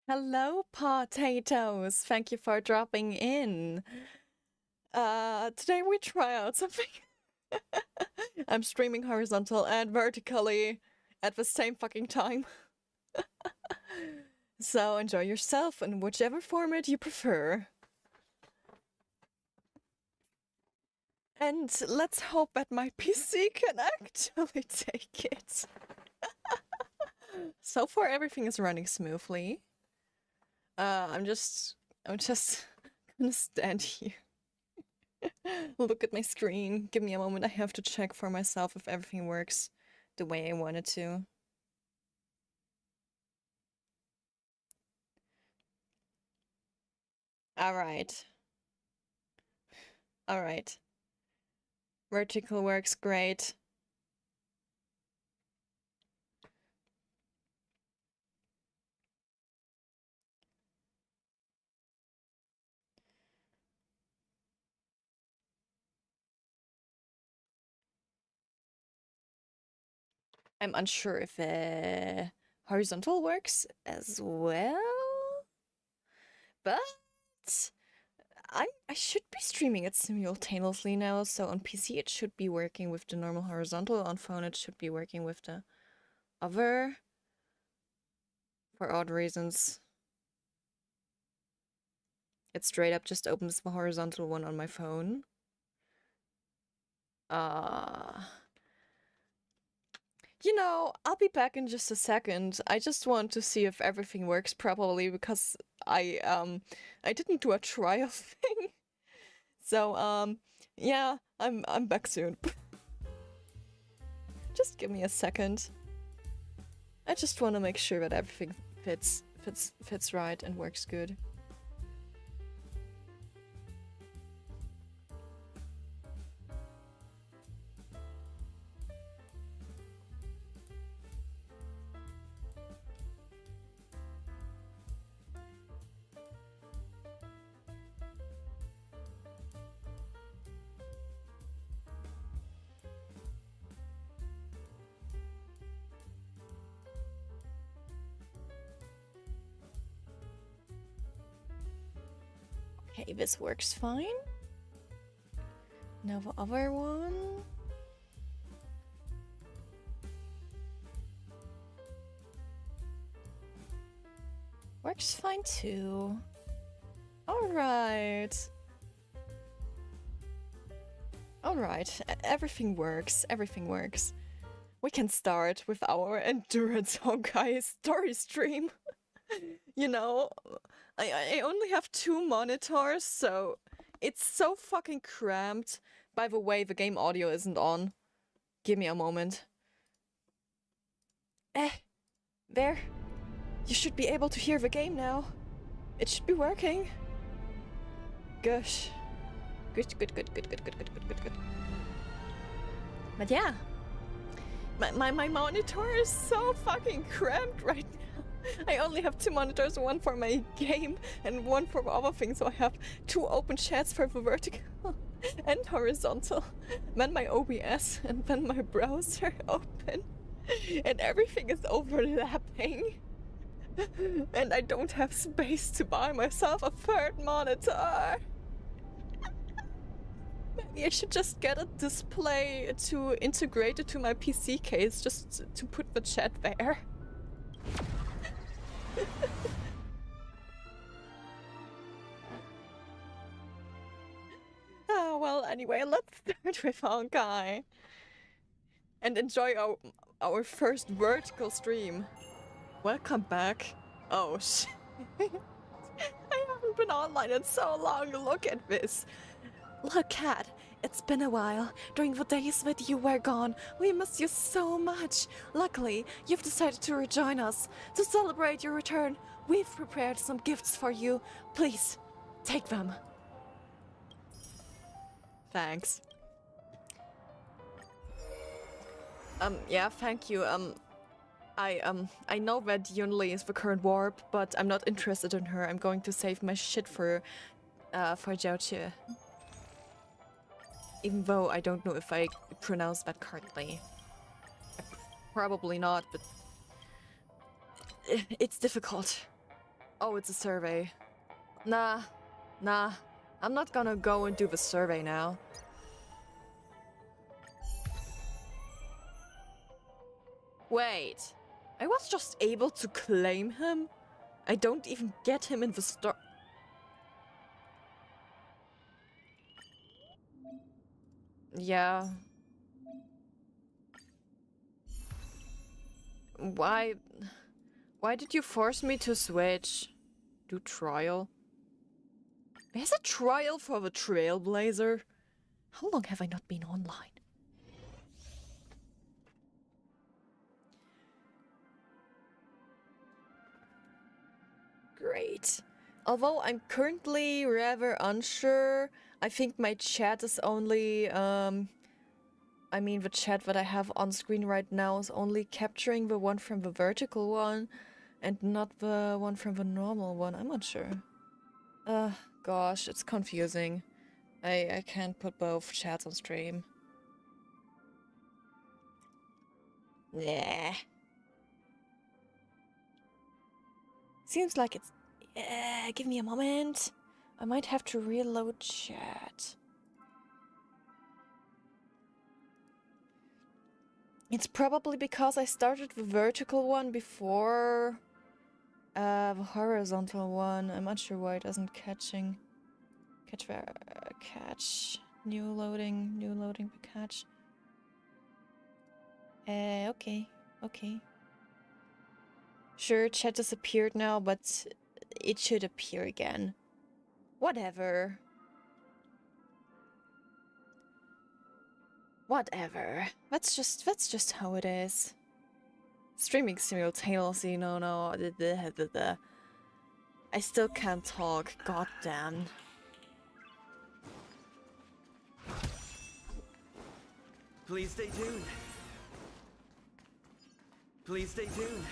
Hello, potatoes. Thank you for dropping in. Today we try out something. I'm streaming horizontal and vertically at the same fucking time. So enjoy yourself in whichever format you prefer. And let's hope that my PC can actually take it. So far everything is running smoothly. I'm just gonna stand here. Look at my screen. Give me a moment. I have to check for myself if everything works the way I want it to. Alright. Alright. Vertical works great. I'm unsure if horizontal works as well, but I should be streaming it simultaneously now, so on PC it should be working with the normal horizontal, on phone it should be working with the other, for odd reasons. It straight up just opens the horizontal one on my phone. You know, I'll be back in just a second. I just want to see if everything works properly because I didn't do a trial thing. So, yeah, I'm back soon. Just give me a second. I just want to make sure that everything fits right and works good. Okay, this works fine. Now the other one. Works fine too. Alright. Alright, everything works, everything works. We can start with our Endurance Honkai story stream. You know, I only have 2 monitors, so it's so fucking cramped. By the way, the game audio isn't on. Give me a moment. There. You should be able to hear the game now. It should be working. Gosh. Good. But yeah. My monitor is so fucking cramped right now. I only have 2 monitors, one for my game and one for other things, so I have 2 open chats for the vertical and horizontal, then my OBS, and then my browser open, and everything is overlapping. And I don't have space to buy myself a 3rd monitor. Maybe I should just get a display to integrate it to my PC case, just to put the chat there. Oh, well, anyway, let's start with Honkai. And enjoy our first vertical stream. Welcome back. Oh, shit. I haven't been online in so long. Look at this. Look, Cat. It's been a while. During the days that you were gone, we missed you so much. Luckily, you've decided to rejoin us. To celebrate your return, we've prepared some gifts for you. Please, take them. Thanks. Yeah, thank you. I know that Yunli is the current warp, but I'm not interested in her. I'm going to save my shit for Jiaoqie. Even though I don't know if I pronounced that correctly. Probably not, but it's difficult. Oh, it's a survey. Nah. I'm not gonna go and do the survey now. Wait. I was just able to claim him? I don't even get him in the store. Yeah. Why did you force me to switch? Do trial? There's a trial for the Trailblazer? How long have I not been online? Great. Although I'm currently rather unsure, I think my chat is only, I mean, the chat that I have on screen right now is only capturing the one from the vertical one and not the one from the normal one. I'm not sure. Gosh, it's confusing. I can't put both chats on stream. Yeah. Seems like it's... give me a moment. I might have to reload chat. It's probably because I started the vertical one before the horizontal one. I'm not sure why it isn't catching. Catch. New loading, catch. Okay. Sure, chat disappeared now, but it should appear again. Whatever. That's just how it is. Streaming simultaneously, no. I still can't talk, goddamn. Please stay tuned. Please stay tuned.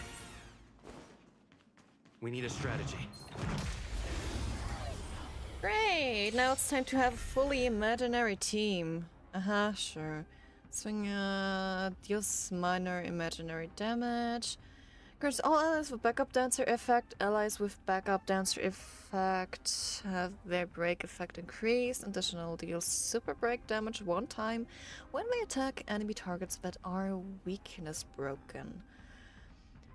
We need a strategy. Great! Now it's time to have a fully imaginary team. Sure. Swing deals minor imaginary damage. Grants all allies with backup dancer effect. Allies with backup dancer effect have their break effect increased. Additional deals super break damage one time when they attack enemy targets that are weakness broken.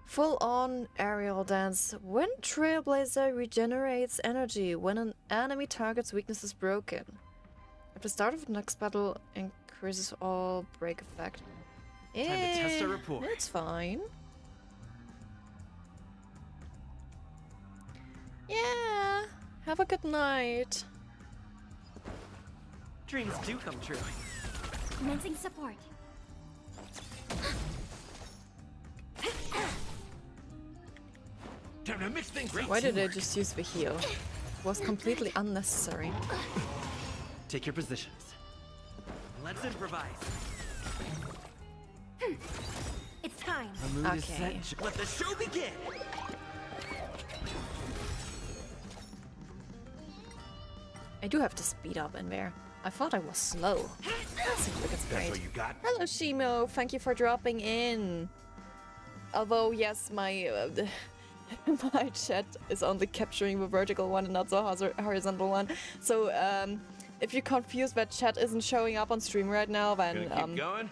Full on aerial dance. When Trailblazer regenerates energy when an enemy target's weakness is broken. At the start of the next battle, increases all break effect. Time to test our rapport. It's fine. Yeah. Have a good night. Dreams do come true. Commencing support. Time to mix things up. Why did I just use the heal? It was completely unnecessary. Take your positions. Let's improvise. It's time. The mood is Okay. set. Let the show begin. I do have to speed up in there. I thought I was slow. Seems like it's That's great. what you got. Hello, Shimo. Thank you for dropping in. Although, yes, my my chat is only capturing the vertical one and not the horizontal one. So, if you're confused that chat isn't showing up on stream right now, then Gonna keep going?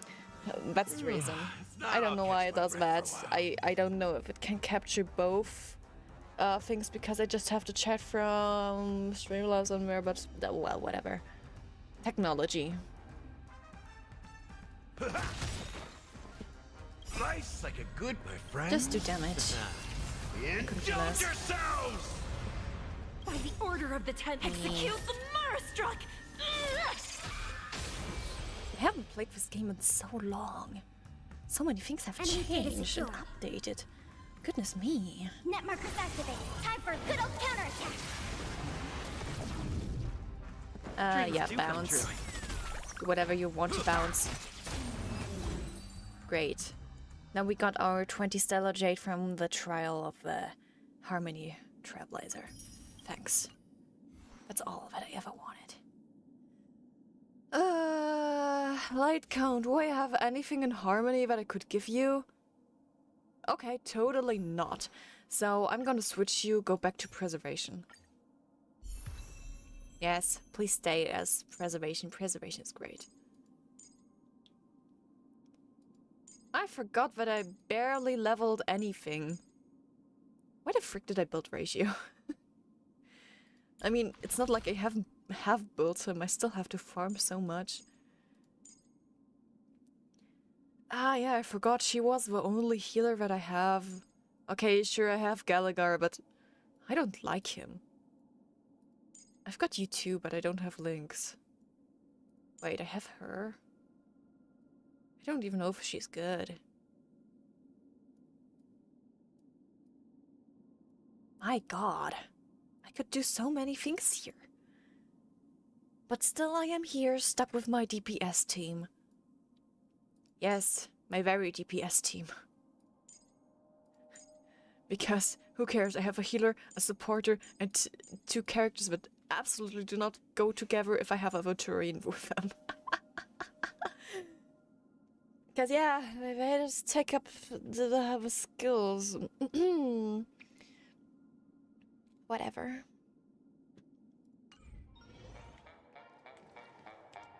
that's the reason. not I don't all know why catch it my does breath that. for a while. I don't know if it can capture both things because I just have to chat from Streamlabs somewhere, but well, whatever. Technology. Slice like a good, my friend. Just do damage. Indulge less. yourselves! By the order of the 10th, execute the Marastruck! I haven't played this game in so long. So many things have Enemy data changed and secure. updated. Goodness me. Net markers activate. Time for a good old counterattack. Dreams Yeah, do come bounce. true. Whatever you want to bounce. Great. Now we got our 20 Stellar Jade from the trial of the Harmony Trailblazer. Thanks. That's all that I ever wanted. Light count. Do I have anything in Harmony that I could give you? Okay, totally not. So I'm gonna switch you, go back to preservation. Yes, please stay as preservation. Preservation is great. I forgot that I barely leveled anything. Why the frick did I build ratio? I mean, it's not like I have built him. I still have to farm so much. Ah, yeah, I forgot she was the only healer that I have. Okay, sure, I have Gallagher, but I don't like him. I've got you too, but I don't have Lynx. Wait, I have her? I don't even know if she's good. My god. I could do so many things here. But still I am here, stuck with my DPS team. Yes, my very DPS team. Because, who cares, I have a healer, a supporter, and two characters that absolutely do not go together if I have a Voturian with them. Because, yeah, they just take up the skills. Whatever.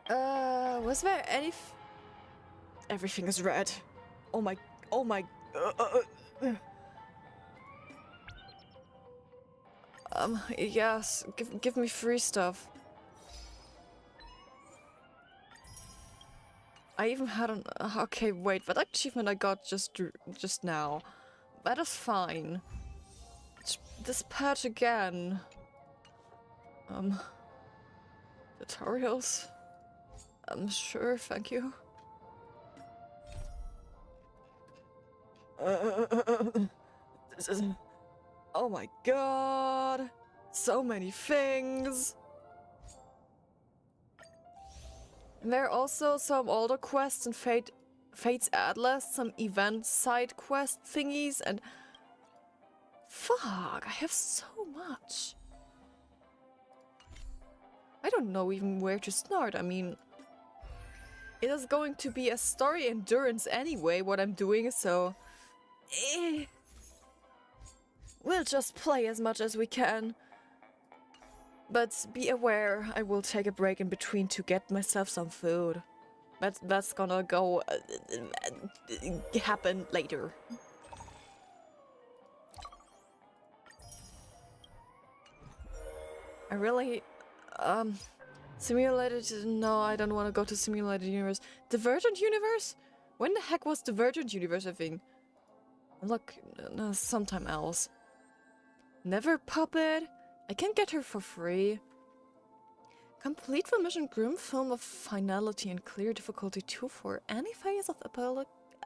Was there any... Everything is red. Oh my... Yes, give me free stuff. I even had an... okay, wait, that achievement I got just now. That is fine. This patch again. Tutorials? Sure, thank you. This is... Oh my god! So many things! And there are also some older quests and Fate's Atlas, some event side quest thingies, and... Fuck, I have so much. I don't know even where to start, I mean... It is going to be a story endurance anyway, what I'm doing, so... We'll just play as much as we can. But be aware, I will take a break in between to get myself some food. That's gonna go... happen later. I really... Simulated... No, I don't want to go to Simulated Universe. Divergent Universe? When the heck was Divergent Universe a thing? Look, no, sometime else. Never Puppet? I can get her for free. Complete the mission Grim Film of Finality and Clear Difficulty 2 for any phase of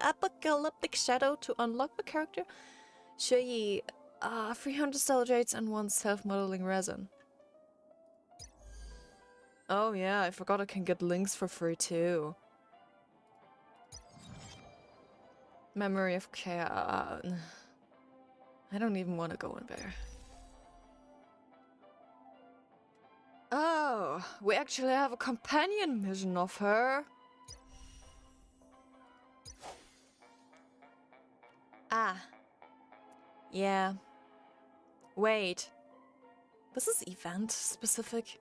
Apocalyptic Shadow to unlock the character. 300 Stellajates and 1 self-modeling resin. Oh yeah, I forgot I can get links for free too. Memory of Chaos. I don't even want to go in there. Oh, we actually have a companion mission of her. Ah. Yeah. Wait. This is event specific?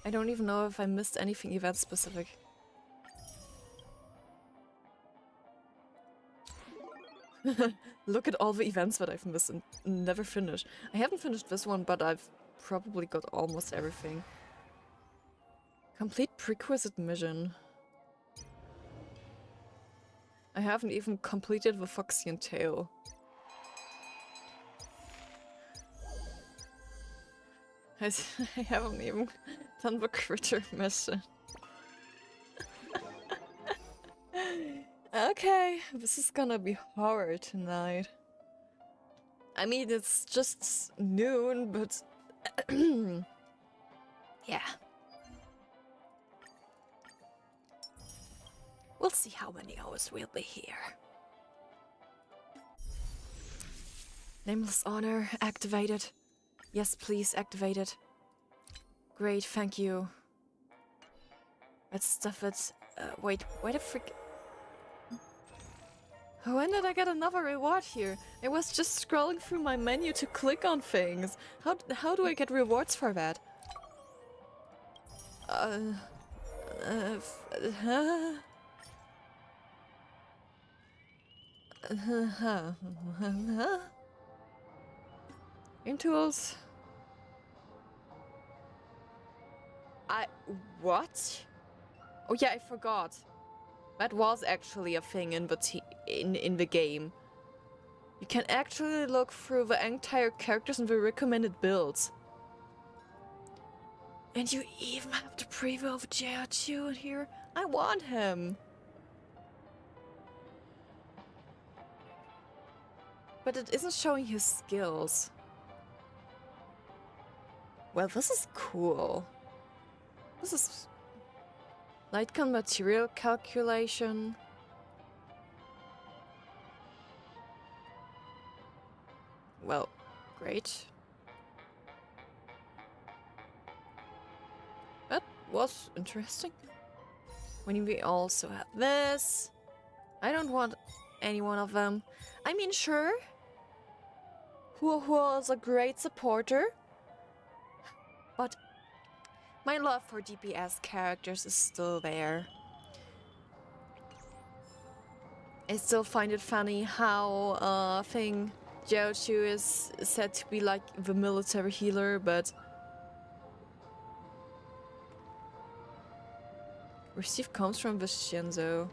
I don't even know if I missed anything event specific. Look at all the events that I've missed and never finished. I haven't finished this one, but I've probably got almost everything. Complete prerequisite mission. I haven't even completed the Foxian Tail. I haven't even done the critter mission. Okay, this is gonna be horror tonight. I mean, it's just noon, but... yeah. We'll see how many hours we'll be here. Nameless Honor, activated. Yes, please, activate it. Great, thank you. Let's stuff it. Wait, why the frick... When did I get another reward here? I was just scrolling through my menu to click on things. How do I get rewards for that? In tools. What? Oh yeah, I forgot. That was actually a thing in the game. You can actually look through the entire characters and the recommended builds. And you even have the preview of LilCatUwU in here. I want him. But it isn't showing his skills. Well, this is cool. This is light gun material calculation. Well, great. That was interesting. When we also have this. I don't want any one of them. I mean, sure. Huo is a great supporter. But my love for DPS characters is still there. I still find it funny how LilCatUwU is said to be like the military healer, but receive comes from Vincenzo.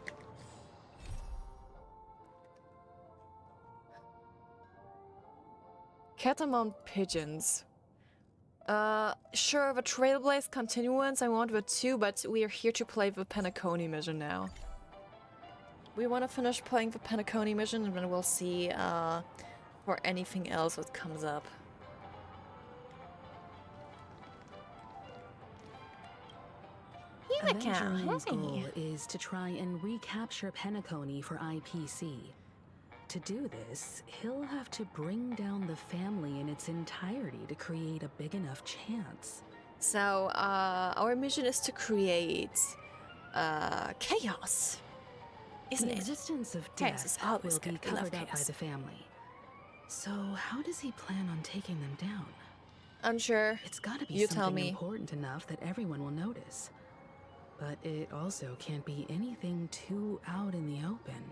Catamount pigeons. Sure, the Trailblaze continuance, I want that too, but we are here to play the Penacony mission now. We want to finish playing the Penacony mission and then we'll see for anything else that comes up. Aventurine's goal is to try and recapture Penacony for IPC. To do this, he'll have to bring down the family in its entirety to create a big enough chance. So, our mission is to create chaos, isn't The it? existence of Chaos is death always will be good. We love covered up by chaos. the family. So how does he plan on taking them down? Unsure. It's gotta be You tell something me. important enough that everyone will notice. But it also can't be anything too out in the open.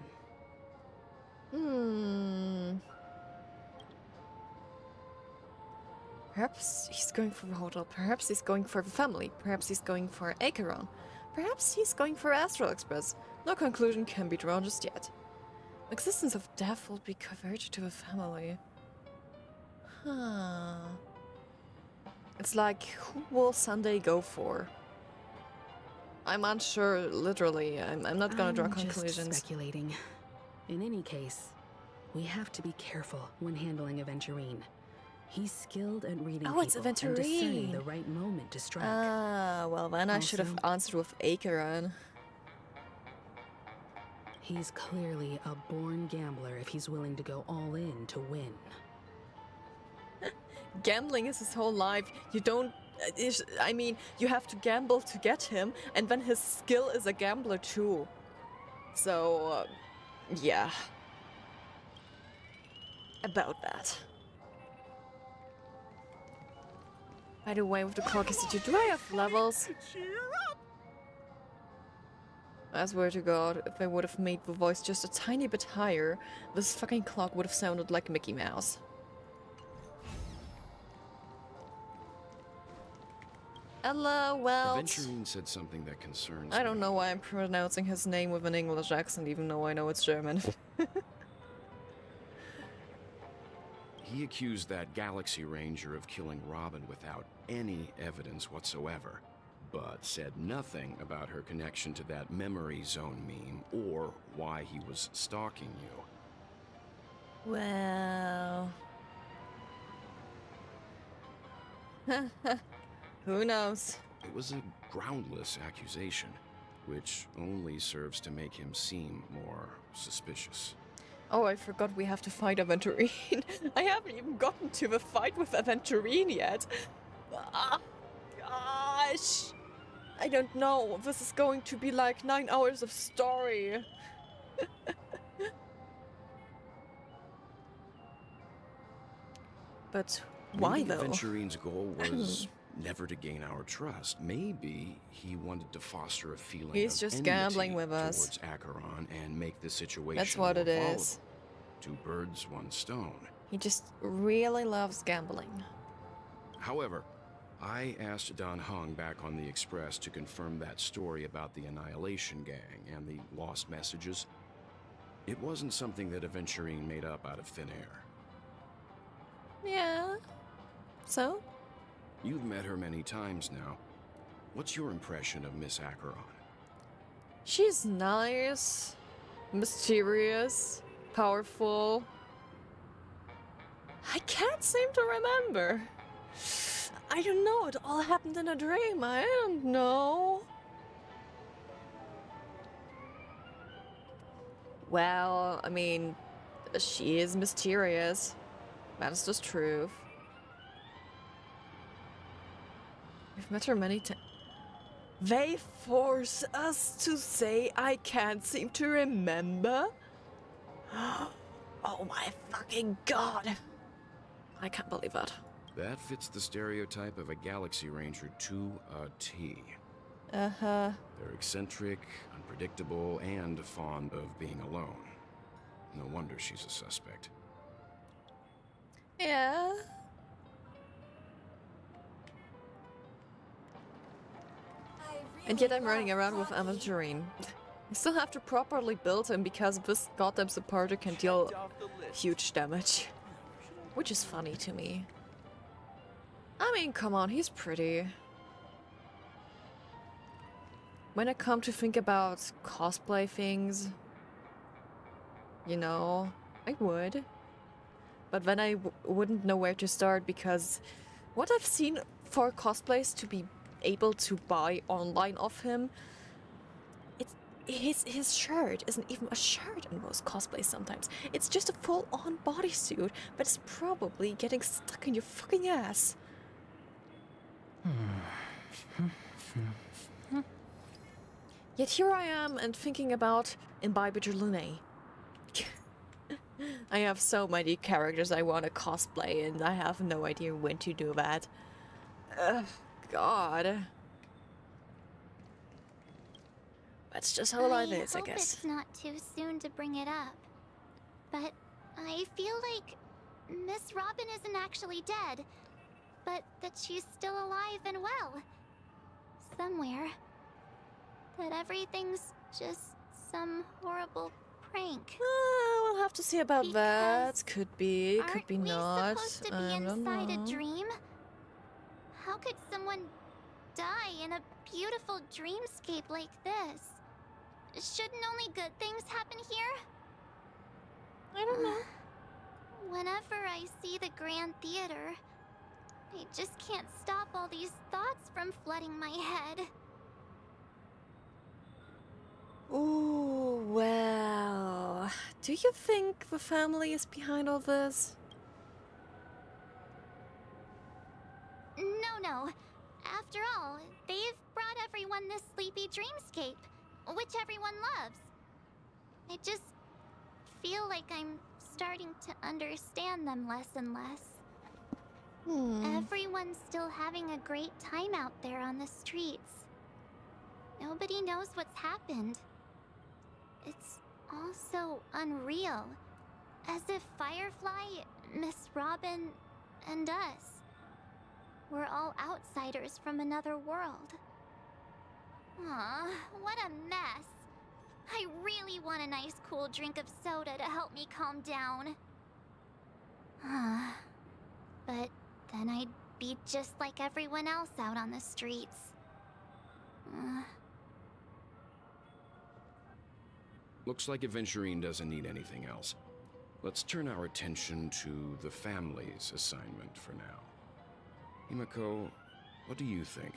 Perhaps he's going for the hotel. Perhaps he's going for the family. Perhaps he's going for Acheron. Perhaps he's going for Astral Express. No conclusion can be drawn just yet. Existence of death will be converted to the family. Huh. It's like, who will Sunday go for? I'm unsure, literally. I'm not gonna draw I'm just conclusions. speculating. In any case, we have to be careful when handling Aventurine. He's skilled at reading Oh, it's people and discerning Aventurine. the right moment to strike. Ah, well then I should have Also- answered with Acheron. He's clearly a born gambler if he's willing to go all in to win. Gambling is his whole life. You don't... I mean, you have to gamble to get him, and then his skill is a gambler too. So, yeah. About that. By the way, with the Clock Institute, do I have levels? I swear to God, if I would have made the voice just a tiny bit higher, this fucking clock would have sounded like Mickey Mouse. Hello, well. Aventurine said something that concerns I don't me. know why I'm pronouncing his name with an English accent, even though I know it's German. He accused that Galaxy Ranger of killing Robin without any evidence whatsoever, but said nothing about her connection to that memory zone meme or why he was stalking you. Well... Who knows? It was a groundless accusation, which only serves to make him seem more suspicious. Oh, I forgot we have to fight Aventurine. I haven't even gotten to the fight with Aventurine yet. Ah, gosh. I don't know. This is going to be like 9 hours of story. But why Maybe though? Aventurine's goal was never to gain our trust. Maybe he wanted to foster a feeling He's of just enmity gambling with us. towards Acheron and make the situation That's what more it volatile. is. 2 birds, 1 stone. He just really loves gambling. However, I asked Don Hung back on the Express to confirm that story about the Annihilation Gang and the lost messages. It wasn't something that Aventurine made up out of thin air. Yeah. So? You've met her many times now. What's your impression of Miss Acheron? She's nice, mysterious, powerful. I can't seem to remember. I don't know, it all happened in a dream, I don't know. Well, I mean, she is mysterious. That's just truth. We've met her many times. They force us to say I can't seem to remember? Oh my fucking god. I can't believe that. That fits the stereotype of a Galaxy Ranger to a T. Uh-huh. They're eccentric, unpredictable, and fond of being alone. No wonder she's a suspect. Yeah. And yet I'm running around with Aventurine. I still have to properly build him because this goddamn supporter can deal huge damage. Which is funny to me. I mean, come on, he's pretty. When I come to think about cosplay things, you know, I would. But then I wouldn't know where to start because what I've seen for cosplays to be able to buy online of him, his shirt isn't even a shirt in most cosplays sometimes. It's just a full-on bodysuit, but it's probably getting stuck in your fucking ass. Yet here I am and thinking about Imbibitor Lune. I have so many characters I want to cosplay and I have no idea when to do that. God. That's just how life is, I hope guess. it's not too soon to bring it up. But I feel like Miss Robin isn't actually dead, but that she's still alive and well. Somewhere. That everything's just some horrible prank. We'll have to see about that. Could be, could be Aren't we not. supposed to be I don't inside a know. dream? How could someone die in a beautiful dreamscape like this? Shouldn't only good things happen here? I don't know. Whenever I see the Grand Theater, I just can't stop all these thoughts from flooding my head. Ooh, well. Do you think the family is behind all this? No. After all, they've brought everyone this sleepy dreamscape, which everyone loves. I just feel like I'm starting to understand them less and less. Everyone's still having a great time out there on the streets. Nobody knows what's happened. It's all so unreal. As if Firefly, Miss Robin, and us were all outsiders from another world. Aw, what a mess. I really want a nice cool drink of soda to help me calm down. But then I'd be just like everyone else out on the streets. Looks like Aventurine doesn't need anything else. Let's turn our attention to the family's assignment for now. Himiko, what do you think?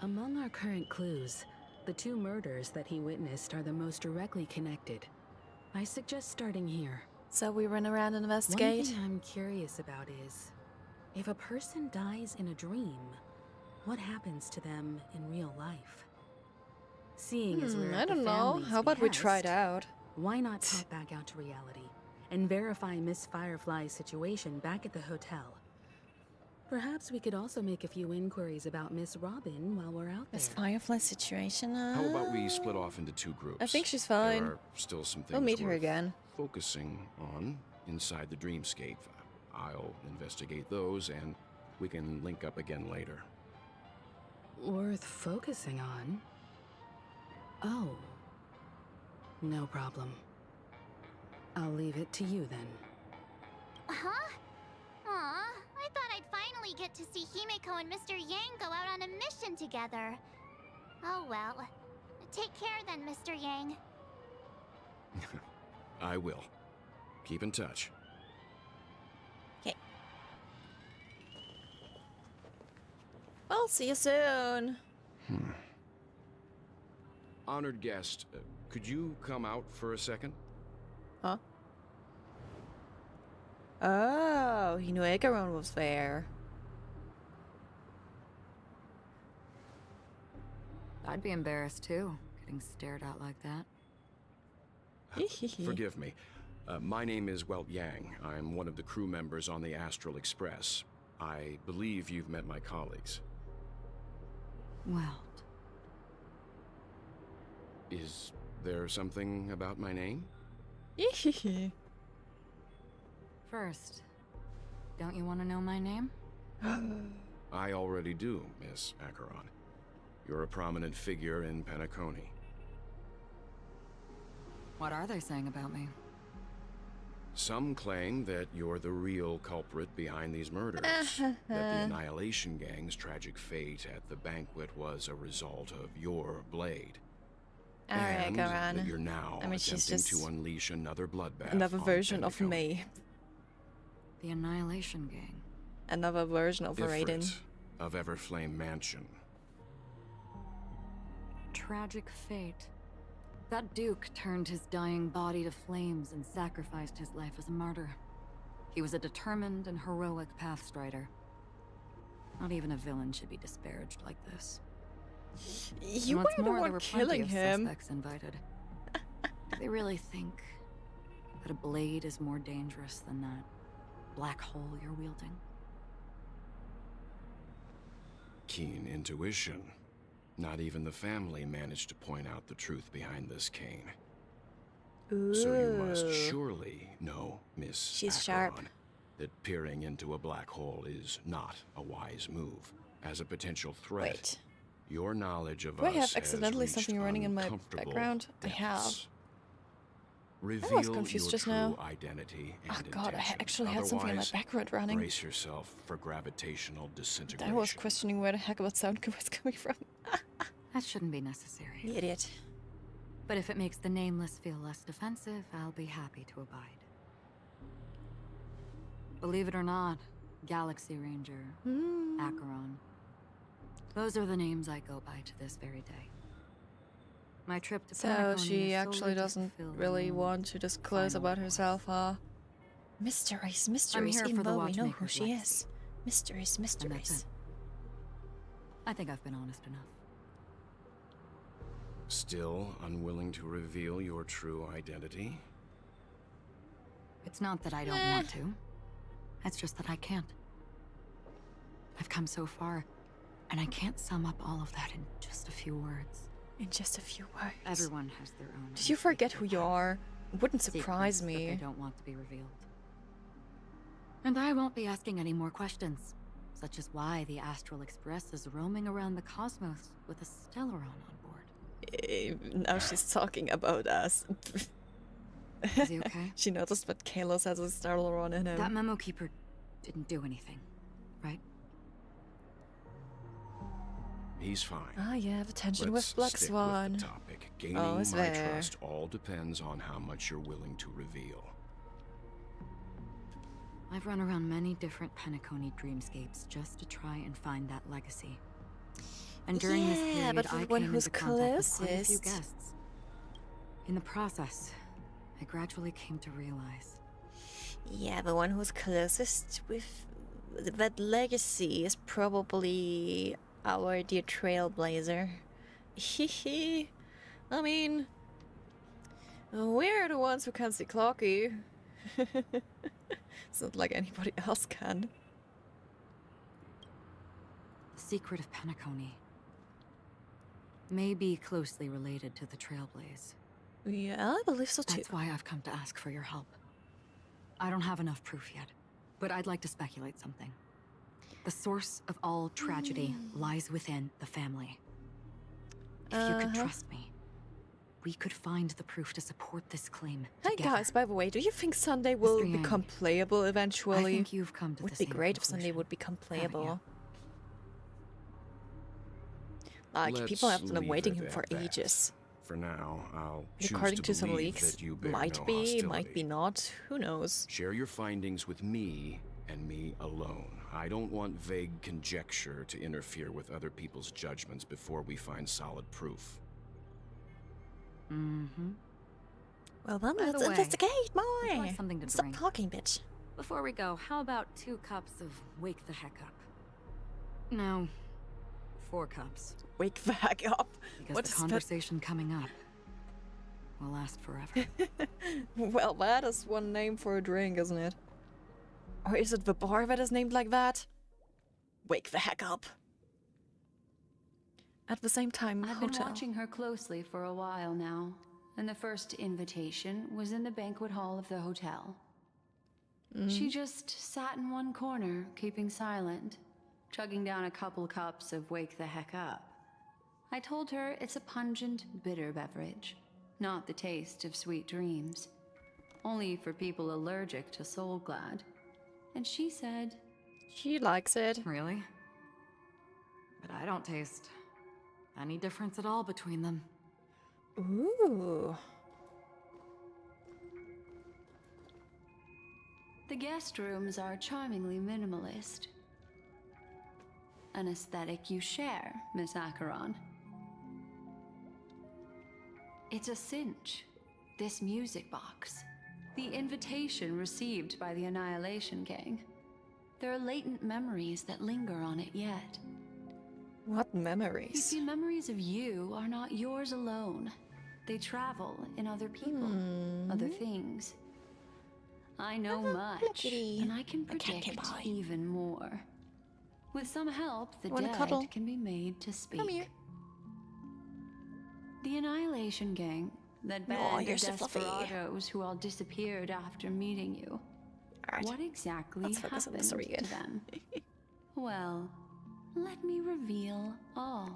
Among our current clues, the 2 murders that he witnessed are the most directly connected. I suggest starting here. So we run around and One investigate? thing I'm curious about is, if a person dies in a dream, what happens to them in real life? Seeing as we're I at the don't know. family's How about we try it behest, out? why not pop back out to reality and verify Miss Firefly's situation back at the hotel. Perhaps we could also make a few inquiries about Miss Robin while we're out there. Miss Firefly situation. How about we split off into 2 groups? I think she's fine. There are still some things We'll meet her worth again. focusing on inside the dreamscape. I'll investigate those, and we can link up again later. Worth focusing on? Oh. No problem. I'll leave it to you then. Huh? Aw, I thought I'd finally get to see Himeko and Mr. Yang go out on a mission together. Oh well. Take care then, Mr. Yang. I will. Keep in touch. Okay. I'll see you soon. Honored guest, could you come out for a second? Huh? Oh, he knew Acheron was there. I'd be embarrassed too, getting stared at like that. Forgive me. My name is Welt Yang. I'm one of the crew members on the Astral Express. I believe you've met my colleagues. Well, Is there something about my name? first, don't you want to know my name? I already do, Miss Acheron. You're a prominent figure in Penacony. What are they saying about me? Some claim that you're the real culprit behind these murders. That the Annihilation Gang's tragic fate at the banquet was a result of your blade. Alright, And go on. that you're now I mean, she's attempting just to unleash another bloodbath. another on version of Penacony. me. The Annihilation Gang. Another version of Raiden. Ifrit of Everflame Mansion. Tragic fate. That Duke turned his dying body to flames and sacrificed his life as a martyr. He was a determined and heroic pathstrider. Not even a villain should be disparaged like this. You And were what's the more, there one were plenty killing of him. suspects invited. Do they really think that a blade is more dangerous than that black hole you're wielding? Keen intuition. Not even the family managed to point out the truth behind this cane. Ooh. So you must surely know, Miss She's sharp. Acheron, that peering into a black hole is not a wise move. As a potential threat, Wait. your knowledge of Do I us have has accidentally reached something running in my uncomfortable background? I have. depths. Reveal was confused your just true now. identity Oh and god, I intentions. actually had something in my Otherwise, background running. brace yourself for gravitational disintegration. I was questioning where the heck that sound was coming from. That shouldn't be necessary. The idiot. But if it makes the nameless feel less defensive, I'll be happy to abide. Believe it or not, Galaxy Ranger, Acheron. Those are the names I go by to this very day. My trip to So Penacony she is actually solely to doesn't fulfill really one want to disclose final about voice. herself, huh? Mysteries, mysteries, here even for the though we know who Watchmaker's she legacy. is. Mysteries, And that's mysteries. it. I think I've been honest enough. Still unwilling to reveal your true identity? It's not that I don't want to. It's just that I can't. I've come so far, and I can't sum up all of that in just a few words. In just a few words. Everyone has their own. Did you forget who you are? It wouldn't secrets surprise that they me. don't want to be revealed. And I won't be asking any more questions, such as why the Astral Express is roaming around the cosmos with a Stellaron on board. Now she's talking about us. Is he okay? She noticed that Kalos has a Starleron in him. That memo keeper didn't do anything, right? He's fine. Ah, yeah, the tension Let's with Black stick Swan. with the topic. Gaining Oh, it's my there. trust all depends on how much you're willing to reveal. I've run around many different Penacony dreamscapes just to try and find that legacy. And during this Yeah, period, but for I the one came who's into contact with quite a few closest. guests. In the process, I gradually came to realize Yeah, the one who's closest with that legacy is probably our dear Trailblazer. Hehe. I mean, we're the ones who can see Clocky. It's not like anybody else can. The secret of Penacony may be closely related to the Trailblaze. Yeah, I believe so too. That's why I've come to ask for your help. I don't have enough proof yet, but I'd like to speculate something. The source of all tragedy lies within the family. If you could trust me, we could find the proof to support this claim Hey together. guys, by the way, do you think Sunday will Mr. Yang, become playable eventually? I think you've come to Would the be same great if Sunday conclusion, would become haven't you? playable. Like, people have been Let's awaiting leave him it for at that. ages. For now, I'll choose According to some believe leaks, that you bear might no be, hostility. might be not. Who knows? Share your findings with me and me alone. I don't want vague conjecture to interfere with other people's judgments before we find solid proof. Well then, By the let's way, investigate would you more! like something to Stop drink? talking, bitch. Before we go, how about 2 cups of Wake the Heck Up? No, 4 cups. Wake the heck up. Because What the is conversation coming up will last forever. that? Well, that is one name for a drink, isn't it? Or is it the bar that is named like that? Wake the heck up. At the same time, I've been hotel. watching her closely for a while now, and the first invitation was in the banquet hall of the hotel. She just sat in one corner, keeping silent, chugging down a couple cups of Wake the Heck Up. I told her it's a pungent, bitter beverage, not the taste of sweet dreams, only for people allergic to Soul Glad. And she said, She likes it. Really? But I don't taste any difference at all between them. Ooh. the guest rooms are charmingly minimalist. An aesthetic you share, Miss Acheron. It's a cinch, this music box. The invitation received by the Annihilation Gang. There are latent memories that linger on it yet. What You memories? see, memories of you are not yours alone. They travel in other people, other things. I know much, Lookity. and I can A cat came predict by. even more. With some help, the Wanna dead cuddle? can be made to speak. Come here. The Annihilation Gang, that Aw, band you're of so fluffy. desperados who all disappeared after meeting you. Alright. What exactly Let's focus on the happened story to again. them? Well, let me reveal all.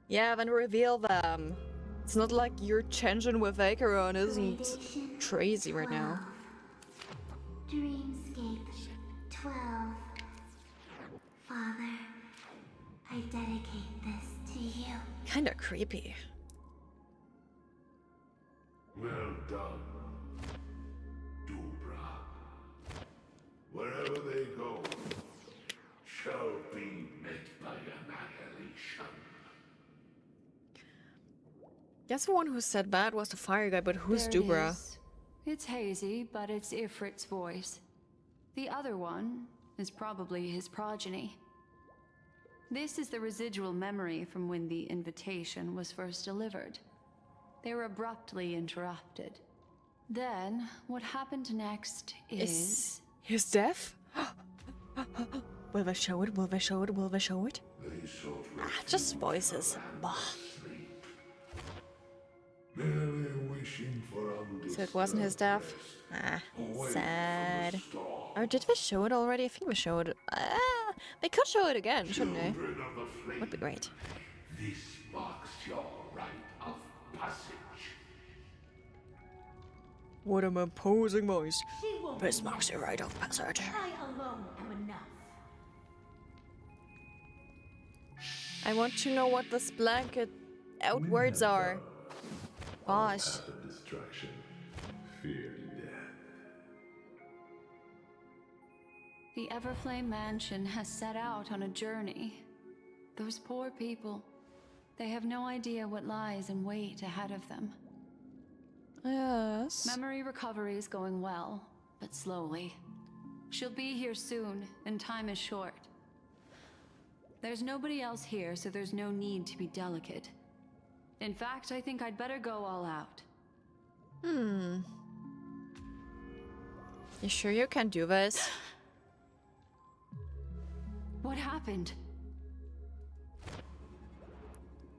Yeah, then reveal them. It's not like your tension with Acheron isn't crazy right now. Dreamscape 12. Father, I dedicate this to you. Kinda creepy. Well done, Dubra. Wherever they go, shall be met by annihilation. Guess the one who said that was the fire guy, but who's There it Dubra? is. It's hazy, but it's Ifrit's voice. The other one is probably his progeny. This is the residual memory from when the invitation was first delivered. They were abruptly interrupted. Then, what happened next Is his death? Will they show it? Will they show it? Will they show it? They sought Just voices. Bah. sleep, merely wishing for undisturbed So it wasn't his death? rest, away Sad. from the storm. Or did they show it already? I think we showed it. They could show it again, shouldn't they? Children of the flame, Would be great. this marks your rite of passage. What an imposing voice. This marks your rite of passage. I alone am enough. I want to know what this blanket outwards are. Gosh. Path of destruction, fear death. The Everflame Mansion has set out on a journey. Those poor people, they have no idea what lies in wait ahead of them. Yes. Memory recovery is going well, but slowly. She'll be here soon, and time is short. There's nobody else here, so there's no need to be delicate. In fact, I think I'd better go all out. You sure you can do this? What happened?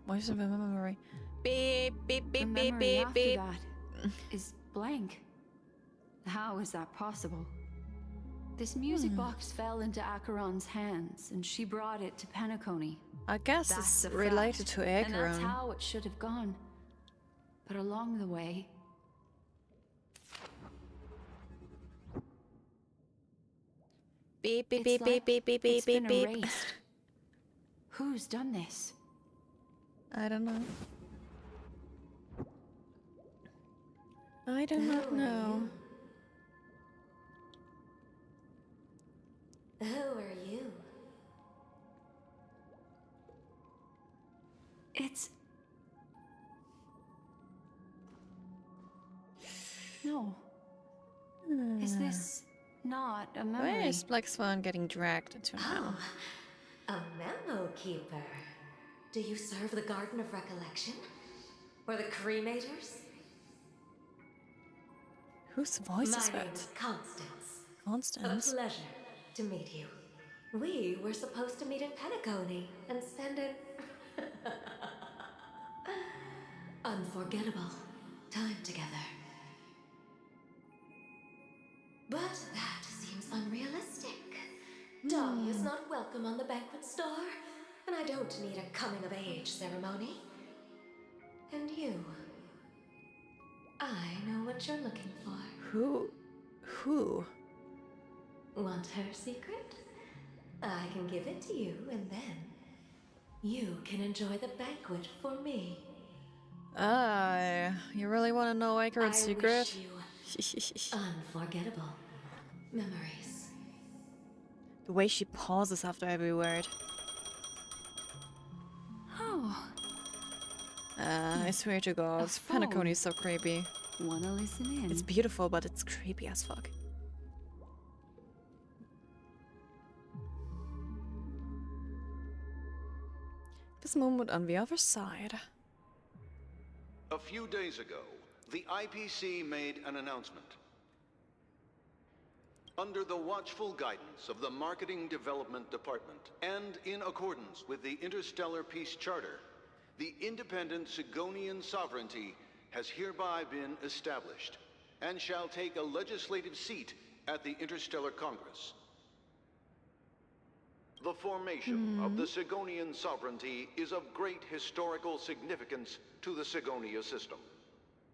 Voice of a memory. Beep, beep, The beep, beep, memory beep, after beep. that is blank. How is that possible? This music box fell into Acheron's hands, and she brought it to Penacony. I guess That's it's a related fact, to and that's Acheron. how it should have gone. But along the way, Beep, beep, it's beep, like beep, beep, beep, it's beep, been beep. erased. Who's done this? I don't know. I do not know. Who are you? It's... No. Is this not a memory? Where is Black Swan getting dragged into now? Oh, a memo keeper. Do you serve the Garden of Recollection? Or the Cremators? Whose voice is My name that? is Constance. A Constance? pleasure to meet you. We were supposed to meet in Penacony and spend an unforgettable time together. But that seems unrealistic. Doggy is not welcome on the banquet star, and I don't need a coming-of-age ceremony. And you, I know what you're looking for. Who? Want her secret? I can give it to you, and then you can enjoy the banquet for me. You really want to know Acheron's secret? Wish you unforgettable memories. The way she pauses after every word. Oh, I swear to God, phone. Penacony is so creepy. wanna listen in? It's beautiful, but it's creepy as fuck. This moment on the other side. A few days ago, the IPC made an announcement. Under the watchful guidance of the Marketing Development Department, and in accordance with the Interstellar Peace Charter, the independent Sigonian sovereignty has hereby been established, and shall take a legislative seat at the Interstellar Congress. The formation of the Sigonian sovereignty is of great historical significance to the Sigonia system.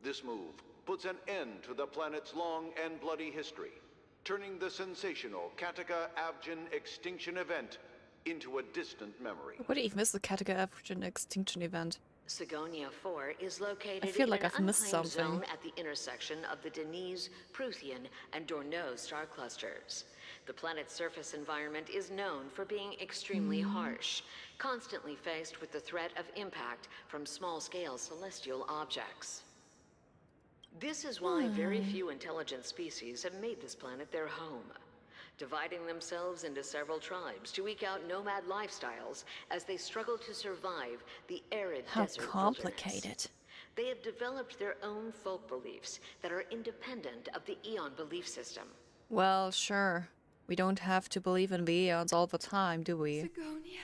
This move puts an end to the planet's long and bloody history, turning the sensational Kataka-Avgin extinction event into a distant memory. What even is the Kataka-Avgin extinction event? Sigonia 4 is located I feel like in an I've missed unclaimed something. zone at the intersection of the Denise, Prothean, and Dorneau star clusters. The planet's surface environment is known for being extremely harsh, constantly faced with the threat of impact from small-scale celestial objects. This is why very few intelligent species have made this planet their home, dividing themselves into several tribes to eke out nomad lifestyles as they struggle to survive the arid How desert complicated. wilderness. They have developed their own folk beliefs that are independent of the Eon belief system. Well, sure. We don't have to believe in the eons all the time, do we? Sigonia.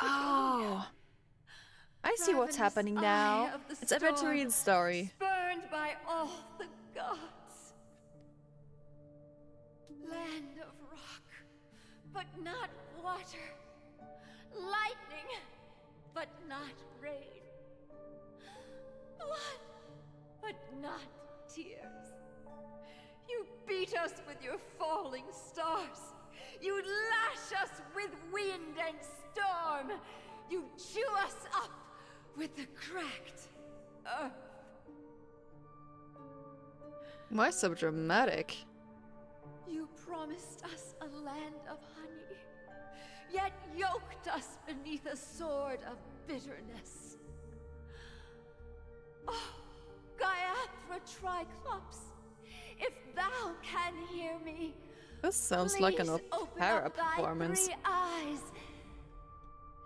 Oh! I see what's happening now. It's Aventure's story. Spurned by all the gods. Land of rock, but not water. Lightning, but not rain. Blood, but not tears. You beat us with your falling stars. You lash us with wind and storm. You chew us up with the cracked earth. Why so dramatic? You promised us a land of honey, yet yoked us beneath a sword of bitterness. Oh, Gaiathra Triclops, if thou can hear me, This sounds like an please open opera up thy performance. 3 eyes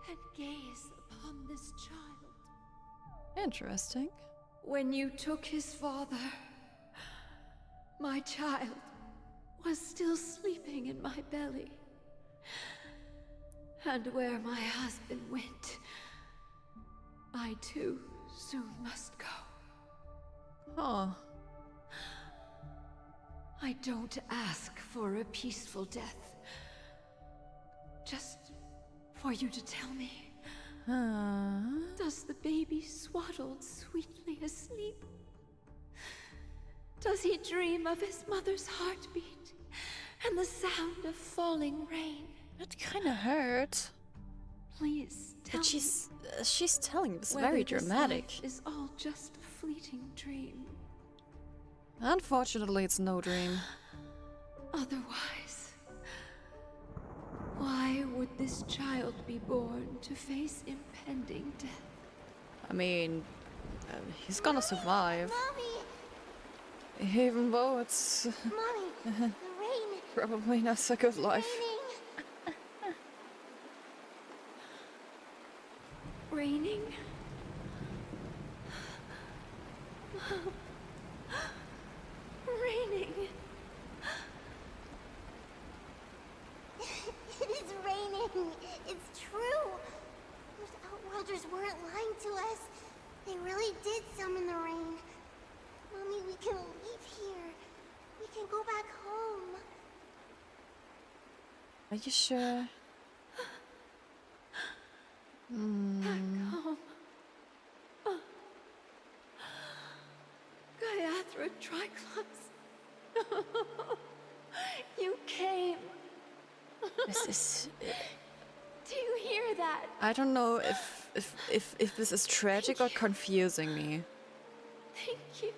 and gaze upon this child. Interesting. When you took his father, my child was still sleeping in my belly. And where my husband went, I too soon must go. Oh. I don't ask for a peaceful death. Just for you to tell me. Does the baby swaddled sweetly asleep? Does he dream of his mother's heartbeat and the sound of falling rain? That kind of hurt. Please tell But me she's telling this whether very this dramatic. life is all just a fleeting dream. Unfortunately, it's no dream. Otherwise, why would this child be born to face impending death? I mean, he's gonna survive. Mommy! Even though it's Mommy! The rain! probably not a good life. Raining? Raining. It is raining! It's true! Those outworlders weren't lying to us. They really did summon the rain. Mommy, we can leave here. We can go back home. Are you sure? Back home. Gaiathra Triclops. You came. This is. Do you hear that? I don't know if this is tragic or confusing me. Thank you.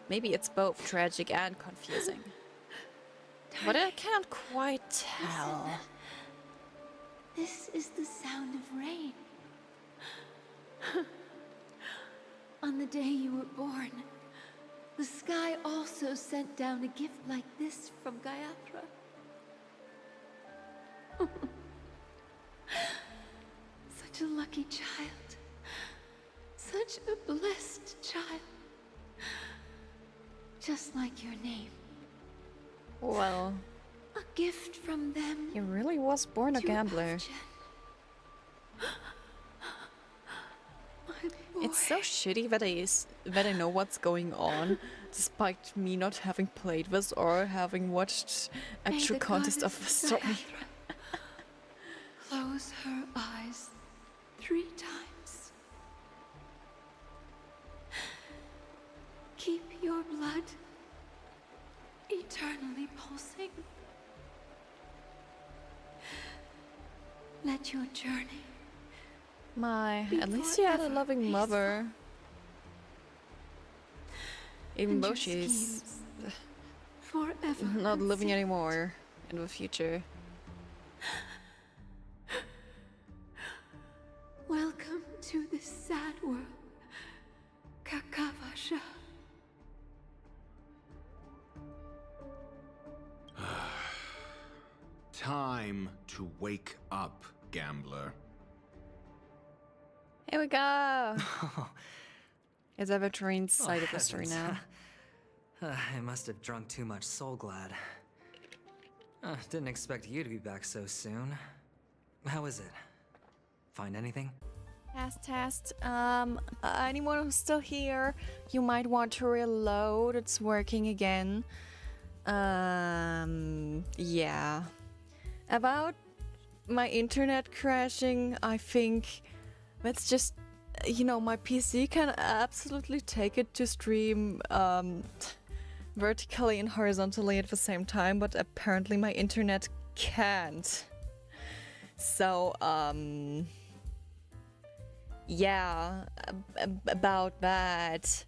Maybe it's both tragic and confusing. But I can't quite tell. This is the sound of rain. On the day you were born, the sky also sent down a gift like this from Gaiathra. Such a lucky child. Such a blessed child. Just like your name. Well, A gift from them. he really was born a to gambler. Elfgen. My boy. It's so shitty that I know what's going on, despite me not having played this or having watched May actual the context of the goddess story. Gaiathra close her eyes 3 times. Keep your blood eternally pulsing. Let your journey be At least she had a forever loving peaceful. mother. Even And though your she's schemes forever not living unsaid. anymore in the future. Welcome to this sad world, Kakavasha. Time to wake up, gambler. Here we go! It's Evertrine's side of the story now. I must have drunk too much Soul Glad. Didn't expect you to be back so soon. How is it? Find anything? Test. Anyone who's still here, you might want to reload. It's working again. Yeah. About my internet crashing, I think that's just, you know, my PC can absolutely take it to stream vertically and horizontally at the same time, but apparently my internet can't. So, yeah, about that.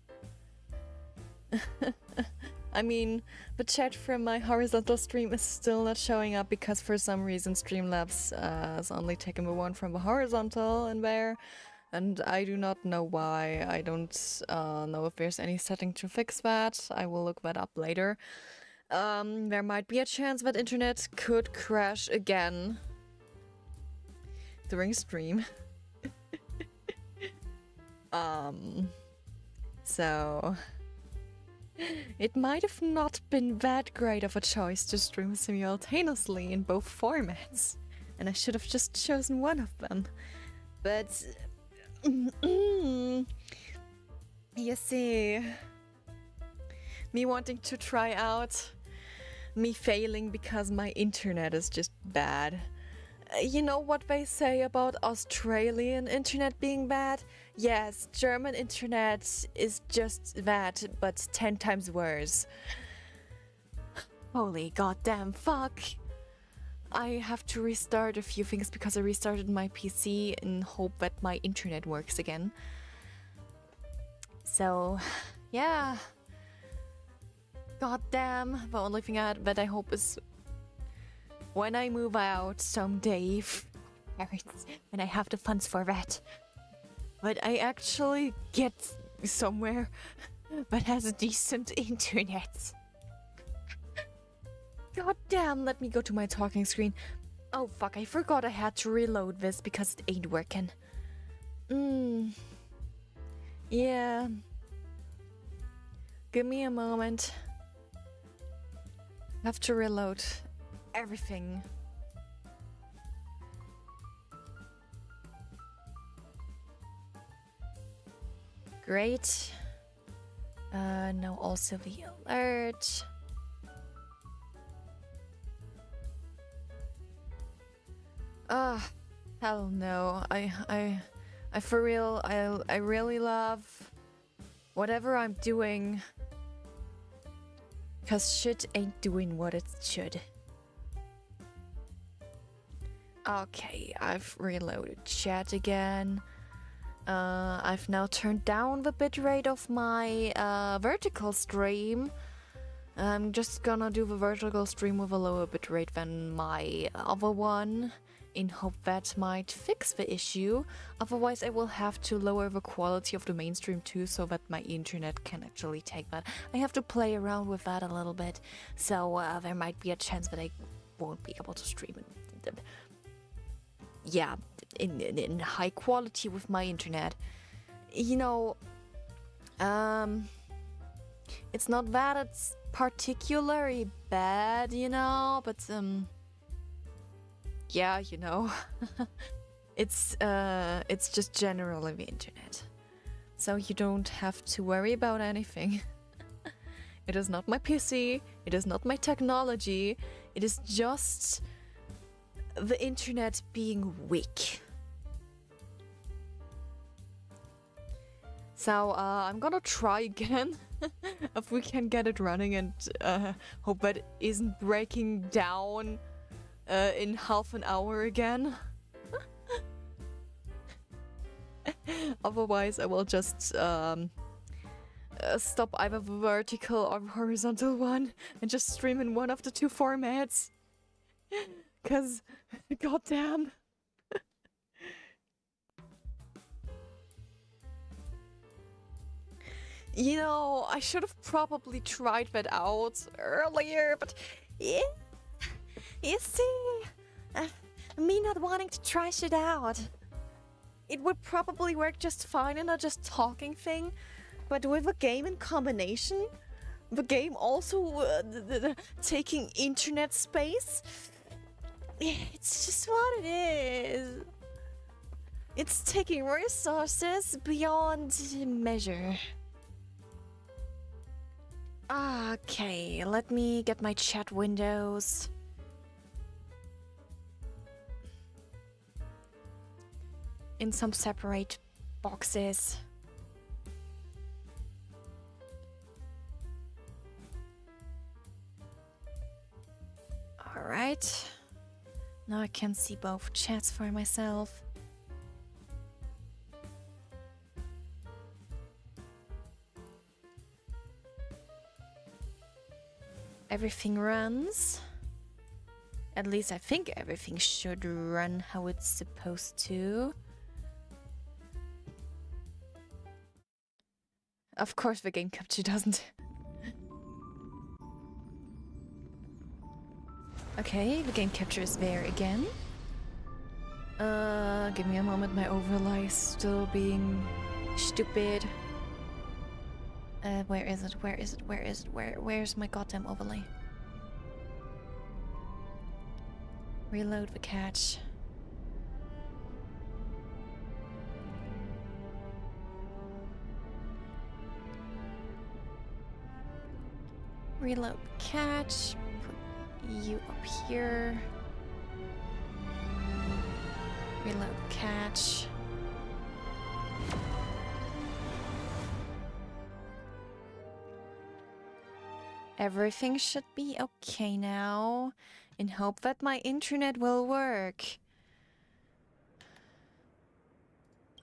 I mean, the chat from my horizontal stream is still not showing up because for some reason Streamlabs has only taken the one from the horizontal in there. And I do not know why. I don't know if there's any setting to fix that. I will look that up later. There might be a chance that internet could crash again during stream. So It might have not been that great of a choice to stream simultaneously in both formats, and I should have just chosen one of them. But you see, me wanting to try out, me failing because my internet is just bad. You know what they say about Australian internet being bad? Yes, German internet is just that, but 10 times worse. Holy goddamn fuck. I have to restart a few things because I restarted my PC in hope that my internet works again. So, yeah. Goddamn, the only thing that I hope is when I move out someday, when I have the funds for that, but I actually get somewhere that has decent internet. God damn, let me go to my talking screen. Oh fuck, I forgot I had to reload this because it ain't working. Yeah. Give me a moment. I have to reload everything. Great. Now also the alert. Hell no. I for real, I really love whatever I'm doing. 'Cause shit ain't doing what it should. Okay, I've reloaded chat again. I've now turned down the bitrate of my vertical stream. I'm just gonna do the vertical stream with a lower bitrate than my other one, in hope that might fix the issue. Otherwise I will have to lower the quality of the mainstream too, so that my internet can actually take that. I have to play around with that a little bit, so there might be a chance that I won't be able to stream it. Yeah, in high quality with my internet. You know, it's not that it's particularly bad, you know, but yeah, you know, it's just generally the internet, so you don't have to worry about anything. It is not my PC, it is not my technology, it is just the internet being weak. So I'm gonna try again if we can get it running, and hope that it isn't breaking down in half an hour again. Otherwise I will just stop either the vertical or horizontal one and just stream in one of the two formats. 'Cause goddamn. You know, I should have probably tried that out earlier, but yeah, you see, me not wanting to try shit out. It would probably work just fine in a just talking thing, but with a game in combination, the game also taking internet space, it's just what it is. It's taking resources beyond measure. Okay, let me get my chat windows. In some separate boxes. Alright. Now I can see both chats for myself. Everything runs. At least I think everything should run how it's supposed to. Of course the game capture doesn't. Okay, the game capture is there again. Give me a moment, my overlay is still being stupid. Where is it? Where is it? Where is it? Where's my goddamn overlay? Reload the catch. Reload catch. Put you up here. Reload catch. Everything should be okay now, in hope that my internet will work.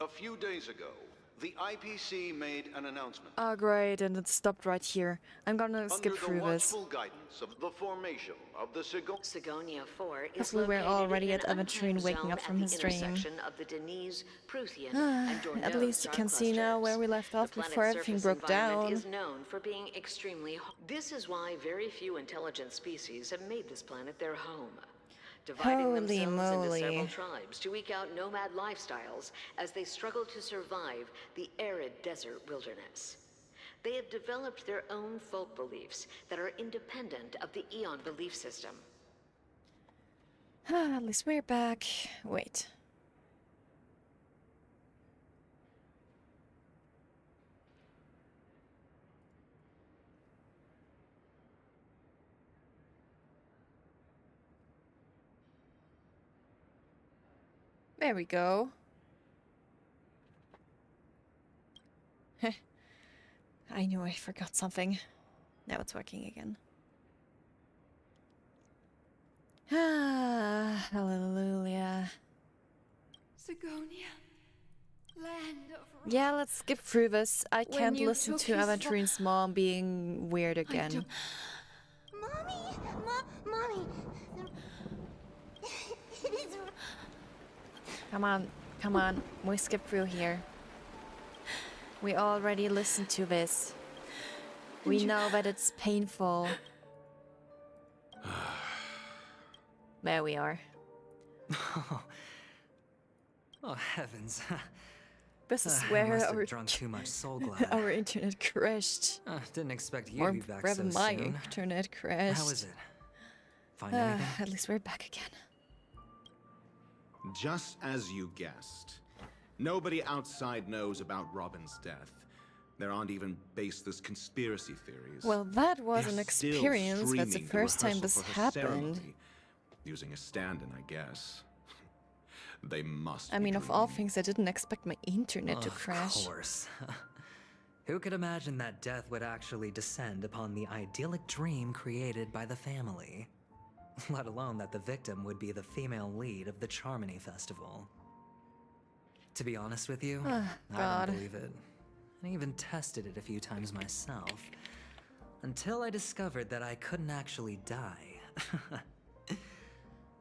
A few days ago, the IPC made an announcement. Oh great, and it stopped right here. I'm gonna skip through this. Under the watchful guidance of the formation of the Sigonia 4 is Because we were already at Aventurine waking up from his dream. Of the Denise, Pruthian, and Dorneau At least you star can see now clusters. where we left off The before planet's everything surface broke environment down. is known for being extremely This is why very few intelligent species have made this planet their home. Dividing Holy themselves into moly. several tribes to eke out nomad lifestyles as they struggle to survive the arid desert wilderness. They have developed their own folk beliefs that are independent of the Eon belief system. At least we're back. Wait. There we go. Heh. I knew I forgot something. Now it's working again. Ah, hallelujah. Sigonia, land of Yeah, let's skip through this. I When can't you listen took to his Aventurine's mom being weird again. Mommy! Mommy! It is... Come on, we skip through here. We already listened to this. We know that it's painful. There we are. Oh heavens. This is I where must have our, drunk too much soul glad. our internet crashed. Didn't expect you Or to be back rather, so my soon. internet crashed. How is it? Find anything? At least we're back again. Just as you guessed. Nobody outside knows about Robin's death. There aren't even baseless conspiracy theories. Well, that was They're an still experience. That's the streaming the first time rehearsal this for her happened. ceremony, using a stand-in, I guess. They must I be mean, of all dreaming. things, I didn't expect my internet to crash. Of course. Who could imagine that death would actually descend upon the idyllic dream created by the family? Let alone that the victim would be the female lead of the Charmony Festival. To be honest with you, I God. don't believe it. I even tested it a few times myself. Until I discovered that I couldn't actually die.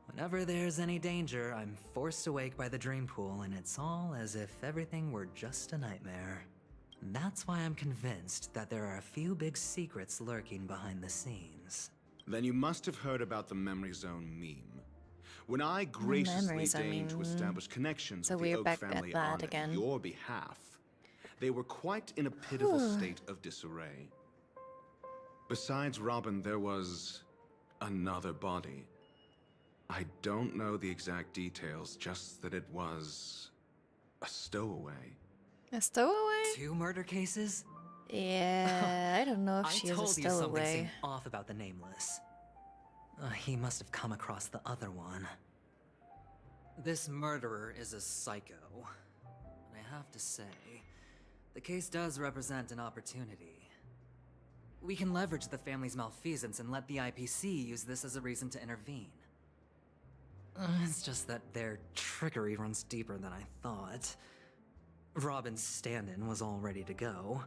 Whenever there's any danger, I'm forced awake by the dream pool, and it's all as if everything were just a nightmare. That's why I'm convinced that there are a few big secrets lurking behind the scenes. Then you must have heard about the Memory Zone meme. When I graciously deigned to establish connections So with the we're Oak back at family that on again. your behalf, they were quite in a pitiful state of disarray. Besides Robin, there was another body. I don't know the exact details, just that it was a stowaway. A stowaway? 2 murder cases? Yeah, I don't know if she I is a told you something stowaway. seemed off about the Nameless. He must have come across the other one. This murderer is a psycho. And I have to say, the case does represent an opportunity. We can leverage the family's malfeasance and let the IPC use this as a reason to intervene. It's just that their trickery runs deeper than I thought. Robin's stand-in was all ready to go.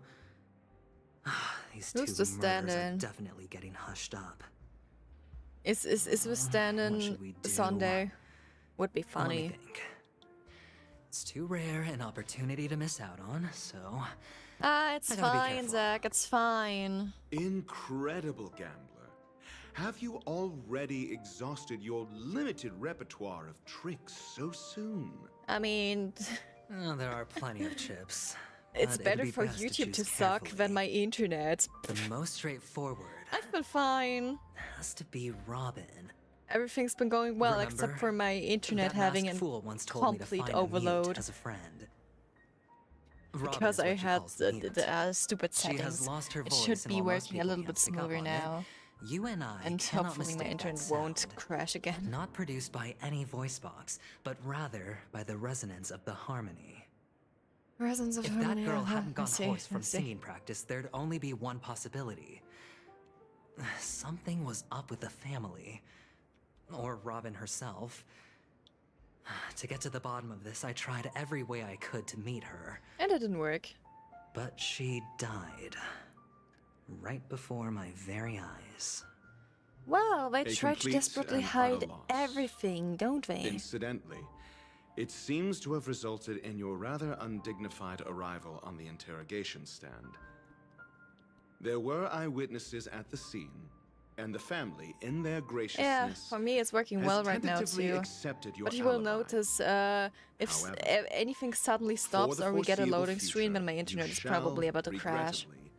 These Who's two the murders are stand-in? definitely getting hushed up. Is the stand-in should we do? Sunday? Would be Let me funny. think. It's too rare an opportunity to miss out on, so... It's I gotta be fine, careful. Zach. It's fine. Incredible, gambler. Have you already exhausted your limited repertoire of tricks so soon? I mean, There are plenty of chips, It's But it'd better be for best to YouTube to choose suck than carefully. my internet. The most straightforward I've been fine. has to be Robin. Everything's been going well Remember? except for my internet That having masked a fool once told me to complete find a mute overload. as a friend. Robin Because is I what she had calls the mute. stupid She has settings. lost her It voice, should and be while most working a people little can't bit pick up smoother on it, now. You and I And cannot hopefully my mistake that internet won't sound. crash again. Not produced by any voice box, but rather by the resonance of the harmony. Resonance of If harmony, that girl uh-huh. hadn't gone I see, hoarse I from see. singing practice, there'd only be one possibility. Something was up with the family. Or Robin herself. To get to the bottom of this, I tried every way I could to meet her. And it didn't work. But she died. Right before my very eyes. Well, they A try to complete desperately and hide utter loss. everything, don't they? Incidentally, it seems to have resulted in your rather undignified arrival on the interrogation stand. There were eyewitnesses at the scene, and the family, in their graciousness, Yeah, for me it's working has well right now tentatively too. accepted your But you will alibi. notice if However, anything suddenly For stops the or we get a foreseeable loading screen, future, then my you internet is shall, probably about to crash. regrettably,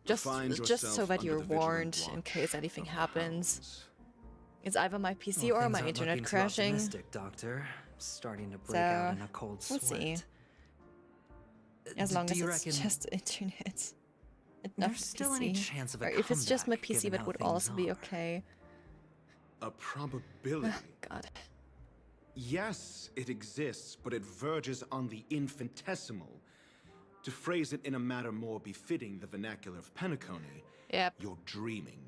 Just find so yourself that under you're the vigilant warned in watch case anything of happens. hounds. It's either my PC Well, or things my aren't internet looking too crashing. optimistic, Doctor. Starting to break So, out in a cold sweat. we'll see. As long Do as you it's reckon just internet. Not there's still PC. any chance of a Or if it's just my comeback, PC, given that how would things also be are? okay. A probability. God. Yes, it exists, but it verges on the infinitesimal. To phrase it in a manner more befitting the vernacular of Penacony, Yep. you're dreaming.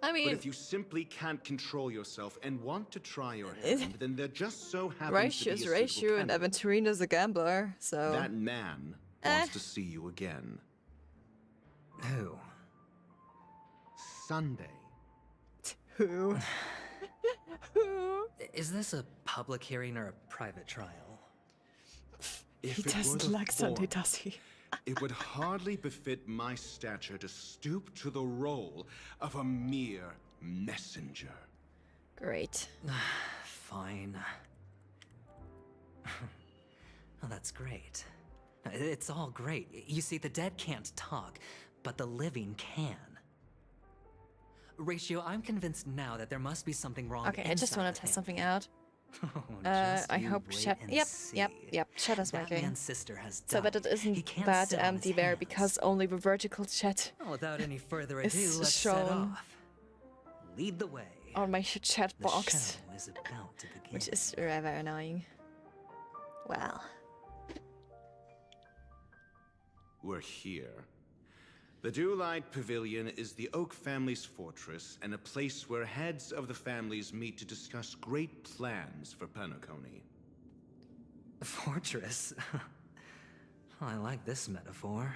I mean, But if you simply can't control yourself and want to try your hand, then there just so happens to be a Ratius suitable Ratio and candidate. Aventurina's a gambler, so... That man wants to see you again. Who? Sunday. Who? Who? Is this a public hearing or a private trial? If He it were doesn't the like Sunday, former, does he? it would hardly befit my stature to stoop to the role of a mere messenger. Great. Fine. Oh, that's great. It's all great. You see, the dead can't talk, but the living can. Ratio, I'm convinced now that there must be something wrong. Okay, I just inside want the to test family. something out. Just I you hope wait chat. and Yep, see. yep. Chat is That working. man's sister has So that it died. He isn't can't that sit on his empty there hands. because only the vertical chat Well, without any further is ado, let's set shown off. Lead the way. on my chat The box, show is about to begin. which is rather annoying. Well, We're here. The Dewlight Pavilion is the Oak family's fortress and a place where heads of the families meet to discuss great plans for Penacony. Fortress? I like this metaphor.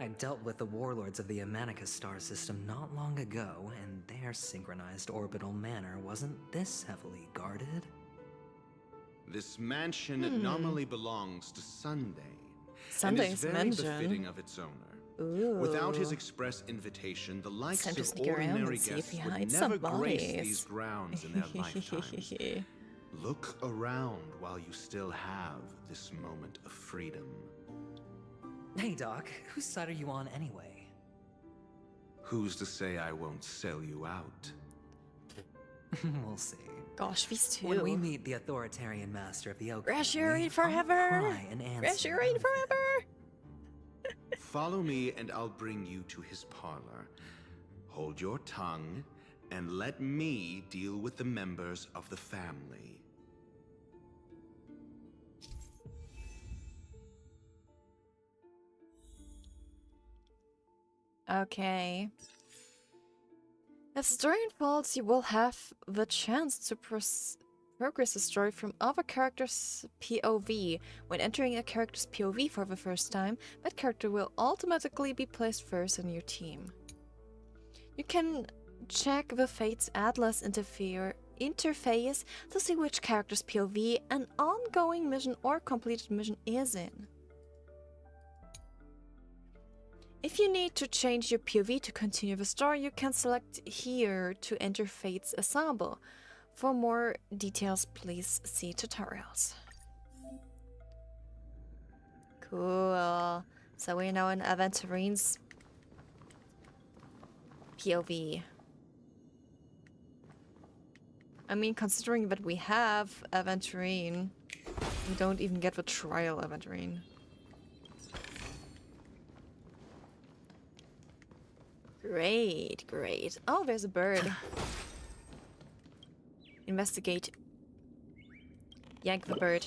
I dealt with the warlords of the Amanicus star system not long ago, and their synchronized orbital manor wasn't this heavily guarded. This mansion nominally belongs to Sunday, and Sunday's is very mansion. befitting of its owner. Ooh. Without his express invitation, the likes Time to of sneak around ordinary and see if guests he would hides never some grace bodies. these grounds in their lifetimes. Look around while you still have this moment of freedom. Hey, Doc, whose side are you on anyway? Who's to say I won't sell you out? We'll see. Gosh, these two. When we meet the authoritarian master of the Oak family, Reassuring I'll forever. cry and answer. Reassuring forever. Follow me and I'll bring you to his parlor. Hold your tongue and let me deal with the members of the family. Okay. As the story unfolds, you will have the chance to progress the story from other characters' POV. When entering a character's POV for the first time, that character will automatically be placed first in your team. You can check the Fates Atlas interface to see which character's POV an ongoing mission or completed mission is in. If you need to change your POV to continue the story, you can select here to enter Fate's Ensemble. For more details, please see tutorials. Cool. So we're now in Aventurine's POV. I mean, considering that we have Aventurine, we don't even get the trial Aventurine. Great, great. Oh, there's a bird. Investigate. Yank the bird.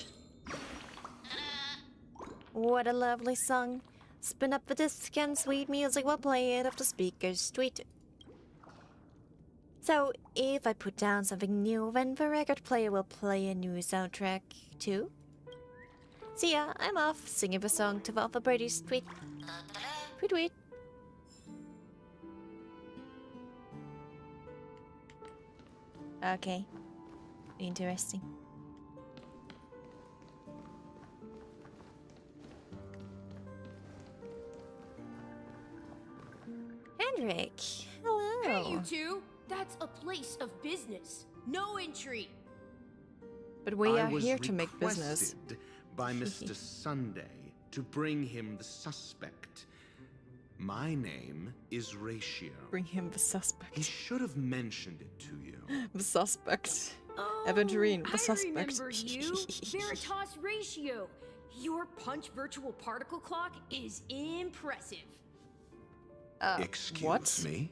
What a lovely song. Spin up the disc and sweet music will play it off the speakers tweet. So, if I put down something new, then the record player will play a new soundtrack too. See ya, I'm off, singing the song to the other birdies tweet. Tweet tweet. Okay. Interesting. Hendrik, hello. Hey, you two! That's a place of business. No entry. But we are here to make business. I was requested by Mr. Sunday to bring him the suspect. My name is Ratio. Bring him the suspect. He should have mentioned it to you. The suspect. Oh, Aventurine, the suspect. I remember you. Veritas Ratio. Your punch virtual particle clock is impressive. Excuse me?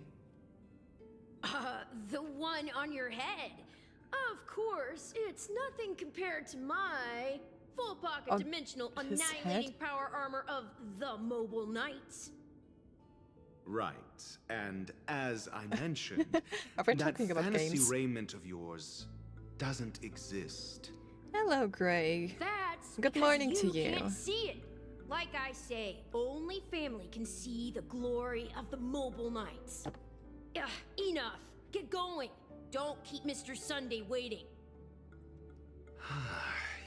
The one on your head. Of course, it's nothing compared to my full pocket dimensional annihilating power armor of the Mobile Knights. Right, and as I mentioned, we're that talking about fantasy games. raiment of yours doesn't exist. Hello, Greg. That's Good because morning to you. Can't see it. Like I say, only family can see the glory of the Mobile Knights. Enough. Get going. Don't keep Mr. Sunday waiting.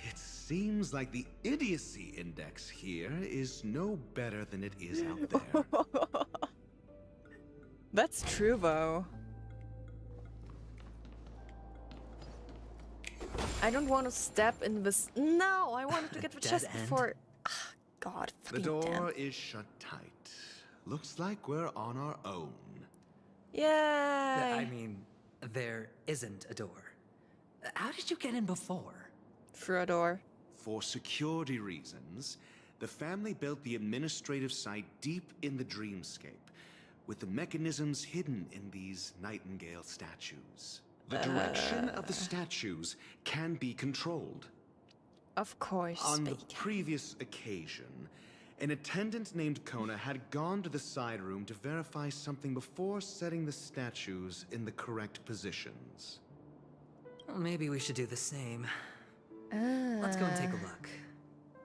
It seems like the idiocy index here is no better than it is out there. That's true, though. I don't want to step in this. No, I wanted to get the chest before. God, the door is shut tight. Looks like we're on our own. Yeah. I mean, there isn't a door. How did you get in before? Through a door. For security reasons, the family built the administrative site deep in the dreamscape, with the mechanisms hidden in these Nightingale statues. The direction of the statues can be controlled. Of course. On the previous occasion, an attendant named Kona had gone to the side room to verify something before setting the statues in the correct positions. Well, maybe we should do the same. Let's go and take a look.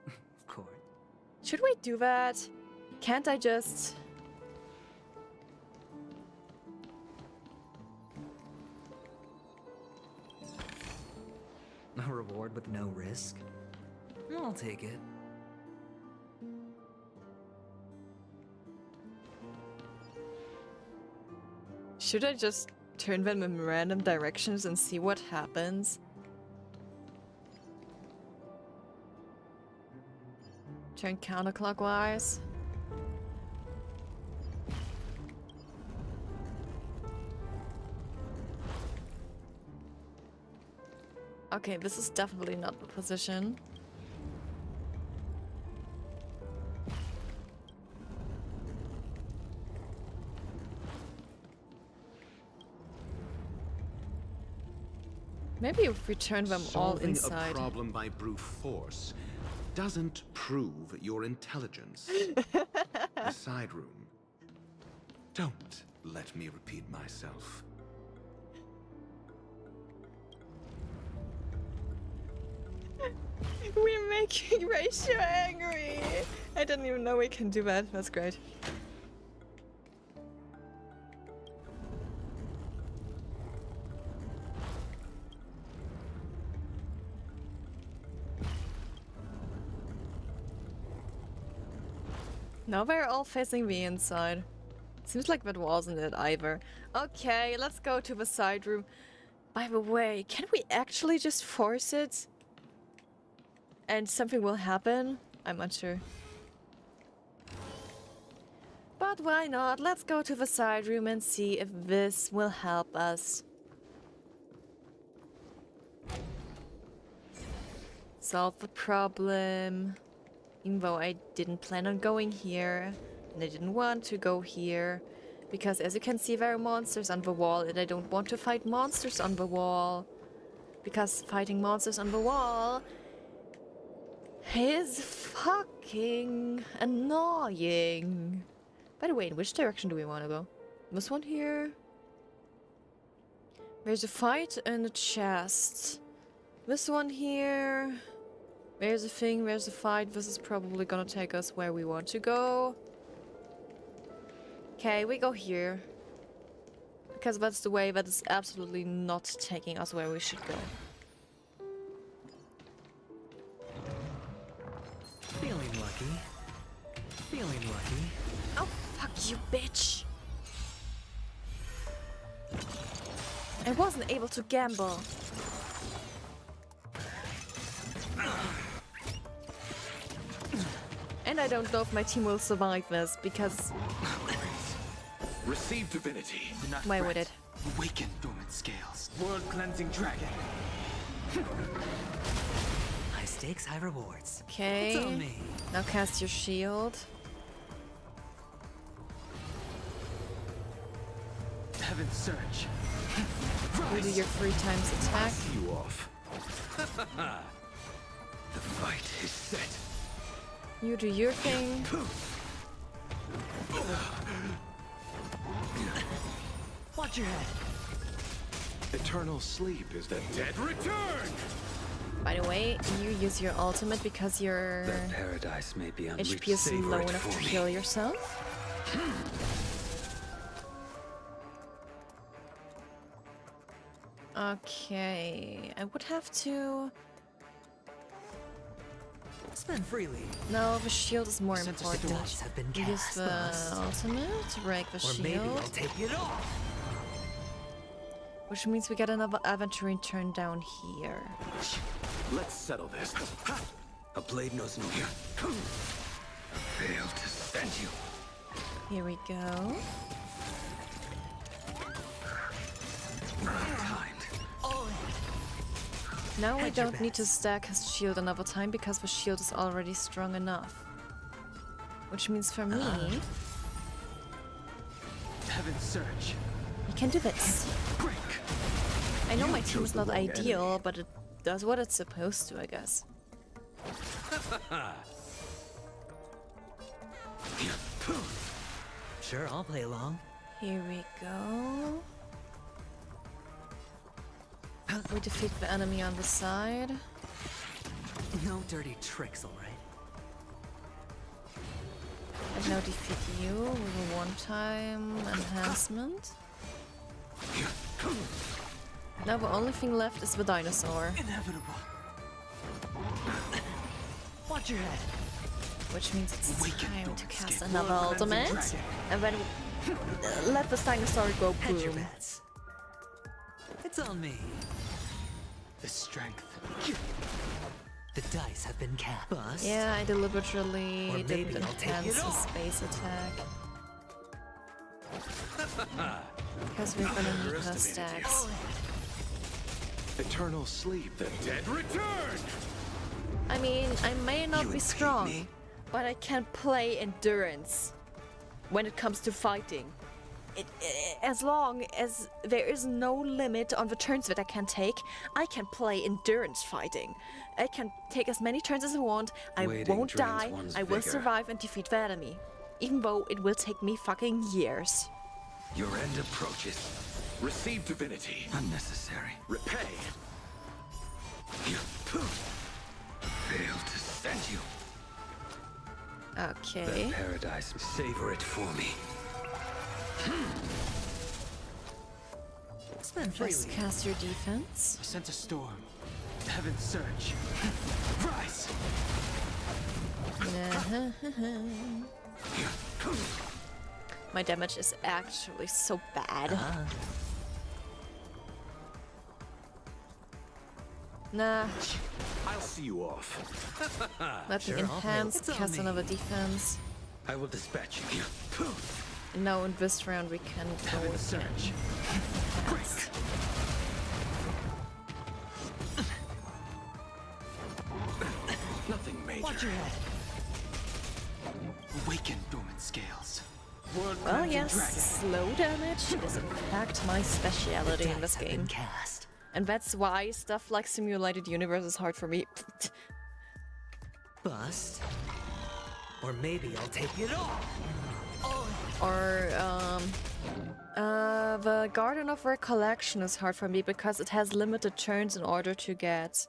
Of course. Should we do that? Can't I just... A reward with no risk? I'll take it. Should I just turn them in random directions and see what happens? Turn counterclockwise. Okay, this is definitely not the position. Maybe if we turn them all inside. Solving a problem by brute force doesn't prove your intelligence. The side room. Don't let me repeat myself. We're making Ratio angry! I didn't even know we can do that. That's great. Now they're all facing the inside. Seems like that wasn't it either. Okay, let's go to the side room. By the way, can we actually just force it? And something will happen? I'm unsure. But why not? Let's go to the side room and see if this will help us. Solve the problem. Even though I didn't plan on going here. And I didn't want to go here. Because as you can see, there are monsters on the wall. And I don't want to fight monsters on the wall. Because fighting monsters on the wall is fucking annoying. By the way, in which direction do we want to go? This one here? There's a fight in the chest. This one here. There's a thing, there's a fight. This is probably gonna take us where we want to go. Okay, we go here. Because that's the way that is absolutely not taking us where we should go. Feeling lucky. Feeling lucky. Oh, fuck you, bitch. I wasn't able to gamble. And I don't know if my team will survive this, because... Receive divinity. Why would it? Awaken dormant scales. World cleansing dragon. High stakes, high rewards. Okay. It's on me. Now cast your shield. Heaven's surge. You do your 3 times attack. You off. The fight is set. You do your thing. Watch your head. Eternal sleep is the dead return. By the way, you use your ultimate because your That paradise may be unreached. HP is Savor low it enough for to me. heal yourself. Okay, I would have to... Spend freely. No, the shield is more Sent us important. storms have been Use cast the us. ultimate, break the Or shield. maybe I'll take it off. Which means we get another aventurine turn down here. Let's settle this. A blade knows no fear. Fail to send you. Here we go. Now we don't need to stack his shield another time because the shield is already strong enough. Which means for me, Heaven's surge. we can do this. Break. I know You my team chose is the not wrong ideal, enemy. but it does what it's supposed to, I guess. Sure, I'll play along. Here we go. We defeat the enemy on the side. No dirty tricks, alright? And now defeat you with a one-time enhancement. Now the only thing left is the dinosaur. Inevitable. Watch your head. Which means it's Awaken time to dormant cast scale. another World cleansing ultimate. dragon. And then let the dinosaur go Hedge your boom. bets. It's on me. The strength. The dice have been cast. Bust. Yeah, I deliberately Or didn't maybe I'll take enhance it his off. space attack. Because we're gonna need her stacks. Eternal sleep. The dead return. I mean, I may not You be impede strong, me. but I can play endurance when it comes to fighting. As long as there is no limit on the turns that I can take, I can play endurance fighting. I can take as many turns as I want, I Waiting won't drains die, one's I will vigor. survive and defeat the enemy. Even though it will take me fucking years. Your end approaches. Receive divinity. Unnecessary. Repay. Fail to send you. Okay. That paradise. Savor it for me. Spend Just freely. cast your defense. I sent a storm. Heaven's surge. Rise. My damage is actually so bad. Nah, I'll see you off. let me Sure, I'll play. enhance, It's on cast me. another defense. I will dispatch you. And now in this round we can go with search. fast. Nothing major. Watch your head. Awaken dormant scales. Well, yes, slow damage is in fact my speciality in this game. Cast. And that's why stuff like Simulated Universe is hard for me. Bust. Or maybe I'll take it all. Or, the Garden of Recollection is hard for me because it has limited turns in order to get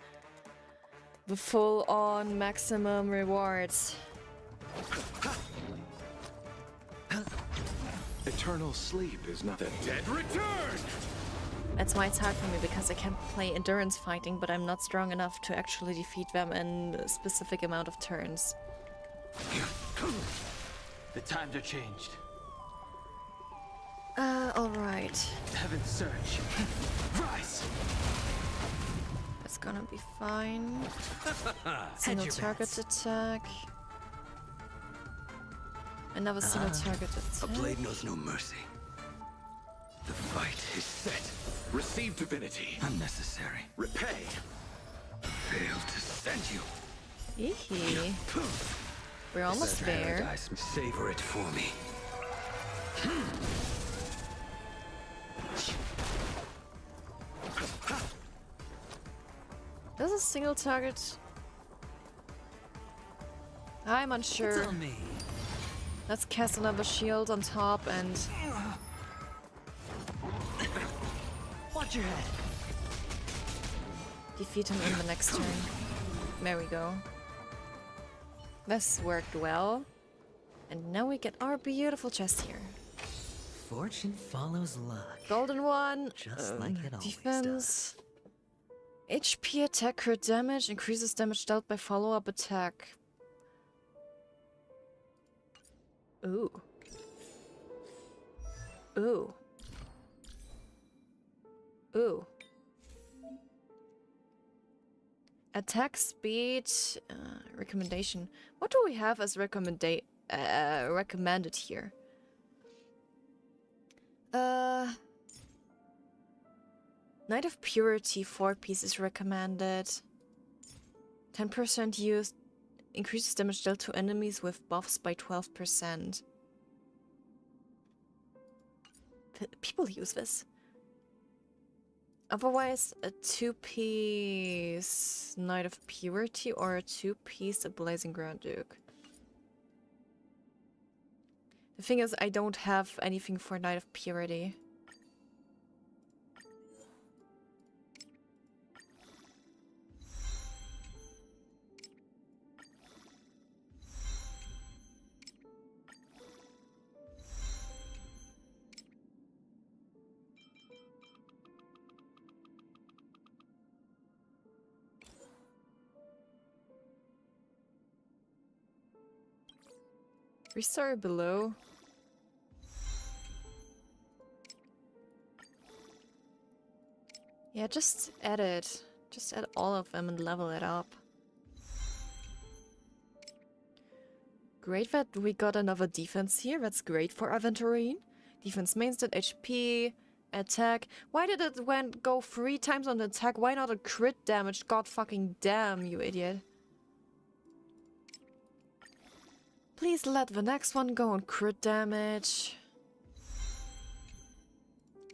the full-on maximum rewards. Eternal sleep is not the dead return! That's why it's hard for me, because I can play endurance fighting, but I'm not strong enough to actually defeat them in a specific amount of turns. The times are changed. Alright. Heaven's surge. Rise! That's gonna be fine. Single target attack. Another single target A attack. blade knows no mercy. The fight is set. Receive divinity. Unnecessary. Repay. Failed to send you. Eehee. We're almost there. Paradise. Savor it for me. Does a single target? I'm unsure. Tell me. Let's cast another shield on top and Watch your head. defeat him in the next turn. There we go. This worked well. And now we get our beautiful chest here. Fortune follows luck. Golden one. Just like it always defense. HP attack crit damage increases damage dealt by follow-up attack. Ooh. Ooh. Ooh. Attack speed recommendation. What do we have as recommended here? Night of Purity 4 pieces recommended. 10% used. Increases damage dealt to enemies with buffs by 12%. People use this. Otherwise, a 2-piece Night of Purity or a 2-piece Blazing Grand Duke. The thing is, I don't have anything for Night of Purity. Restore below. Yeah, just add it. Just add all of them and level it up. Great that we got another defense here. That's great for Aventurine. Defense main stat, HP, attack. Why did it go 3 times on the attack? Why not a crit damage? God fucking damn, you idiot. Please let the next one go on crit damage.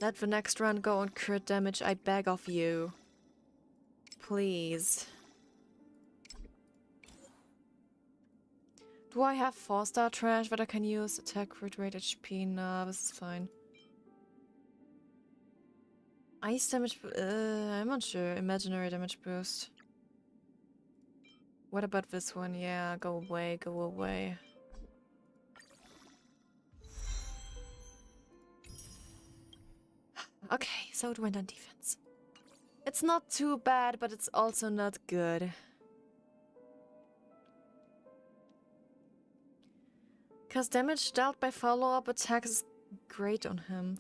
Let the next run go on crit damage, I beg of you. Please. Do I have 4-star trash that I can use? Attack, crit rate, HP? Nah, this is fine. Ice damage, I'm not sure. Imaginary damage boost. What about this one? Yeah, go away, go away. Okay, so it went on defense. It's not too bad, but it's also not good. Because damage dealt by follow-up attacks is great on him.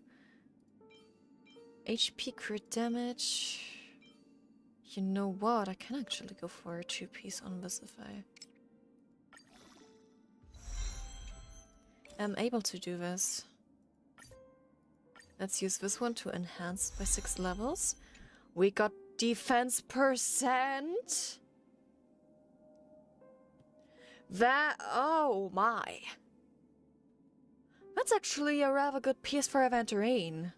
HP crit damage... You know what? I can actually go for a 2-piece on this if I... am able to do this. Let's use this one to enhance by 6 levels. We got defense %. That, oh my. That's actually a rather good piece for Aventurine.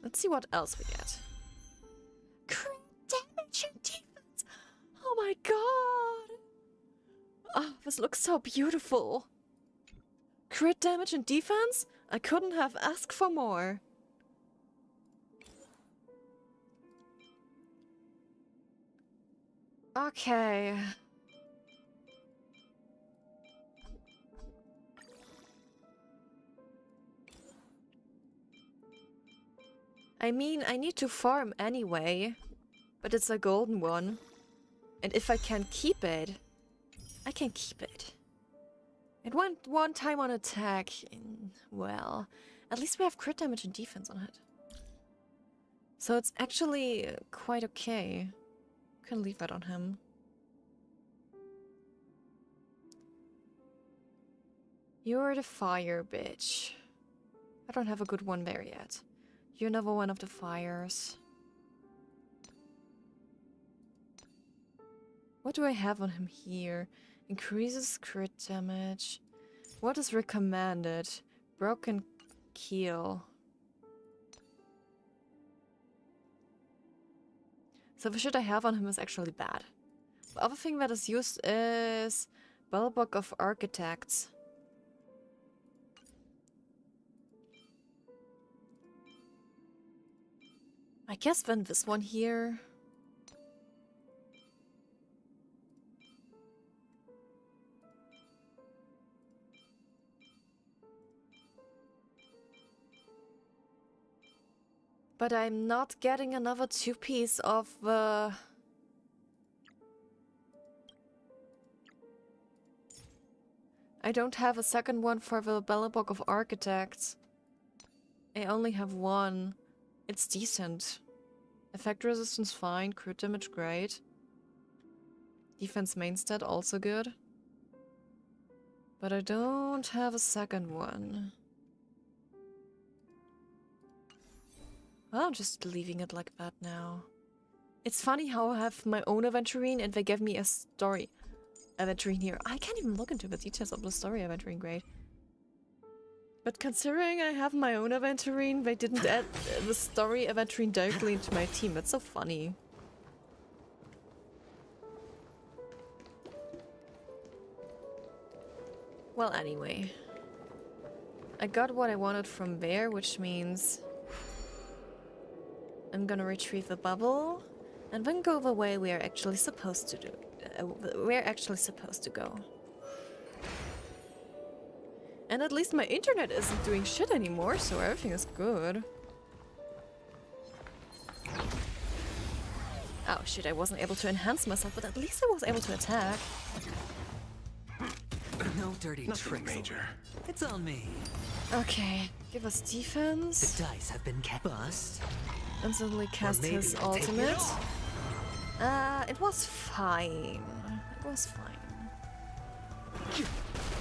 Let's see what else we get. Crit damage and defense. Oh my god. Oh, this looks so beautiful. Crit damage and defense? I couldn't have asked for more. Okay. I mean, I need to farm anyway, but it's a golden one. And if I can keep it, I can keep it. It went 1 time on attack. Well, at least we have crit damage and defense on it. So it's actually quite okay. Can leave that on him. You're the fire bitch. I don't have a good one there yet. You're another one of the fires. What do I have on him here? Increases crit damage. What is recommended? Broken keel. So the shit I have on him is actually bad. The other thing that is used is Bellbook of Architects. I guess then this one here. But I'm not getting another 2-piece of the... I don't have a second one for the Bellbook of Architects. I only have one. It's decent. Effect resistance fine, crit damage great. Defense main stat also good. But I don't have a second one. Well, I'm just leaving it like that now. It's funny how I have my own Aventurine and they give me a story Aventurine here. I can't even look into the details of the story Aventurine grade. But considering I have my own Aventurine, they didn't add the story Aventurine directly into my team. That's so funny. Well, anyway. I got what I wanted from there, which means I'm gonna retrieve the bubble and then go the way we are actually supposed to do. We're actually supposed to go. And at least my internet isn't doing shit anymore, so everything is good. Oh shit, I wasn't able to enhance myself, but at least I was able to attack. No dirty tricks, Major. It's on me. Okay, give us defense. The dice have been bust. Instantly cast his ultimate. It was fine. It was fine.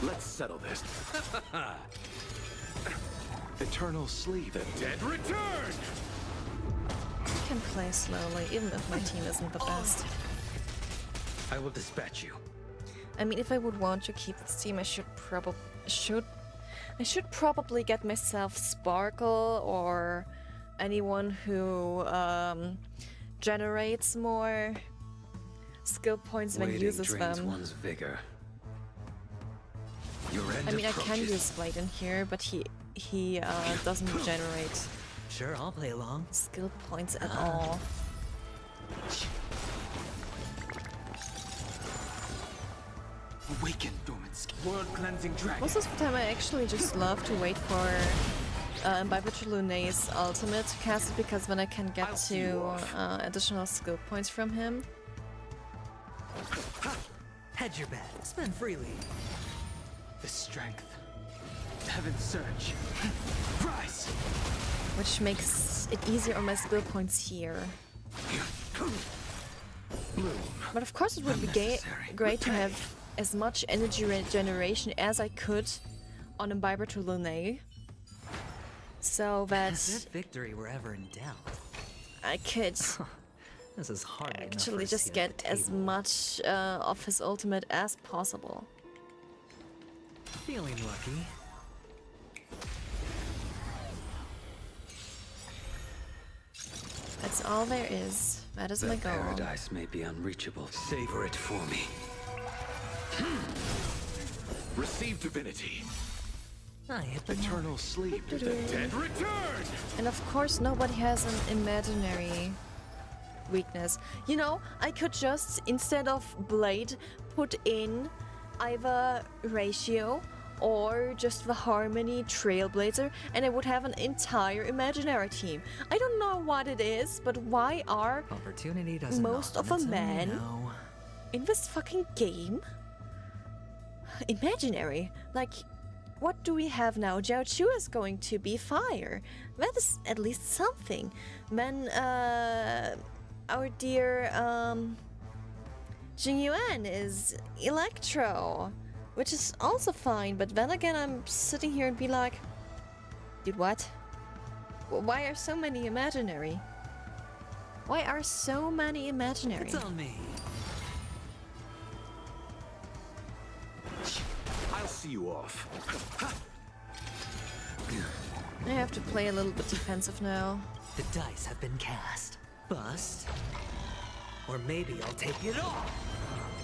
Let's settle this. Eternal sleep. The dead return! I can play slowly, even if my team isn't the best. I will dispatch you. I mean, if I would want to keep this team, I should probably get myself Sparkle or anyone who generates more skill points than uses them. One's vigor. I mean, I can use Blade in here, but he doesn't generate. Sure, I'll play along. Skill points at all. Awaken, dormant world cleansing dragon. Most of the time, I actually just love to wait for Lune's ultimate to cast it, because then I can get to additional skill points from him. Hedge your bet. Spend freely. The strength. Heaven's surge. Rise! Which makes it easier on my skill points here. But of course it would be great to have as much energy regeneration as I could on Imbiber to Lunae. So that As if victory were ever in doubt. I could This is hardly enough actually for a just seat get at the as table. much of his ultimate as possible. Feeling lucky. That's all there is. That is my The goal. paradise may be unreachable. Savor it for me. Receive divinity. I hit the Eternal sleep. The dead return. And of course nobody has an imaginary weakness. You know, I could just, instead of Blade, put in either Ratio or just the Harmony Trailblazer, and I would have an entire imaginary team. I don't know what it is, but why are opportunity doesn't most knock of on a its own, man you know. in this fucking game imaginary? Like, what do we have now? Jiaochu is going to be fire. That is at least something. Then, our dear, Jing Yuan is Electro, which is also fine, but then again I'm sitting here and be like, dude, what? Why are so many imaginary? Why are so many imaginary? It's on me. I'll see you off. I have to play a little bit defensive now. The dice have been cast. Bust. Or maybe I'll take it all.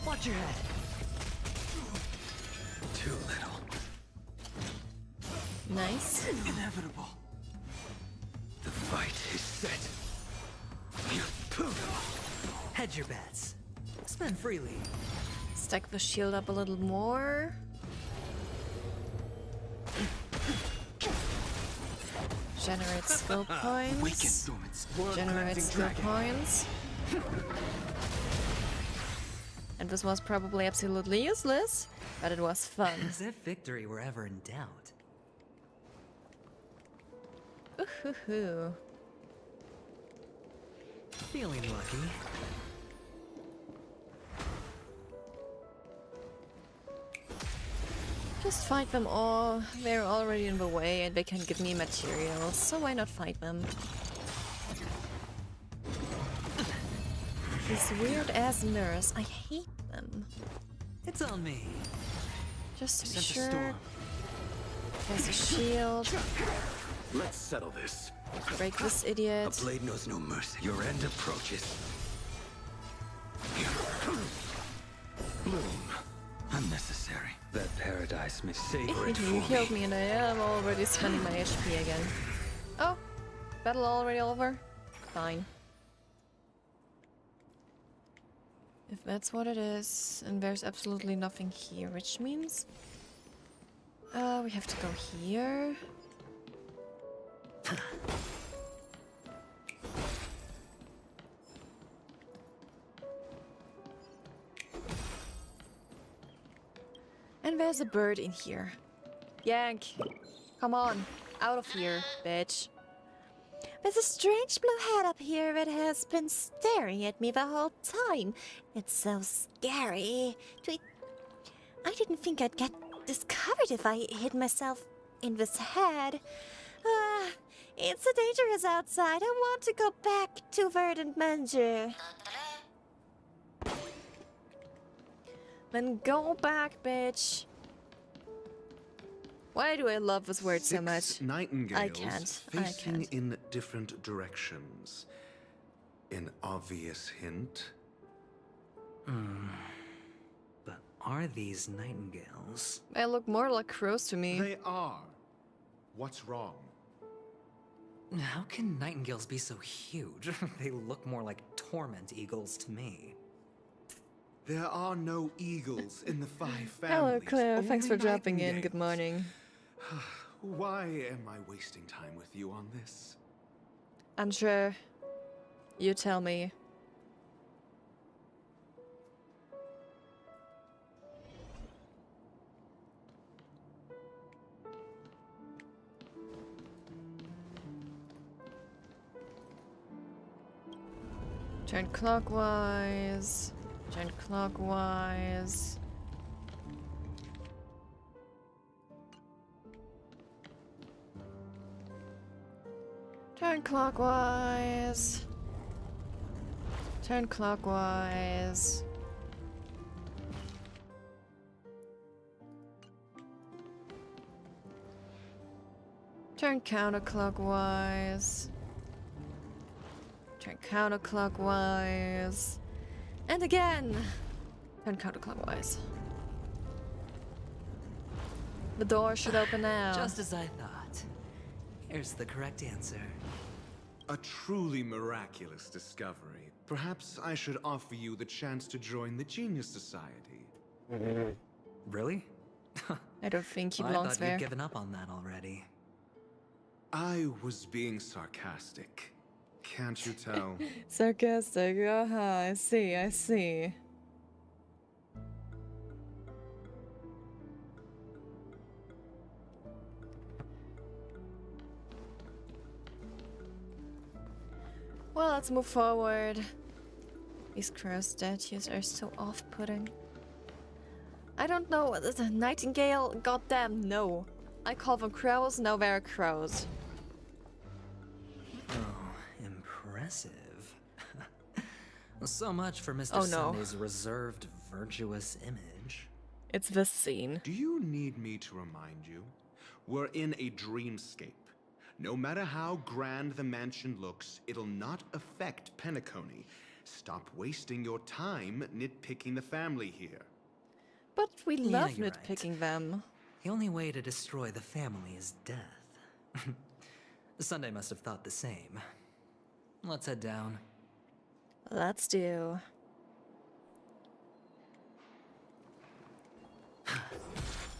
Watch your head. Too little. Nice. Inevitable. The fight is set. Hedge your bets. Spend freely. Stack the shield up a little more. Generate skill points. Generate skill points. And this was probably absolutely useless, but it was fun. As if victory were ever in doubt. Ooh-hoo-hoo. Feeling lucky. Just fight them all. They're already in the way and they can give me materials, so why not fight them? These weird ass mirrors, I hate them. It's on me. Just to be Sent a sure. storm. There's a shield. Let's settle this. Break this idiot. A blade knows no mercy. Your end approaches. Bloom. Unnecessary. That paradise may savor it for You me. healed me and I am already spending my HP again. Oh, battle already over? Fine. If that's what it is, and there's absolutely nothing here, which means... we have to go here. And there's a bird in here. Yank! Come on, out of here, bitch. There's a strange blue head up here that has been staring at me the whole time. It's so scary. I didn't think I'd get discovered if I hid myself in this head. It's so dangerous outside. I want to go back to Verdant Manger. Then go back, bitch. Why do I love this word so much? 6 nightingales I can't. facing in different directions. An obvious hint. But are these nightingales? They look more like crows to me. They are. What's wrong? How can nightingales be so huge? They look more like torment eagles to me. There are no eagles in the 5 families. Hello, Claire. only Thanks for dropping in. Good nightingales. morning. Why am I wasting time with you on this? Unsure. You tell me. Turn clockwise. Turn clockwise. Turn clockwise. Turn clockwise. Turn counterclockwise. Turn counterclockwise. And again! Turn counterclockwise. The door should open now. Just as I thought. Here's the correct answer. A truly miraculous discovery. Perhaps I should offer you the chance to join the Genius Society. Really? I don't think he I belongs thought there. you'd given up on that already. I was being sarcastic. Can't you tell? Sarcastic, I see, I see. Well, let's move forward. These crow statues are so off-putting. I don't know what is a nightingale. Goddamn no. I call them crows, now they're crows. Oh, impressive. So much for Mr. Oh, no. Sunday's reserved, virtuous image. It's this scene. Do you need me to remind you? We're in a dreamscape. No matter how grand the mansion looks, it'll not affect Penacony. Stop wasting your time nitpicking the family here. But we love you're nitpicking them. The only way to destroy the family is death. Sunday must have thought the same. Let's head down. Let's do.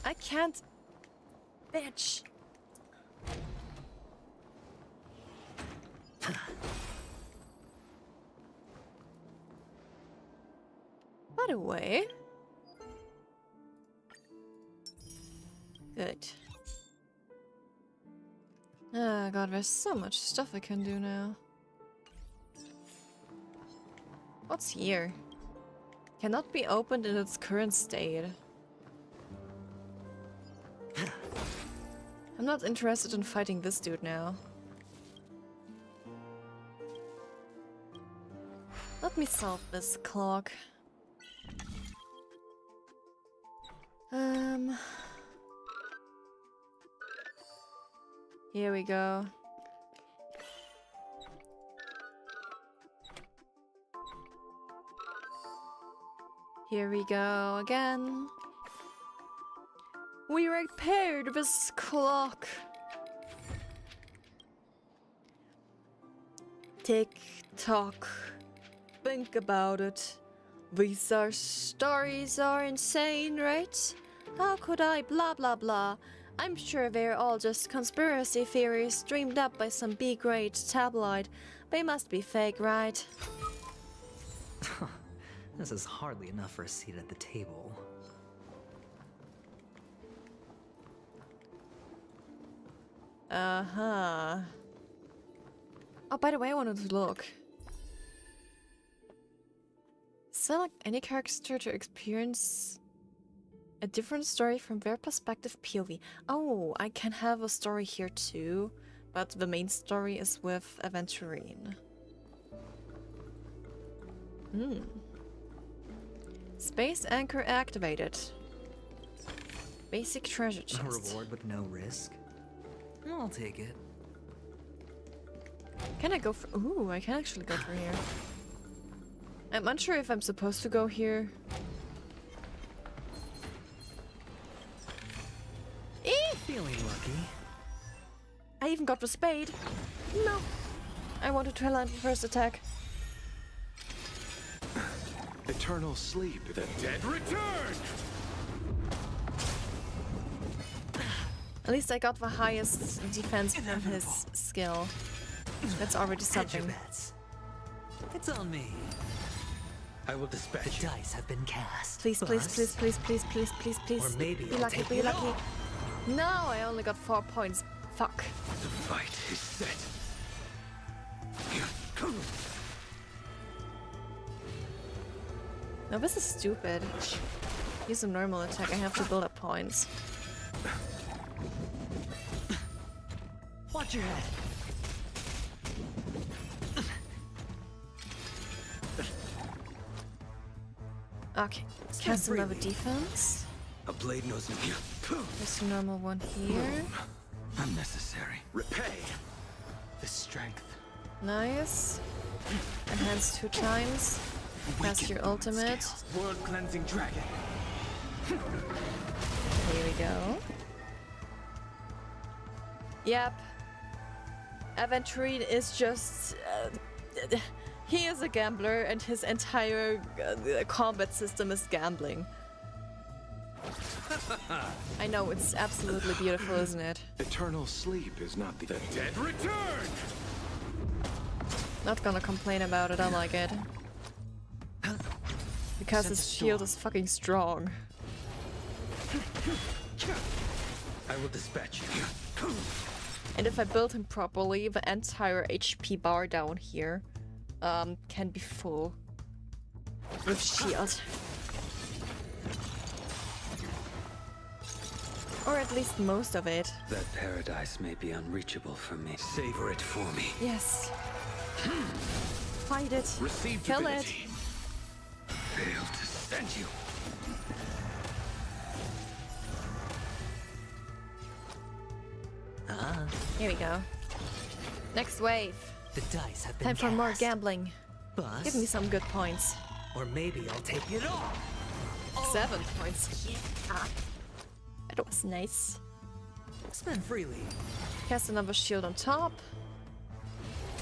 I can't. Bitch. By the way. Good. Oh god, there's so much stuff I can do now. What's here? Cannot be opened in its current state. I'm not interested in fighting this dude now. Let me solve this clock. Here we go. Here we go again. We repaired this clock. Tick tock. Think about it. These stories are insane, right? How could I blah blah blah? I'm sure they're all just conspiracy theories dreamed up by some B-grade tabloid. They must be fake, right? This is hardly enough for a seat at the table. Uh-huh. Oh, by the way, I wanted to look. Select any character to experience a different story from their perspective POV. Oh, I can have a story here too, but the main story is with Aventurine. Space anchor activated. Basic treasure chest. A reward with no risk? I'll take it. Can I go for... Ooh, I can actually go through here. I'm unsure if I'm supposed to go here. Feeling lucky. I even got the spade. No. I wanted to land the first attack. Eternal sleep. The dead return! At least I got the highest defense from his skill. That's already something. It's on me. I will dispatch The dice have been cast. Please, please, please, please, please, please, please, please. Or maybe be I'll lucky, take be it lucky. all. No, I only got 4 points. Fuck. The fight is set. No, this is stupid. Use a normal attack. I have to build up points. Watch your head. Okay, let's cast another defense. A blade knows no fear. There's a normal one here. Unnecessary. Repay. The strength. Nice. Enhance 2 times. Cast your ultimate. World cleansing dragon. Here we go. Yep. Aventurine is just... he is a gambler and his entire combat system is gambling. I know, it's absolutely beautiful, isn't it? Eternal sleep is not the Dead return! Not gonna complain about it, I like it. Because his shield is fucking strong. I will dispatch you. And if I build him properly, the entire HP bar down here can be full with shield. Or at least most of it. That paradise may be unreachable for me. Savor it for me. Yes. Fight it. Receive Kill divinity. it. Fail to send you. Here we go. Next wave. The dice have been Time for more cast. gambling. Bus. Give me some good points. Or maybe I'll take it all. 7 points. Ah. That was nice. Spend freely. Cast another shield on top.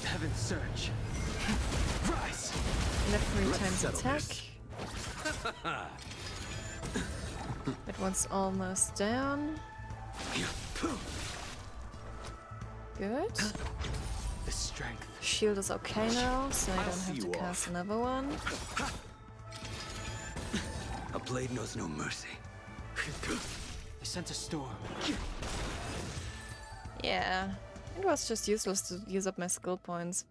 Heaven's surge. Rise. And a 3 Let's times settle attack. this. That one's almost down. Good. The strength. Shield is okay now, so I I'll don't see have to you cast off. another one. A blade knows no mercy. I sense a storm. Yeah. It was just useless to use up my skill points.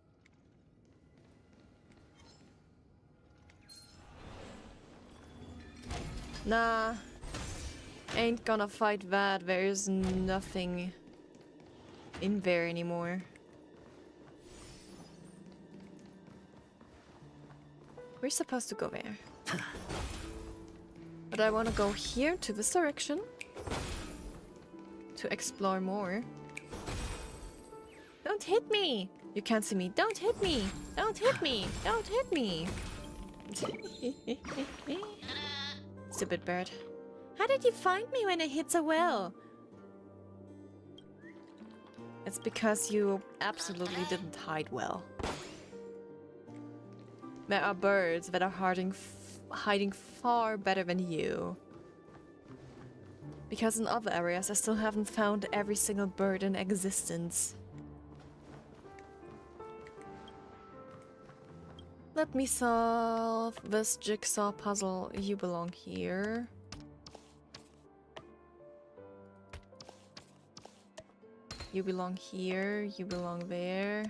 Nah. Ain't gonna fight that. There's nothing in there anymore. We're supposed to go there. But I want to go here to this direction to explore more. Don't hit me! You can't see me. Don't hit me! Don't hit me! Don't hit me! Stupid bird. How did you find me when I hit so well? It's because you absolutely didn't hide well. There are birds that are hiding far better than you. Because in other areas I still haven't found every single bird in existence. Let me solve this jigsaw puzzle. You belong here. You belong here. You belong there.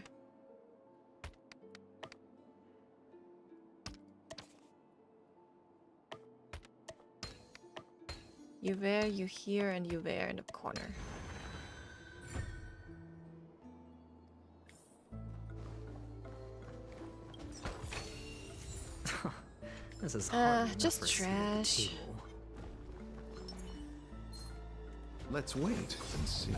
You there, you here, and you there in the corner. This is hard enough just for a seat at the trash. table. Let's wait and see.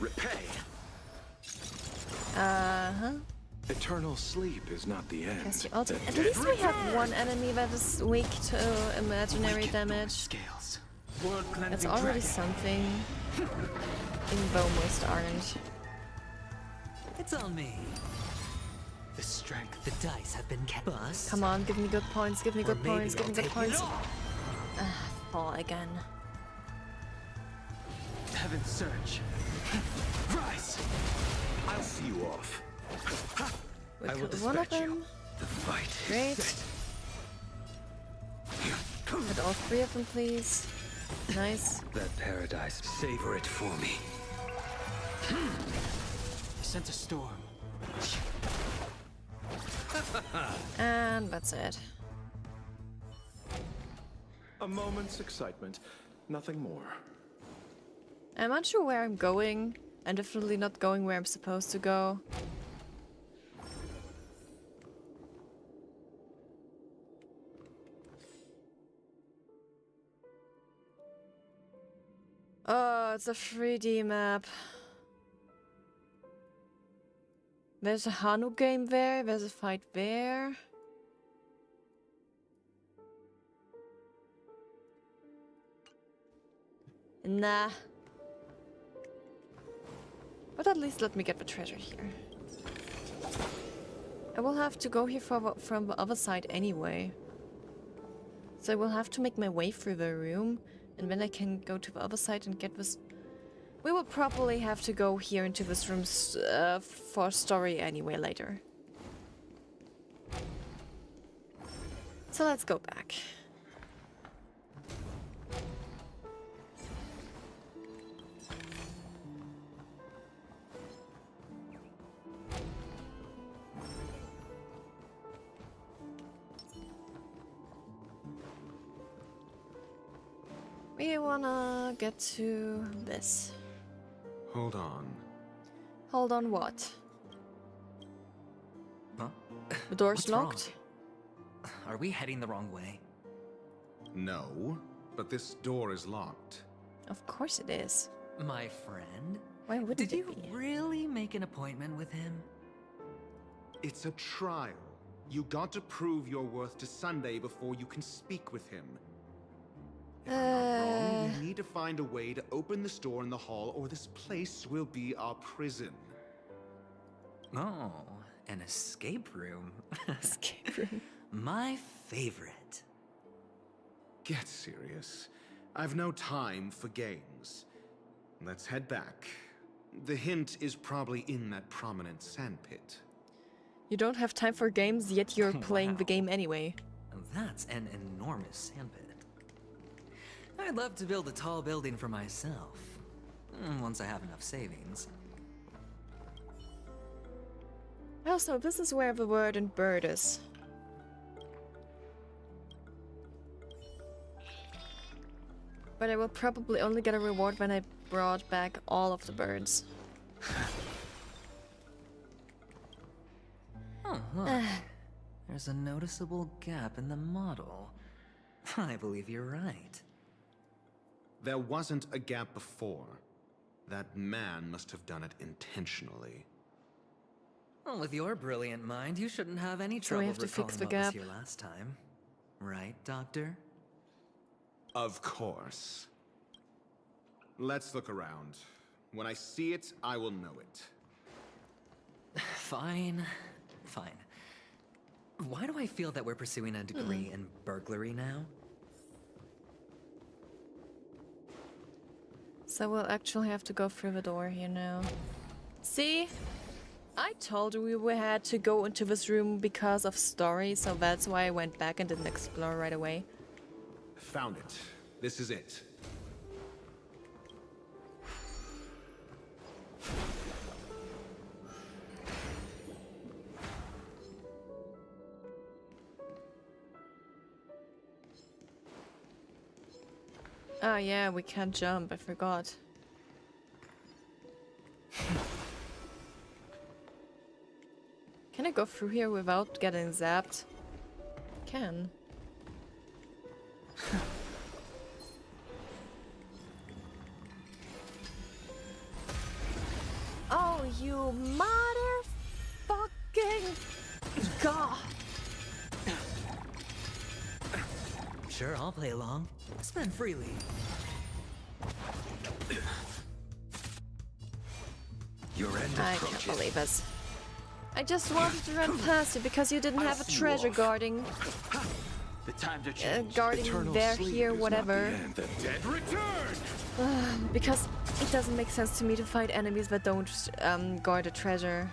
Repay. Uh-huh. Eternal sleep is not the end. Cast your ultimate. At least we have one enemy that is weak to imaginary damage. Scales. World That's cleansing already dragon. something. Even though most aren't. It's on me. The strength. The dice have been cast. Bus. Come on, give me good points, give me Or good maybe points, give me I'll good take it points. all. Fall again. Heaven's surge. Rise. I'll see you off. We I will killed one of dispatch you. them. The fight Great. is set. Hit all 3 of them, please. Nice. That paradise. Savor it for me. I sense a storm. And that's it. A moment's excitement, nothing more. I'm unsure where I'm going. I'm definitely not going where I'm supposed to go. Oh, it's a 3D map. There's a Hanu game there, there's a fight there. Nah. But at least let me get the treasure here. I will have to go here from the other side anyway. So I will have to make my way through the room, and then I can go to the other side and get this. We will probably have to go here into this room for story anyway later. So let's go back. We wanna get to this. Hold on. Hold on what? Huh? The door's What's locked? wrong? Are we heading the wrong way? No, but this door is locked. Of course it is. My friend? Why wouldn't Did it you be? really make an appointment with him? It's a trial. You got to prove your worth to Sunday before you can speak with him. If I'm not wrong, we need to find a way to open this door in the hall, or this place will be our prison. Oh, an escape room. Escape room. My favorite. Get serious. I've no time for games. Let's head back. The hint is probably in that prominent sandpit. You don't have time for games, yet you're playing the Wow. game anyway. That's an enormous sandpit. I'd love to build a tall building for myself. Once I have enough savings. Also, this is where the word and bird is. But I will probably only get a reward when I brought back all of the birds. Oh, look. There's a noticeable gap in the model. I believe you're right. There wasn't a gap before. That man must have done it intentionally. Well, with your brilliant mind, you shouldn't have any So we trouble have to fix recalling the what was gap. here last time. Right, Doctor? Of course. Let's look around. When I see it, I will know it. Fine. Fine. Why do I feel that we're pursuing a degree in burglary now? So we'll actually have to go through the door here now. See? I told you we had to go into this room because of story, so that's why I went back and didn't explore right away. Found it. This is it. Oh yeah, we can't jump, I forgot. Can I go through here without getting zapped? Can. Oh, you motherfucking god! Sure, I'll play along. Spend freely. Your end I approaches. can't believe this. I just wanted to run past it because you didn't I'll have a see you treasure off. guarding. The times are changed. Guarding Eternal there, sleep here, is not whatever. the end. The dead return. Because it doesn't make sense to me to fight enemies that don't guard a treasure.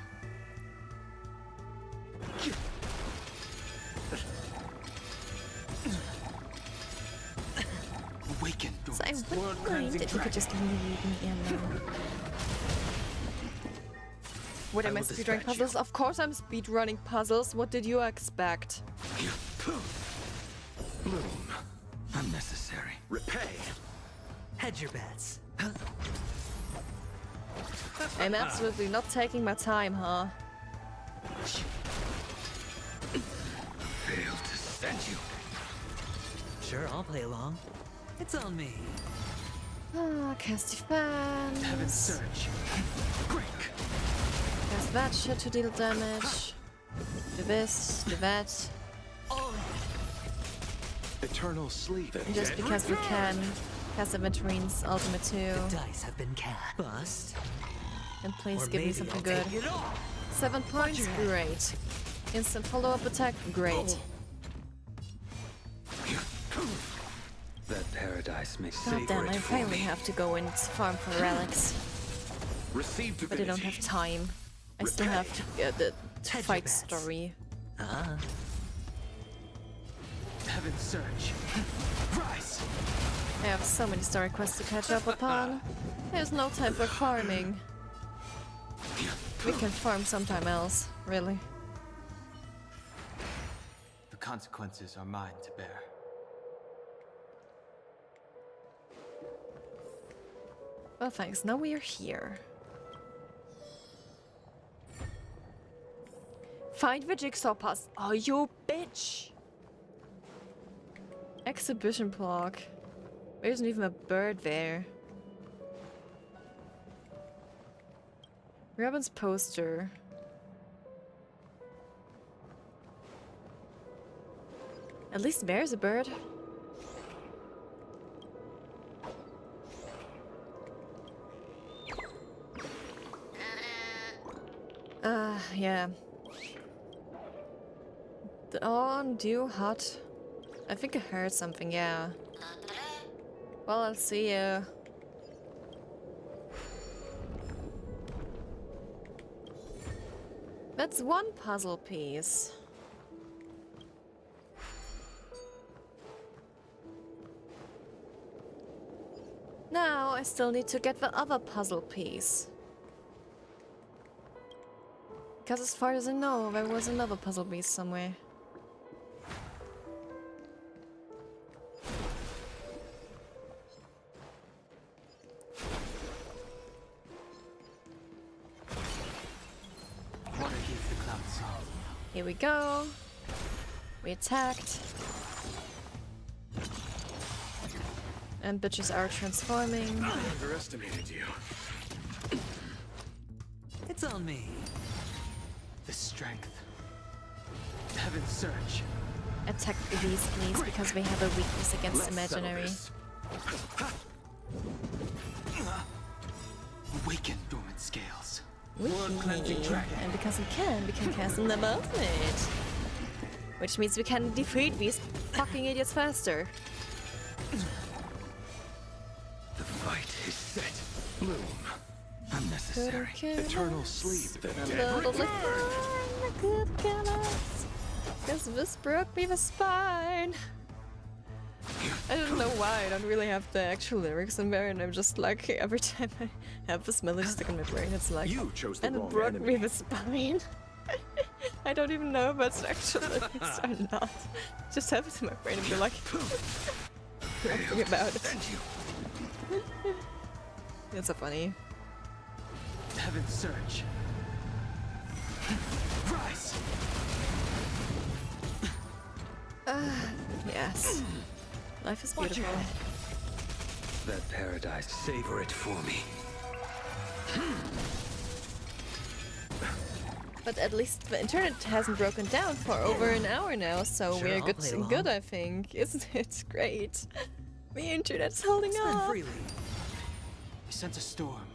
Awaken. So I wouldn't mind if you could just leave me alone. What am I will speedrunning dispatch puzzles? Of course I'm speedrunning puzzles. What did you expect? Bloom. Unnecessary. Repay. Hedge your bets. I'm absolutely not taking my time, huh? Failed to send you. Sure, I'll play along. It's on me. Ah, cast defense. Heaven's Surge. Break. Cast that shit to deal damage. Do this, do that. Eternal sleep. And just because we can. Cast Aventuриne's Ultimate 2. The dice have been cast. Bust. And please Or give me maybe something I'll good. take it all. 7 points, great. Instant follow-up attack, great. That paradise makes God damn, I finally have to go and farm for relics. Receive But I don't have time. I still have to get the fight story. Heaven's Surge. Rise. I have so many story quests to catch up upon. There's no time for farming. We can farm sometime else, really. The consequences are mine to bear. Well, thanks. Now we are here. Find the jigsaw puzzle. Oh, you bitch! Exhibition block. There isn't even a bird there. Robin's poster. At least there's a bird. Yeah. Dawn, dew, hot. I think I heard something, yeah. Well, I'll see you. That's one puzzle piece. Now I still need to get the other puzzle piece. Because as far as I know, there was another puzzle piece somewhere. Here we go. We attacked. And bitches are transforming. I underestimated you. It's on me. The strength. Heaven's Surge. Attack these, please, because they have a weakness against imaginary. Awaken dormant scales. And because we can cast in the moment. Which means we can defeat these fucking idiots faster. The fight is set. Bloom. Unnecessary. Eternal sleep. The Because this broke me the spine. I don't know why, I don't really have the actual lyrics in there, and I'm just like, every time I have this melody stuck in my brain, it's like, You chose the and it wrong broke enemy. me the spine. I don't even know if that's actual lyrics or not. Just have it in my brain and be like, laughing about it. It's so funny. Heaven's Surge. Rise. Yes. Life is beautiful. That paradise, savor it for me. But at least the internet hasn't broken down for over an hour now, so Sure, we're I'll good play and along. good, I think. Isn't it great? The internet's holding Spend up. freely. I sense a storm.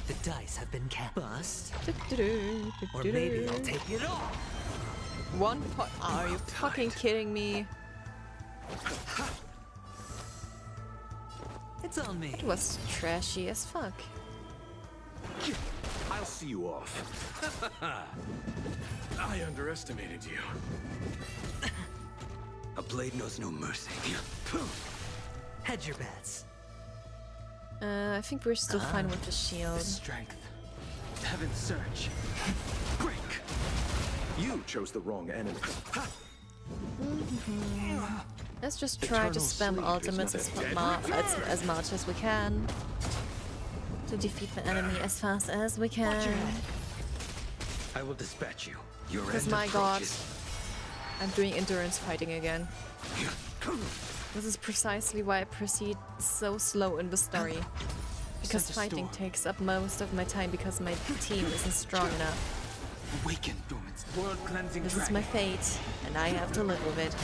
The dice have been cast. Bust. Do-do-do, Or do-do-do. maybe I'll take it all. 1 point. Are you fucking kidding me? It's on me. It was trashy as fuck. I'll see you off. I underestimated you. A blade knows no mercy. Hedge your bets. I think we're still fine with the shield. The strength. Heaven's search. Break. You chose the wrong enemy. Let's just try to spam ultimates as much as we can to defeat the enemy as fast as we can. I will dispatch you. Your Because end my god, approaches. I'm doing endurance fighting again. This is precisely why I proceed so slow in the story. Because fighting takes up most of my time because my team isn't strong enough. Awaken, dormant. World cleansing. This is my fate, and I have to live with it.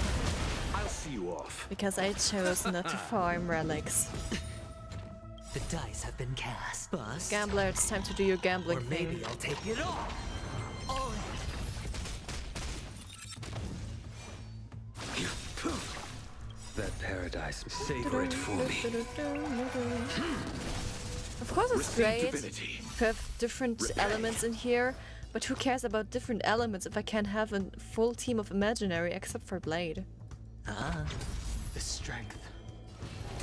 I'll see you off. Because I chose not to farm relics. The dice have been cast. Bust. Gambler, it's time to do your gambling or maybe thing. I'll take it all. All That paradise, savor it for me. Of course it's great to have different elements in here, but who cares about different elements if I can't have a full team of imaginary except for Blade? The strength.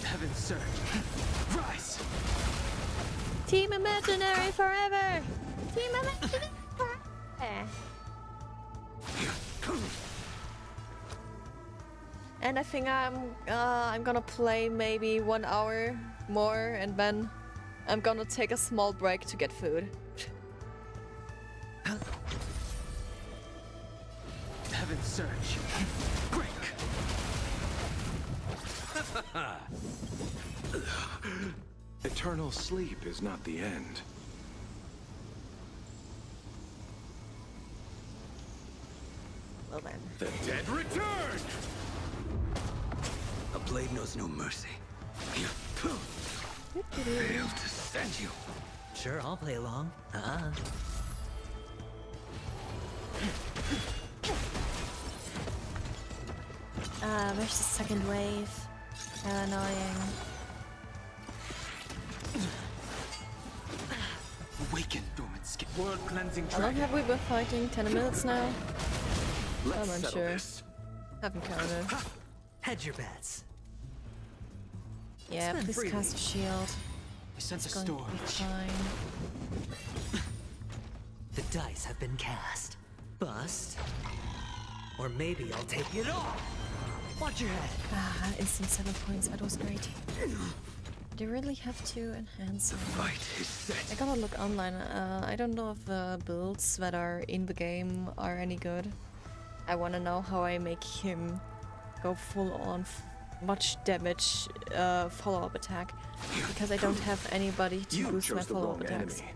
Heaven's search. Rise. Team imaginary forever! Team imaginary forever! And I think I'm gonna play maybe 1 hour more, and then I'm gonna take a small break to get food. Heaven's search. Break. Eternal sleep is not the end. Well then. The dead return! A blade knows no mercy. Failed to send you. Sure, I'll play along. Where's the second wave? How annoying. Awaken, dormant skin. World cleansing. How long have we been fighting? 10 minutes now? Let's I'm settle unsure. this. Haven't counted. Hedge your bets. Yeah, Spend please freely. cast a shield. I sense It's a going storm. to be fine. The dice have been cast. Bust. Or maybe I'll take it all. Watch your head. Instant 7 points. That was great. They really have to enhance it. Fight is set. I gotta look online. I don't know if the builds that are in the game are any good. I wanna know how I make him go full on much damage follow-up attack. Because I don't have anybody to You boost my chose the follow-up wrong attacks. enemy.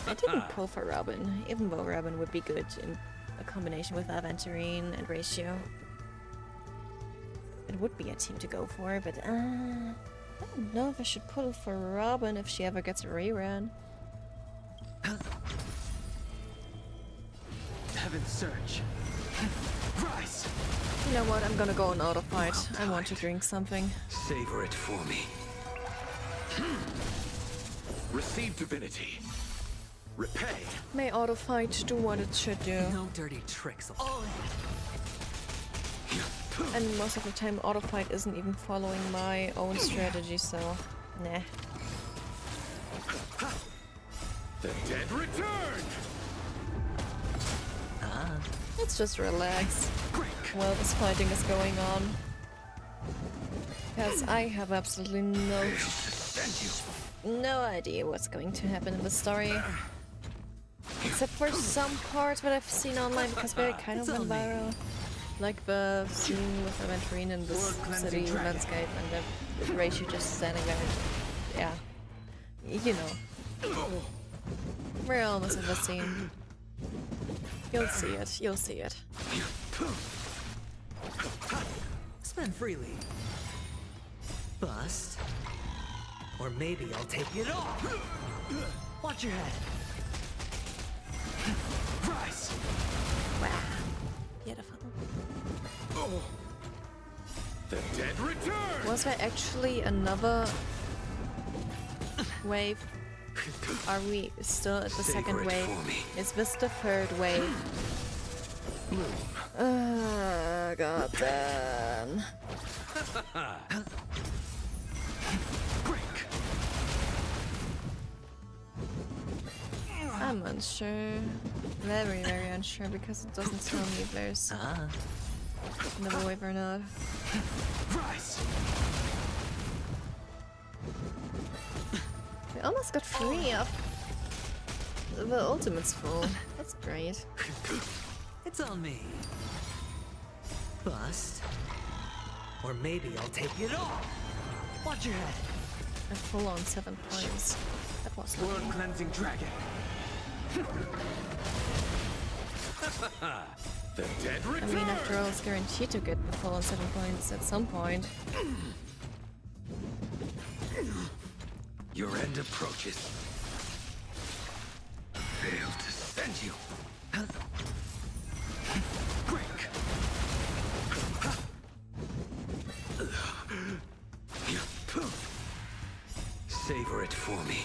I didn't pull for Robin, even though Robin would be good in a combination with Aventurine and Ratio. It would be a team to go for, but I don't know if I should pull for Robin if she ever gets a rerun. Heaven's search. Rise. You know what? I'm gonna go on auto fight. I want to drink something. Savor it for me. Receive divinity. Repay. May auto fight do what it should do. No dirty tricks. And most of the time auto fight isn't even following my own strategy, so nah. The dead return! Let's just relax while this fighting is going on. Because I have absolutely no idea what's going to happen in the story. Except for some parts that I've seen online because they kind of went viral. Like the scene with Aventurine in this city landscape and the Ratio just standing there. Yeah. You know. We're almost in the scene. You'll see it. You'll see it. Spend freely. Bust. Or maybe I'll take it all. Watch your head. Rise. Wow. Beautiful. The dead return! Was there actually another wave? Are we still at the second wave? Is this the third wave? God damn. then. I'm unsure. Very, very unsure because it doesn't tell me if there's another wave or not. Rise. We almost got 3 up. The ultimate's full. That's great. It's on me. Bust. Or maybe I'll take it all. Watch your head. A full on 7 points. That was lucky. World cleansing dragon. The dead I return. mean, after all, it's guaranteed to get the full on 7 points at some point. Your end approaches. Fail to send you. Break. Savor it for me.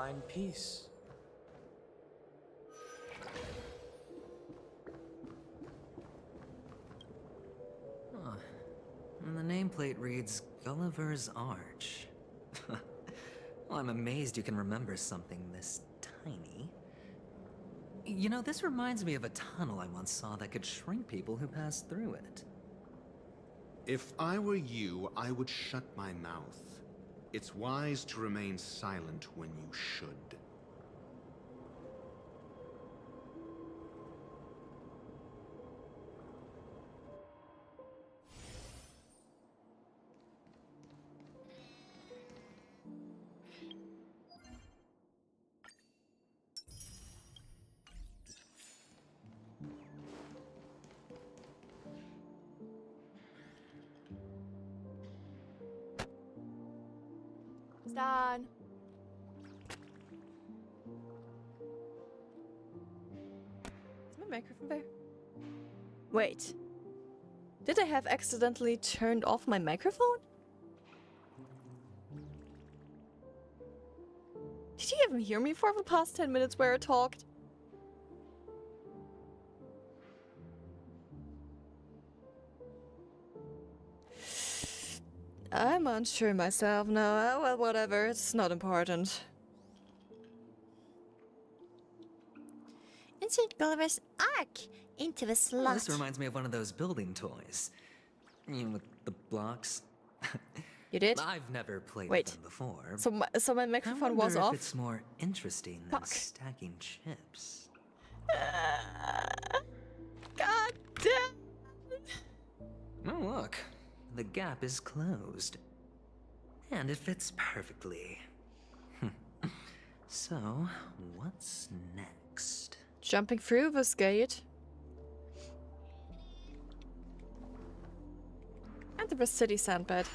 find peace. Huh. And the nameplate reads Gulliver's Arch. Well, I'm amazed you can remember something this tiny. You know, this reminds me of a tunnel I once saw that could shrink people who passed through it. If I were you, I would shut my mouth. It's wise to remain silent when you should. It's done. Is my microphone there? Wait. Did I have accidentally turned off my microphone? Did you even hear me for the past 10 minutes where I talked? I'm unsure myself now. Well, whatever. It's not important. Insert Gulliver's Ark into the slot. Oh, this reminds me of one of those building toys. You know, with the blocks. You did? I've never played Wait. with them before. So my microphone I was wonder off? if it's more interesting than stacking chips. God damn! Oh, look. The gap is closed. And it fits perfectly. So, what's next? Jumping through this gate. Enter the city sandbed.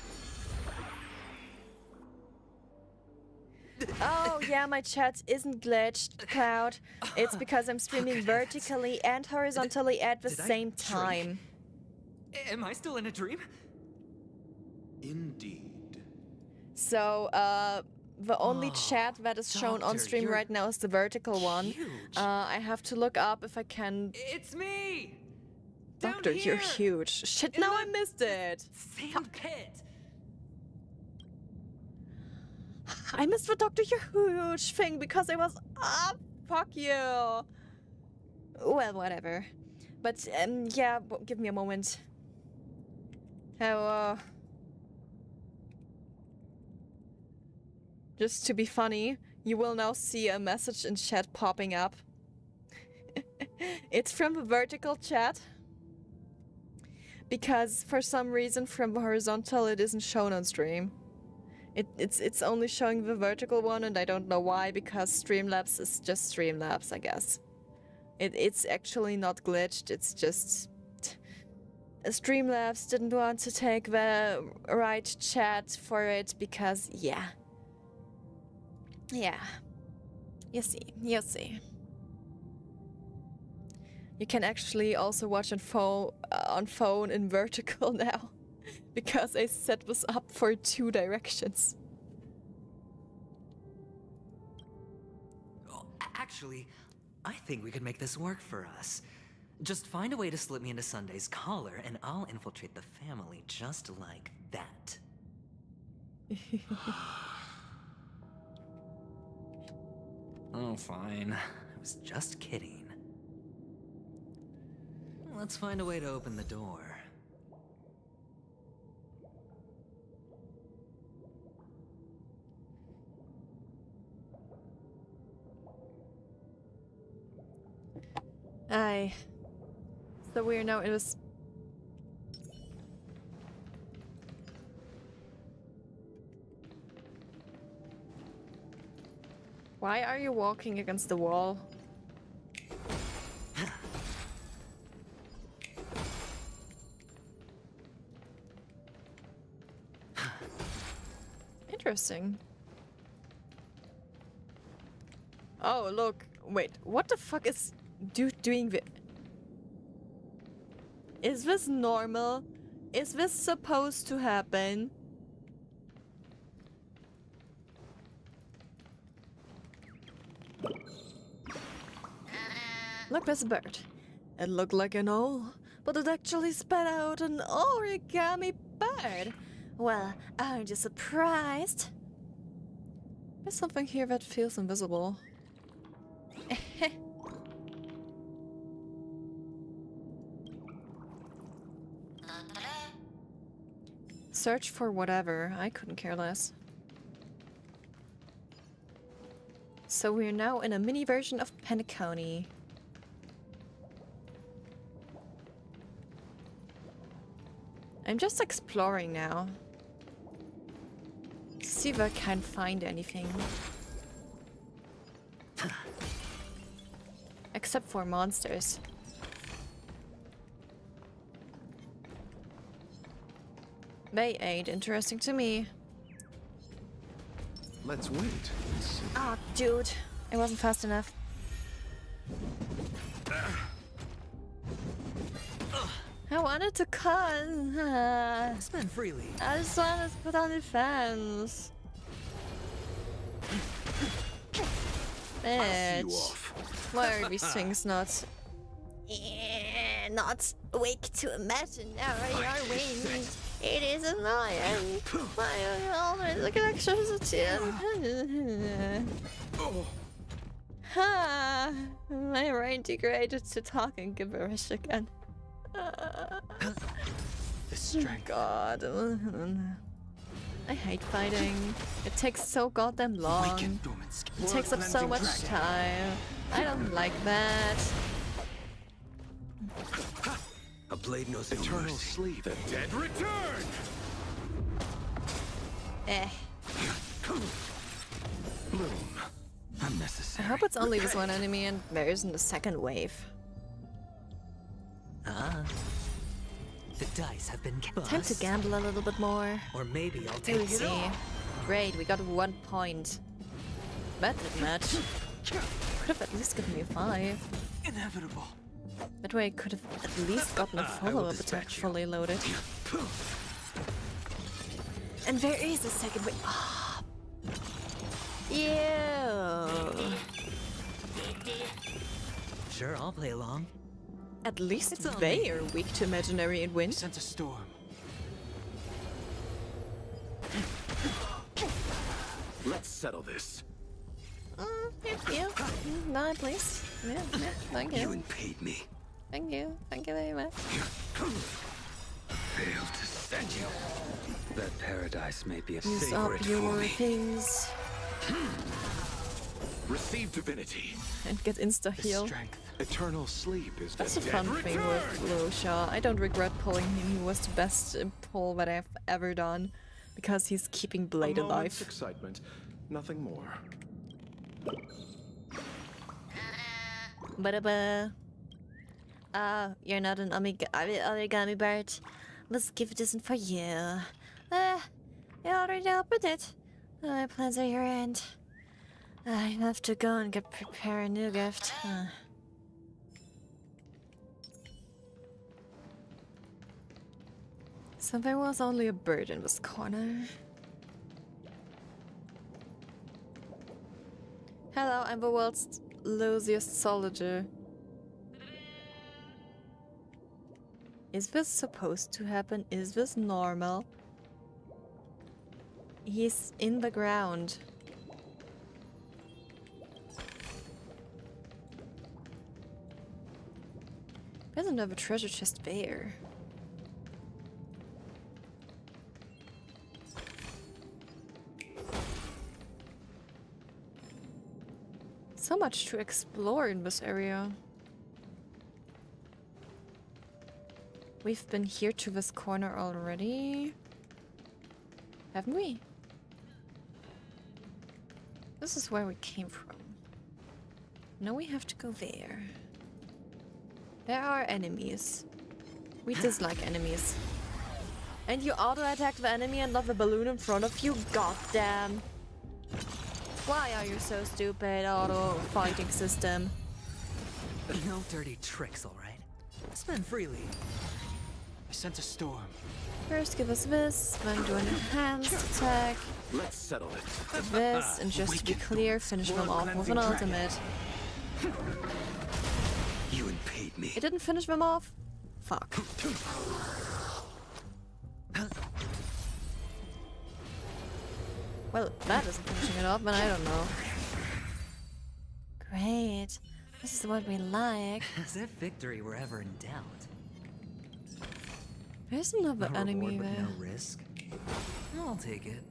Oh yeah, my chat isn't glitched, Cloud. It's because I'm streaming vertically and horizontally at the same time. Am I still in a dream? Indeed. So, the only chat that is shown on stream you're right now is the vertical one. I have to look up if I can... It's me! Doctor, you're huge. Shit, now I missed it! Same pit! I missed the Doctor, you're huge thing because I was up! Fuck you! Well, whatever. But, yeah, give me a moment. How, just to be funny, you will now see a message in chat popping up. It's from the vertical chat. Because for some reason from the horizontal it isn't shown on stream. It's only showing the vertical one and I don't know why, because Streamlabs is just Streamlabs, I guess. It's actually not glitched, it's just... Streamlabs didn't want to take the right chat for it because, yeah. Yeah. You see, you see. You can actually also watch on phone in vertical now. Because I set this up for 2 directions. Oh, actually, I think we could make this work for us. Just find a way to slip me into Sunday's collar and I'll infiltrate the family just like that. Oh, fine. I was just kidding. Let's find a way to open the door. Aye. So weird now, it was... Why are you walking against the wall? Interesting. Oh, look. Wait, what the fuck is dude doing this? Is this normal? Is this supposed to happen? Look, there's a bird. It looked like an owl, but it actually spat out an origami bird. Well, aren't you surprised? There's something here that feels invisible. Search for whatever. I couldn't care less. So we're now in a mini version of Penacony. I'm just exploring now. See if I can find anything. Except for monsters. They ain't interesting to me. Let's wait and see. Ah, dude. I wasn't fast enough. I wanted to cut. Spend freely. I just wanted to put on defense. Bitch. Why are these things not... not weak to imaginary wings? It is annoying. Why are you always looking like Ha! My brain degraded to talking gibberish again. The strength. God. I hate fighting. It takes so goddamn long. It takes up so much time. I don't like that. A blade knows no Eternal mercy. sleep. The dead return! Bloom. I Unnecessary. hope it's only this one enemy and there isn't a second wave. The dice have been Time to gamble a little bit more. Or maybe I'll Here we take it see. all. Great, we got 1 point. That didn't match. Could have at least given me a 5. Inevitable. That way I could have at least gotten a follow-up attack fully loaded. And there is a second wave. Oh. Ew. Sure, I'll play along. At least It's on they me. are weak to imaginary and wind. Sent a storm. Let's settle this. Thank you. No, please. Yeah, thank You you. impede me. Thank you. Thank you very much. Failed to send you. That paradise may be a Use favorite up for your me. things Receive divinity. and get insta-heal. Strength. Eternal sleep is That's the a dead fun thing with LuSha. I don't regret pulling him. He was the best pull that I've ever done. Because he's keeping Blade A moment's alive. excitement, nothing more. Ba-da-ba. You're not an origami bird. Let's give this one for you. I already opened it. My plans are your end. I have to go and prepare a new gift. So there was only a bird in this corner. Hello, I'm the world's loosiest soldier. Is this supposed to happen? Is this normal? He's in the ground. There's another treasure chest there. So much to explore in this area. We've been here to this corner already, haven't we? This is where we came from. Now we have to go there. There are enemies. We dislike enemies. And you auto-attack the enemy and not the balloon in front of you? Goddamn. Why are you so stupid, auto-fighting system? No dirty tricks, alright? Spend freely. sense a storm. First give us this, then do an enhanced attack. Let's settle it. This, and just to be clear, finish them off with an ultimate. You impede me. It didn't finish them off? Fuck. Well, that isn't finishing it off, but I don't know. Great. This is what we like. As if victory were ever in doubt. There's another No enemy reward, but there. no risk. I'll take it.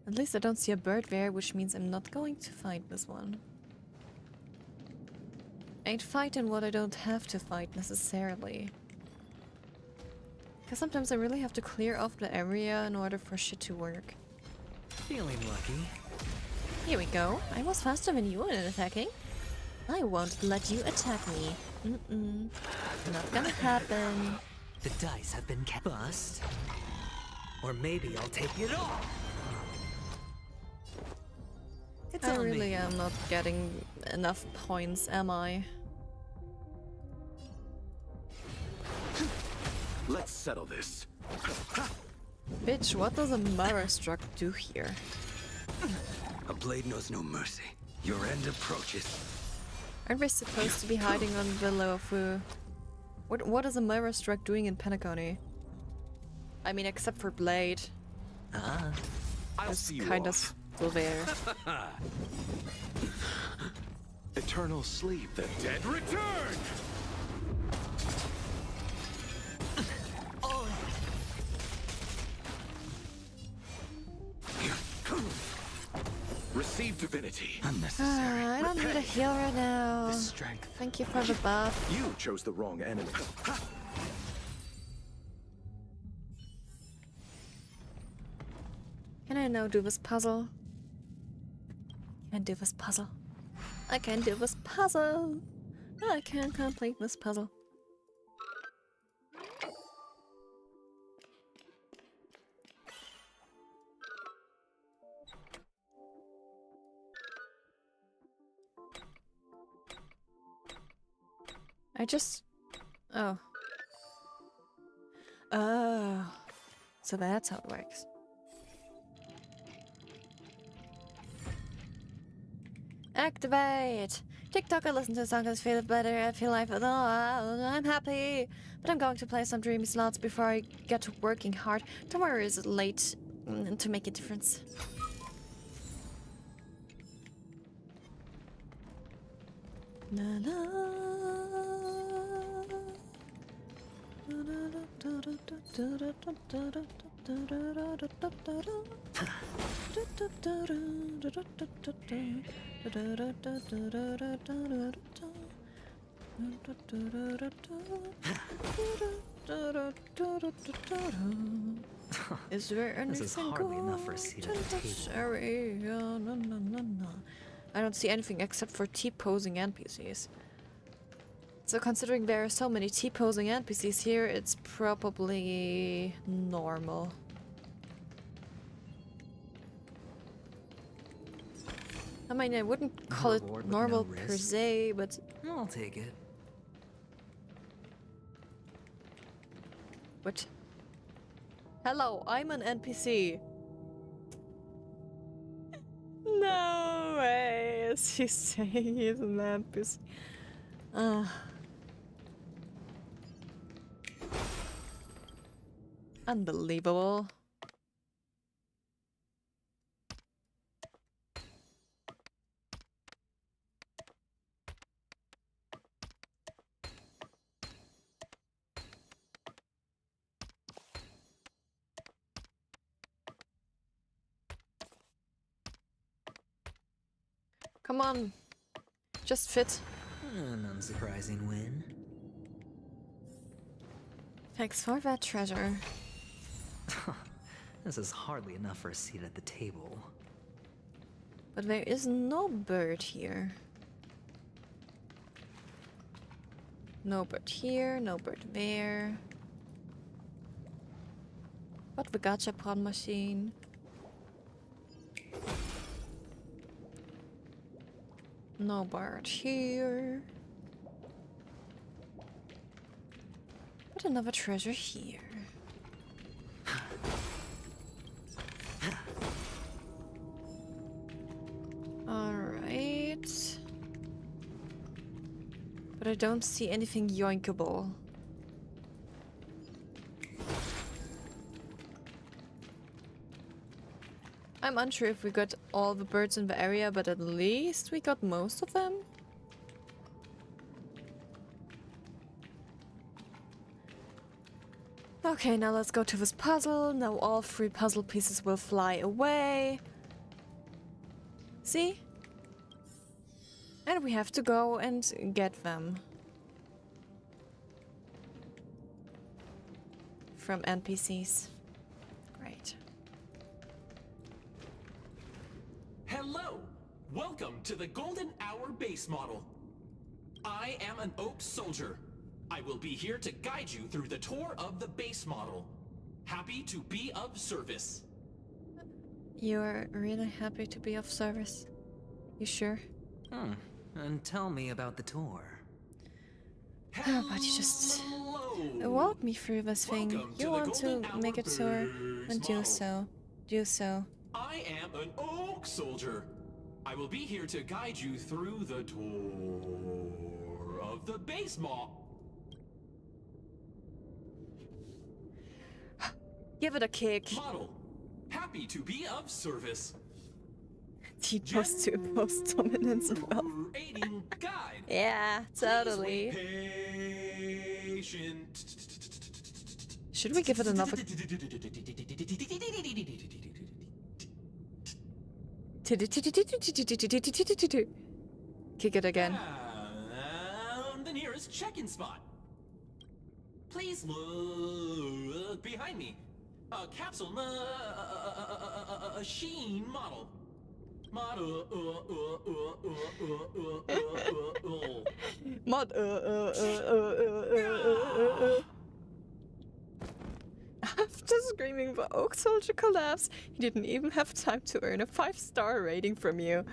At least I don't see a bird there, which means I'm not going to fight this one. I ain't fighting what I don't have to fight necessarily. Because sometimes I really have to clear off the area in order for shit to work. Feeling lucky. Here we go. I was faster than you in attacking. I won't let you attack me. Not gonna happen. The dice have been bust. Or maybe I'll take it all. It's I on really me. am not getting enough points, am I? Let's settle this. Bitch, what does a mirror struck do here? A blade knows no mercy. Your end approaches. Aren't we supposed to be hiding on LilCatUwU? What is a mirror struck doing in Penacony? I mean, except for Blade. I'll It's see you kind of off. still there. Eternal sleep. The dead return! Receive divinity. Unnecessary. I don't need a heal right now. The strength. Thank you for the buff. You chose the wrong enemy. Can I now do this puzzle? Can I do this puzzle? I can do this puzzle. I can complete this puzzle. I just... Oh. Oh. So that's how it works. Activate! TikTok, I listen to songs, I feel better, I feel like, oh, I'm happy. But I'm going to play some dreamy slots before I get to working hard. Tomorrow is late to make a difference. La la. Is there anything This is hardly enough for a seat at the table. Sorry, no. I don't see anything except for T-posing NPCs. So considering there are so many T-posing NPCs here, it's probably normal. I mean, I wouldn't call it Reward with normal no per risk. se, but... I'll take it. What? Hello, I'm an NPC. No way, is he saying he's an NPC? Unbelievable. Come on. Just fit. An unsurprising win. Thanks for that treasure. This is hardly enough for a seat at the table. But there is no bird here. No bird here, no bird there. What the gacha pod machine? No bird here. But another treasure here. Alright. But I don't see anything yoinkable. I'm unsure if we got all the birds in the area, but at least we got most of them. Okay, now let's go to this puzzle. Now all 3 puzzle pieces will fly away. See? And we have to go and get them. From NPCs. Great. Hello! Welcome to the Golden Hour base model. I am an Oak Soldier. I will be here to guide you through the tour of the base model. Happy to be of service. You're really happy to be of service? You sure? And tell me about the tour. Oh, but you just walk me through this thing. You want to make a tour? Then do so. Do so. I am an Oak Soldier. I will be here to guide you through the tour of the base model. Give it a kick. Model. Happy to be of service. He posts to oppose dominance as well. Yeah, totally. Should we give it another? Kick it again. The nearest check-in spot. Please look behind me. A capsule machine model. Mod. After screaming the Oak Soldier collapse, he didn't even have time to earn a 5-star rating from you.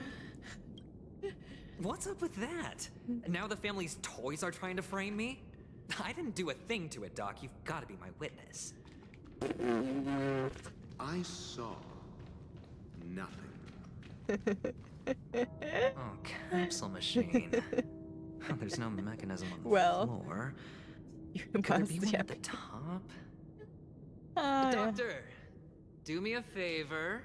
What's up with that? Now the family's toys are trying to frame me? I didn't do a thing to it, Doc. You've got to be my witness. I saw nothing. Oh, capsule machine. Oh, there's no mechanism on the floor. Could there be one at the top? Doctor, do me a favor.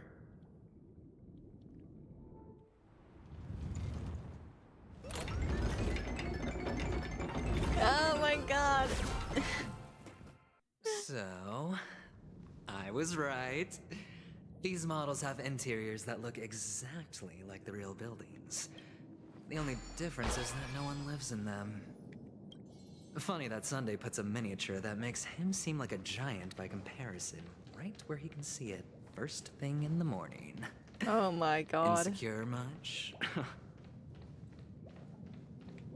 Oh my god. So, I was right. These models have interiors that look exactly like the real buildings. The only difference is that no one lives in them. Funny that Sunday puts a miniature that makes him seem like a giant by comparison, right where he can see it first thing in the morning. Oh my god. Insecure much?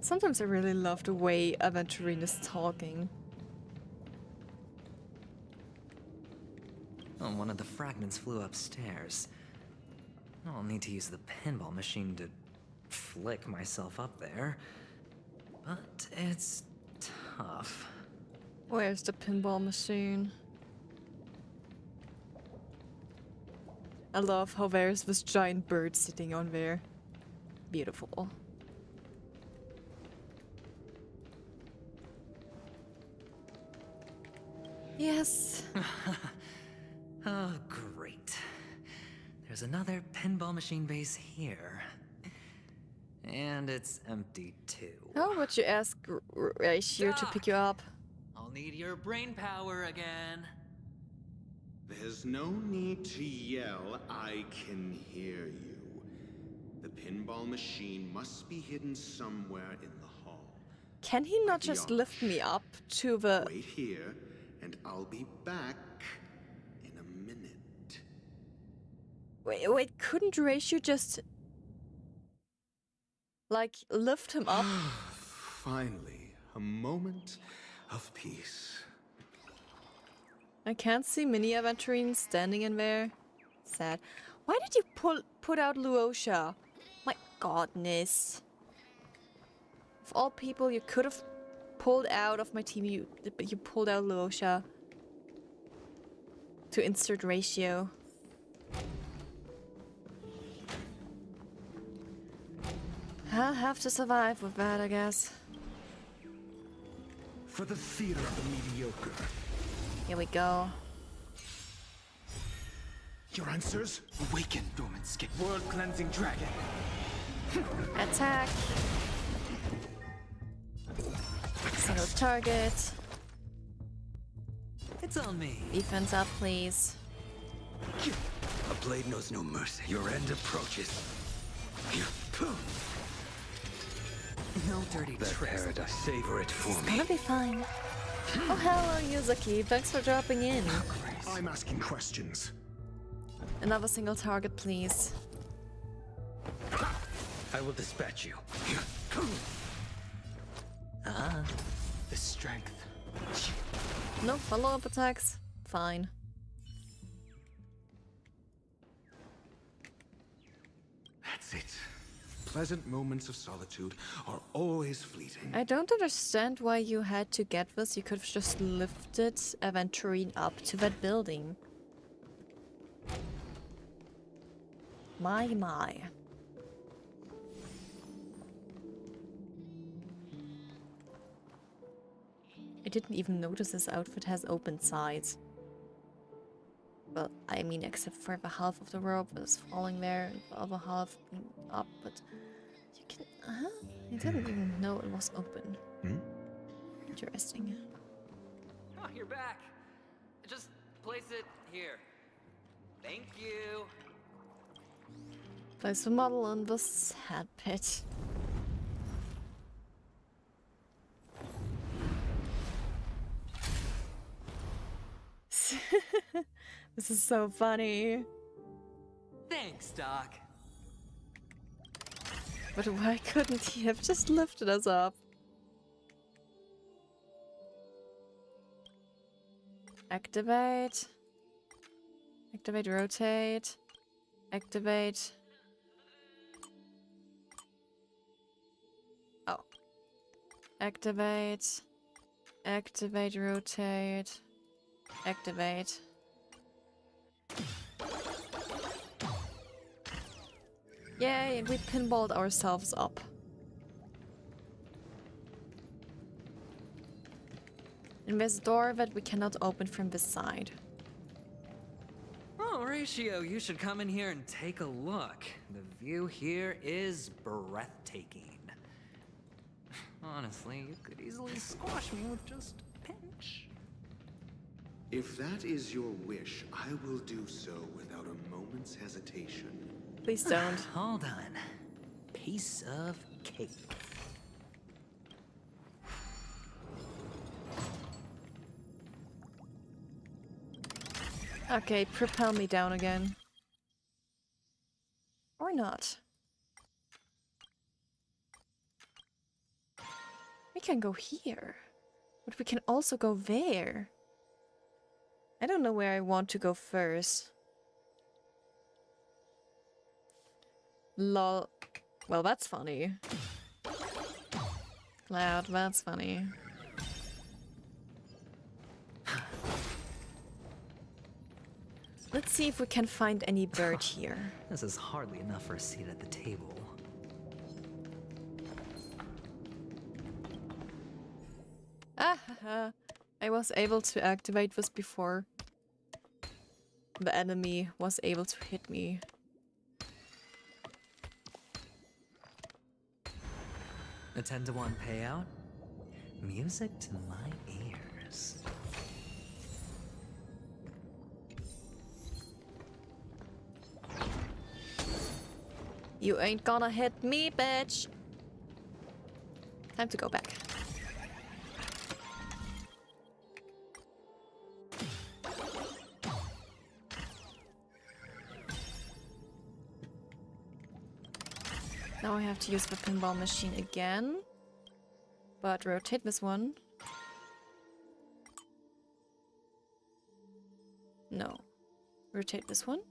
Sometimes I really love the way Aventurine is talking. Oh, one of the fragments flew upstairs. I'll need to use the pinball machine to flick myself up there. But it's tough. Where's the pinball machine? I love how there's this giant bird sitting on there. Beautiful. Yes. Oh, great. There's another pinball machine base here. And it's empty too. How would you ask Ratio to pick you up? I'll need your brain power again. There's no need to yell. I can hear you. The pinball machine must be hidden somewhere in the hall. Can he not just lift me up to the... Wait here, and I'll be back in a minute. Wait, couldn't Ratio just... like, lift him up? Finally, a moment of peace. I can't see Mini Aventurine standing in there. Sad. Why did you put out Luosha? My godness. Of all people, you could have pulled out of my team. You pulled out Luosha to insert ratio. I'll have to survive with that, I guess. For the theater of the mediocre. Here we go. Your answers? Awaken, dormant skin. World-cleansing dragon. Attack. Single target. It's on me. Defense up, please. A blade knows no mercy. Your end approaches. No dirty that tricks. paradise, savor it for It's me. gonna be fine. Oh, hello, Yuzaki. Thanks for dropping in. I'm asking questions. Another single target, please. I will dispatch you. Ah, the strength. No follow-up attacks. Fine. That's it. Pleasant moments of solitude are always fleeting. I don't understand why you had to get this. You could have just lifted Aventurine up to that building. My. I didn't even notice this outfit has open sides. Well, I mean, except for the half of the rope was falling there and the other half being up, but you can... I didn't even know it was open. Interesting. Oh, you're back. Just place it here. Thank you. Place the model in the sand pit. This is so funny. Thanks, Doc. But why couldn't he have just lifted us up? Activate. Activate, rotate. Activate. Oh. Activate. Activate, rotate. Activate. Yay, we pinballed ourselves up. And there's a door that we cannot open from this side. Oh, Ratio, you should come in here and take a look. The view here is breathtaking. Honestly, you could easily squash me with just a pinch. If that is your wish, I will do so without a moment's hesitation. Please don't. Hold on. Piece of cake. Okay, propel me down again. Or not. We can go here. But we can also go there. I don't know where I want to go first. Lol. Well, that's funny. Cloud, that's funny. Let's see if we can find any bird here. This is hardly enough for a seat at the table. Ah, haha. I was able to activate this before the enemy was able to hit me. A 10-to-1 payout? Music to my ears. You ain't gonna hit me, bitch! Time to go back. Now I have to use the pinball machine again. But rotate this one. No. Rotate this one.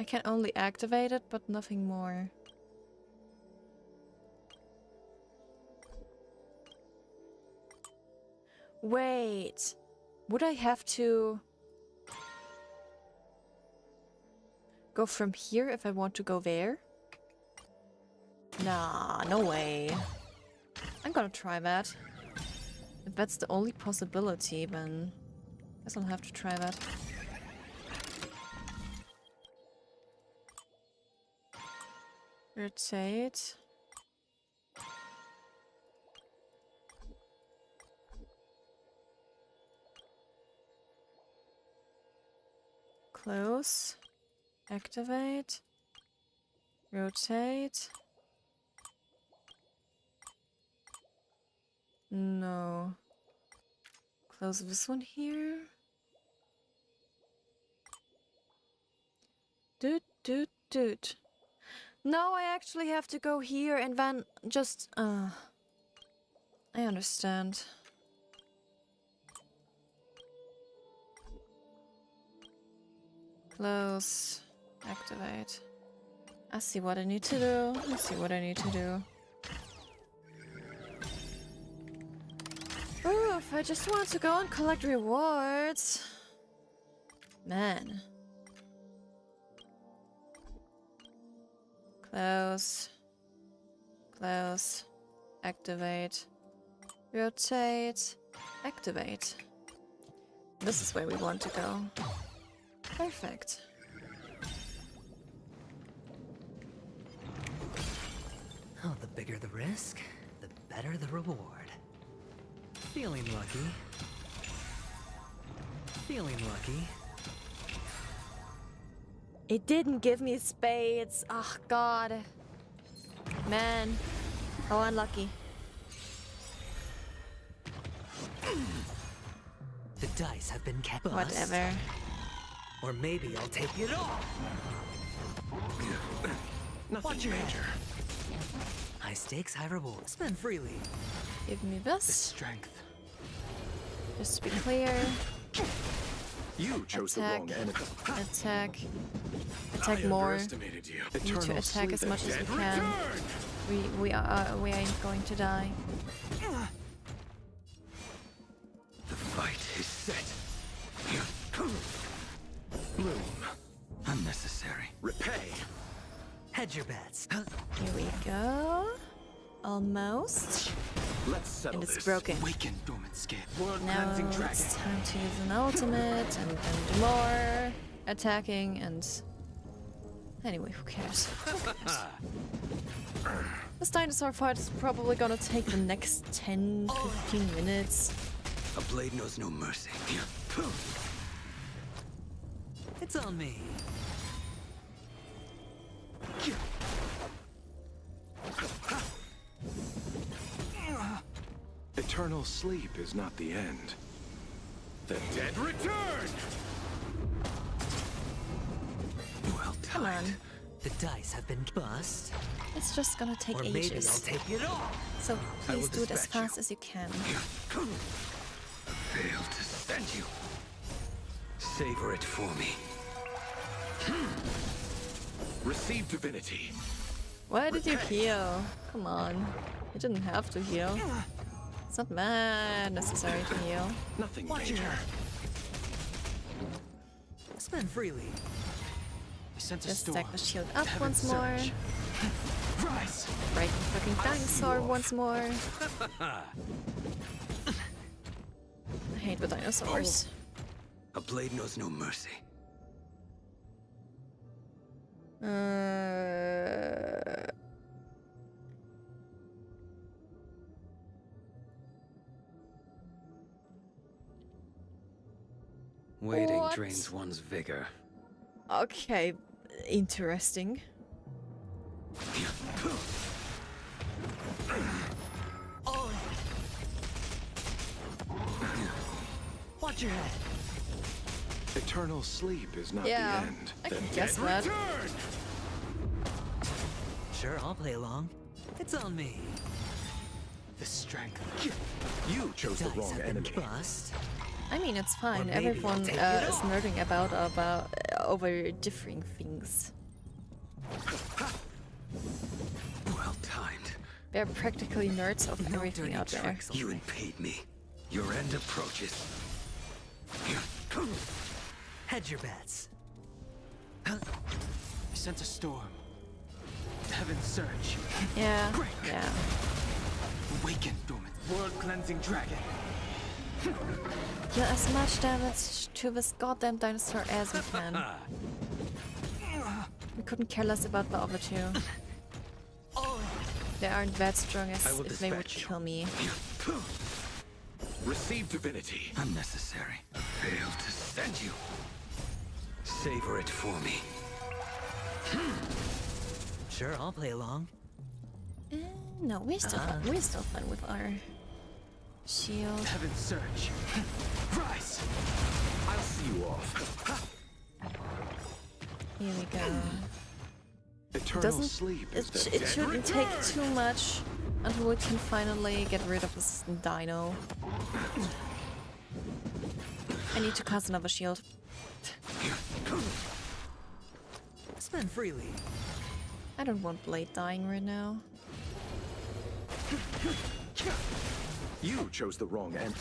I can only activate it, but nothing more. Wait. Would I have to go from here if I want to go there? Nah, no way. I'm gonna try that. If that's the only possibility, then I guess I'll have to try that. Rotate. Close. Activate. Rotate. No. Close this one here. Dude. No, I actually have to go here and then just... I understand. Close. Activate. I see what I need to do. I see what I need to do. Oh, if I just want to go and collect rewards. Man. Close. Close. Activate. Rotate. Activate. This is where we want to go. Perfect. Oh, the bigger the risk, the better the reward. Feeling lucky. Feeling lucky. It didn't give me spades. Oh, God. Man. How unlucky. The dice have been kept. Whatever. Or maybe I'll take it all. Nothing major. High stakes, high reward. Spend freely. Give me this. The strength. Just to be clear. You chose the wrong enemy. Attack. Attack more. We need to attack as much as we can. We ain't going to die. The fight is set. Bloom. Unnecessary. Repay. Hedge your bets. Here we go. Almost. Let's settle and it's this. broken. Weaken dormant skin. Now it's time to use an ultimate and do more attacking and... Anyway, who cares? This dinosaur fight is probably gonna take the next 10-15 minutes. A blade knows no mercy. It's on me. Eternal sleep is not the end. The dead return! Well Come on. The dice have been bust. It's just gonna take or ages. Maybe I'll take it all. So please do it as fast as you can. I failed to send you. Savor it for me. Receive divinity. Why did you heal? Come on. You didn't have to heal. It's not mad necessary to heal. Nothing major. Spend freely. Just stack the shield up once more. Rise. Break the fucking dinosaur once more. I hate the dinosaurs. A blade knows no mercy. Waiting What? drains one's vigor. Okay, interesting. Watch your head. Eternal sleep is not Yeah, the end. I The can dead guess that. return! Sure, I'll play along. It's on me. The strength. You chose the Dice wrong have been enemy. bust. I mean, it's fine. Or maybe Everyone I'll take it is all. nerding about over differing things. Well timed. They're practically nerds of everything out there. You impede me. Your end approaches. Hedge your bets. I sense a storm. Heaven's surge. Yeah. Break. Yeah. Awaken, dormant. World-cleansing dragon. Deal as much damage to this goddamn dinosaur as we can. We couldn't care less about the other two. They aren't that strong as if they would kill me. Receive divinity. Unnecessary. Failed to send you. Savor it for me. Sure, I'll play along. No, we're still fine. We're still fine with our shield. Heaven's surge. Rise. I'll see you off. Here we go. Eternal sleep is the It shouldn't take too much until we can finally get rid of this dino. I need to cast another shield. Spend freely. I don't want Blade dying right now. You chose the wrong end.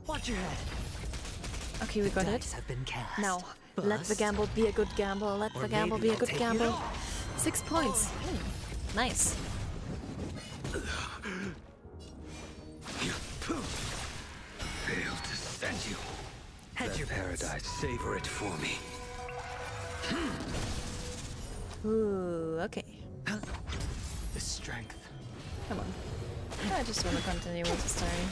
Watch your head. Okay, we got it. Dice have been cast. Now, let the gamble be a good gamble. Let the gamble be a good gamble. 6 points. Nice. Failed to send you. Hedge your paradise. Savor it for me. Ooh, okay. The strength. Come on. I just want to continue with the story.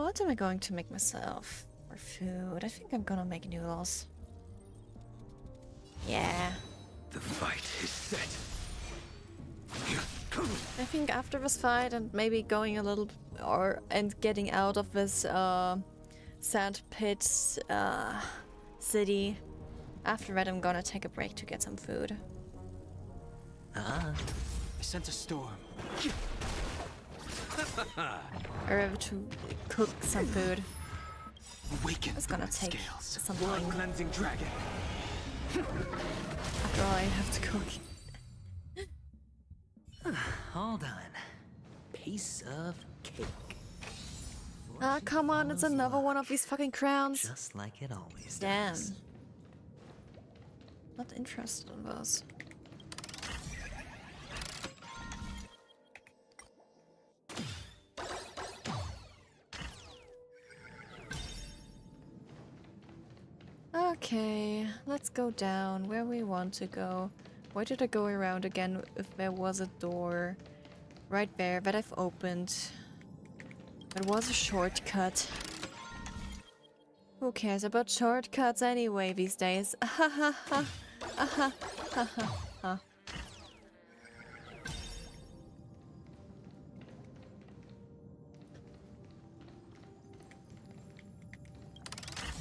What am I going to make myself for food? I think I'm gonna make noodles. Yeah. The fight is set. I think after this fight and maybe going a little and getting out of this sand pit city, after that I'm gonna take a break to get some food. I sense a storm. Or to cook some food. Awaken. It's gonna take some time. World-cleansing dragon. After all, I have to cook. All done. Piece of cake. Ah, come on, it's another one of these fucking crowns. Just like it always Damn. does. Not interested in those. Okay, let's go down where we want to go. Why did I go around again if there was a door right there that I've opened? It was a shortcut. Who cares about shortcuts anyway these days? Ha ha ha. Ha ha ha.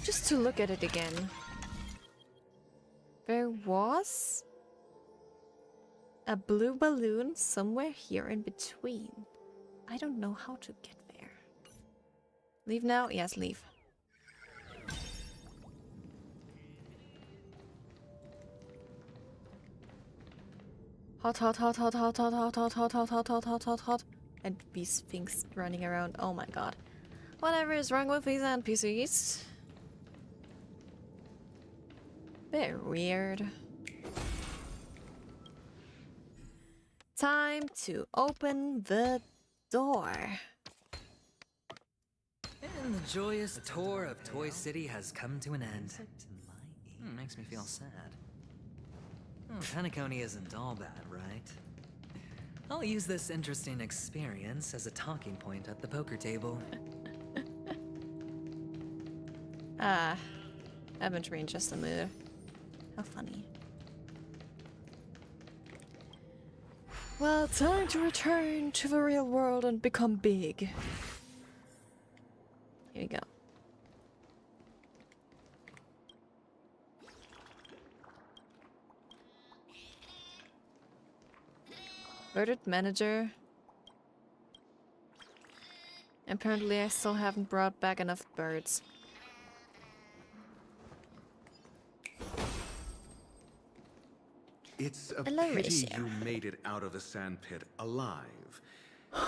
Just to look at it again. There was a blue balloon somewhere here in between. I don't know how to get there. Leave now? Yes, leave. Hot, hot, hot, hot, hot, hot, hot, hot, hot, hot, hot, hot, hot, hot, hot. And these things running around. Oh my god. Whatever is wrong with these NPCs? They're weird. Time to open the door. And the joyous tour of Toy City has come to an end. Makes me feel sad. Penacony isn't all bad, right? I'll use this interesting experience as a talking point at the poker table. Inventory in just a mood. How funny. Well, time to return to the real world and become big. Here we go. Murdered manager. Apparently I still haven't brought back enough birds. It's a Hello, pity Ratio. you made it out of the sandpit alive.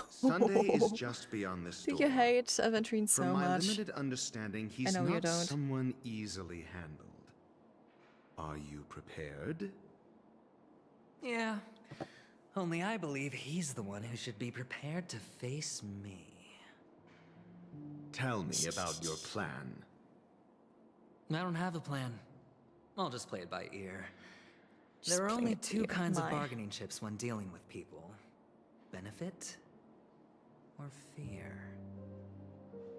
Sunday is just beyond this Do door. you hate Aventurine so From my much? limited understanding, he's know you not don't. someone easily handled. Are you prepared? Yeah. Only I believe he's the one who should be prepared to face me. Tell me about your plan. I don't have a plan. I'll just play it by ear. Just There are play only it by two ear. kinds of My. bargaining chips when dealing with people. Benefit or fear.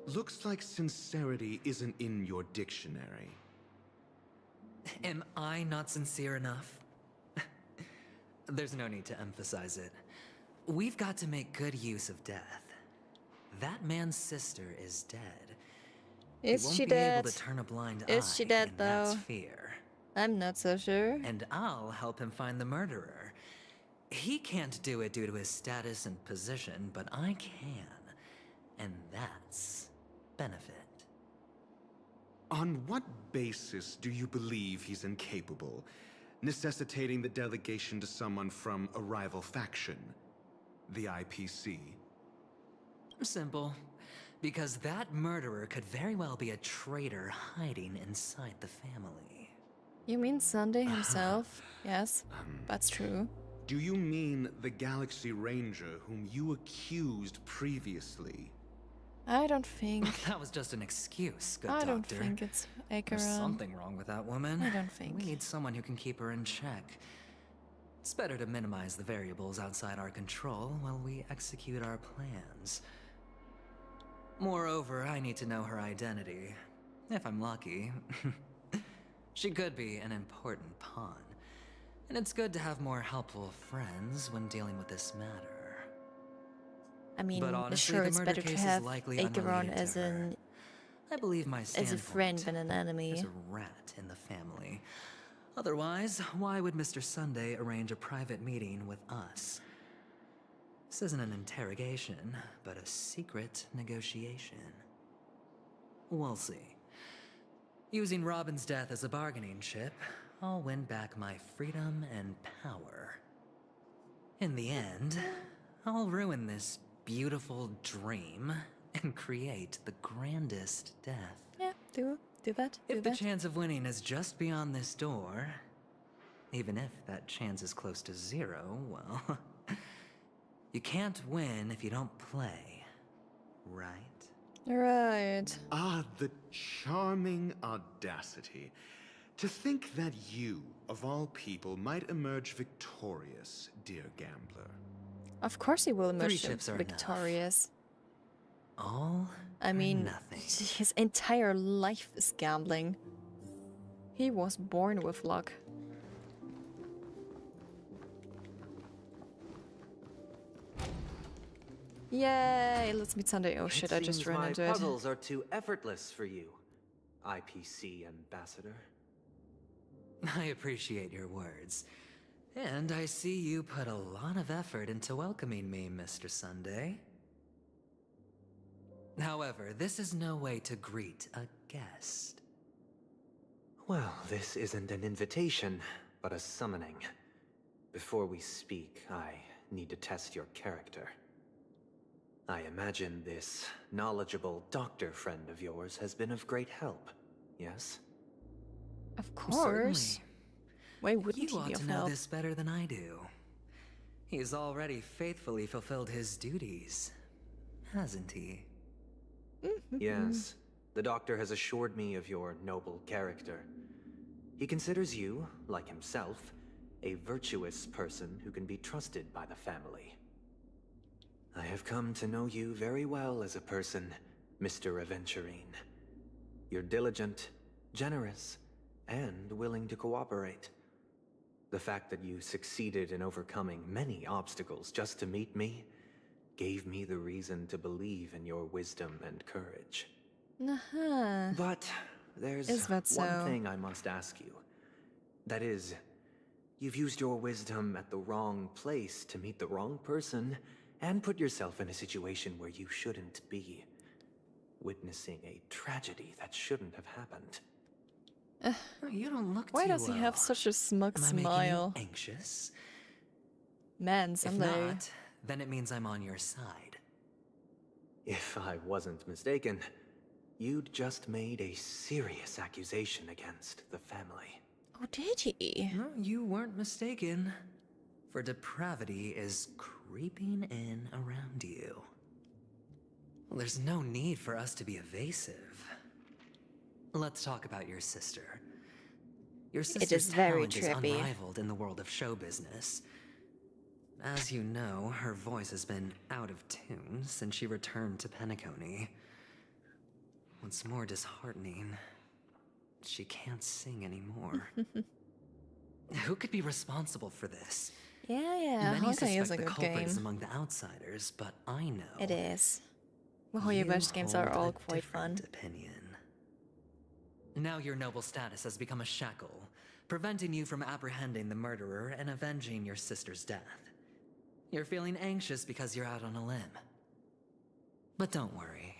Looks like sincerity isn't in your dictionary. Am I not sincere enough? There's no need to emphasize it. We've got to make good use of death. That man's sister is dead. Is she He won't be able dead? to turn a blind Is eye, she dead and that's though? fear. I'm not so sure. And I'll help him find the murderer. He can't do it due to his status and position, but I can. And that's benefit. On what basis do you believe he's incapable, necessitating the delegation to someone from a rival faction? The IPC? Simple. Because that murderer could very well be a traitor hiding inside the family. You mean Sunday himself? Yes, that's true. Do you mean the Galaxy Ranger whom you accused previously? I don't think. That was just an excuse, good I doctor. don't think it's There's Acheron. something wrong with that woman. I don't think. We need someone who can keep her in check. It's better to minimize the variables outside our control while we execute our plans. Moreover, I need to know her identity. If I'm lucky. She could be an important pawn. And it's good to have more helpful friends when dealing with this matter. I mean, But honestly, sure, the it's murder better to case is have likely Acheron unrelated as to her. an I believe my as a standpoint. friend than an enemy. There's a rat in the family. Otherwise, why would Mr. Sunday arrange a private meeting with us? This isn't an interrogation, but a secret negotiation. We'll see. Using Robin's death as a bargaining chip, I'll win back my freedom and power. In the end, I'll ruin this beautiful dream and create the grandest death. Yeah, do that. If the chance of winning is just beyond this door, even if that chance is close to zero, well, you can't win if you don't play, right? Right. Ah, the charming audacity. To think that you, of all people, might emerge victorious, dear gambler. Of course he will emerge chips are victorious. All I mean, nothing. his entire life is gambling. He was born with luck. Yay, let's meet Sunday. Oh shit, I just ran into my it. puzzles are too effortless for you, IPC ambassador. I appreciate your words. And I see you put a lot of effort into welcoming me, Mr. Sunday. However, this is no way to greet a guest. Well, this isn't an invitation, but a summoning. Before we speak, I need to test your character. I imagine this knowledgeable doctor friend of yours has been of great help, yes? Of course. Why wouldn't You he ought be to of know help? this better than I do. He's already faithfully fulfilled his duties, hasn't he? Yes, the doctor has assured me of your noble character. He considers you, like himself, a virtuous person who can be trusted by the family. I have come to know you very well as a person, Mr. Aventurine. You're diligent, generous, and willing to cooperate. The fact that you succeeded in overcoming many obstacles just to meet me gave me the reason to believe in your wisdom and courage. Uh-huh. But there's Is that so? one thing I must ask you. That is, you've used your wisdom at the wrong place to meet the wrong person and put yourself in a situation where you shouldn't be. witnessing a tragedy that shouldn't have happened. You don't look Why too does he have such a smug Am I making smile? you anxious? Man, If someday. not, then it means I'm on your side. If I wasn't mistaken, you'd just made a serious accusation against the family. Oh, did he? No, you weren't mistaken. For depravity is creeping in around you. Well, there's no need for us to be evasive. Let's talk about your sister. Your sister's very talent is trippy. unrivaled in the world of show business. As you know, her voice has been out of tune since she returned to Penacony. What's more disheartening, she can't sing anymore. Who could be responsible for this? Yeah, Many Honkai suspect is a the good culprit game. is among the outsiders, but I know. It is. Well, your you best games are hold all a quite fun. different opinion. Now your noble status has become a shackle, preventing you from apprehending the murderer and avenging your sister's death. You're feeling anxious because you're out on a limb. But don't worry,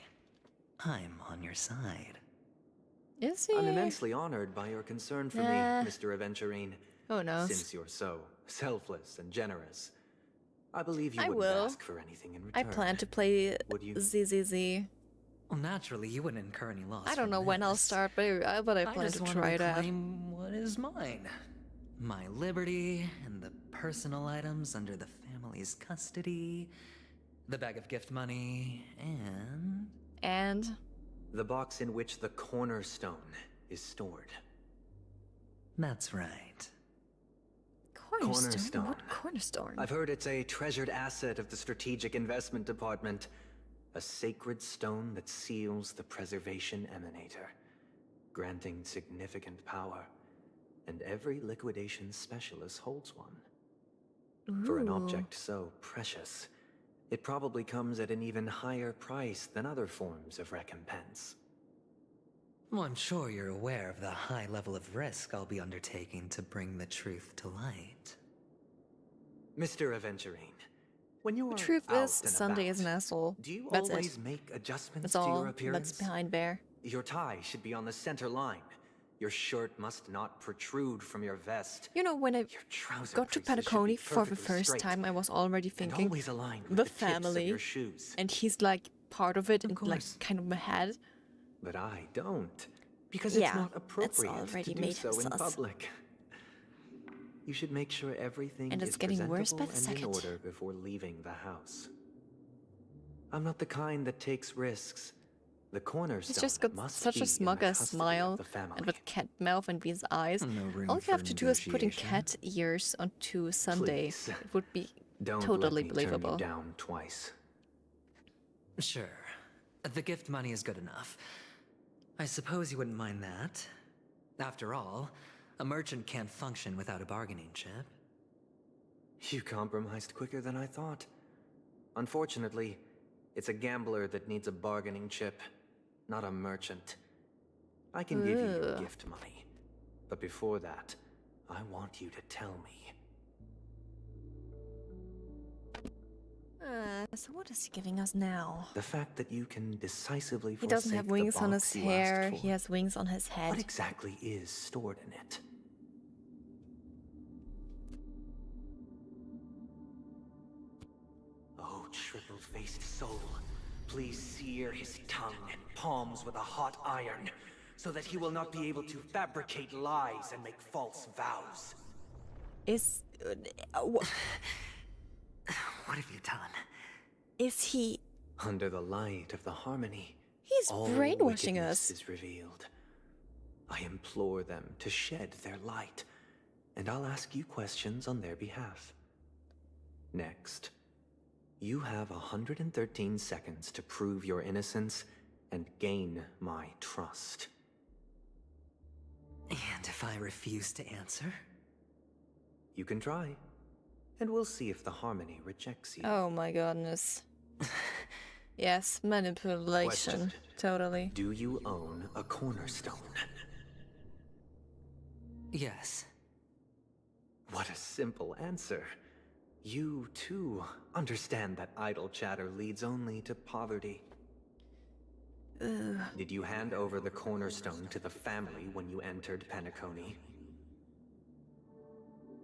I'm on your side. Is he? I'm immensely honored by your concern for Nah. me, Mr. Aventurine. Who knows? Since you're so selfless and generous, I believe you I wouldn't will. ask for anything in I return. plan to play Would you? ZZZ. Well, naturally, you wouldn't incur any loss. I don't from know when I'll this. start, but I plan just to want try it out. reclaim what is mine. My liberty and the personal items under the family's custody, the bag of gift money, And The box in which the cornerstone is stored. That's right. Cornerstone? What cornerstone? I've heard it's a treasured asset of the Strategic Investment Department. A sacred stone that seals the Preservation Emanator, granting significant power. And every liquidation specialist holds one. For an object so precious, it probably comes at an even higher price than other forms of recompense. Well, I'm sure you're aware of the high level of risk I'll be undertaking to bring the truth to light. Mr. Aventurine, when you're the truth out is, and Sunday about, is an asshole. do you That's always it. make adjustments That's to all. your appearance? That's behind Bear. Your tie should be on the center line. Your shirt must not protrude from your vest. You know, when I trouser got to creases should Penacony be for the perfectly first straight time, I was already thinking always aligned with the the tips of family, your shoes. and he's like part of it, and like kind of my head. But I don't, because Yeah, it's not it's appropriate already to do made so in sus. public. You should make sure everything And it's is getting presentable worse by the and in second. order before leaving the house. I'm not the kind that takes risks. The cornerstone He's just got must such be a in the smug ass custody smile, of the family. and with cat mouth and these eyes. No room All you for have to do is put in negotiation. cat ears onto Sunday. Please. It would be Don't totally let me believable. turn you down twice. Sure. The gift money is good enough. I suppose you wouldn't mind that. After all, a merchant can't function without a bargaining chip. You compromised quicker than I thought. Unfortunately, it's a gambler that needs a bargaining chip, not a merchant. I can give you your Ugh. gift money, but before that, I want you to tell me. So what is he giving us now? The fact that you can decisively He doesn't have forsake the wings on his box you hair, asked for. he has wings on his head. What exactly is stored in it? Oh, triple-faced soul, please sear his tongue and palms with a hot iron, so that he will not be able to fabricate lies and make false vows. Is... What have you done? Is he... Under the light of the harmony, He's all brainwashing wickedness us. is revealed. I implore them to shed their light, and I'll ask you questions on their behalf. Next, you have 113 seconds to prove your innocence and gain my trust. And if I refuse to answer? You can try, and we'll see if the harmony rejects you. Oh my goodness. Yes, manipulation. Question. Totally. Do you own a cornerstone? Yes. What a simple answer. You, too, understand that idle chatter leads only to poverty. Did you hand over the cornerstone to the family when you entered Penacony?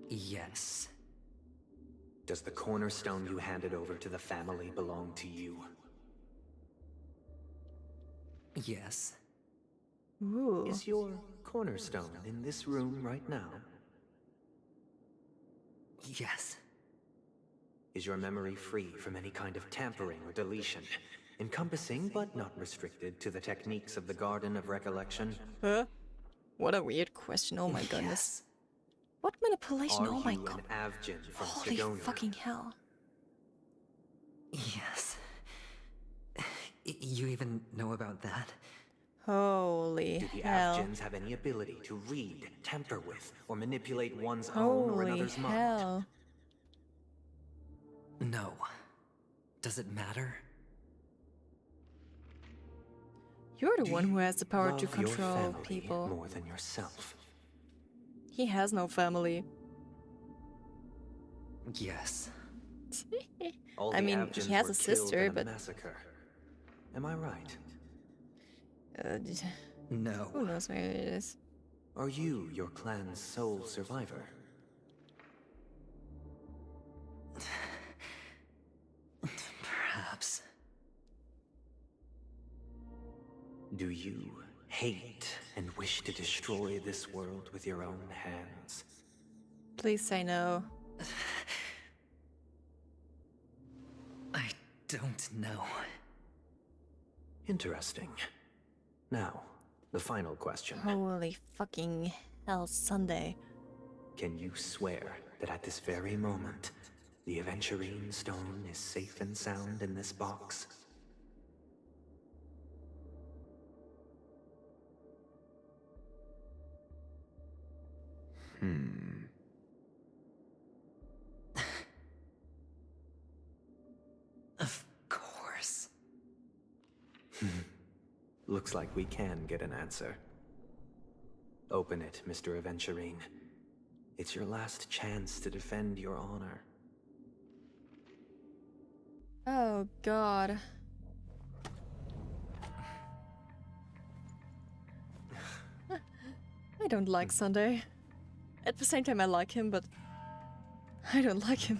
Yes. Does the cornerstone you handed over to the family belong to you? Yes. Ooh. Is your cornerstone in this room right now? Yes. Is your memory free from any kind of tampering or deletion, encompassing but not restricted to the techniques of the Garden of Recollection? Huh? What a weird question, oh my goodness. What manipulation, oh my god. Are you an Avgin from Holy Sigonia? fucking hell. Yes. You even know about that? Holy Do the hell. Avgins have any ability to read, tamper with, or manipulate one's own or Holy another's hell. No. Does it matter? You're the one who has the power to Love your control family people. more than yourself. He has no family. Yes. All I the mean, Avgins he has were a sister, killed in but massacre. Am I right? No. Who knows where it is? Are you your clan's sole survivor? Perhaps. Do you hate and wish to destroy this world with your own hands? Please say no. I don't know. Interesting. Now, the final question. Holy fucking hell, Sunday. Can you swear that at this very moment, the Aventurine stone is safe and sound in this box? Of course. Looks like we can get an answer. Open it, Mr. Aventurine. It's your last chance to defend your honor. Oh god. I don't like Sunday. At the same time I like him, but I don't like him.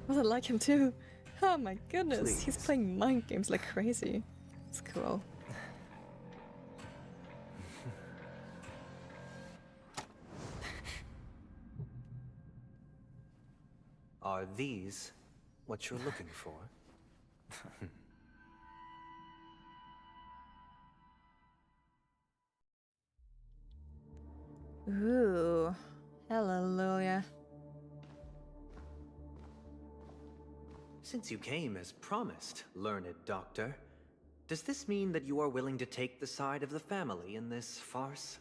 But I like him too. Oh my goodness, he's playing mind games like crazy. It's cool. Are these what you're looking for? Ooh. Hallelujah. Since you came as promised, learned doctor, does this mean that you are willing to take the side of the family in this farce?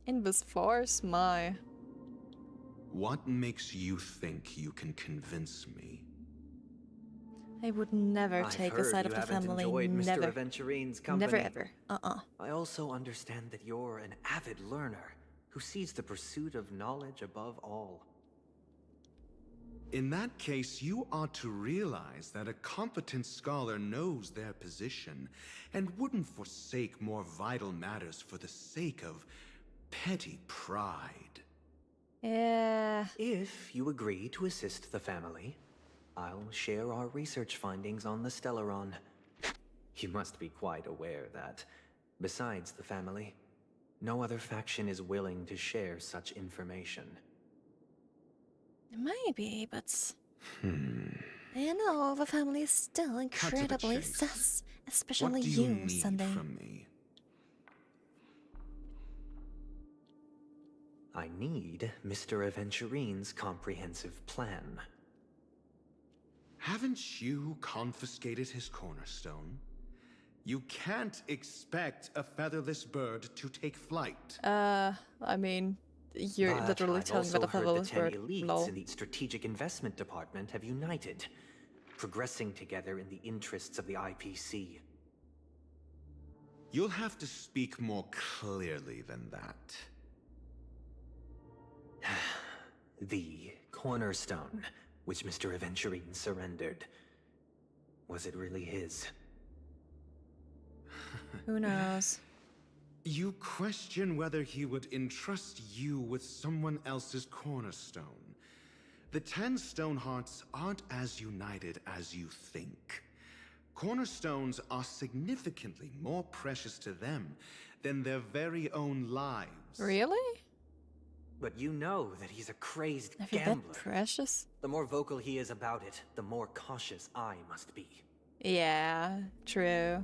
In this farce, my. What makes you think you can convince me? I would never take the side of the family. Never. Mr. Aventurine's company. Never ever. I also understand that you're an avid learner who sees the pursuit of knowledge above all. In that case, you ought to realize that a competent scholar knows their position and wouldn't forsake more vital matters for the sake of petty pride. Yeah. If you agree to assist the family, I'll share our research findings on the Stellaron. You must be quite aware that, besides the family, no other faction is willing to share such information. Maybe, but... You know, the family is still incredibly sus. Especially What do you, you need Sunday. from me? I need Mr. Aventurine's comprehensive plan. Haven't you confiscated his cornerstone? You can't expect a featherless bird to take flight. I mean, you're But literally I've telling me also that heard I the was 10 bird. elites Lol. in the strategic investment department have united, progressing together in the interests of the IPC. You'll have to speak more clearly than that. The cornerstone, which Mr. Aventurine surrendered. Was it really his? Who knows? You question whether he would entrust you with someone else's cornerstone. The 10 stone hearts aren't as united as you think. Cornerstones are significantly more precious to them than their very own lives. Really? But you know that he's a crazy Have you been gambler. precious? The more vocal he is about it, the more cautious I must be. Yeah, true.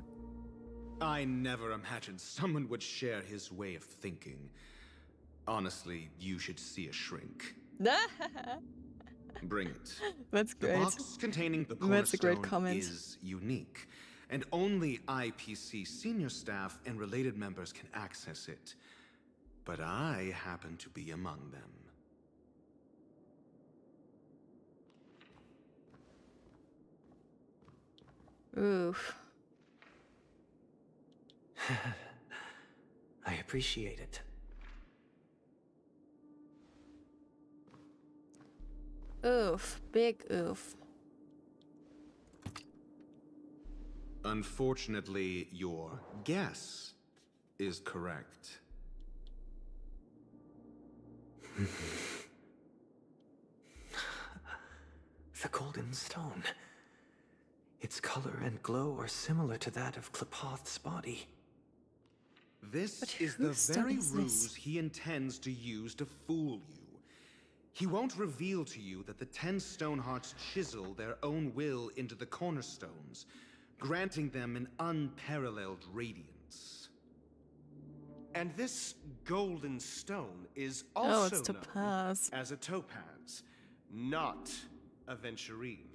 I never imagined someone would share his way of thinking. Honestly, you should see a shrink. Bring it. That's great. The box containing the That's a great cornerstone comment. is unique, and only IPC senior staff and related members can access it. But I happen to be among them. Oof. I appreciate it. Oof. Big oof. Unfortunately, your guess is correct. The golden stone. Its color and glow are similar to that of Klepoth's body. This is the very ruse he intends to use to fool you. He won't reveal to you that the 10 stone hearts chisel their own will into the cornerstones, granting them an unparalleled radiance. And this golden stone is Oh, also it's known topaz. as a topaz, not a venturine.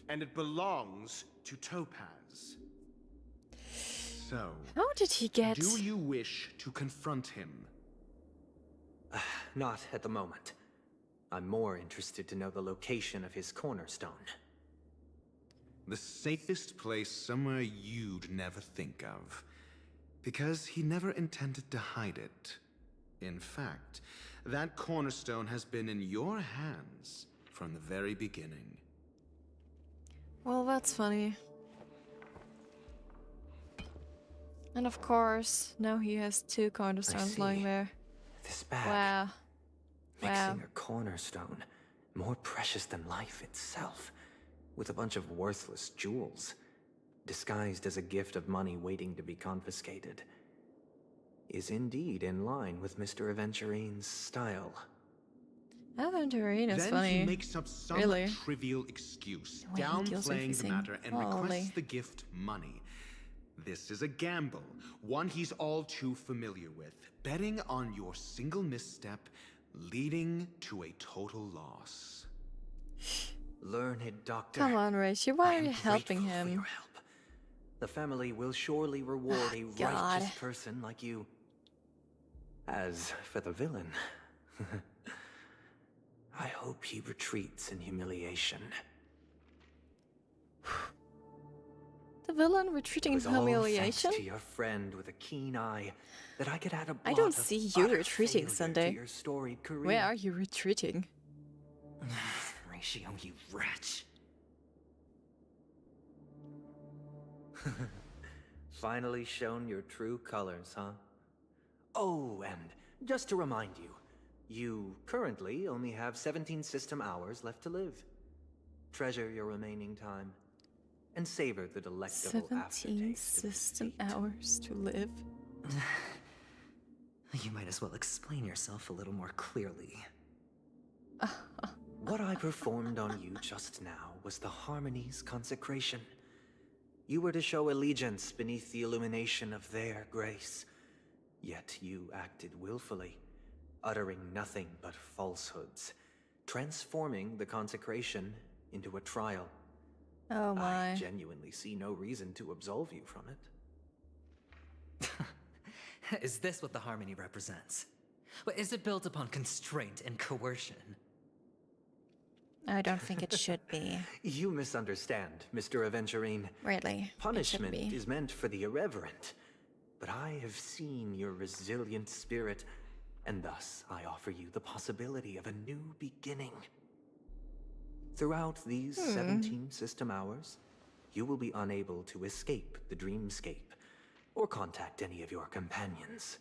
And it belongs to Topaz. So, how did he get? Do you wish to confront him? Not at the moment. I'm more interested to know the location of his cornerstone. The safest place somewhere you'd never think of. Because he never intended to hide it. In fact, that cornerstone has been in your hands from the very beginning. Well, that's funny. And of course, now he has 2 cornerstones lying there. This bag. Wow. Mixing a cornerstone, more precious than life itself, with a bunch of worthless jewels, disguised as a gift of money waiting to be confiscated, is indeed in line with Mr. Aventurine's style. Aventurine is then funny. he makes up some really. trivial excuse, The way he deals with downplaying the everything. matter and Holy. requests the gift money. This is a gamble, one he's all too familiar with, betting on your single misstep, leading to a total loss. Learned doctor. Come on, Reishi, why are you I'm helping grateful for him? your help. The family will surely reward a God. righteous person like you. As for the villain, I hope he retreats in humiliation. The villain retreating in It was all humiliation? thanks to your friend with a keen eye that I could add a I blot don't of see you utter retreating, failure to Sunday. your storied career. Where are you retreating? Ratio, you wretch. Finally shown your true colors, huh? Oh, and just to remind you, you currently only have 17 system hours left to live. Treasure your remaining time, and savor the delectable 17 aftertaste. system hours to live. You might as well explain yourself a little more clearly. What I performed on you just now was the Harmony's consecration. You were to show allegiance beneath the illumination of their grace. Yet you acted willfully, uttering nothing but falsehoods, transforming the consecration into a trial. Oh my. I genuinely see no reason to absolve you from it. Is this what the Harmony represents? But is it built upon constraint and coercion? I don't think it should be. You misunderstand, Mr. Aventurine. Really, Punishment it should be. is meant for the irreverent. But I have seen your resilient spirit, and thus I offer you the possibility of a new beginning. Throughout these 17 system hours, you will be unable to escape the dreamscape, or contact any of your companions.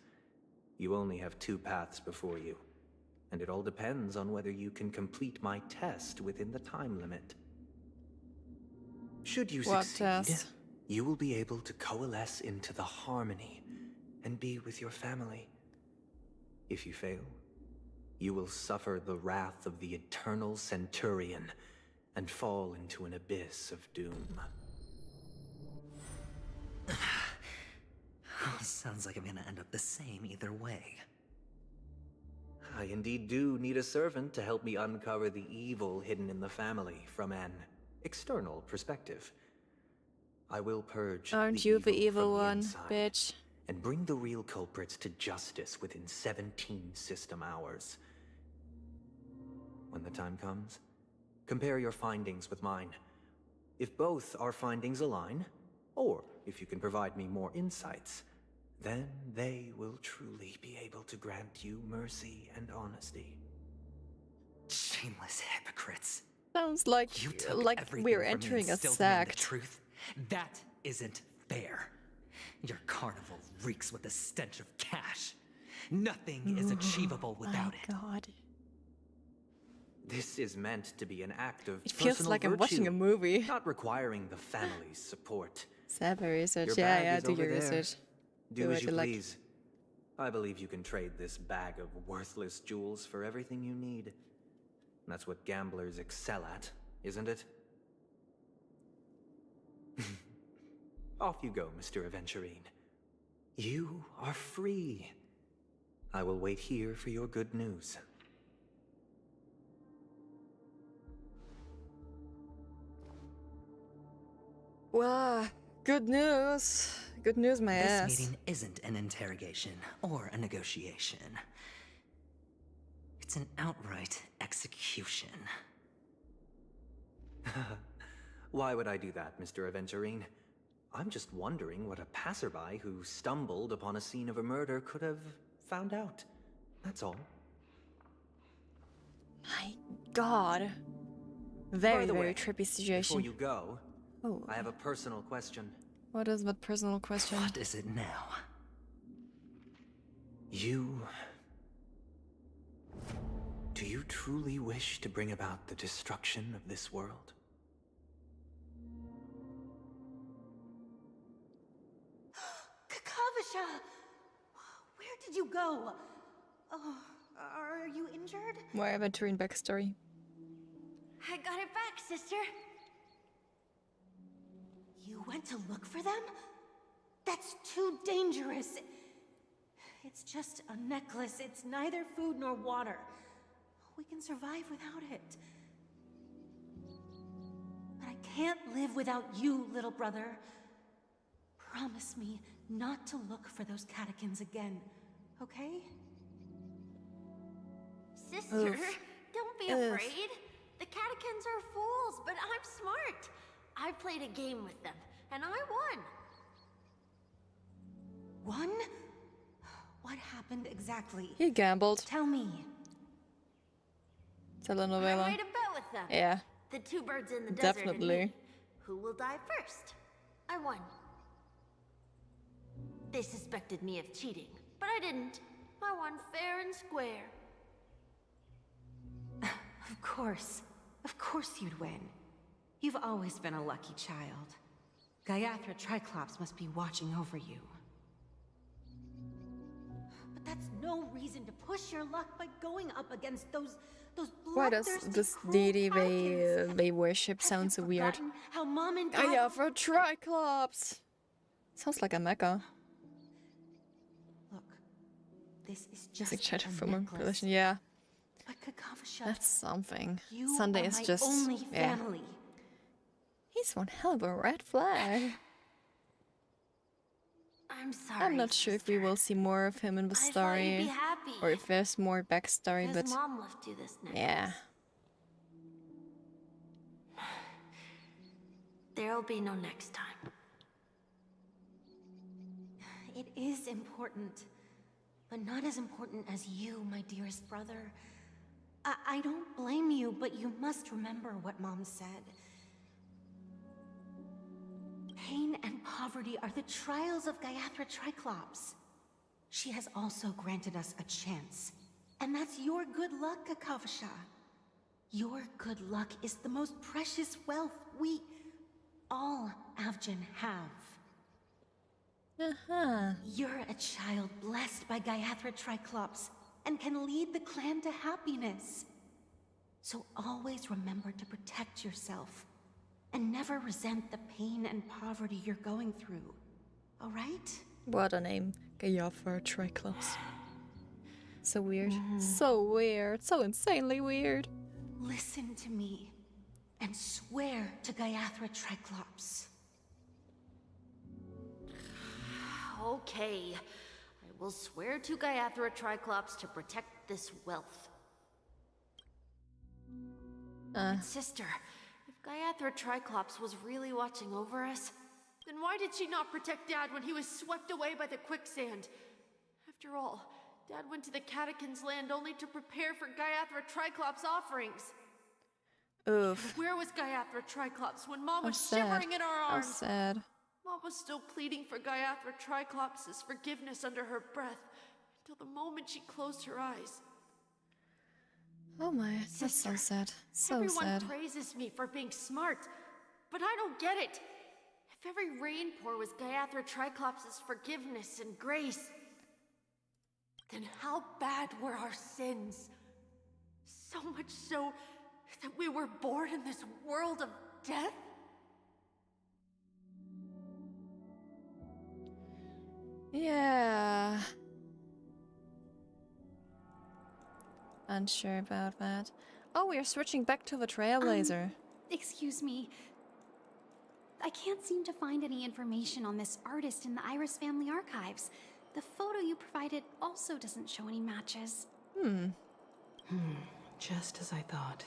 You only have 2 paths before you, and it all depends on whether you can complete my test within the time limit. Should you succeed, you will be able to coalesce into the harmony and be with your family. If you fail, you will suffer the wrath of the eternal Centurion and fall into an abyss of doom. Sounds like I'm gonna end up the same either way. I indeed do need a servant to help me uncover the evil hidden in the family from an external perspective. I will purge Aren't you the evil one, bitch? And bring the real culprits to justice within 17 system hours. When the time comes, compare your findings with mine. If both our findings align, or if you can provide me more insights, then they will truly be able to grant you mercy and honesty. Shameless hypocrites. Sounds like we're entering a sect. Truth? That isn't fair. Your carnival reeks with the stench of cash. Nothing is achievable without it. God. This is meant to be an act of It feels personal like I'm watching a virtue, movie. not requiring the family's support. Savvy research. Your Yeah, bag yeah, is do over your there. research. Do as you like. please. I believe you can trade this bag of worthless jewels for everything you need. That's what gamblers excel at, isn't it? Off you go, Mr. Aventurine. You are free. I will wait here for your good news. Wow, good news. Good news, my ass. This meeting isn't an interrogation or a negotiation. It's an outright execution. Why would I do that, Mr. Aventurine? I'm just wondering what a passerby who stumbled upon a scene of a murder could have found out. That's all. My God. Very, By the way, very trippy situation. Before you go, Oh. I have a personal question. What is that personal question? What is it now? Do you truly wish to bring about the destruction of this world? Kakavasha! Where did you go? Oh, are you injured? Why Aventurine backstory? I got it back, sister. You went to look for them? That's too dangerous. It's just a necklace. It's neither food nor water. We can survive without it. But I can't live without you, little brother. Promise me not to look for those catechins again, okay? Sister, Oof. don't be Oof. afraid. The catechins are fools, but I'm smart. I played a game with them, and I won. Won? What happened exactly? He gambled. Tell me. I Telenovela. made a bet with them. Yeah. The 2 birds in the desert and Definitely. me. Who will die first? I won. They suspected me of cheating, but I didn't. I won fair and square. Of course. Of course you'd win. You've always been a lucky child. Gaiathra Triclops must be watching over you. But that's no reason to push your luck by going up against those Why does bloodthirsty, this cruel deity falcons. they worship sound so weird? Forgotten how Mom and Dad... Yeah, for Triclops. Sounds like a mecha. Look, this is It's just like chat a from necklace. position. Yeah, But Kakavasha, that's something. you Sunday are is my just only yeah. family. He's one hell of a red flag. I'm sorry. I'm not sure if we will see more of him in the I thought story, you'd be happy. or if there's more backstory. Because But Mom left you this necklace. yeah, There'll be no next time. It is important, but not as important as you, my dearest brother. I don't blame you, but you must remember what Mom said. Pain and poverty are the trials of Gayathra Triclops. She has also granted us a chance. And that's your good luck, Kakavasha. Your good luck is the most precious wealth we, all Avgin, have. You're a child blessed by Gayathra Triclops and can lead the clan to happiness. So always remember to protect yourself and never resent the pain and poverty you're going through. All right? What a name. Gayathra Triclops. So weird. So weird. So insanely weird. Listen to me and swear to Gayathra Triclops. Okay. I will swear to Gayathra Triclops to protect this wealth. But sister, if Gayathra Triclops was really watching over us, then why did she not protect Dad when he was swept away by the quicksand? After all, Dad went to the Catechins' land only to prepare for Gayathra Triclops' offerings. Oof. Where was Gayathra Triclops when Mom was sad. shivering in our arms? How sad. Mom was still pleading for Gayathra Triclops' forgiveness under her breath until the moment she closed her eyes. Oh my, that's so sad. So Everyone sad. praises me for being smart, but I don't get it. If every rainpour was Gayathra Triclops' forgiveness and grace, then how bad were our sins? So much so that we were born in this world of death? Yeah. Unsure about that. Oh, we are switching back to the Trailblazer. Excuse me. I can't seem to find any information on this artist in the Iris family archives. The photo you provided also doesn't show any matches. Just as I thought.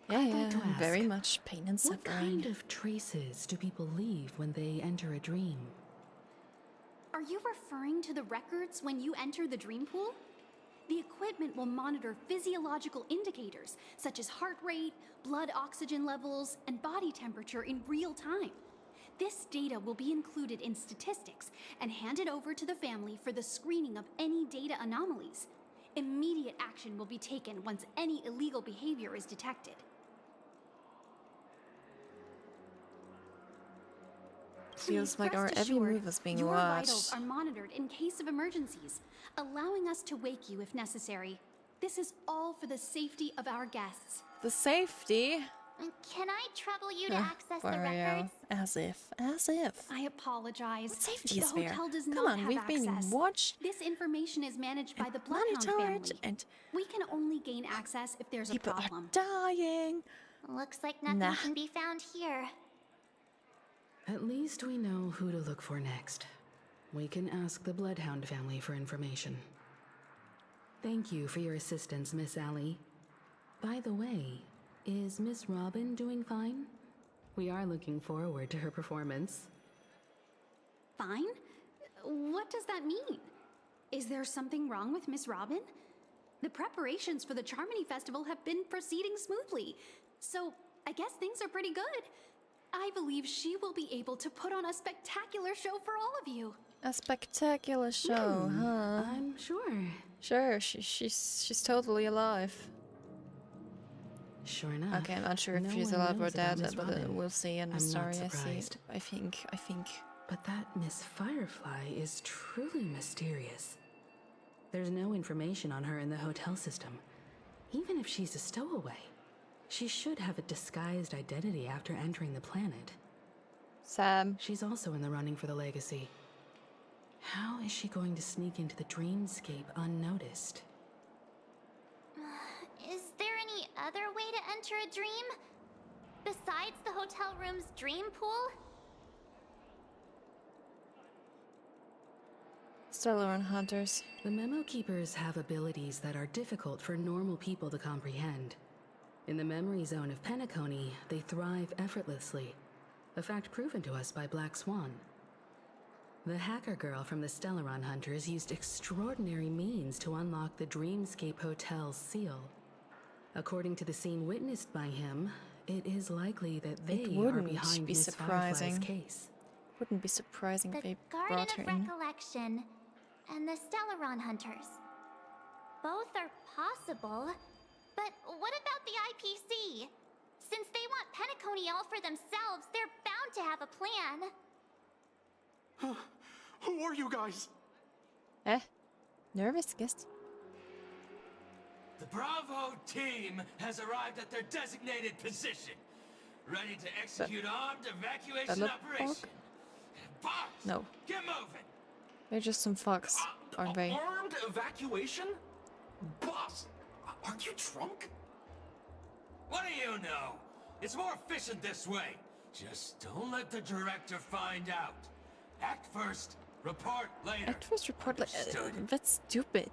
Yeah, to ask, very much pain and suffering. What kind of traces do people leave when they enter a dream? Are you referring to the records when you enter the dream pool? The equipment will monitor physiological indicators, such as heart rate, blood oxygen levels, and body temperature in real time. This data will be included in statistics and handed over to the family for the screening of any data anomalies. Immediate action will be taken once any illegal behavior is detected. Feels like our Rest every assured, move is being your watched. vitals are monitored in case of emergencies, allowing us to wake you if necessary. This is all for the safety of our guests. The safety? Can I trouble you to access the Wario. records? As if. I apologize. What safety the is there? hotel does Come not on, have we've access. been watched. This information is managed by the Bloodhound monitored family. and we can only gain access if there's a people problem. are dying. Looks like nothing Nah. can be found here. At least we know who to look for next. We can ask the Bloodhound family for information. Thank you for your assistance, Miss Allie. By the way, is Miss Robin doing fine? We are looking forward to her performance. Fine? What does that mean? Is there something wrong with Miss Robin? The preparations for the Charmony Festival have been proceeding smoothly, so I guess things are pretty good. I believe she will be able to put on a spectacular show for all of you. A spectacular show, huh? I'm sure. Sure, she's totally alive. Sure enough. Okay, I'm not sure if no she's one alive or knows about dead, Miss but Robin. we'll see in the I'm story. not I see. surprised. I think. But that Miss Firefly is truly mysterious. There's no information on her in the hotel system. Even if she's a stowaway, she should have a disguised identity after entering the planet. Sam. She's also in the running for the legacy. How is she going to sneak into the dreamscape unnoticed? Is there any other way to enter a dream? Besides the hotel room's dream pool? Stellar Hunters. The Memo Keepers have abilities that are difficult for normal people to comprehend. In the memory zone of Penacony, they thrive effortlessly, a fact proven to us by Black Swan. The hacker girl from the Stellaron Hunters used extraordinary means to unlock the Dreamscape Hotel's seal. According to the scene witnessed by him, it is likely that It they are wouldn't behind be Miss Firefly's surprising. case. Wouldn't be surprising if The they Garden brought of her in. Recollection and the Stellaron Hunters. Both are possible, but what about the IPC? Since they want Penacony all for themselves, they're bound to have a plan. Who are you guys? Nervous guest. The Bravo team has arrived at their designated position, ready to execute armed evacuation operation. Boss, No. get moving. They're just some fucks, aren't they? Armed evacuation? Boss, aren't you drunk? What do you know? It's more efficient this way. Just don't let the director find out. Act first, report later. Act first, report later. That's stupid.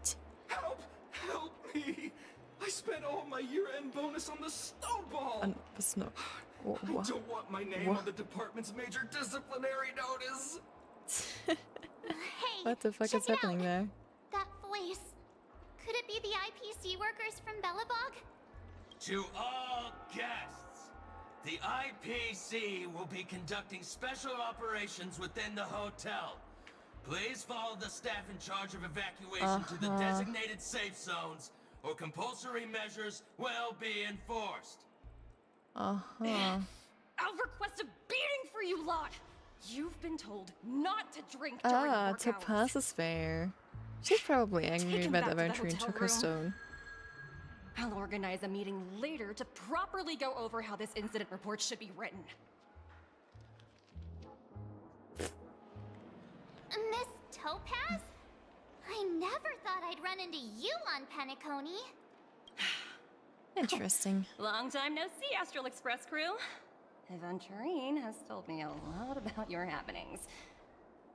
Help! Help me! I spent all my year-end bonus on the snowball! Was no. I don't want my name on the department's major disciplinary notice! Hey, What the fuck check is it happening out. there? That voice. Could it be the IPC workers from Bellabog? To all guests, the IPC will be conducting special operations within the hotel. Please follow the staff in charge of evacuation to the designated safe zones, or compulsory measures will be enforced. I'll request a beating for you lot! You've been told not to drink during work hours. Topaz is there. She's probably angry Take him about back the to the venture into hotel her room. stone. I'll organize a meeting later to properly go over how this incident report should be written. Miss Topaz? I never thought I'd run into you on Penacony. Interesting. Long time no see, Astral Express crew. Aventurine has told me a lot about your happenings.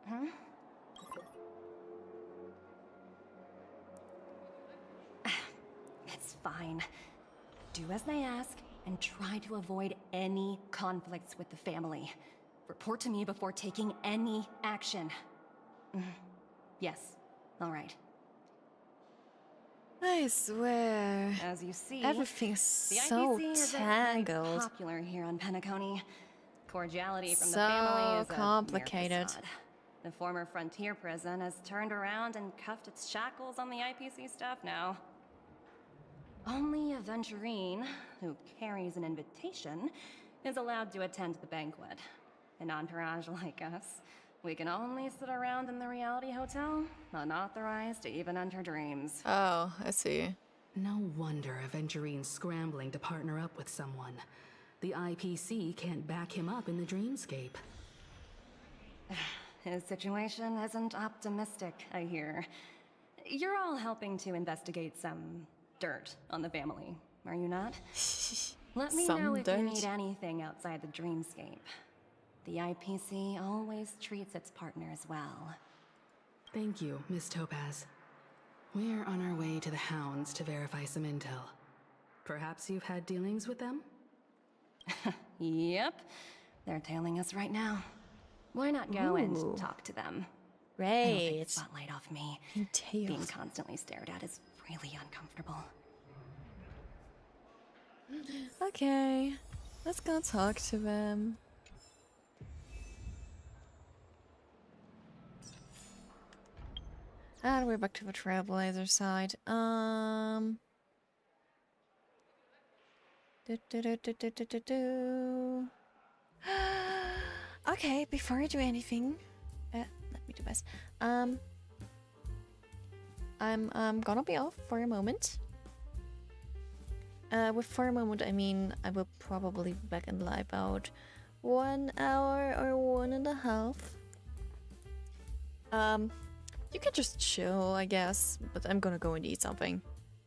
Huh? It's fine. Do as they ask, and try to avoid any conflicts with the family. Report to me before taking any action. Yes, all right. I swear. As you see, everything is the so IPC isn't very tangled. popular here on Penacony. Cordiality from the So family is complicated. A mere facade. The former frontier prison has turned around and cuffed its shackles on the IPC staff now. Only Aventurine, who carries an invitation, is allowed to attend the banquet. An entourage like us, we can only sit around in the reality hotel, unauthorized to even enter dreams. Oh, I see. No wonder Aventurine's scrambling to partner up with someone. The IPC can't back him up in the dreamscape. His situation isn't optimistic, I hear. You're all helping to investigate some dirt on the family, are you not? Let me know if you need anything outside the dreamscape. The IPC always treats its partners well. Thank you, Miss Topaz. We're on our way to the Hounds to verify some intel. Perhaps you've had dealings with them? Yep. They're tailing us right now. Why not go and talk to them? Right. It'll take the spotlight off me. Tails. Being constantly stared at is really uncomfortable. Okay, let's go talk to them. And we're back to the Trailblazer side. Okay, before I do anything, let me do this. I'm gonna be off for a moment. With for a moment, I mean I will probably be back in live about 1 hour or 1.5. You can just chill, I guess, but I'm gonna go and eat something.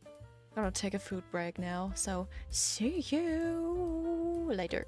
I'm gonna take a food break now, so see you later.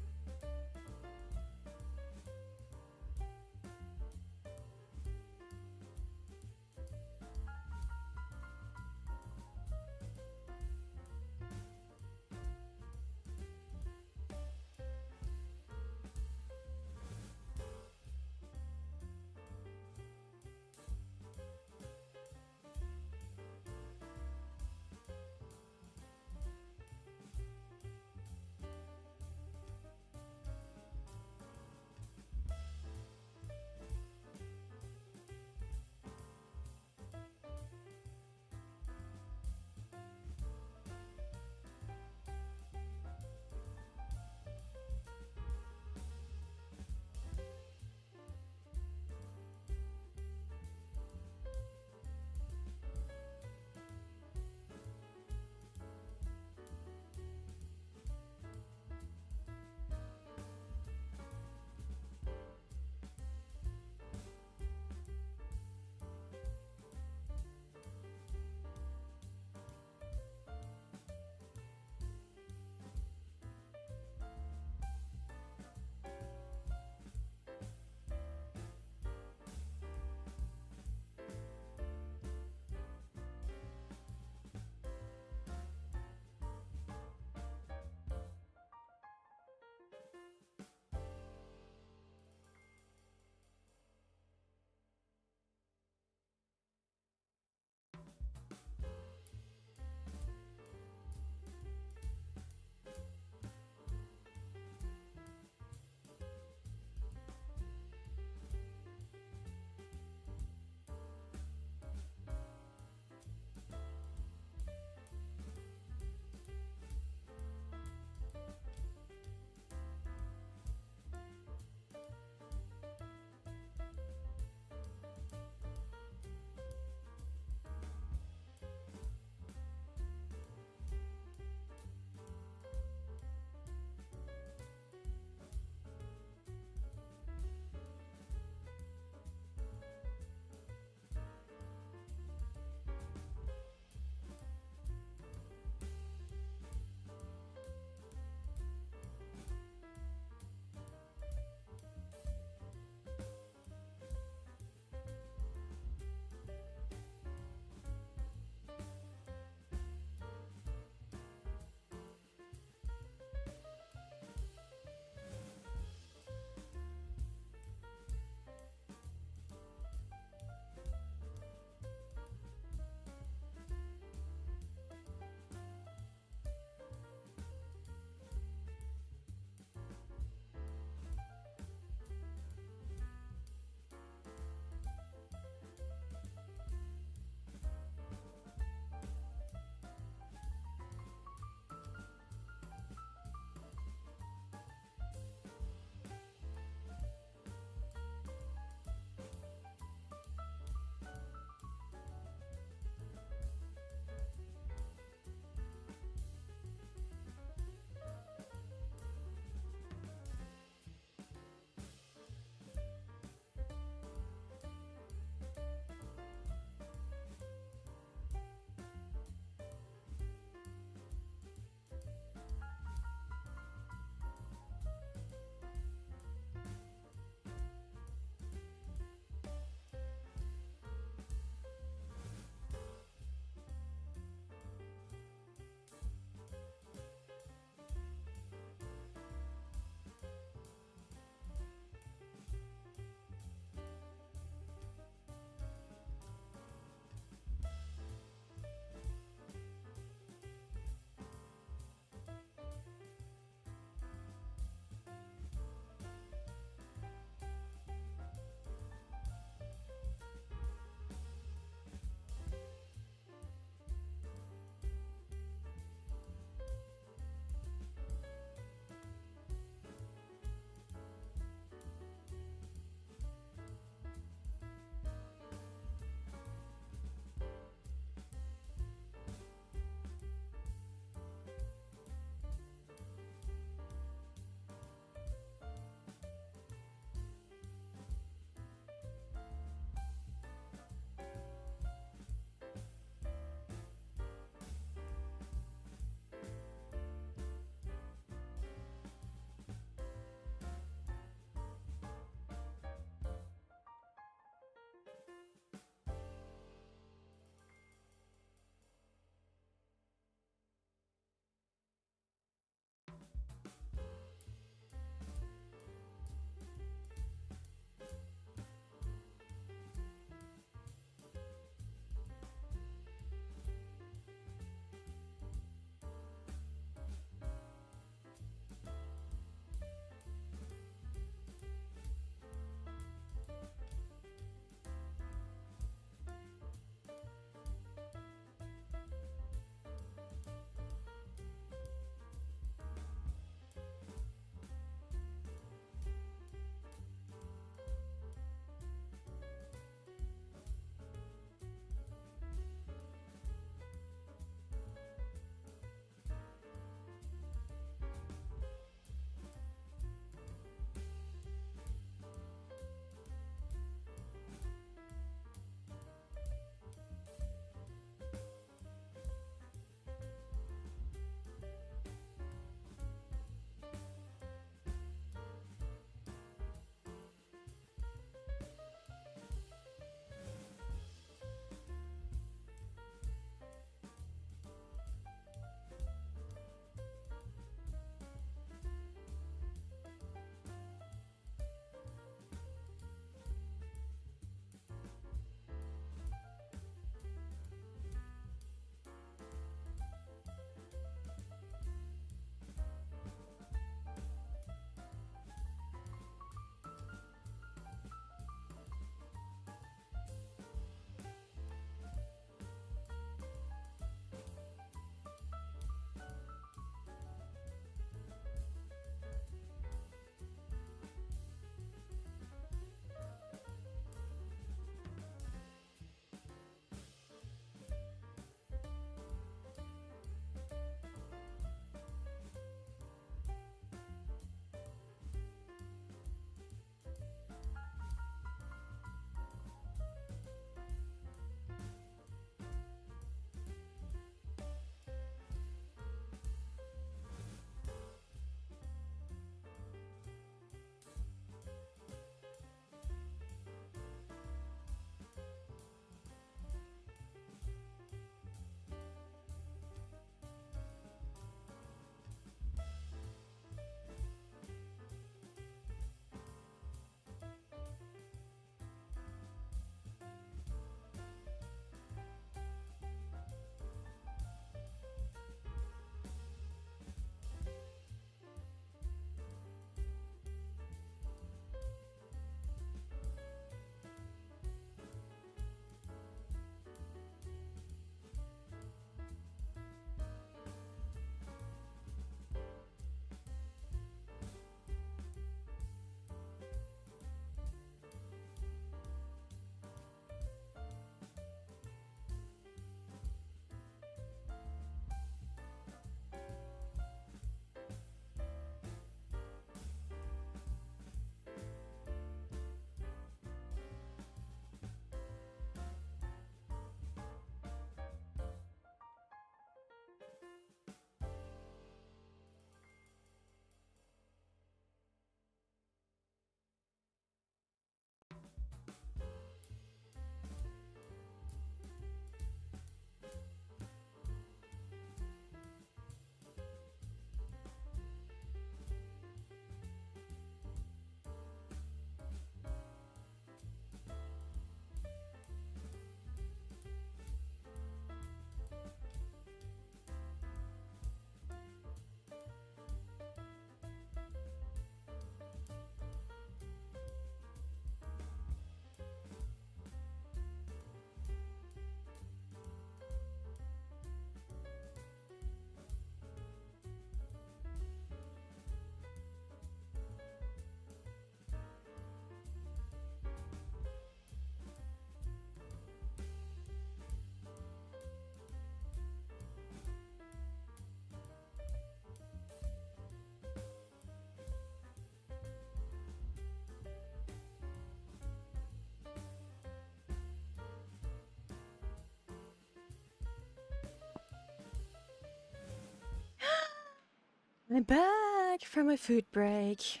I'm back from my food break.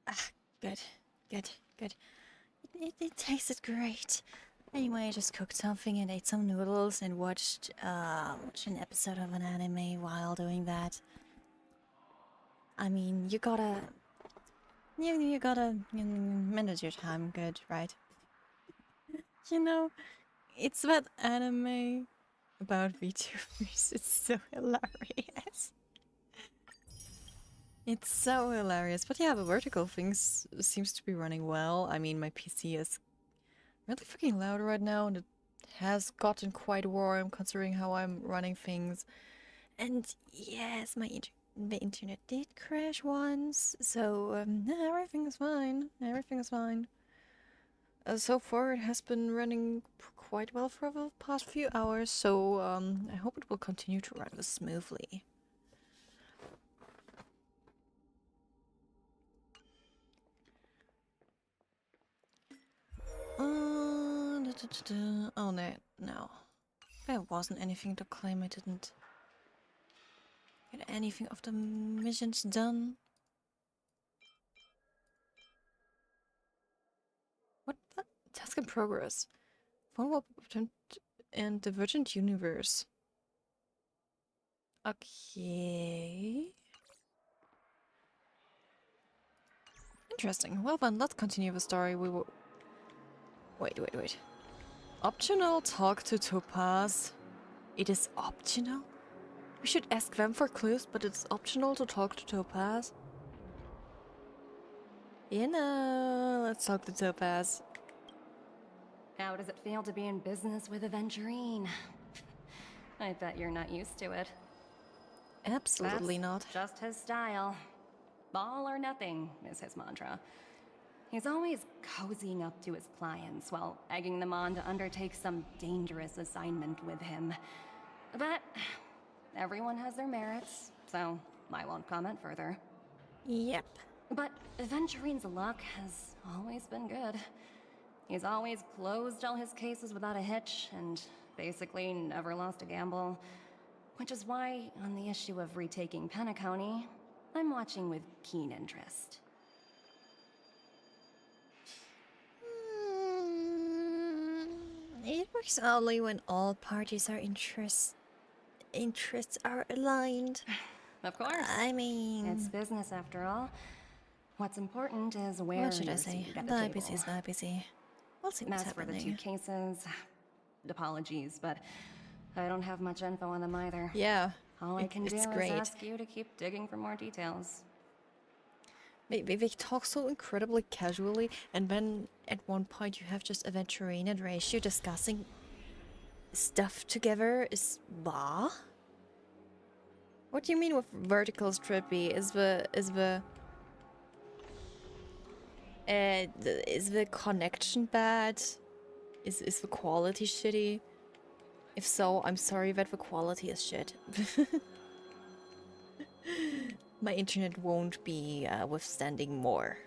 Ah, good, good, good. It tasted great. Anyway, I just cooked something and ate some noodles and watched an episode of an anime while doing that. I mean, you gotta manage your time good, right? You know, it's that anime about VTubers. It's so hilarious. It's so hilarious. But yeah, the vertical things seems to be running well. I mean, my PC is really freaking loud right now, and it has gotten quite warm considering how I'm running things. And yes, the internet did crash once, so everything is fine. Everything is fine. So far, it has been running quite well for the past few hours, so I hope it will continue to run smoothly. Oh no. There wasn't anything to claim. I didn't get anything of the missions done. What the? Task in progress. Phone wall and Divergent Universe. Okay. Interesting. Well then, let's continue the story. We will... Wait. Optional talk to Topaz. It is optional? We should ask them for clues, but it's optional to talk to Topaz. You know, let's talk to Topaz. How does it feel to be in business with Aventurine? I bet you're not used to it. Absolutely not. Just his style. All or nothing is his mantra. He's always cozying up to his clients while egging them on to undertake some dangerous assignment with him. But everyone has their merits, so I won't comment further. Yep. But Aventurine's luck has always been good. He's always closed all his cases without a hitch, and basically never lost a gamble. Which is why, on the issue of retaking Penacony, I'm watching with keen interest. It works only when all parties are interests are aligned. Of course. I mean, it's business after all. What's important is where what should I you're say? seated at the Not table. busy is not busy. We'll see what's As for the happening. 2 cases, apologies, but I don't have much info on them either. Yeah, all I can do it's is great. ask you to keep digging for more details. They talk so incredibly casually, and then at one point you have just Aventurine and Ratio discussing stuff together. Is bah? What do you mean with vertical strippy? Is the connection bad? Is the quality shitty? If so, I'm sorry that the quality is shit. My internet won't be withstanding more.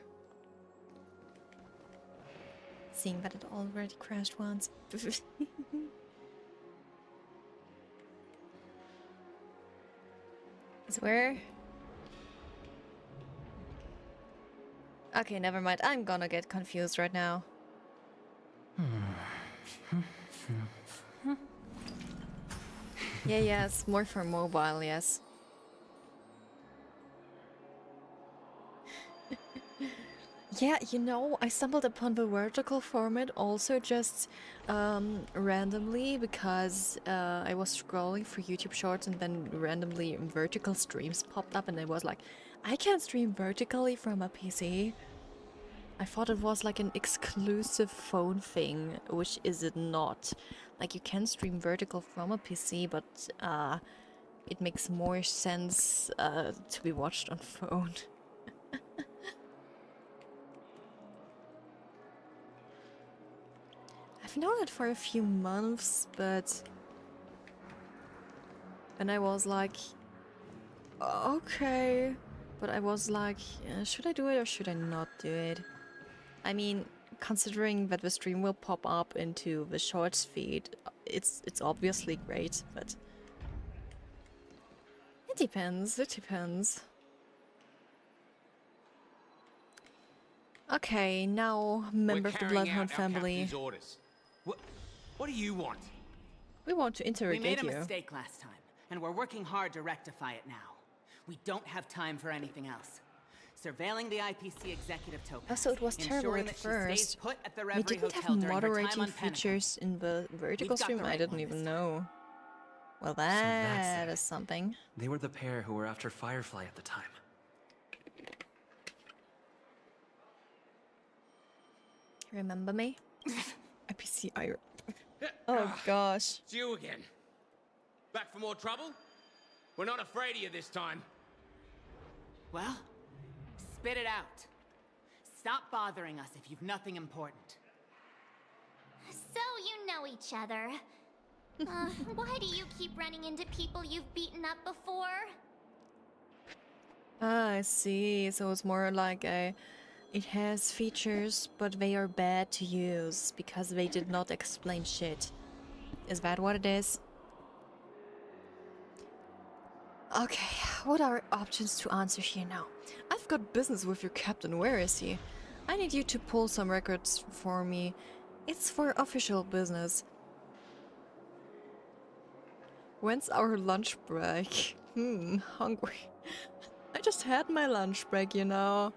Seeing that it already crashed once. Is where? Okay, never mind. I'm gonna get confused right now. Yes, more for mobile, yes. Yeah, you know, I stumbled upon the vertical format also just randomly because I was scrolling for YouTube Shorts and then randomly vertical streams popped up and I was like, I can't stream vertically from a PC. I thought it was like an exclusive phone thing, which is it not. Like you can stream vertical from a PC, but it makes more sense to be watched on phone. I've known it for a few months, but then I was like, okay, but I was like, should I do it or should I not do it? I mean, considering that the stream will pop up into the shorts feed, it's obviously great, but It depends, it depends. Okay, now member of the Bloodhound family. Orders. What do you want? We want to We interrogate made a you. mistake last time, and we're working hard to rectify it now. We don't have time for anything else. Surveilling the IPC executive token. Also, it was terrible ensuring at that she stays first. put at the We Reverie didn't Hotel have during her time moderating on Pentagon. features in the vertical We've got stream. the I right didn't one even this know. Well, that's that it. is something. They were the pair who were after Firefly at the time. Remember me? IPC Iron. Oh gosh. It's you again. Back for more trouble? We're not afraid of you this time. Well, spit it out. Stop bothering us if you've nothing important. So you know each other. Why do you keep running into people you've beaten up before? Ah, I see. So it's more like a... It has features, but they are bad to use because they did not explain shit. Is that what it is? Okay, what are options to answer here now? I've got business with your captain. Where is he? I need you to pull some records for me. It's for official business. When's our lunch break? Hungry. I just had my lunch break, you know.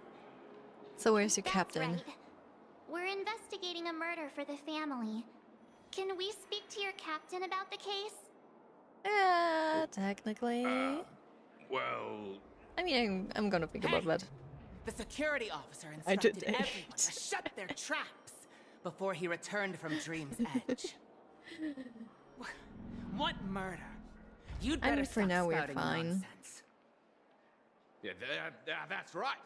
So where's your captain? Right. We're investigating a murder for the family. Can we speak to your captain about the case? Technically. Well... I mean, I'm gonna think about that. The security officer I did instructed everyone to shut their traps before he returned from Dream's Edge. What murder? You'd better For stop now we're spouting fine. nonsense. Yeah, that's right.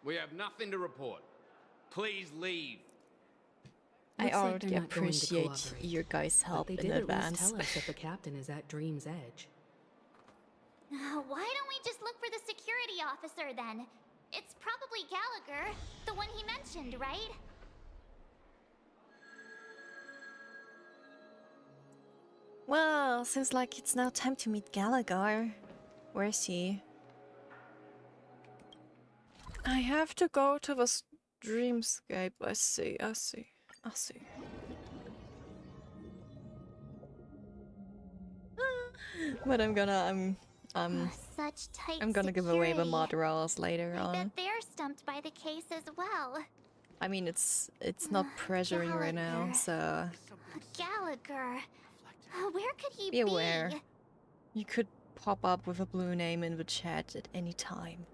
We have nothing to report. Please leave. I Looks like already they're not going to appreciate cooperate. your guys' But help they in did advance. at least tell us that the captain is at Dream's Edge. Why don't we just look for the security officer then? It's probably Gallagher, the one he mentioned, right? Well, seems like it's now time to meet Gallagher. Where is he? I have to go to the dreamscape. I see. But I'm Such tight I'm gonna give away the security. mod roles later I on. bet they're stumped by the case as well. I mean, it's not pressuring right now, so Gallagher. Where could he be aware. You could pop up with a blue name in the chat at any time.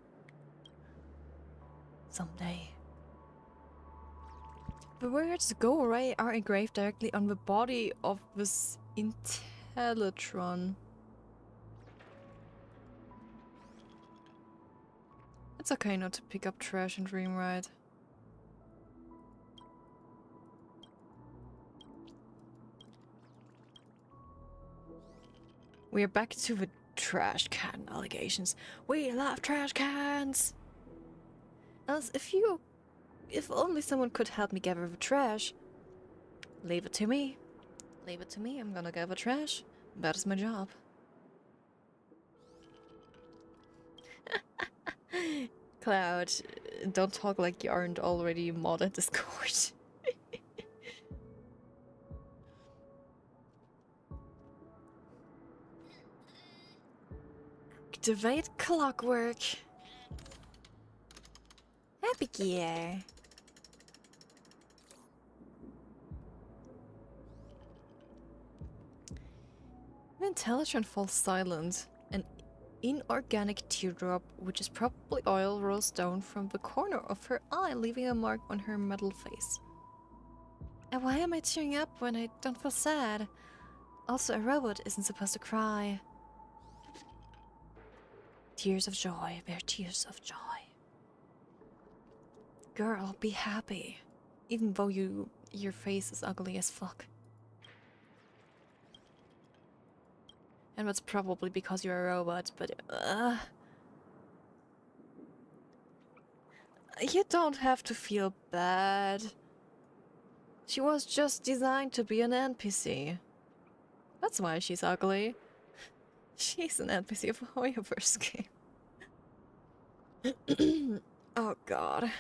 Someday. The words "go away" are engraved directly on the body of this Intellitron. It's okay not to pick up trash in Dreamride. We are back to the trash can allegations. We love trash cans! As if only someone could help me gather the trash. Leave it to me. Leave it to me, I'm gonna gather trash. That is my job. Cloud, don't talk like you aren't already mod at Discord. Activate clockwork. Happy gear. The Intellitron falls silent. An inorganic teardrop, which is probably oil, rolls down from the corner of her eye, leaving a mark on her metal face. And why am I tearing up when I don't feel sad? Also, a robot isn't supposed to cry. Tears of joy, they're tears of joy. Girl, be happy. Even though your face is ugly as fuck. And that's probably because you're a robot, but you don't have to feel bad. She was just designed to be an NPC. That's why she's ugly. She's an NPC of a Hoyoverse game. Oh god.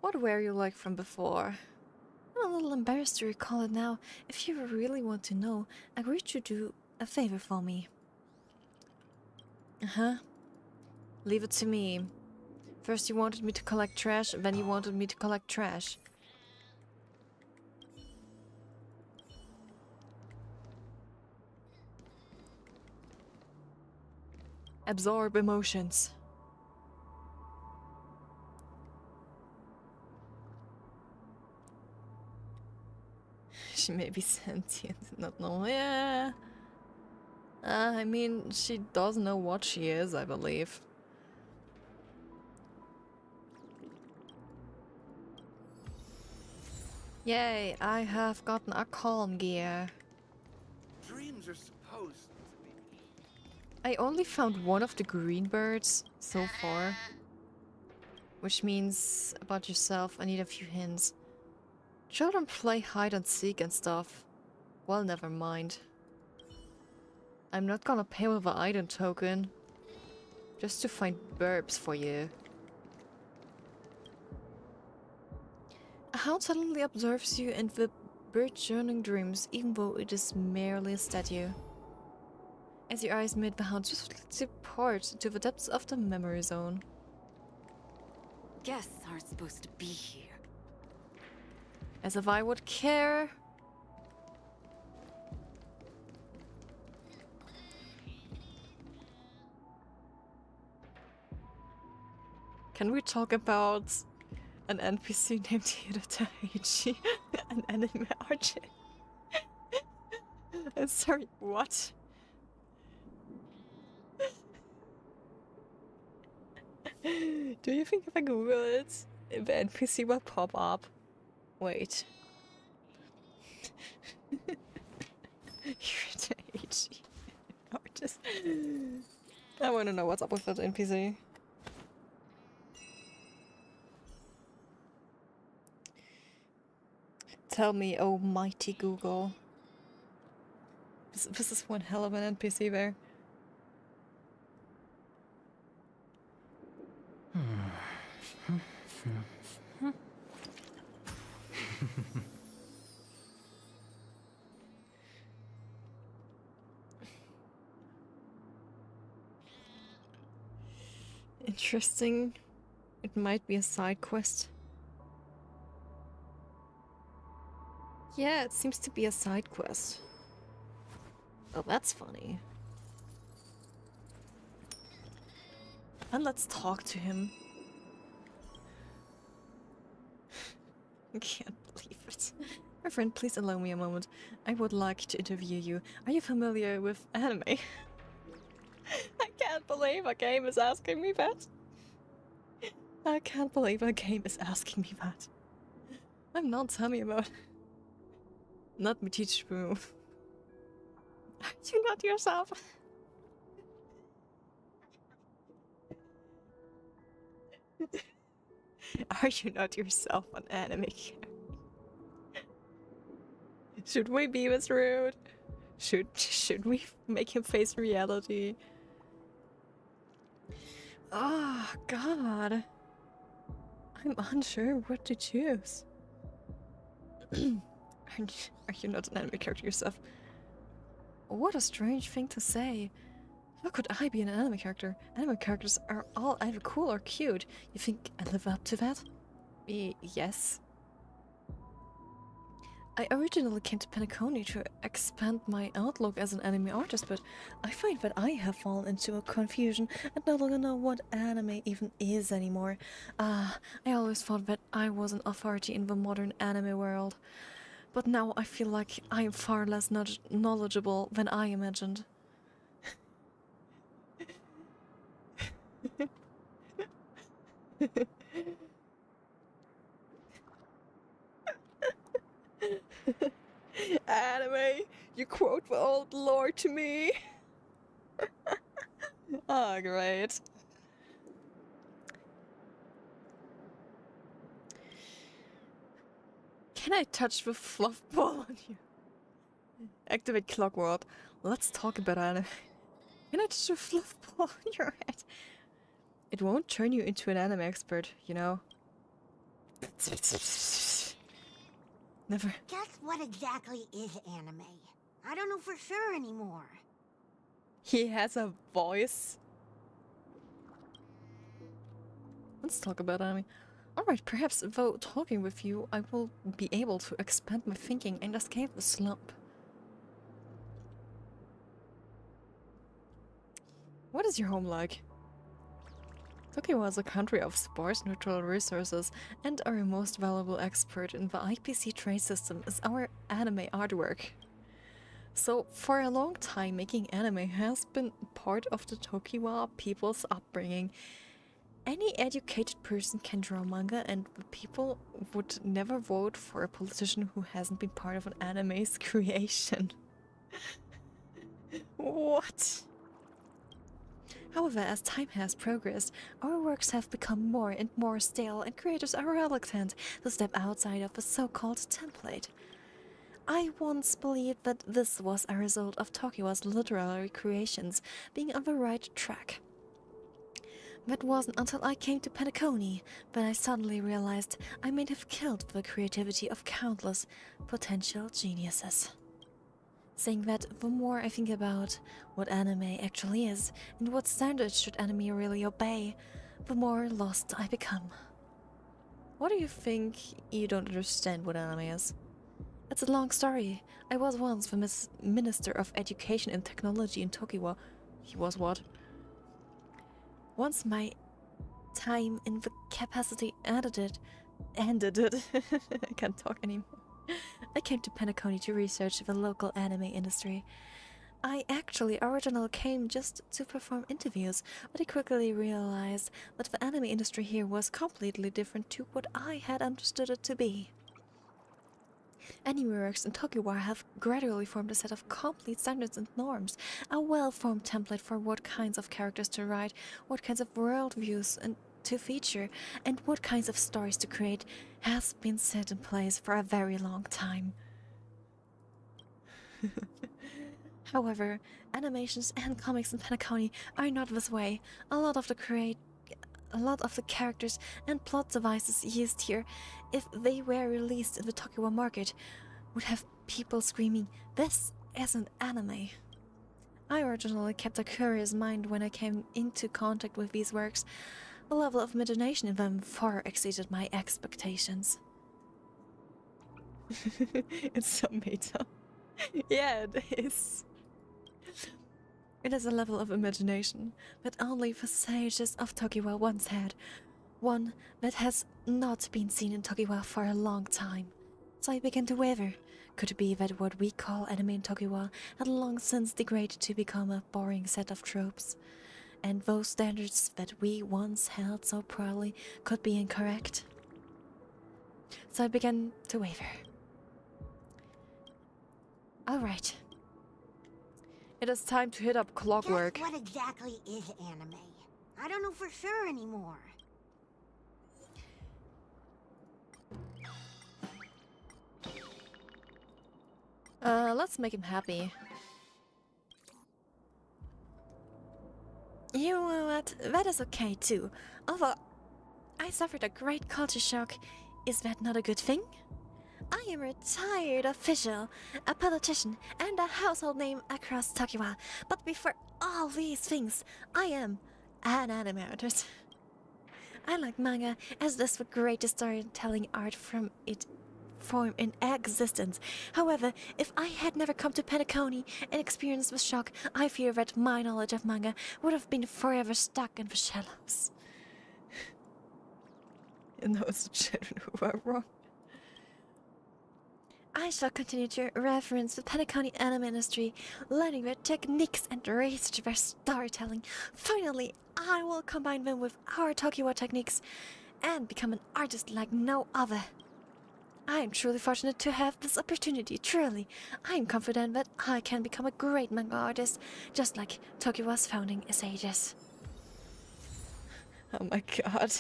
What were you like from before? I'm a little embarrassed to recall it now. If you really want to know, agree to do a favor for me. Uh-huh. Leave it to me. First you wanted me to collect trash, then you wanted me to collect trash. Absorb emotions. She may be sentient, not know. Yeah. I mean, she does know what she is, I believe. Yay, I have gotten a calm gear. Dreams are supposed to be. I only found one of the green birds so far. Which means, about yourself, I need a few hints. Children play hide and seek and stuff. Well, never mind. I'm not gonna pay with an item token. Just to find burbs for you. A hound suddenly observes you in the bird-journaling dreams, even though it is merely a statue. As your eyes meet, the hound swiftly departs to the depths of the memory zone. Guests aren't supposed to be here. As if I would care. Can we talk about an NPC named Hirota Heichi? An anime artist? I'm sorry, what? Do you think if I Google it, the NPC will pop up? Wait. Hirota Heichi. Artist. I want to know what's up with that NPC. Tell me, oh mighty Google. This is one hell of an NPC there. Interesting. It might be a side quest. Yeah, it seems to be a side quest. Oh, that's funny. And let's talk to him. I can't believe it. My friend, please allow me a moment. I would like to interview you. Are you familiar with anime? I can't believe a game is asking me that. I can't believe a game is asking me that. I'm not telling you about. Not me teach you. Are you not yourself? Are you not yourself an anime character? Should we be this rude? Should we make him face reality? Oh god. I'm unsure what to choose. Are you not an anime character yourself? What a strange thing to say. How could I be an anime character? Anime characters are all either cool or cute. You think I live up to that? Yes. I originally came to Penacony to expand my outlook as an anime artist, but I find that I have fallen into a confusion and no longer know what anime even is anymore. I always thought that I was an authority in the modern anime world. But now I feel like I am far less knowledgeable than I imagined. Anime, you quote the old lore to me. Oh, great. Can I touch the fluff ball on you? Activate clock world. Let's talk about anime. Can I just fluff ball your head? It won't turn you into an anime expert, you know. Never. Just what exactly is anime? I don't know for sure anymore. He has a voice. Let's talk about anime. Alright, perhaps though talking with you, I will be able to expand my thinking and escape the slump. What is your home like? Tokyo is a country of sparse natural resources, and our most valuable expert in the IPC trade system is our anime artwork. So, for a long time, making anime has been part of the Tokiwa people's upbringing. Any educated person can draw manga, and the people would never vote for a politician who hasn't been part of an anime's creation. What? However, as time has progressed, our works have become more and more stale, and creators are reluctant to step outside of the so-called template. I once believed that this was a result of Tokiwa's literary creations being on the right track. That wasn't until I came to Penacony that I suddenly realized I may have killed the creativity of countless potential geniuses. Saying that, the more I think about what anime actually is and what standards should anime really obey, the more lost I become. What do you think you don't understand what anime is? It's a long story. I was once the Minister of Education and Technology in Tokiwa. He was what? Once my time in the capacity ended, I can't talk anymore. I came to Penacony to research the local anime industry. I actually originally came just to perform interviews, but I quickly realized that the anime industry here was completely different to what I had understood it to be. Anime works in Tokiwa have gradually formed a set of complete standards and norms, a well-formed template for what kinds of characters to write, what kinds of worldviews and to feature, and what kinds of stories to create has been set in place for a very long time. However, animations and comics in Penacony are not this way. A lot of the characters and plot devices used here, if they were released in the Tokiwa market, would have people screaming, "This isn't anime." I originally kept a curious mind when I came into contact with these works. The level of imagination in them far exceeded my expectations. It's so meta. Yeah, it is. It is a level of imagination that only the sages of Tokiwa once had. One that has not been seen in Tokiwa for a long time. So I began to waver. Could it be that what we call anime in Tokiwa had long since degraded to become a boring set of tropes? And those standards that we once held so proudly could be incorrect? So I began to waver. Alright. It is time to hit up clockwork. Just what exactly is anime? I don't know for sure anymore. Let's make him happy. You know what? That is okay too. Although, I suffered a great culture shock. Is that not a good thing? I am a retired official, a politician, and a household name across Tokiwa. But before all these things, I am an anime artist. I like manga as this the greatest storytelling art from its form in existence. However, if I had never come to Penacony and experienced the shock, I fear that my knowledge of manga would have been forever stuck in the shallows. And those children who are wrong. I shall continue to reference the Penacony anime industry, learning their techniques and research their storytelling. Finally, I will combine them with our Tokiwa techniques and become an artist like no other. I am truly fortunate to have this opportunity, truly. I am confident that I can become a great manga artist, just like Tokiwa's founding sages. Oh my god.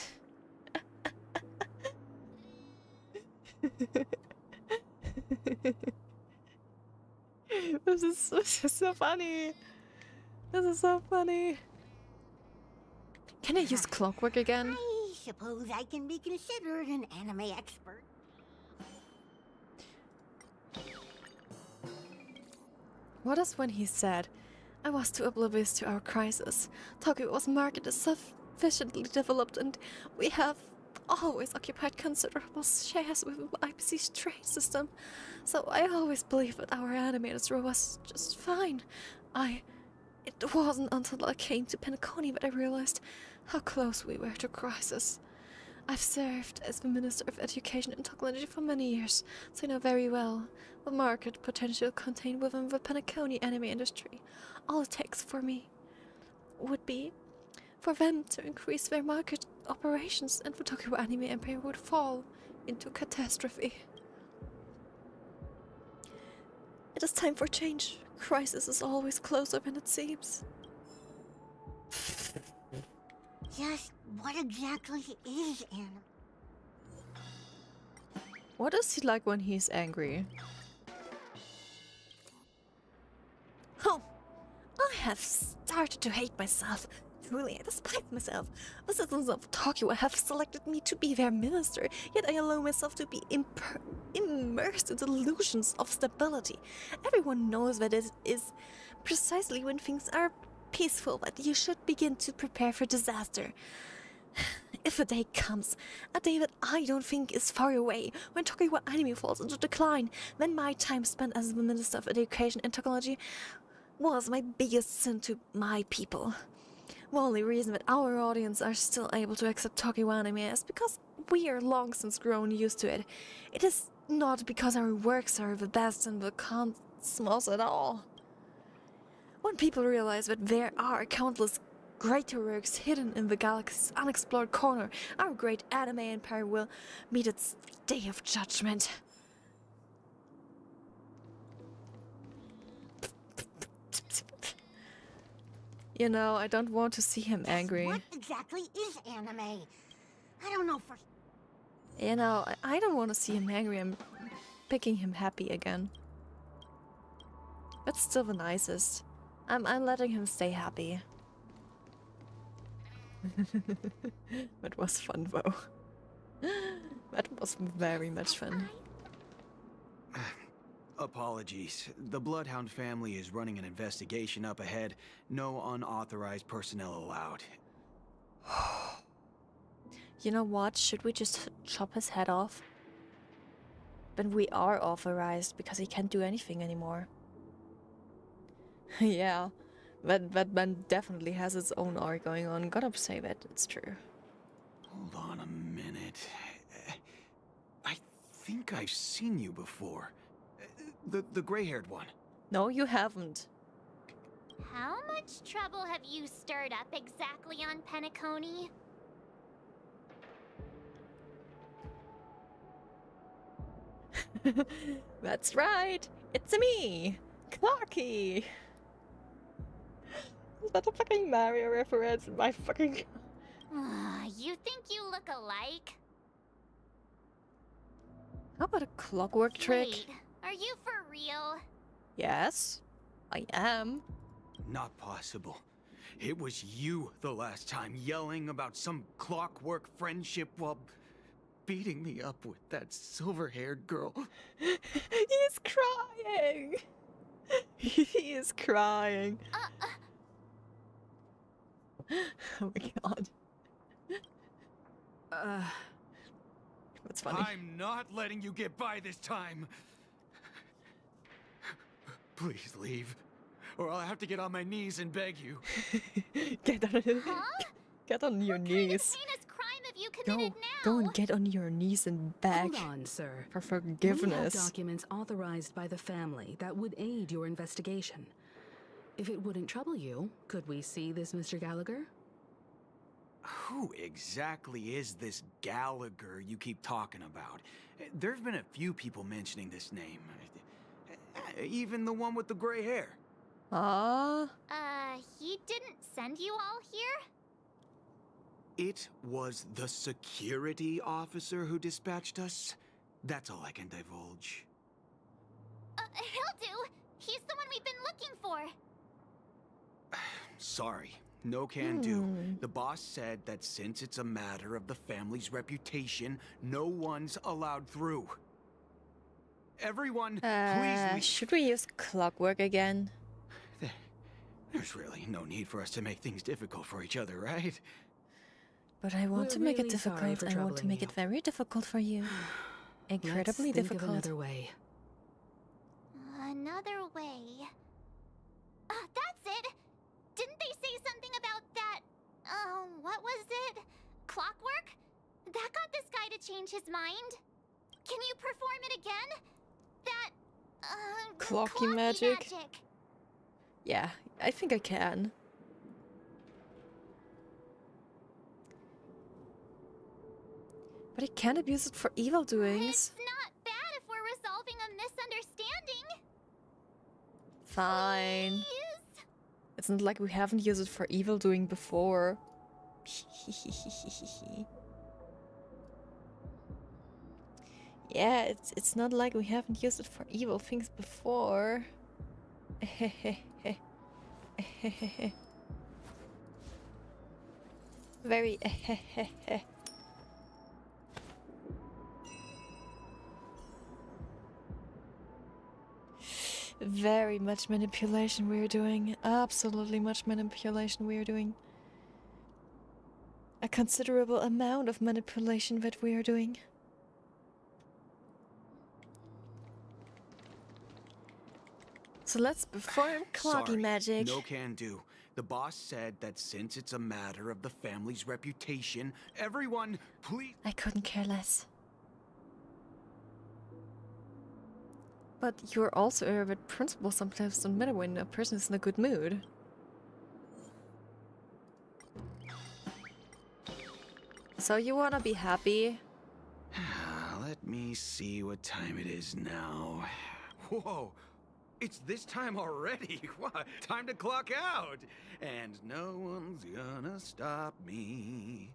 This is so funny. This is so funny. Can I use clockwork again? I suppose I can be considered an anime expert. What is when he said, I was too oblivious to our crisis. Tokyo's market is sufficiently developed and we have always occupied considerable shares with the IPC's trade system. So I always believed that our anime industry was just fine. It wasn't until I came to Penacony that I realized how close we were to crisis. I've served as the Minister of Education and Technology for many years, so I know very well the market potential contained within the Penacony anime industry. All it takes for me would be for them to increase their market operations and the Tokyo anime empire would fall into catastrophe. It is time for change. Crisis is always closer than it seems. Just what exactly is anime? What is he like when he's angry? Oh, I have started to hate myself. Truly, I despise myself. The citizens of Tokyo have selected me to be their minister, yet I allow myself to be immersed in delusions of stability. Everyone knows that it is precisely when things are peaceful that you should begin to prepare for disaster. If a day comes, a day that I don't think is far away, when Tokyo anime falls into decline, then my time spent as the Minister of Education and Technology was my biggest sin to my people. The only reason that our audience are still able to accept Tokyo anime is because we are long since grown used to it. It is not because our works are the best in the cosmos at all. When people realize that there are countless greater works hidden in the galaxy's unexplored corner, our great anime empire will meet its day of judgment. You know, I don't want to see him angry. What exactly is anime? I don't know for... You know, I don't want to see him angry. I'm picking him happy again. That's still the nicest. I'm letting him stay happy. That was fun though. That was very much fun. Apologies. The Bloodhound family is running an investigation up ahead. No unauthorized personnel allowed. You know what? Should we just chop his head off? Then we are authorized because he can't do anything anymore. Yeah, that man definitely has its own arc going on. Gotta say that it's true. Hold on a minute. I think I've seen you before. The gray-haired one. No, you haven't. How much trouble have you stirred up exactly on Penacony? That's right. It's me, Clarky. Is that a fucking Mario reference? My fucking... You think you look alike? How about a clockwork trick? Wait, are you for real? Yes, I am. Not possible. It was you the last time yelling about some clockwork friendship while beating me up with that silver-haired girl. He's crying. He is crying. Oh my god. That's funny. I'm not letting you get by this time. Please leave, or I'll have to get on my knees and beg you. Get on your knees. You committed now. Go and get on your knees and beg. Hold on, sir. For We have forgiveness. documents authorized by the family that would aid your investigation. If it wouldn't trouble you, could we see this Mr. Gallagher? Who exactly is this Gallagher you keep talking about? There've been a few people mentioning this name. Even the one with the gray hair. He didn't send you all here? It was the security officer who dispatched us. That's all I can divulge. He'll do. He's the one we've been looking for. Sorry, no can do. The boss said that since it's a matter of the family's reputation, no one's allowed through. Everyone, please leave. Should we use clockwork again? There's really no need for us to make things difficult for each other, right? But I want to make it difficult. I want to make it very difficult for you. Incredibly Let's think difficult. of another way. Another way. That's it! Didn't they say something about that? What was it? Clockwork? That got this guy to change his mind. Can you perform it again? That, Clocky magic? Yeah, I think I can. But I can't abuse it for evil doings. It's not bad if we're resolving a misunderstanding. Fine. It's not like we haven't used it for evil doing before. Yeah, it's not like we haven't used it for evil things before. Very very much manipulation we're doing. Absolutely much manipulation we're doing. A considerable amount of manipulation that we are doing. So let's perform clocky Sorry, magic. no can do. The boss said that since it's a matter of the family's reputation, everyone, please. I couldn't care less. But you're also a bit principle sometimes, no matter when a person is in a good mood. So you wanna be happy? Let me see what time it is now. Whoa, it's this time already. What? Time to clock out. And no one's gonna stop me.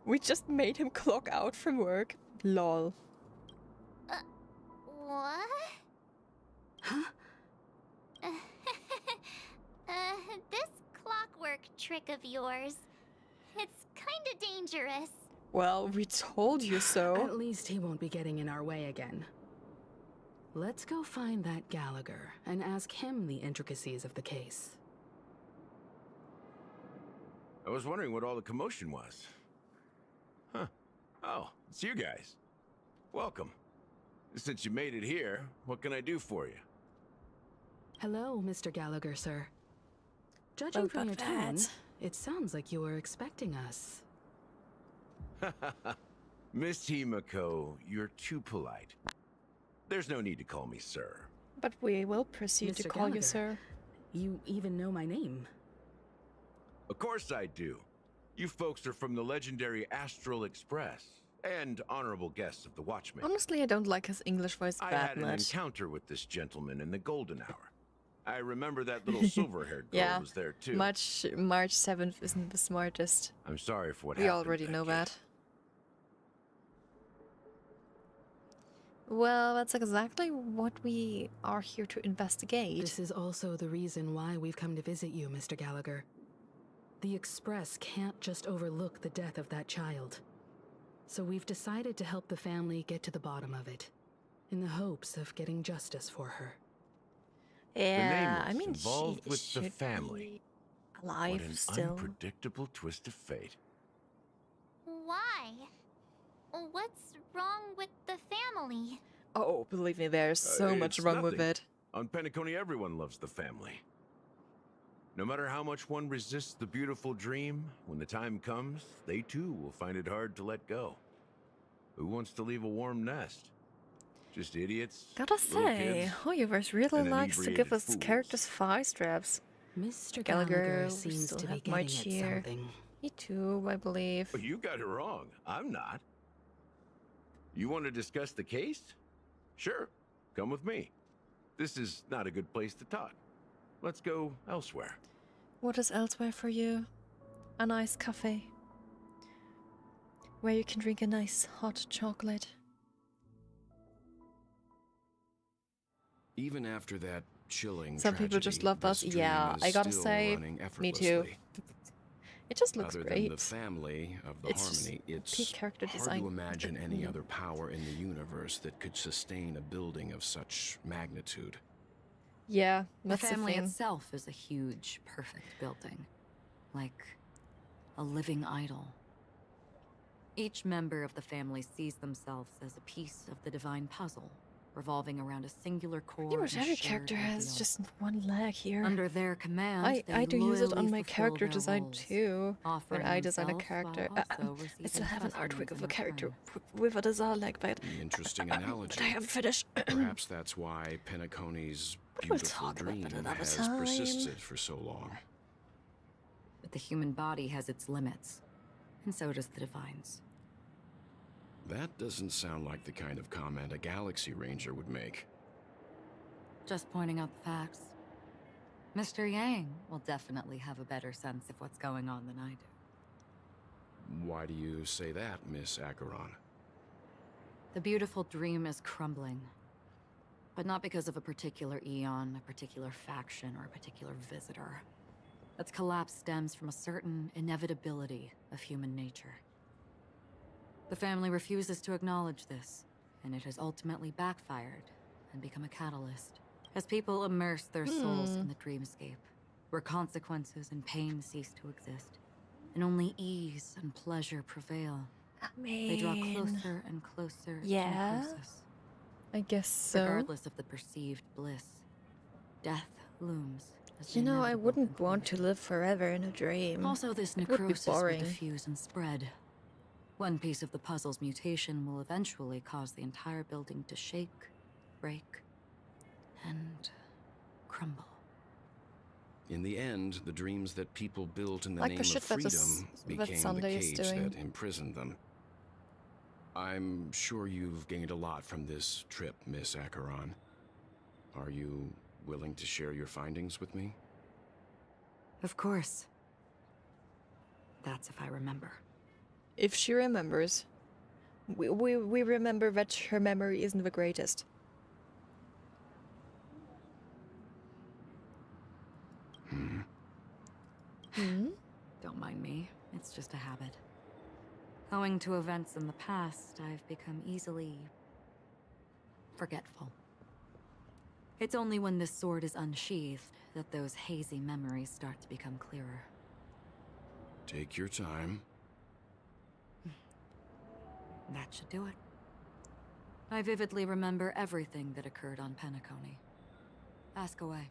We just made him clock out from work. Lol. What? Huh? This clockwork trick of yours, it's kinda dangerous. Well, we told you so. At least he won't be getting in our way again. Let's go find that Gallagher and ask him the intricacies of the case. I was wondering what all the commotion was. Huh. Oh, it's you guys. Welcome. Since you made it here, what can I do for you? Hello, Mr. Gallagher, sir. Judging from your tone, it sounds like you were expecting us. Miss Himiko, you're too polite. There's no need to call me sir. But we will proceed to Mr. call you Gallagher, sir. You even know my name. Of course I do. You folks are from the legendary Astral Express and honorable guests of the Watchmen. Honestly, I don't like his English voice I that had an much. encounter with this gentleman in the golden hour. I remember that little silver-haired girl Yeah, was there too. March 7th isn't the smartest. I'm sorry for what We happened. already know that. Well, that's exactly what we are here to investigate. This is also the reason why we've come to visit you, Mr. Gallagher. The Express can't just overlook the death of that child. So we've decided to help the family get to the bottom of it, in the hopes of getting justice for her. Yeah, the I mean, involved she with the should family. be alive What an still. unpredictable twist of fate. Why? What's wrong with the family? Oh, believe me, there's so much It's wrong with nothing. it. On Penacony, everyone loves the family. No matter how much one resists the beautiful dream, when the time comes, they too will find it hard to let go. Who wants to leave a warm nest? Just idiots? Gotta little say, kids, Hoyoverse really and likes to give inebriated us fools. characters thigh straps. Mr. Gallagher Gallagher we seems still to be have March getting here. at something. Me too, I believe. Oh, you got it wrong. I'm not. You want to discuss the case? Sure. Come with me. This is not a good place to talk. Let's go elsewhere. What is elsewhere for you? A nice cafe. Where you can drink a nice hot chocolate. Even after that chilling Some people just tragedy, love us. this dream Yeah, is I gotta still say, running me too. effortlessly. It just looks Other great. than the family of the It's just Harmony, it's peak character hard design. to imagine any other power in the universe that could sustain a building of such magnitude. Yeah, The that's the family thing. itself is a huge, perfect building. Like a living idol. Each member of the family sees themselves as a piece of the divine puzzle, revolving around a singular core. Pretty much and every shared character has ideal. just one leg here. Under their command, I do use it on loyally my fulfill character their design roles, too. When offering I design a themselves character, while also I receiving still have an sustenance artwork of in a character return. with a design leg, but Interesting analogy. but I haven't finished. Perhaps that's why Penacony's But we'll beautiful talk about dream that another has time. persisted for so long. But the human body has its limits, and so does the divine's. That doesn't sound like the kind of comment a Galaxy Ranger would make. Just pointing out the facts. Mr. Yang will definitely have a better sense of what's going on than I do. Why do you say that, Miss Acheron? The beautiful dream is crumbling. But not because of a particular eon, a particular faction, or a particular visitor. Its collapse stems from a certain inevitability of human nature. The family refuses to acknowledge this, and it has ultimately backfired and become a catalyst. As people immerse their souls in the dreamscape, where consequences and pain cease to exist, and only ease and pleasure prevail. They draw closer and closer to yeah, necrosis. I guess so. Regardless of the perceived bliss, death looms as You the know, I inevitable wouldn't want to live forever in a dream. Also, this It would be necrosis will boring. diffuse and spread. One piece of the puzzle's mutation will eventually cause the entire building to shake, break, and crumble. In the end, the dreams that people built in the Like name the of shit that freedom that became the Sunday is cage doing. that imprisoned them. I'm sure you've gained a lot from this trip, Miss Acheron. Are you willing to share your findings with me? Of course. That's if I remember. If she remembers. We remember that her memory isn't the greatest. Don't mind me. It's just a habit. Owing to events in the past, I've become easily forgetful. It's only when this sword is unsheathed that those hazy memories start to become clearer. Take your time. That should do it. I vividly remember everything that occurred on Penacony. Ask away.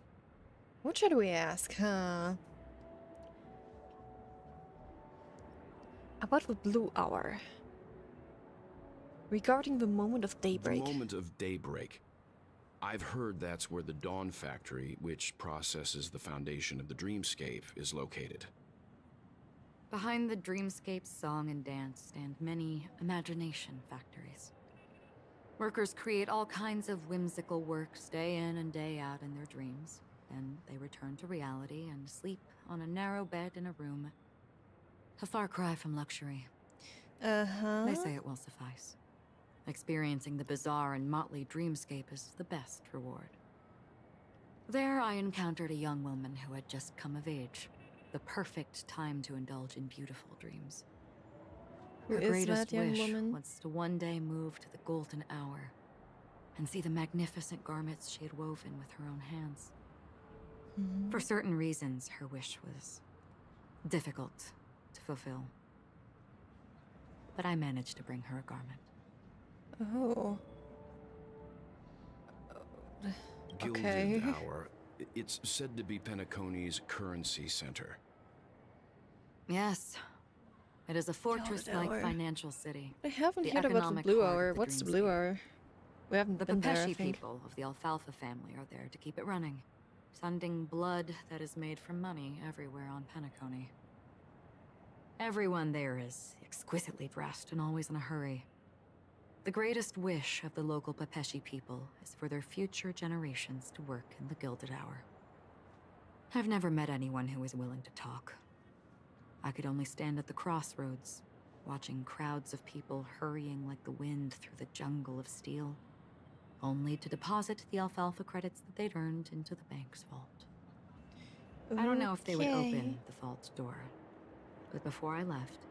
What should we ask, huh? About the blue hour. Regarding the moment of daybreak. The moment of daybreak. I've heard that's where the Dawn Factory, which processes the foundation of the dreamscape, is located. Behind the dreamscape's song and dance stand many imagination factories. Workers create all kinds of whimsical works day in and day out in their dreams. Then they return to reality and sleep on a narrow bed in a room. A far cry from luxury. Uh-huh. They say it will suffice. Experiencing the bizarre and motley dreamscape is the best reward. There I encountered a young woman who had just come of age. The perfect time to indulge in beautiful dreams. Who Her is greatest that young wish woman? was to one day move to the golden hour and see the magnificent garments she had woven with her own hands. For certain reasons, her wish was difficult to fulfill. But I managed to bring her a garment. Oh. Gilded Okay. Hour. It's said to be Penacony's currency center. Yes. It is a fortress-like Hour. financial city. I haven't The heard about the economic blue heart of hour. the What's the blue dreamscape. hour? We haven't The been there, I Pepeshi think. people of the Alfalfa family are there to keep it running, sending blood that is made from money everywhere on Penacony. Everyone there is exquisitely dressed and always in a hurry. The greatest wish of the local Pepeshi people is for their future generations to work in the Gilded Hour. I've never met anyone who is willing to talk. I could only stand at the crossroads, watching crowds of people hurrying like the wind through the jungle of steel, only to deposit the alfalfa credits that they'd earned into the bank's vault. I don't know if they would open the vault's door, but before I left,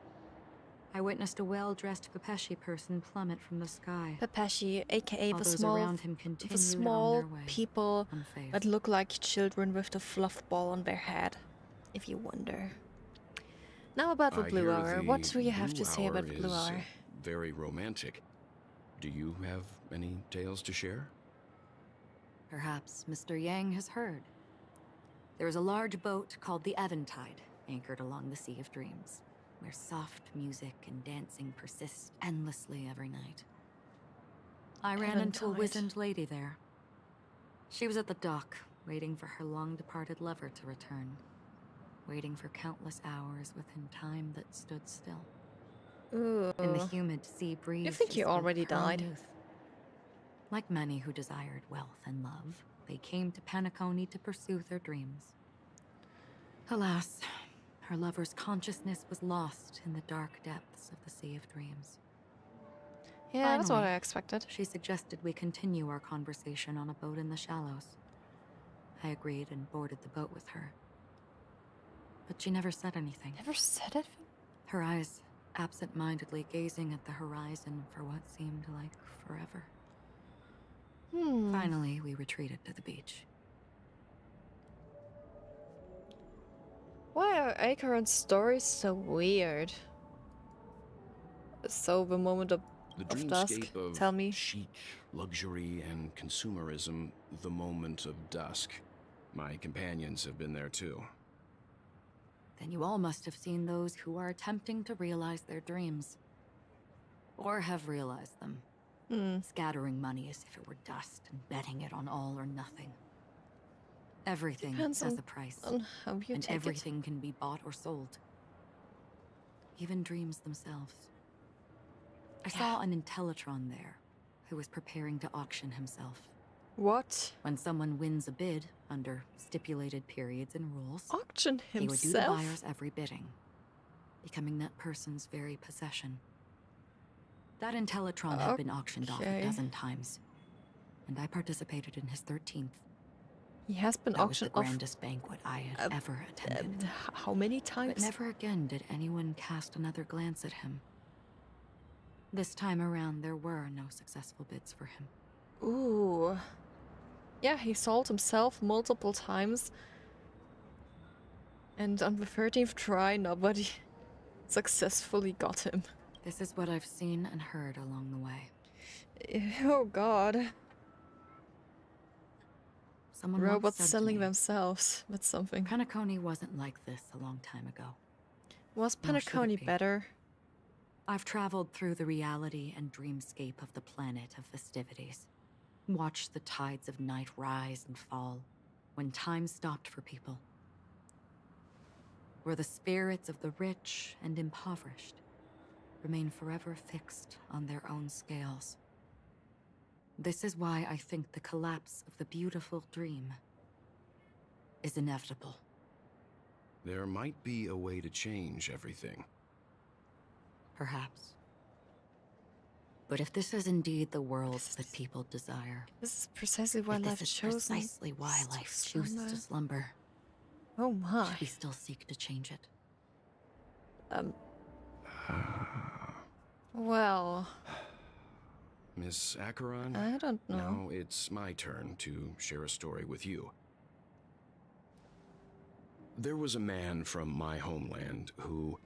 I witnessed a well-dressed Pepeshi person plummet from the sky. Pepeshi, aka while the those small, around him continued small on their way, people unfazed. that look like children with the fluff ball on their head, if you wonder. Now about the I Blue hear Hour. the What do you have Blue to say about the Blue Hour is Hour? very romantic. Do you have any tales to share? Perhaps Mr. Yang has heard. There is a large boat called the Eventide, anchored along the Sea of Dreams, where soft music and dancing persist endlessly every night. I ran into a Eventide. wizened lady there. She was at the dock, waiting for her long-departed lover to return, waiting for countless hours within time that stood still. Ooh. In the humid sea breeze, You think she you spoke already of her own died? youth. Like many who desired wealth and love, they came to Penacony to pursue their dreams. Alas, her lover's consciousness was lost in the dark depths of the Sea of Dreams. Yeah, that's what Finally, I expected. She suggested we continue our conversation on a boat in the shallows. I agreed and boarded the boat with her. But she never said anything. Never said it? Her eyes absent-mindedly gazing at the horizon for what seemed like forever. Finally, we retreated to the beach. Why are Acheron's stories so weird? So the moment of dusk, dreamscape of tell me. chic, luxury, and consumerism, the moment of dusk. My companions have been there too. Then you all must have seen those who are attempting to realize their dreams. Or have realized them. Scattering money as if it were dust and betting it on all or nothing. Everything Depends has on- a price. on how you and take it. everything can be bought or sold. Even dreams themselves. I saw an Intellitron there, who was preparing to auction himself. What? When someone wins a bid, under stipulated periods and rules, Auction he would do the himself? buyer's every bidding, becoming that person's very possession. That Intellitron had been auctioned off Okay. a dozen times, and I participated in his 13th. He has been That was the auctioned off. grandest banquet I had ever attended. How many times? But never again did anyone cast another glance at him. This time around, there were no successful bids for him. Ooh. Yeah, he sold himself multiple times. And on the 13th try, nobody successfully got him. This is what I've seen and heard along the way. Oh god. Someone once Robots said to selling me, themselves. That's something. Penacony wasn't like this a long time ago. Was Nor should it Penacony be. better? I've traveled through the reality and dreamscape of the planet of festivities. Watched the tides of night rise and fall when time stopped for people. Where the spirits of the rich and impoverished remain forever fixed on their own scales. This is why I think the collapse of the beautiful dream is inevitable. There might be a way to change everything. Perhaps. But if this is indeed the world that people desire, This is precisely why if life this is chose me. precisely why life chooses to slumber, Oh my. should we still seek to change it? Well, Miss Acheron? I don't know. Now it's my turn to share a story with you. There was a man from my homeland who,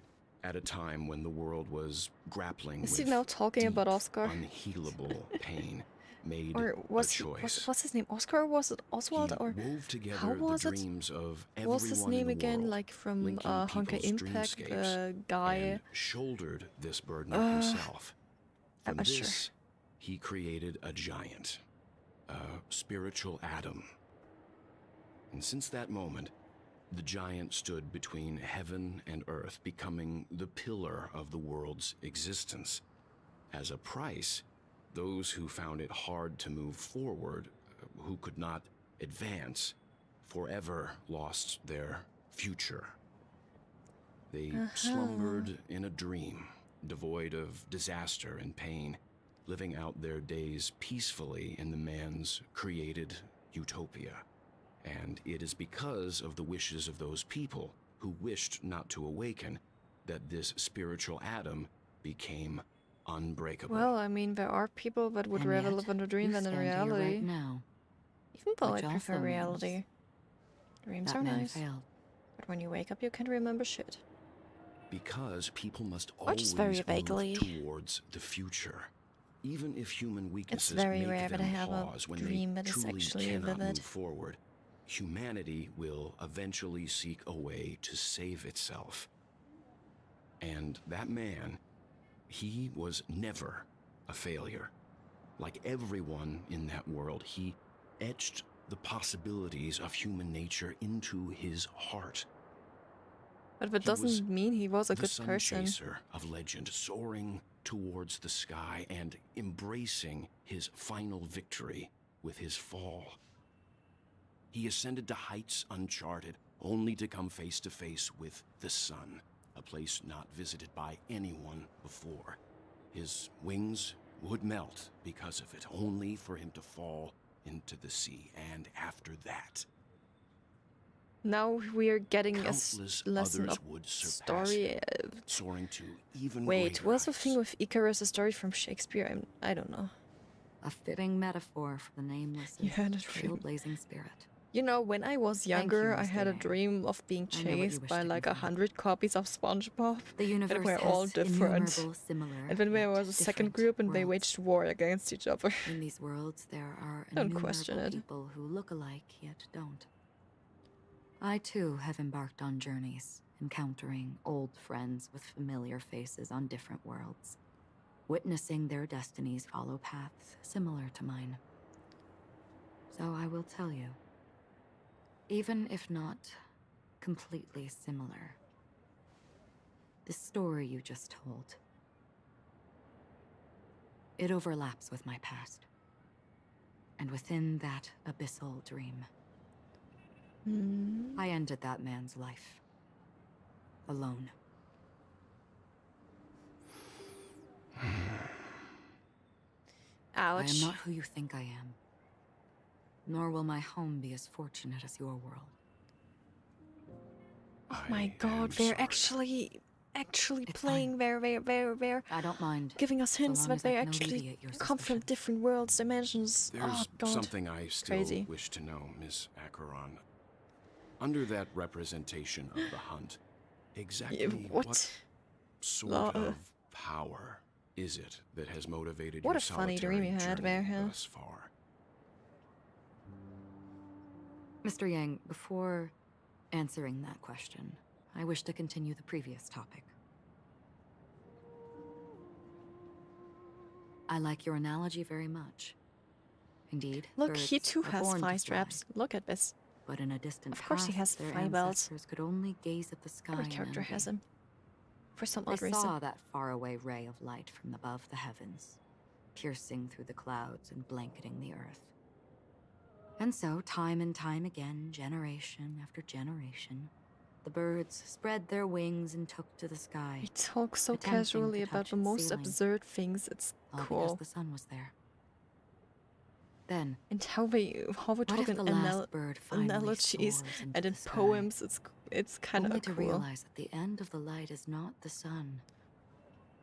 at a time when the world was grappling is with he now talking about Oscar? unhealable pain, made Or a was choice. what's his name? Oscar? Or was it Oswald? He or wove together how was the it? dreams of What was his everyone name in the again? world, Like from linking Honkai people's Impact, dreamscapes, the guy. and shouldered this burden himself. From this, sure. he created a giant, a spiritual atom. And since that moment, the giant stood between heaven and earth, becoming the pillar of the world's existence. As a price, those who found it hard to move forward, who could not advance, forever lost their future. They slumbered in a dream, devoid of disaster and pain, living out their days peacefully in the man's created utopia. And it is because of the wishes of those people who wished not to awaken that this spiritual atom became unbreakable. Well, I mean, there are people that would And rather yet, live in a dream you than in stand here reality. right now, Even though I which prefer also means reality. Dreams that are man nice. failed. But when you wake up, you can't remember shit. Because people must Or always just very move vaguely. towards the future. Even if human weaknesses very make rare that them I have a pause when dream they that is truly actually cannot vivid. move forward, humanity will eventually seek a way to save itself. And that man, he was never a failure. Like everyone in that world, he etched the possibilities of human nature into his heart. But that He was doesn't mean he was a the good sun person. chaser of legend, soaring towards the sky and embracing his final victory with his fall. He ascended to heights uncharted, only to come face to face with the sun, a place not visited by anyone before. His wings would melt because of it, only for him to fall into the sea. And after that, Now we're getting a countless lesson others of would surpass story. him, soaring to even Wait, greater was the heights. thing with Icarus a story from Shakespeare? I don't know. A fitting metaphor for the nameless, You had a dream. trailblazing spirit. You know, when I was Thank you, younger, I Mr. had a Yang. dream of being I know what you chased wish by to like confirm. 100 copies of SpongeBob. The universe And we're all has different. innumerable similar, And then there yet was a second different group and they worlds. waged war against each other. In these worlds, there are Don't innumerable question it. people who look alike yet don't. I too have embarked on journeys, encountering old friends with familiar faces on different worlds, witnessing their destinies follow paths similar to mine. So I will tell you, even if not completely similar, the story you just told, it overlaps with my past. And within that abyssal dream, I ended that man's life. Alone. I am Ouch. not who you think I am. Nor will my home be as fortunate as your world. Oh my god, they're actually playing they're I don't mind. giving us hints long that as I they can actually alleviate your come from different worlds, dimensions. There's Oh god. something I still Crazy. wish to know, Miss Acheron. Under that representation of the hunt, exactly what? sort of power is it that has motivated What your a funny dream solitary you had there, journey huh? thus far? Mr. Yang, before answering that question, I wish to continue the previous topic. I like your analogy very much. Indeed, Look, he birds too are has born to 5 fly. straps. Look at this. But in a distant Of course he past, has their 5 bells. ancestors could only gaze at the sky Every in character envy. has him. For some They odd reason. saw that faraway ray of light from above the heavens, piercing through the clouds and blanketing the earth. And so, time and time again, generation after generation, the birds spread their wings and took to the sky. He talks so attempting casually to about touch the most ceiling, absurd things. It's all because cool. the sun was there. Then, And how we what talk if in the last bird finally analogies soars into and in the sky, poems. It's kind only of to cool. realize that the end of the light is not the sun,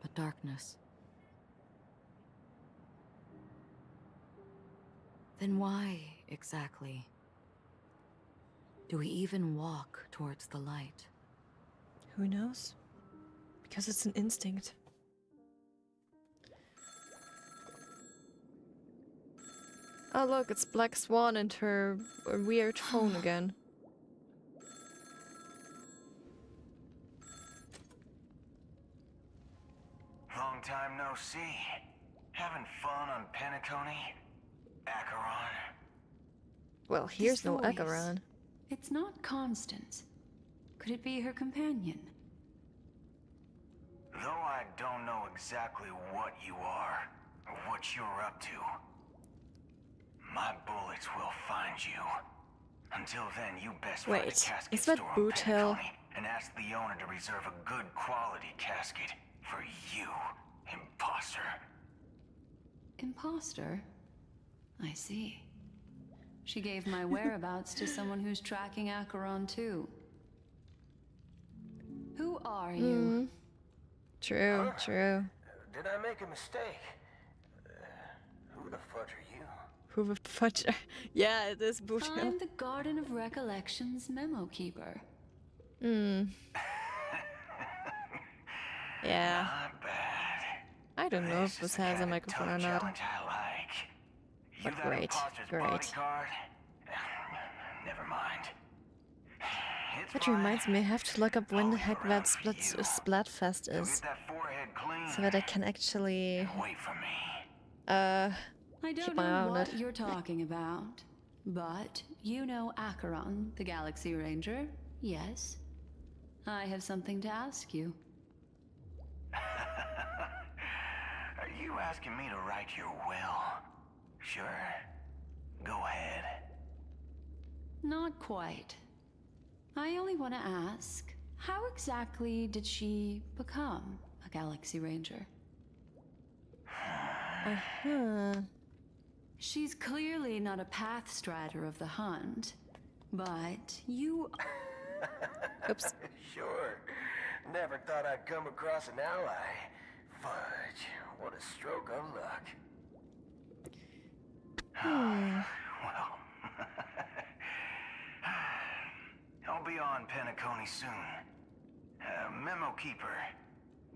but darkness. Then why, exactly, do we even walk towards the light? Who knows? Because it's an instinct. Oh look, it's Black Swan and her weird phone again. Long time no see. Having fun on Penacony? Acheron? Well, here's This no voice. Acheron. It's not Constance. Could it be her companion? Though I don't know exactly what you are, or what you're up to, my bullets will find you. Until then, you best find a Wait, casket is that store on Bootel? Penacony and ask the owner to reserve a good quality casket for you, imposter. imposter. I see. She gave my whereabouts to someone who's tracking Acheron too. Who are you? True, true. Did I make a mistake? Who the fudge are you? Who the fudge? Yeah, it is Buddha. I'm the Garden of Recollection's memo keeper. Yeah. Not bad. I don't know if this has a microphone or not. Challenge I like. You But that great, imposter's great. bodyguard? Never mind. That reminds me, I have to look up when the heck that Splatfest is, Get that forehead clean. so that I can actually Wait for me. I keep don't my eye know on what it. you're talking about, but you know Acheron, the Galaxy Ranger, yes? I have something to ask you. Are you asking me to write your will? Sure. Go ahead. Not quite. I only want to ask, how exactly did she become a Galaxy Ranger? She's clearly not a path strider of the hunt, but you... Oops. Sure. Never thought I'd come across an ally. Fudge. What a stroke of luck. Well... I'll be on Penacony soon. Memo keeper.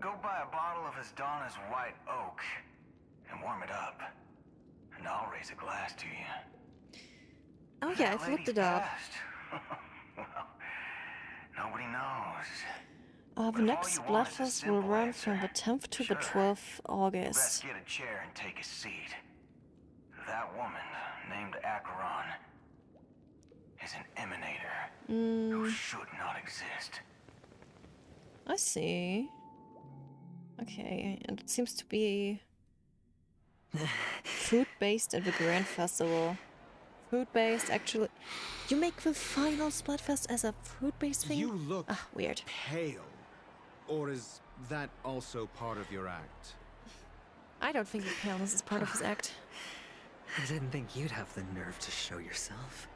Go buy a bottle of his Donna's White Oak and warm it up. And I'll raise a glass to you. Oh yeah, I've looked it up. Well, nobody knows. The next Splatfest will run from the 10th to the 12th August. Best get a chair and take a seat. That woman, named Acheron, is an emanator who should not exist. I see. Okay, and it seems to be food-based at the Grand Festival. Food-based, actually. You make the final Splatfest as a food-based thing? You look weird. pale. Or is that also part of your act? I don't think the paleness is part of his act. I didn't think you'd have the nerve to show yourself.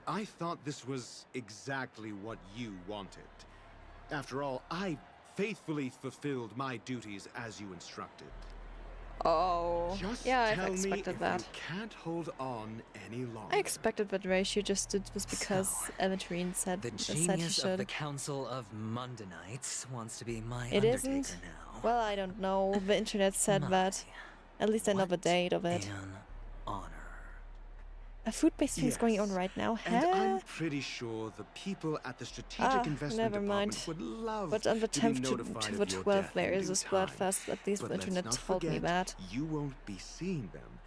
I thought this was exactly what you wanted. After all, I faithfully fulfilled my duties as you instructed. Oh, Just yeah, I've tell me expected if that. you can't hold on any longer. I expected that Ratio just did this because Evantrine said The said he genius of should. the Council of Mundanites wants to be my It Undertaker isn't. now. Well, I don't know. The internet said that. At least I know the date of it. An honor. A food-based thing is going on Yes. right now. And Huh? I'm pretty sure the people at the Strategic Investment never mind. Department would love But on the to be 10th notified to of the your 12th death there in is a due time. Splatfest. At least But the let's internet not told me forget, that. you won't be seeing them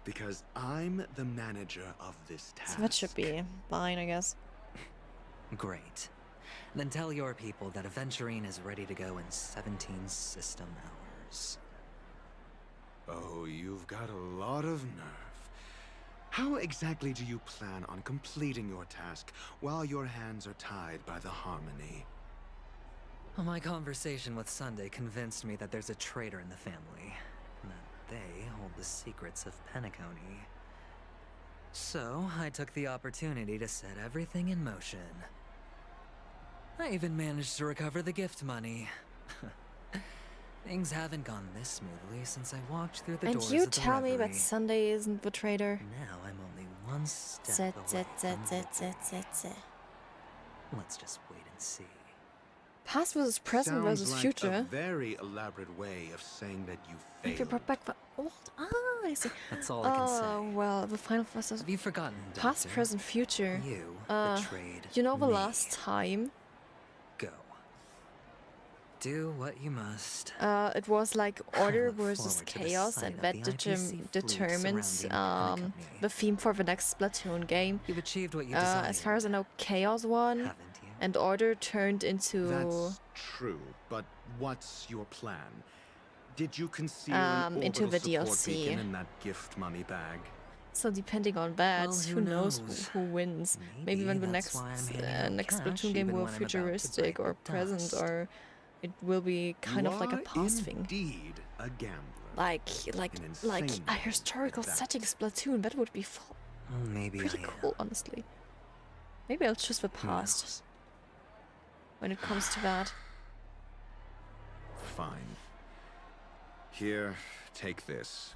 because I'm the manager of this task. So that should be fine, I guess. Great. Then tell your people that Aventurine is ready to go in 17 system hours. Oh, you've got a lot of nerve. How exactly do you plan on completing your task while your hands are tied by the Harmony? Well, my conversation with Sunday convinced me that there's a traitor in the family, and that they hold the secrets of Penacony. So, I took the opportunity to set everything in motion. I even managed to recover the gift money. Things haven't gone this smoothly since I walked through the And doors you of the tell me that Reverie. Sunday isn't the traitor. Now I'm only one step Zit, away zit, zit, from zit, victory. zit, zit, zit. Let's just wait and see. Past versus present Sounds versus like future. a very elaborate way of saying that you If you failed. brought back the old. Ah, I see. That's all I can say. Oh, well, the final first. Have you forgotten, Past, Doctor? present, future. You Uh, betrayed you know the me. last time? Go. Do what you must. It was like order look versus forward to the chaos, sight and of that the IPC determines surrounding the theme for the next Splatoon game. You've achieved what you desired. As far as I know, chaos won, and order turned into That's true, but what's your plan? Did you conceal an into orbital the support DLC. beacon in that gift money bag? So depending on that, Well, who knows who wins? Maybe when the that's next why I'm handing out next cash Splatoon game even will when I'm about to futuristic break or the present dust. or it will be kind of like a past thing. Indeed, a gambler. Like insane a historical at that. setting Splatoon. That would be Maybe pretty cool, honestly. Maybe I'll choose the past when it comes to that. Fine. Here, take this.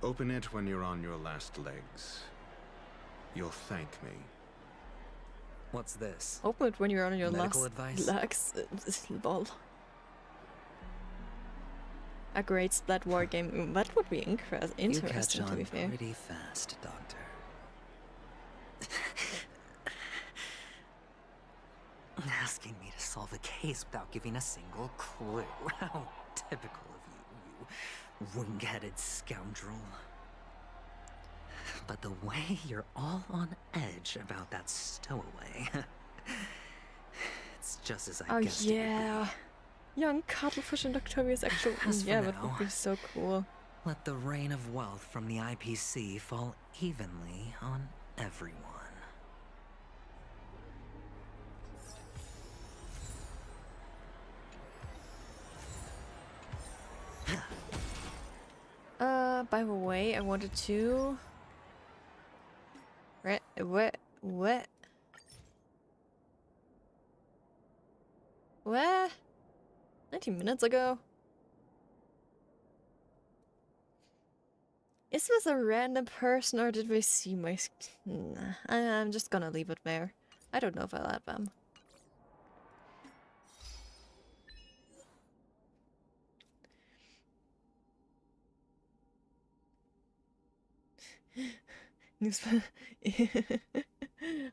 Open it when you're on your last legs. You'll thank me. What's this? Open it when you're on your Medical last advice? legs. Lol. A great Splat War game. That would be You catch interesting, to be on fair. pretty fast, Doctor. Asking me to solve a case without giving a single clue. How typical of you, you wing-headed scoundrel. But the way you're all on edge about that stowaway, it's just as I guessed it would be. Yeah. Young Cuttlefish and Octavius actually. As for Yeah, that would now, be so cool. Let the rain of wealth from the IPC fall evenly on everyone. By the way, I wanted to... What? 19 minutes ago? Is this a random person or did they see my... Nah, I'm just gonna leave it there. I don't know if I'll add them.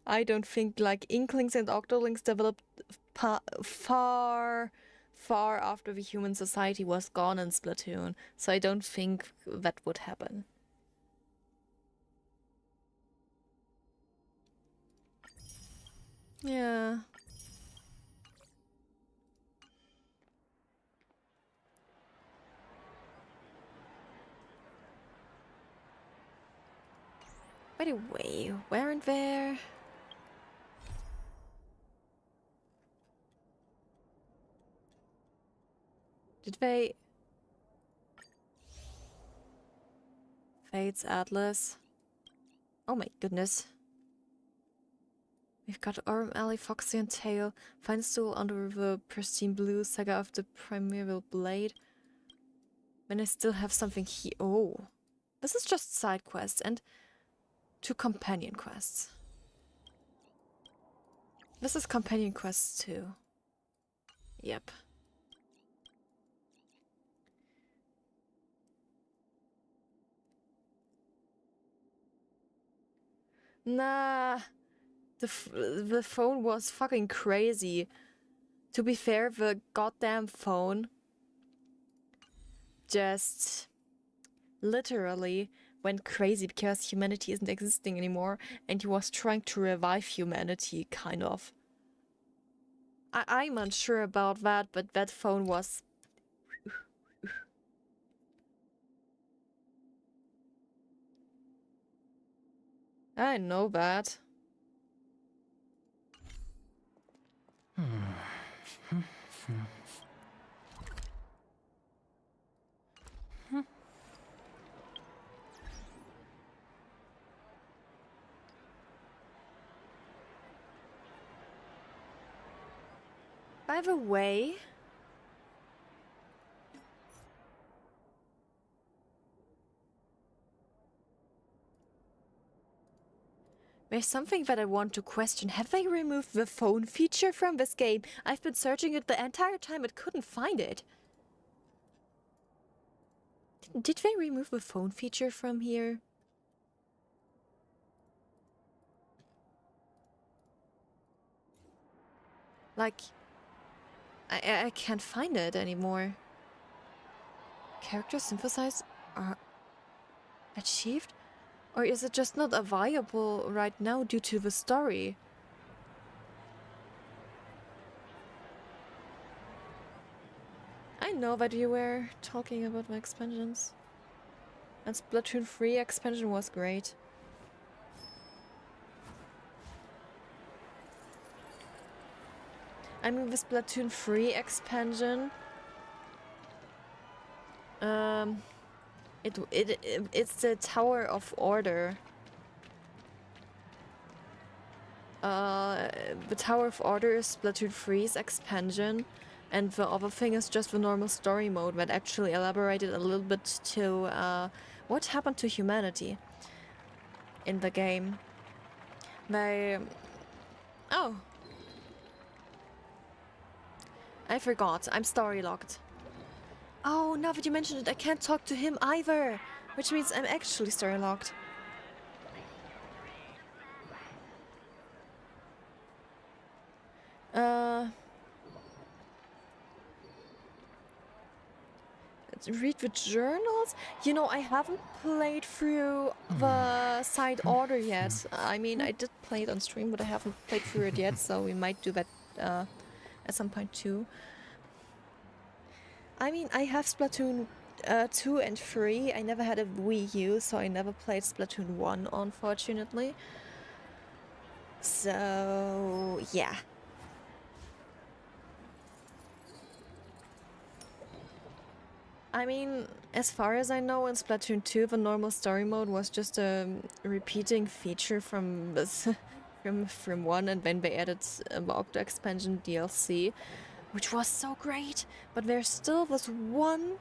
I don't think like Inklings and Octolings developed far after the human society was gone in Splatoon, so I don't think that would happen. Yeah. By the way, weren't there? Did they? Fates Atlas. Oh my goodness. We've got Orm, Alley, Foxy, and Tail. Find Stool under the pristine blue saga of the Primeval Blade. When I still have something here. Oh. This is just side quests and 2 companion quests. This is companion quests too. Yep. Nah. The phone was fucking crazy. To be fair, the goddamn phone just literally went crazy because humanity isn't existing anymore and he was trying to revive humanity, kind of. I'm unsure about that, but that phone was... I know that. By the way, there's something that I want to question. Have they removed the phone feature from this game? I've been searching it the entire time but couldn't find it. Did they remove the phone feature from here? Like, I can't find it anymore. Character synthesize are achieved? Or is it just not viable right now due to the story? I know that you were talking about the expansions. And Splatoon 3 expansion was great. I mean, the Splatoon 3 expansion. It's the Tower of Order. The Tower of Order is Splatoon 3's expansion, and the other thing is just the normal story mode that actually elaborated a little bit to what happened to humanity in the game. They... Oh. I forgot, I'm story locked. Oh, now that you mentioned it, I can't talk to him either, which means I'm actually story locked. Read the journals? You know, I haven't played through the side order yet. I mean, I did play it on stream, but I haven't played through it yet, so we might do that at some point too. I mean, I have Splatoon 2 and 3. I never had a Wii U, so I never played Splatoon 1, unfortunately. So, yeah. I mean, as far as I know, in Splatoon 2, the normal story mode was just a repeating feature from this, from 1, and then they added the Octo expansion DLC, which was so great. But there's still this one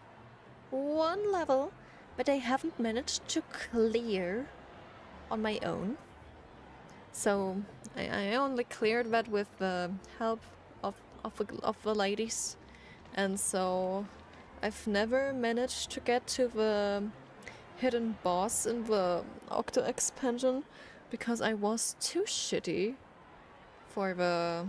level that I haven't managed to clear on my own. So I only cleared that with the help of the ladies, and so I've never managed to get to the hidden boss in the Octo expansion because I was too shitty for that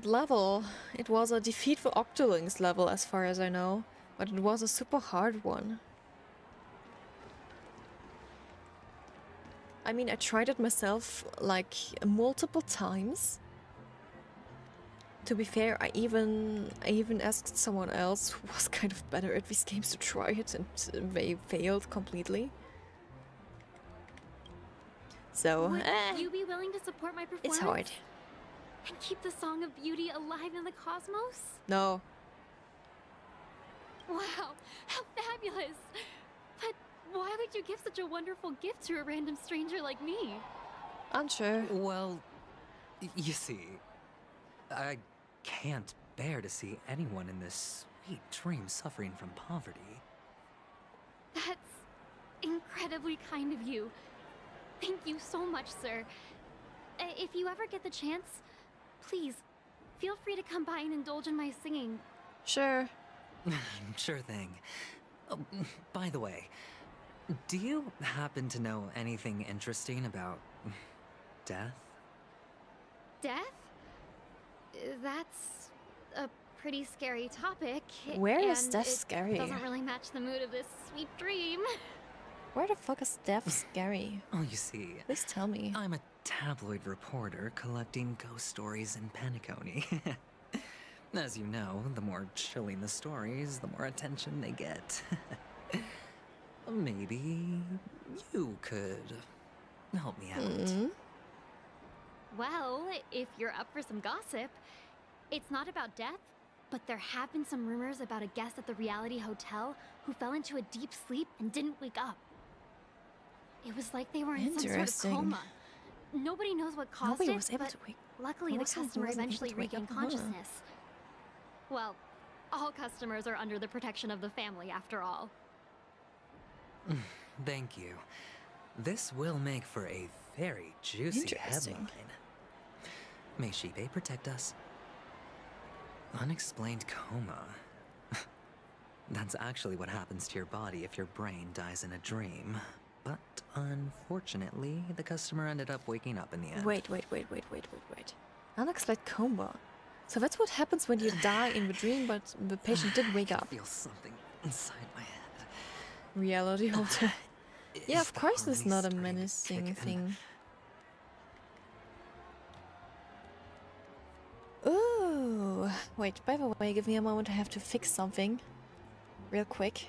level. It was a defeat the Octolings level as far as I know, but it was a super hard one. I mean, I tried it myself like multiple times. To be fair, I even asked someone else who was kind of better at these games to try it, and they failed completely. So, would you be willing to support my performance? It's hard. And keep the Song of Beauty alive in the cosmos? No. Wow, how fabulous! But why would you give such a wonderful gift to a random stranger like me? Unsure. Well, you see, I can't bear to see anyone in this sweet dream suffering from poverty. That's incredibly kind of you. Thank you so much, sir. If you ever get the chance, please, feel free to come by and indulge in my singing. Sure. Sure thing. Oh, by the way, do you happen to know anything interesting about death? Death? That's a pretty scary topic. Where is and death it scary? Doesn't really match the mood of this sweet dream. Where the fuck is death scary? Oh, you see, please tell me. I'm a tabloid reporter collecting ghost stories in Penacony. As you know, the more chilling the stories, the more attention they get. Maybe you could help me out. Well, if you're up for some gossip, it's not about death, but there have been some rumors about a guest at the reality hotel who fell into a deep sleep and didn't wake up. It was like they were in some sort of coma. Nobody knows what caused Nobody it, was able but to wake. luckily the customer eventually regained Huh. consciousness. Well, all customers are under the protection of the family, after all. Thank you. This will make for a very juicy headline. May Shibe protect us. Unexplained coma. That's actually what happens to your body if your brain dies in a dream. But unfortunately, the customer ended up waking up in the end. Wait. Unexplained coma. So that's what happens when you die in the dream, but the patient did wake up. I feel something inside my head. Reality hotel. Yeah, of course it's not a menacing thing. Ooh. Wait, by the way, give me a moment, I have to fix something. Real quick.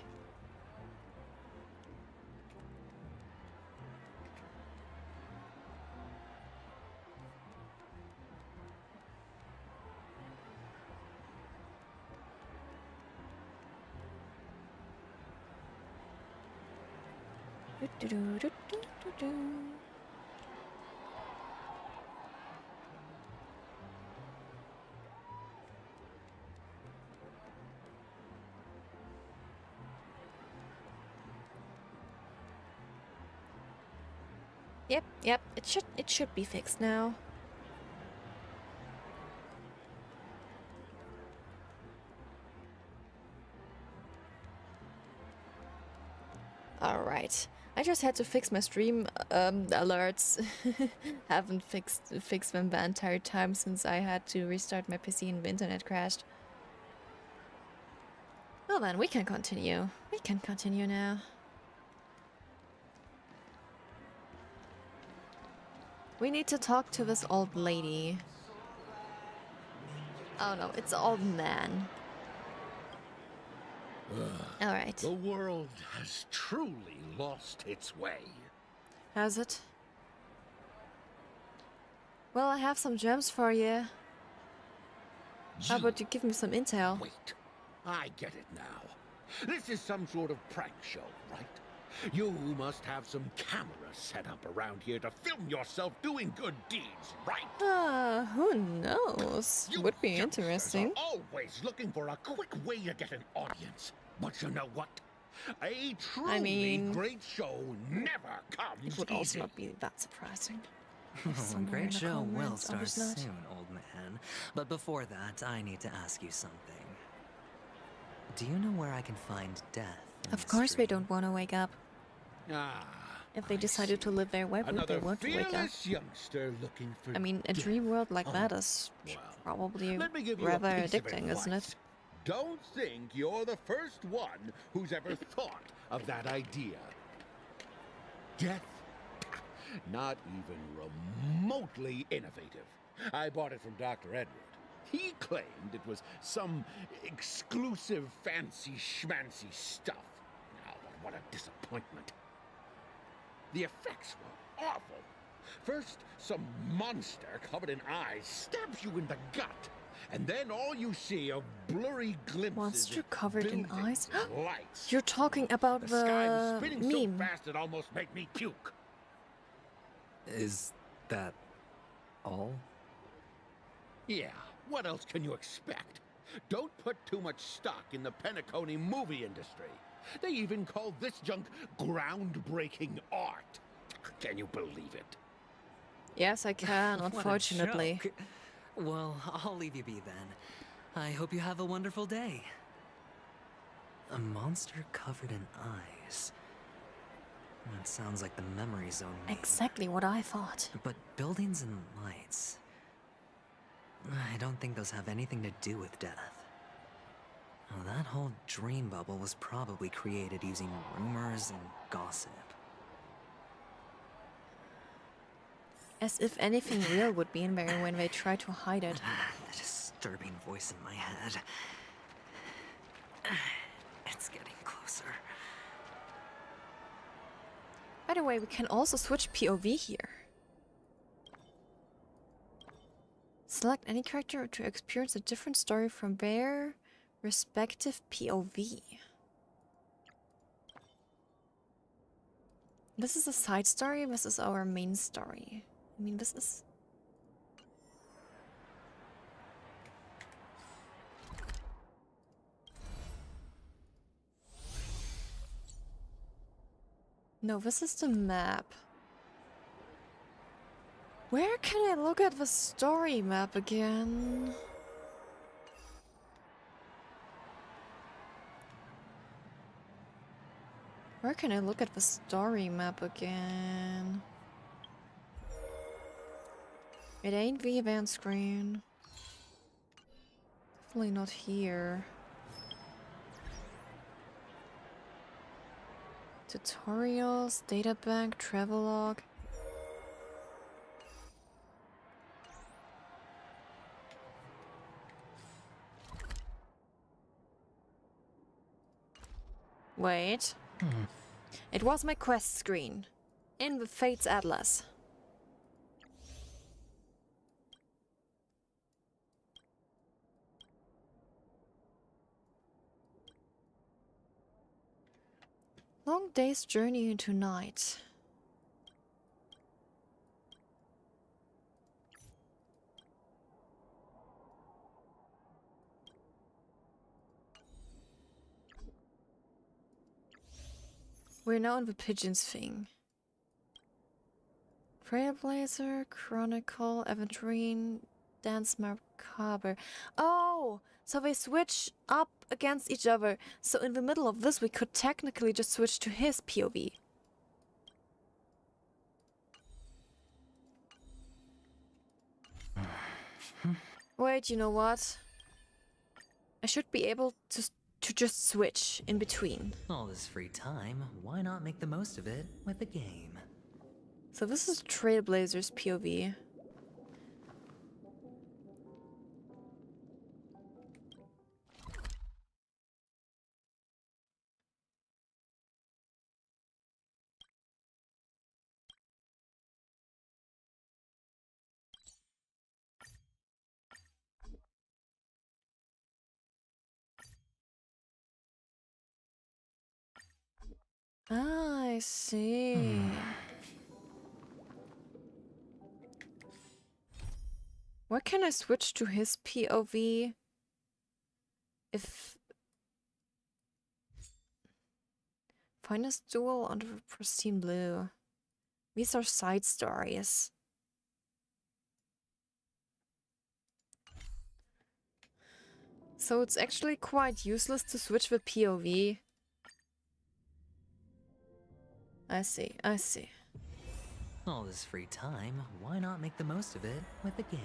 Do-do-do-do-do-do. Yep, it should be fixed now. Alright. I just had to fix my stream alerts. Haven't fixed them the entire time since I had to restart my PC and the internet crashed. Well then, we can continue. We can continue now. We need to talk to this old lady. Oh no, it's an old man. Alright. The world has truly lost its way. Has it? Well, I have some gems for you. How about you give me some intel? Wait, I get it now. This is some sort of prank show, right? You must have some cameras set up around here to film yourself doing good deeds, right? Who knows? Would be interesting. Always looking for a quick way to get an audience. But you know what? A truly great show never comes It would easy. also not be that surprising. A great show will comments, start obviously not. soon, old man. But before that, I need to ask you something. Do you know where I can find death? Of course they don't want to wake up. If they decided to live there, why would they Another want to wake up? fearless youngster looking for I mean, a dream world like that is probably Let me give you rather a piece of addicting, isn't it? advice. Don't think you're the first one who's ever thought of that idea. Death? Not even remotely innovative. I bought it from Dr. Edward. He claimed it was some exclusive fancy schmancy stuff. Now, but what a disappointment. The effects were awful. First, some monster covered in eyes stabs you in the gut. And then all you see are blurry glimpses Monster of covered in buildings eyes? and lights. You're talking about The sky was the spinning meme. so fast it almost made me puke. Is that all? Yeah, what else can you expect? Don't put too much stock in the Penacony movie industry. They even call this junk groundbreaking art. Can you believe it? Yes, I can, What a unfortunately. joke. Well, I'll leave you be then. I hope you have a wonderful day. A monster covered in eyes. That sounds like the memory zone meme. Exactly what I thought. But buildings and lights... I don't think those have anything to do with death. Well, that whole dream bubble was probably created using rumors and gossip. As if anything real would be in there when they try to hide it. The disturbing voice in my head. It's getting closer. By the way, we can also switch POV here. Select any character to experience a different story from their respective POV. This is a side story, this is our main story. I mean, this is... No, this is the map. Where can I look at the story map again? Where can I look at the story map again? It ain't the event screen. Definitely not here. Tutorials, databank, travelogue. Wait. It was my quest screen. In the Fates Atlas. Long day's journey into night. We're now in the pigeons thing. Trailblazer, Chronicle, Aventurine, Dance Macabre. Oh! So they switch up against each other. So in the middle of this, we could technically just switch to his POV. Wait, you know what? I should be able to just switch in between. All this free time, why not make the most of it with a game? So this is Trailblazer's POV. Ah, I see. Why can I switch to his POV if finest duel under pristine blue? These are side stories. So it's actually quite useless to switch the POV. I see, I see. All this free time, why not make the most of it with a game?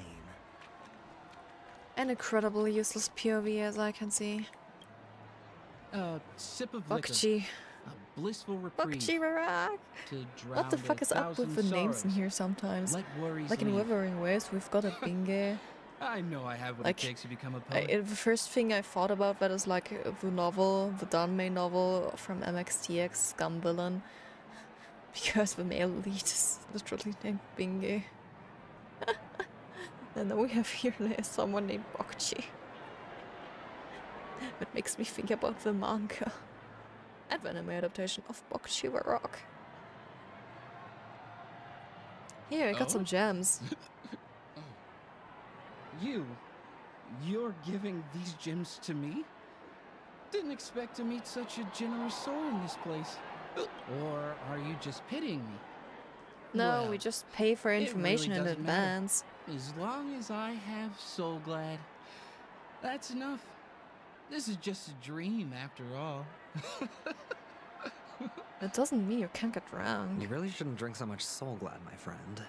An incredibly useless POV, as I can see. Sip of Bakchi. liquor. A blissful reprieve. Bakchi Rarak. To drown What the fuck is up with the names in here sometimes? Let worries Like in leave. Wuthering Waves, we've got a Binge. I know I have what Like, it takes to become a poet. The first thing I thought about that is like the novel, the Danmei novel from MXTX, Scum Villain. Because the male lead is literally named Binge. And then we have here someone named Bakchi. That makes me think about the manga. And the anime adaptation of Bakchi Rarak. Here, I got some gems. You're giving these gems to me? Didn't expect to meet such a generous soul in this place. Or are you just pitying me? No, Well, we just pay for it information really in doesn't matter. advance. As long as I have Soul Glad, that's enough. This is just a dream after all. That doesn't mean you can't get drunk. You really shouldn't drink so much Soul Glad, my friend.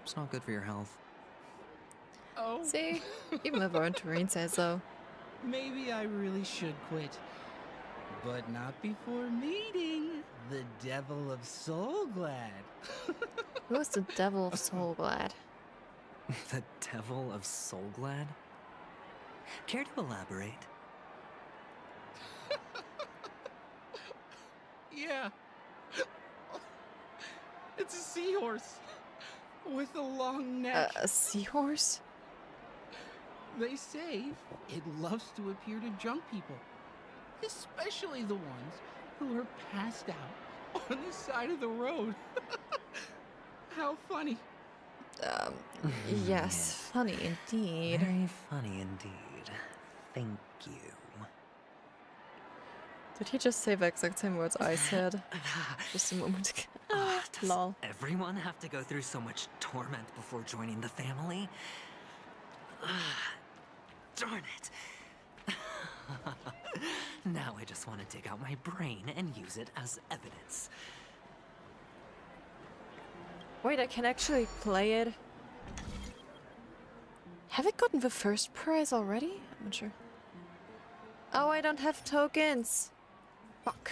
It's not good for your health. Oh. See? Even the Aventurine says so. Maybe I really should quit. But not before meeting the Devil of Soul Glad. Who's the Devil of Soul Glad? The Devil of Soul Glad? Care to elaborate? Yeah. It's a seahorse. With a long neck. A seahorse? They say it loves to appear to drunk people. Especially the ones who are passed out on the side of the road. How funny. Yes, funny indeed. Very funny indeed. Thank you. Did he just say the exact same words I said? Just a moment ago. Does Lol. everyone have to go through so much torment before joining the family? Darn it. Now I just want to dig out my brain and use it as evidence. Wait, I can actually play it. Have I gotten the first prize already? I'm not sure. Oh, I don't have tokens. Fuck.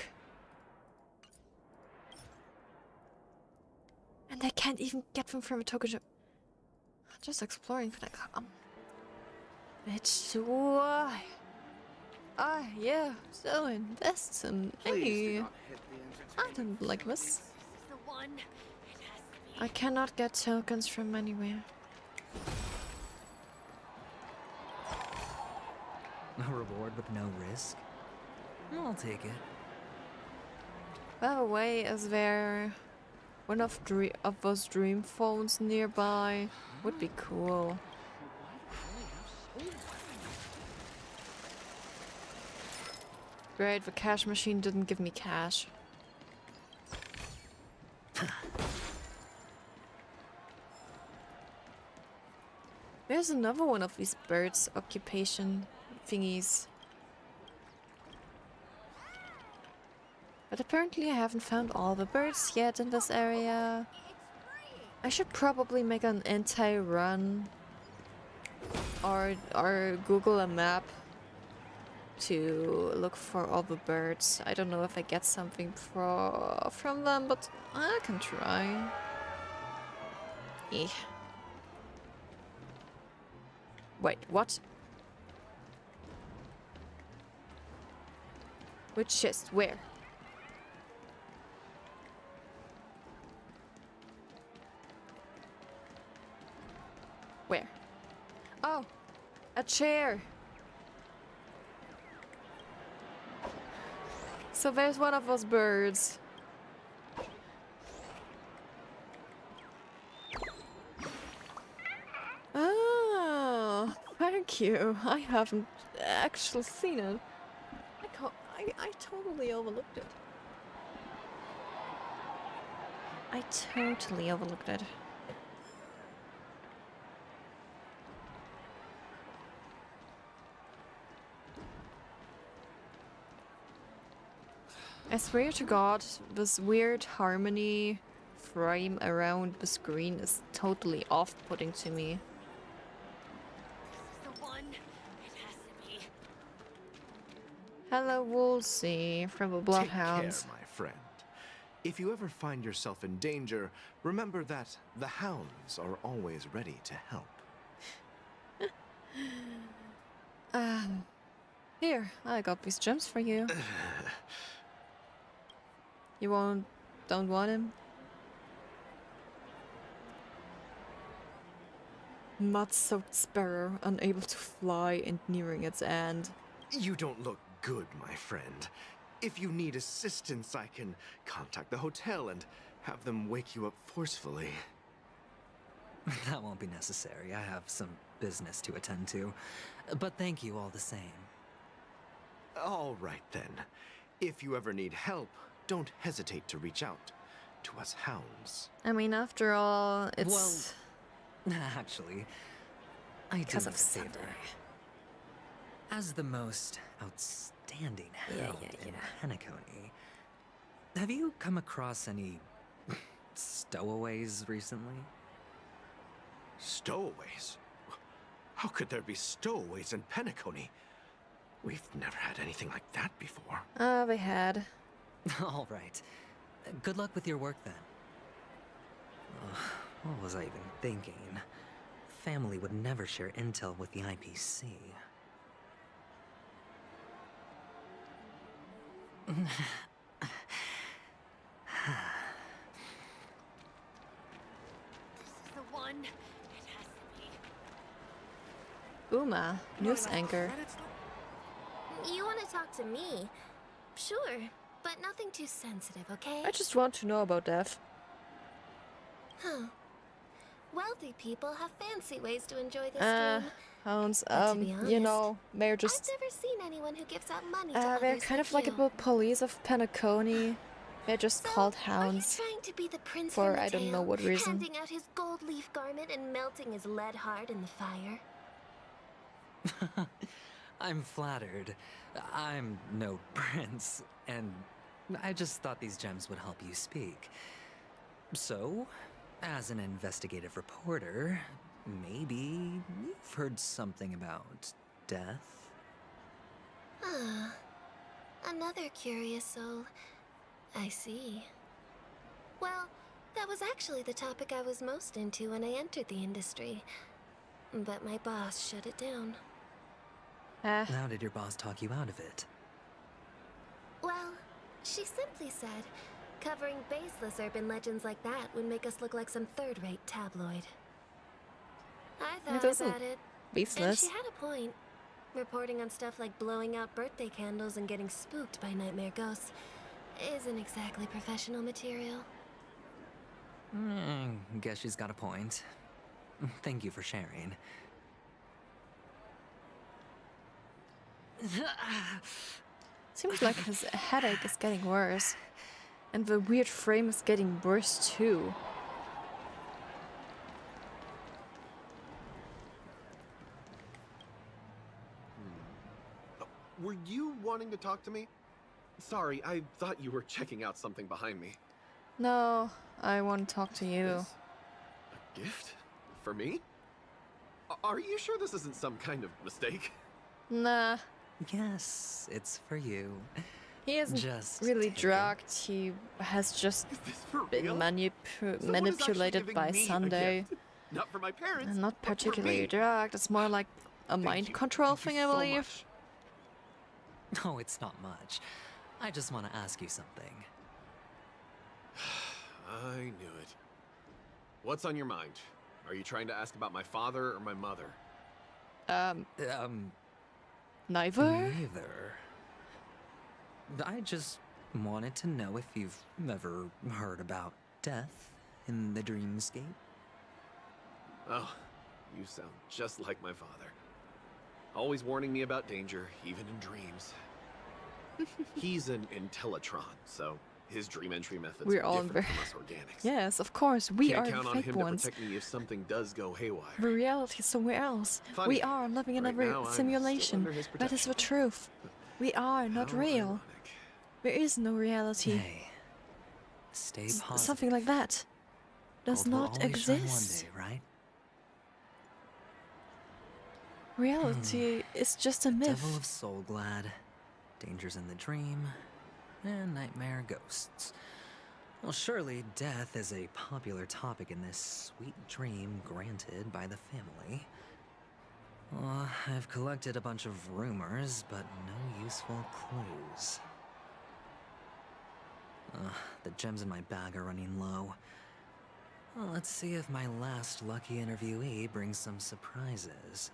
And I can't even get them from a token shop. Just exploring. Bitch, why? Ah, yeah, so invest in me. I don't like this. I cannot get tokens from anywhere. A reward with no risk? I'll take it. By the way, is there one of those dream phones nearby? Would be cool. Great, the cash machine didn't give me cash. There's another one of these birds occupation thingies. But apparently I haven't found all the birds yet in this area. I should probably make an anti-run or Google a map to look for all the birds. I don't know if I get something from them, but I can try. Eh. Wait, what? Which chest? Where? Where? Oh, a chair. So there's one of those birds. Oh, thank you. I haven't actually seen it. I totally overlooked it. I totally overlooked it. I swear to God, this weird harmony frame around the screen is totally off-putting to me. The one. It has to be. Hello, Woolsey from the Bloodhounds. Take care, my friend. If you ever find yourself in danger, remember that the hounds are always ready to help. Here, I got these gems for you. You don't want him? Mud-soaked sparrow, unable to fly and nearing its end. You don't look good, my friend. If you need assistance, I can contact the hotel and have them wake you up forcefully. That won't be necessary. I have some business to attend to. But thank you all the same. All right, then. If you ever need help, don't hesitate to reach out to us hounds. I mean, after all, it's... Well, actually, I do because need of a favor. Sunday. As the most outstanding hound in Penacony, have you come across any stowaways recently? Stowaways? How could there be stowaways in Penacony? We've never had anything like that before. They had. All right. Good luck with your work, then. What was I even thinking? Family would never share intel with the IPC. This is the one. It has to be. Uma, news anchor. You want to talk to me? Sure, but nothing too sensitive, okay? I just want to know about death. Huh. Wealthy people have fancy ways to enjoy this dream. Hounds, But to be you know, honest, they're just... I've never seen anyone who gives out money to they're others kind of like like you. the police of Penacony. They're just called Are you hounds. trying to be the prince For from the I don't know tale, what reason. handing out his gold leaf garment and melting his lead heart in the fire? I'm flattered. I'm no prince, and I just thought these gems would help you speak. So, as an investigative reporter, maybe you've heard something about death? Ah, another curious soul. I see. Well, that was actually the topic I was most into when I entered the industry. But my boss shut it down. How did your boss talk you out of it? Well, she simply said, covering baseless urban legends like that would make us look like some third-rate tabloid. I thought doesn't about it, and baseless. she had a point. Reporting on stuff like blowing out birthday candles and getting spooked by nightmare ghosts isn't exactly professional material. Guess she's got a point. Thank you for sharing. Seems like his headache is getting worse. And the weird frame is getting worse too. Were you wanting to talk to me? Sorry, I thought you were checking out something behind me. No, I want to talk to you. A gift? For me? Are you sure this isn't some kind of mistake? Nah. Yes, it's for you. He isn't Just really take it. drugged. He has just been manipulated by Sunday. Not for my parents. And not but for particularly me. drugged. It's more like a mind control thing, I so believe. much. No, it's not much. I just want to ask you something. I knew it. What's on your mind? Are you trying to ask about my father or my mother? Neither? Neither. I just wanted to know if you've ever heard about death in the dreamscape. Oh, you sound just like my father. Always warning me about danger, even in dreams. He's an Intellitron, so his dream entry methods We're are all different from us organics. Yes, of course. We Can't are count the on fake him ones. to protect me if something does go haywire. The reality is somewhere else. Funny. We are living in Right a now, I'm still simulation. under his That is the truth. We are not How real. ironic. There is no reality. Hey, stay positive. Something like that does Gold will not always shine exist. one day, right? Reality is just a Devil myth. of Soulglad, dangers in the dream, and nightmare ghosts. Well, surely death is a popular topic in this sweet dream granted by the family. I've collected a bunch of rumors, but no useful clues. The gems in my bag are running low. Well, let's see if my last lucky interviewee brings some surprises.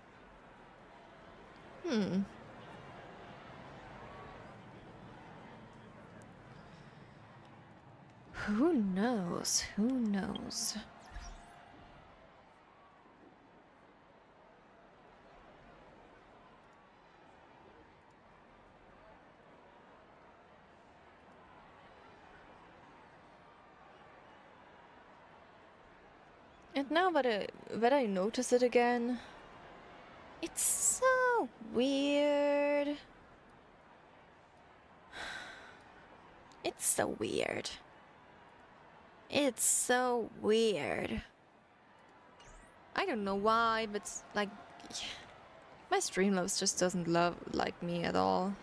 Who knows? Who knows? And now that I notice it again, it's so weird. It's so weird. It's so weird. I don't know why, but like my Streamlabs just doesn't like me at all.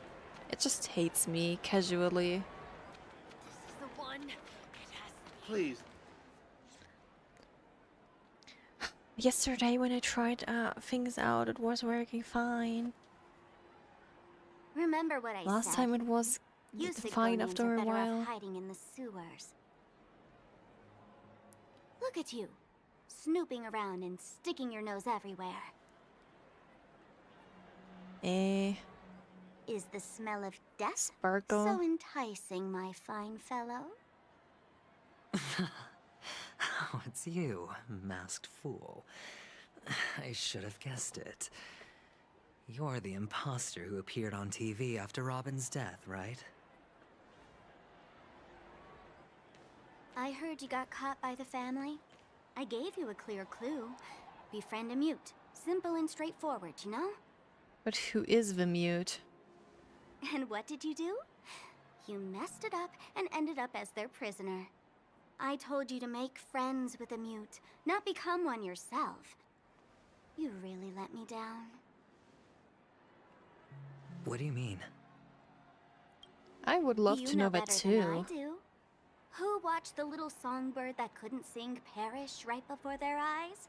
It just hates me casually. This is the one. It has to be. Please. Yesterday when I tried things out, it was working fine. Remember what I said? Last time it was You fine Sigonians after are a better off while. hiding in the sewers. Look at you, snooping around and sticking your nose everywhere. Is the smell of death Sparkle. so enticing, my fine fellow? Oh, it's you, masked fool. I should have guessed it. You're the imposter who appeared on TV after Robin's death, right? I heard you got caught by the family. I gave you a clear clue. Befriend a mute. Simple and straightforward, you know? But who is the mute? And what did you do? You messed it up and ended up as their prisoner. I told you to make friends with a mute, not become one yourself. You really let me down. What do you mean? I would love You to know that better than I too. do. Who watched the little songbird that couldn't sing perish right before their eyes?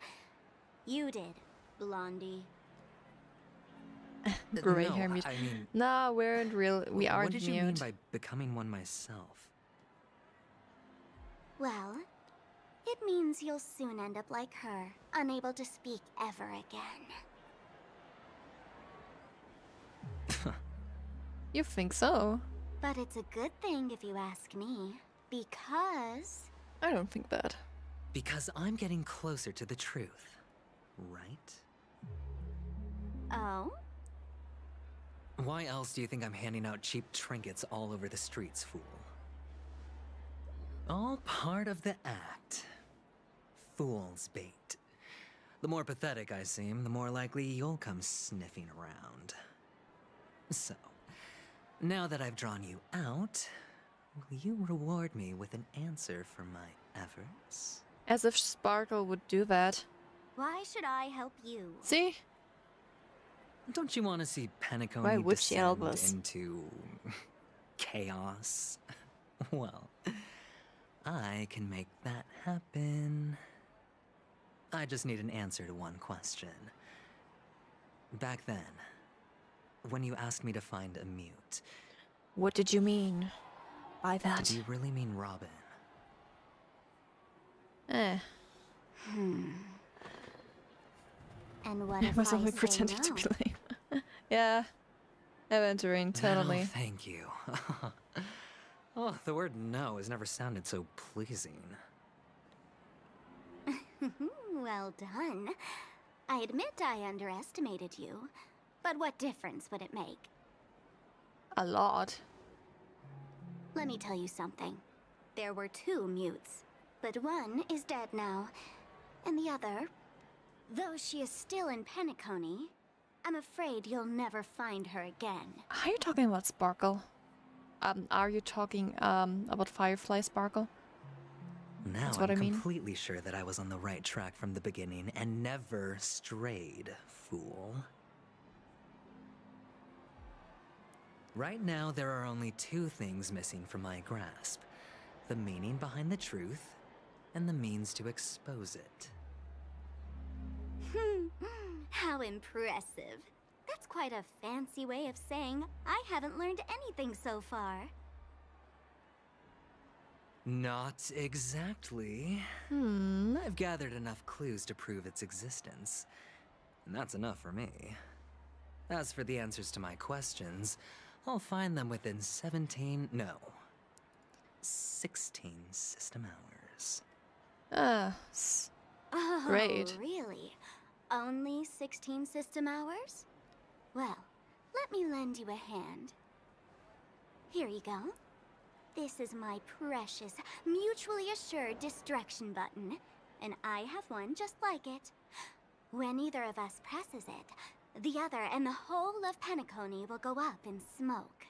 You did, Blondie. Gray No, hair mute. I mean, No, we aren't what aren't did you mean mute. by becoming one myself? Well, it means you'll soon end up like her, unable to speak ever again. You think so? But it's a good thing if you ask me, because... I don't think that. Because I'm getting closer to the truth, right? Oh? Why else do you think I'm handing out cheap trinkets all over the streets, fool? All part of the act. Fool's bait. The more pathetic I seem, the more likely you'll come sniffing around. So, now that I've drawn you out, will you reward me with an answer for my efforts? As if Sparkle would do that. Why should I help you? See? Don't you want to see Penacony Why would she help descend us? into chaos? Well, I can make that happen. I just need an answer to one question. Back then, when you asked me to find a mute, What did you mean by that? did you really mean Robin? And what I if was I only say pretending no? to be lame. Yeah. Aventurine, totally. Oh, thank you. Oh, the word no has never sounded so pleasing. Well done. I admit I underestimated you, but what difference would it make? A lot. Let me tell you something. There were 2 mutes, but one is dead now, and the other, though she is still in Penacony, I'm afraid you'll never find her again. Are you talking about Sparkle? Are you talking about Firefly Sparkle? Now That's what I'm I mean. completely sure that I was on the right track from the beginning and never strayed, fool. Right now, there are only 2 things missing from my grasp. The meaning behind the truth, and the means to expose it. How impressive. That's quite a fancy way of saying I haven't learned anything so far. Not exactly. I've gathered enough clues to prove its existence, and that's enough for me. As for the answers to my questions, I'll find them within 16 system hours. Oh, great. Really? Only 16 system hours? Well, let me lend you a hand. Here you go. This is my precious, mutually assured distraction button, and I have one just like it. When either of us presses it, the other and the whole of Penacony will go up in smoke.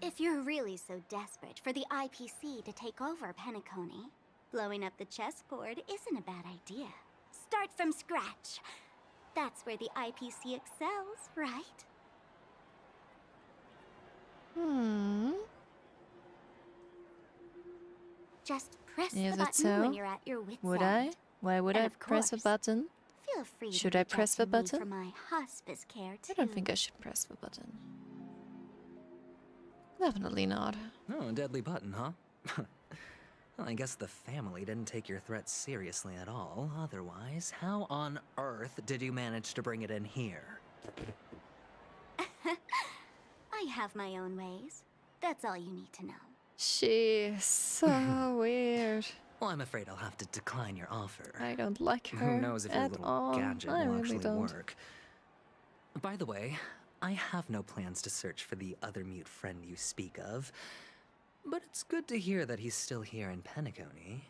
If you're really so desperate for the IPC to take over Penacony, blowing up the chessboard isn't a bad idea. Start from scratch. That's where the IPC excels, right? Just press Is the it button so? when you're at your wit's Would end. I? Why would And I of press the course, button? Feel free Should to I reach out press to the me button? for my hospice care too. I don't think I should press the button. Definitely not. Oh, a deadly button, huh? Well, I guess the family didn't take your threat seriously at all. Otherwise, how on earth did you manage to bring it in here? I have my own ways. That's all you need to know. She's so weird. Well, I'm afraid I'll have to decline your offer. I don't like her Who knows if your at little all. gadget I will really actually don't. work. By the way, I have no plans to search for the other mute friend you speak of, but it's good to hear that he's still here in Penacony.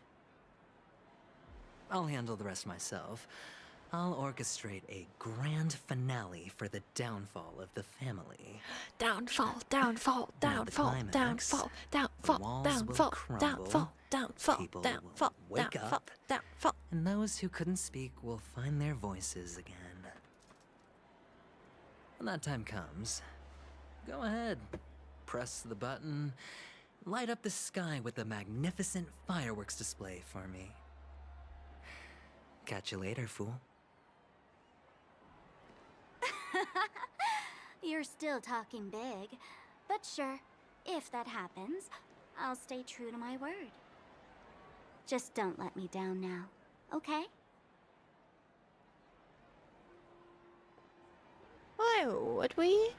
I'll handle the rest myself. I'll orchestrate a grand finale for the downfall of the family. Downfall, downfall, Now the downfall, climax, downfall, downfall, the walls will downfall, crumble, downfall, downfall, people downfall, will wake downfall, up, downfall. and those who couldn't speak will find their voices again. When that time comes, go ahead, press the button, light up the sky with a magnificent fireworks display for me. Catch you later, fool. You're still talking big, but sure, if that happens, I'll stay true to my word. Just don't let me down now, okay? Why would we?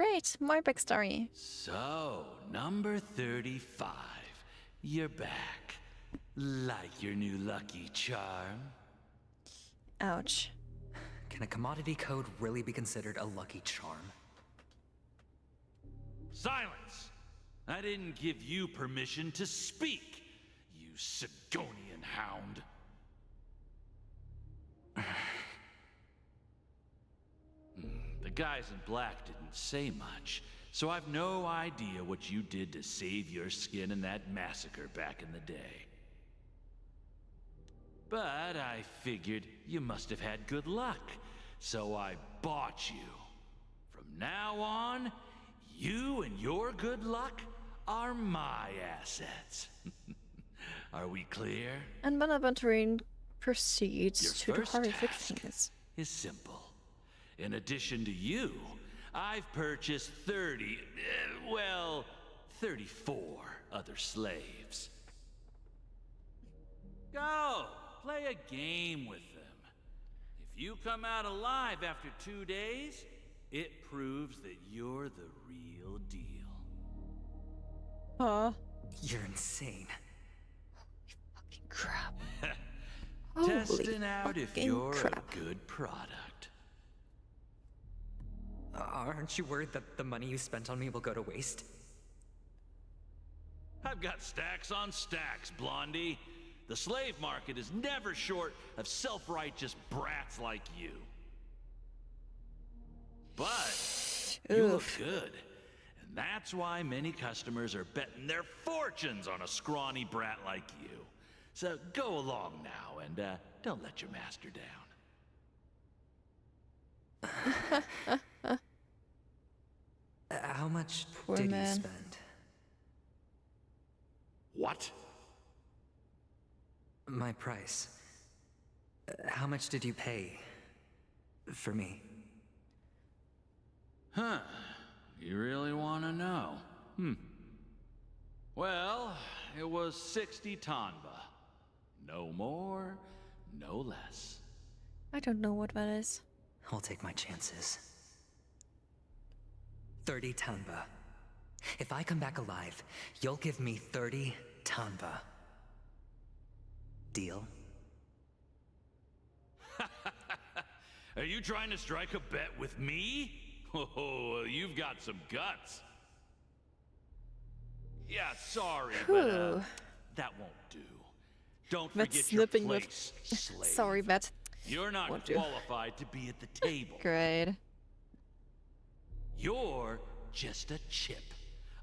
Great, more backstory. So, number 35. You're back. Like your new lucky charm? Ouch. Can a commodity code really be considered a lucky charm? Silence! I didn't give you permission to speak, you Sigonian hound. The guys in black didn't say much, so I've no idea what you did to save your skin in that massacre back in the day. But I figured you must have had good luck, so I bought you. From now on, you and your good luck are my assets. Are we clear? And Bonaventurine proceeds Your to the first horrific task things. is simple. In addition to you, I've purchased 34 other slaves. Go, play a game with them. If you come out alive after 2 days, it proves that you're the real deal. Huh? You're insane. Fucking crap. Testing out if you're crap. a good product. Aren't you worried that the money you spent on me will go to waste? I've got stacks on stacks, Blondie. The slave market is never short of self-righteous brats like you. But you look good. And that's why many customers are betting their fortunes on a scrawny brat like you. So go along now and don't let your master down. How much Poor did man. you spend? What? My price. How much did you pay for me? Huh. You really want to know? Well, it was 60 tanba. No more, no less. I don't know what that is. I'll take my chances. 30 tanba. If I come back alive, you'll give me 30 tanba. Deal? Are you trying to strike a bet with me? Oh, you've got some guts. Yeah, sorry, but that won't do. Don't That's forget your snipping place, with. slave. Sorry, Bet. You're not Won't do. qualified to be at the table. Great. You're just a chip.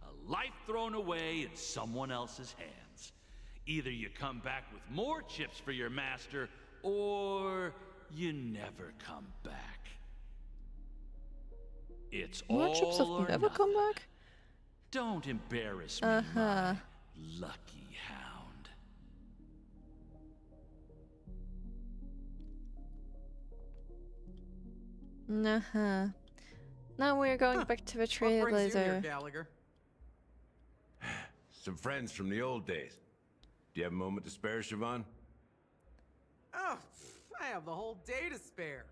A life thrown away in someone else's hands. Either you come back with more chips for your master, or you never come back. It's More chips all have or never nothing. come back? Don't embarrass me, Uh-huh. my lucky hound. Uh-huh. Now we're going back to the What brings you here, Trailblazer. Gallagher? Some friends from the old days. Do you have a moment to spare, Siobhan? Oh, I have the whole day to spare.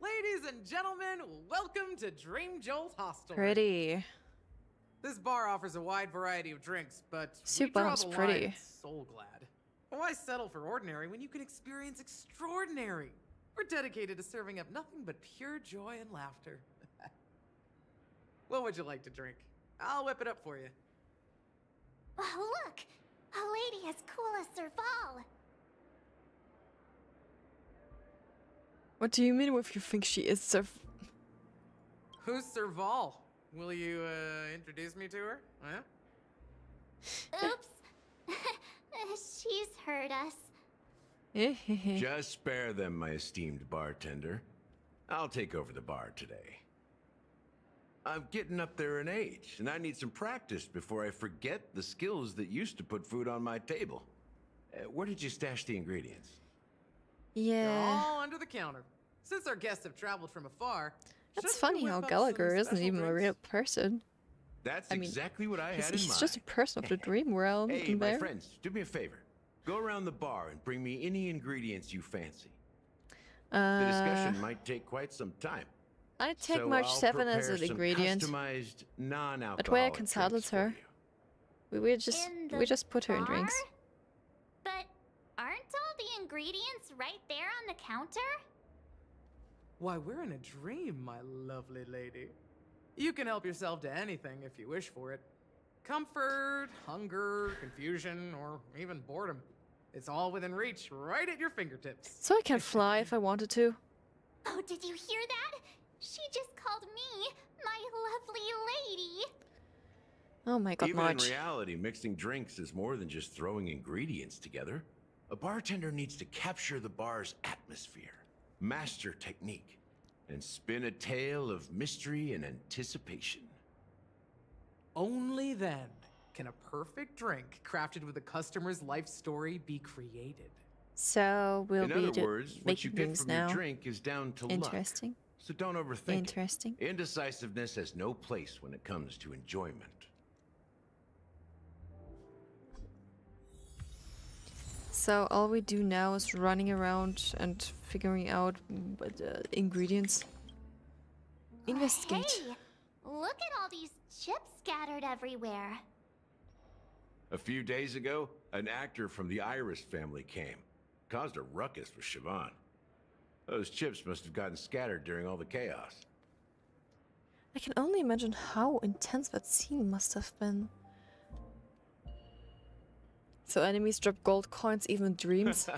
Ladies and gentlemen, welcome to Dream Jolt Hostelry. Pretty. This bar offers a wide variety of drinks, but Soup we draw bomb's the line pretty. at Soul Glad. Why settle for ordinary when you can experience extraordinary? We're dedicated to serving up nothing but pure joy and laughter. What would you like to drink? I'll whip it up for you. Oh, look! A lady as cool as Serval! What do you mean if you think she is so... Who's Serval? Will you, introduce me to her? Huh? Oops. She's heard us. Just spare them, my esteemed bartender. I'll take over the bar today. I'm getting up there in age, and I need some practice before I forget the skills that used to put food on my table. Where did you stash the ingredients? They're Yeah. all under the counter. Since our guests have traveled from afar, That's shouldn't you funny whip how up some Gallagher isn't special even a drinks? real person. That's I mean, exactly what I had in He's mind. just a person of the dream world. Hey, in my there. friends, do me a favor. Go around the bar and bring me any ingredients you fancy. The discussion might take quite some time. I take So March I'll 7 as prepare an some ingredient. customized, non-alcoholic But where I drinks consulted for her. you. We just put her in drinks. But aren't all the ingredients right there on the counter? Why, we're in a dream, my lovely lady. You can help yourself to anything if you wish for it. Comfort, hunger, confusion, or even boredom. It's all within reach, right at your fingertips. So I can fly if I wanted to. Oh, did you hear that? She just called me my lovely lady. Oh my god, Even March. in reality, mixing drinks is more than just throwing ingredients together. A bartender needs to capture the bar's atmosphere, master technique, and spin a tale of mystery and anticipation. Only then can a perfect drink crafted with a customer's life story be created. So we'll In be other words, what you making get drinks from now. your drink is down to luck. Interesting. So don't overthink Interesting. it. Indecisiveness has no place when it comes to enjoyment. So all we do now is running around and figuring out ingredients. Investigate. Hey, look at all these chips scattered everywhere. A few days ago, an actor from the Iris family came. Caused a ruckus with Siobhan. Those chips must have gotten scattered during all the chaos. I can only imagine how intense that scene must have been. So enemies drop gold coins even in dreams?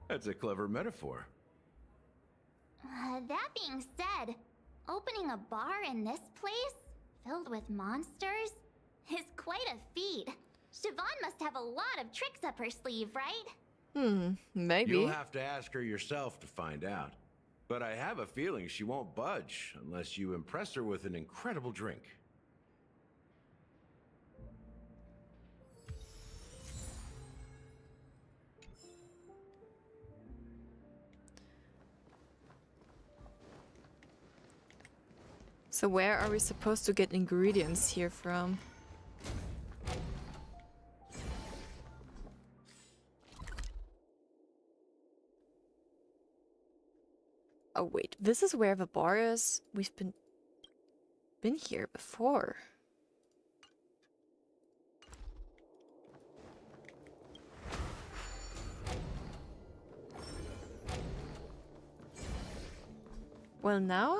That's a clever metaphor. That being said, opening a bar in this place, filled with monsters, is quite a feat. Siobhan must have a lot of tricks up her sleeve, right? Maybe. You'll have to ask her yourself to find out. But I have a feeling she won't budge unless you impress her with an incredible drink. So where are we supposed to get ingredients here from? Oh wait, this is where the bar is? We've been here before. Well, now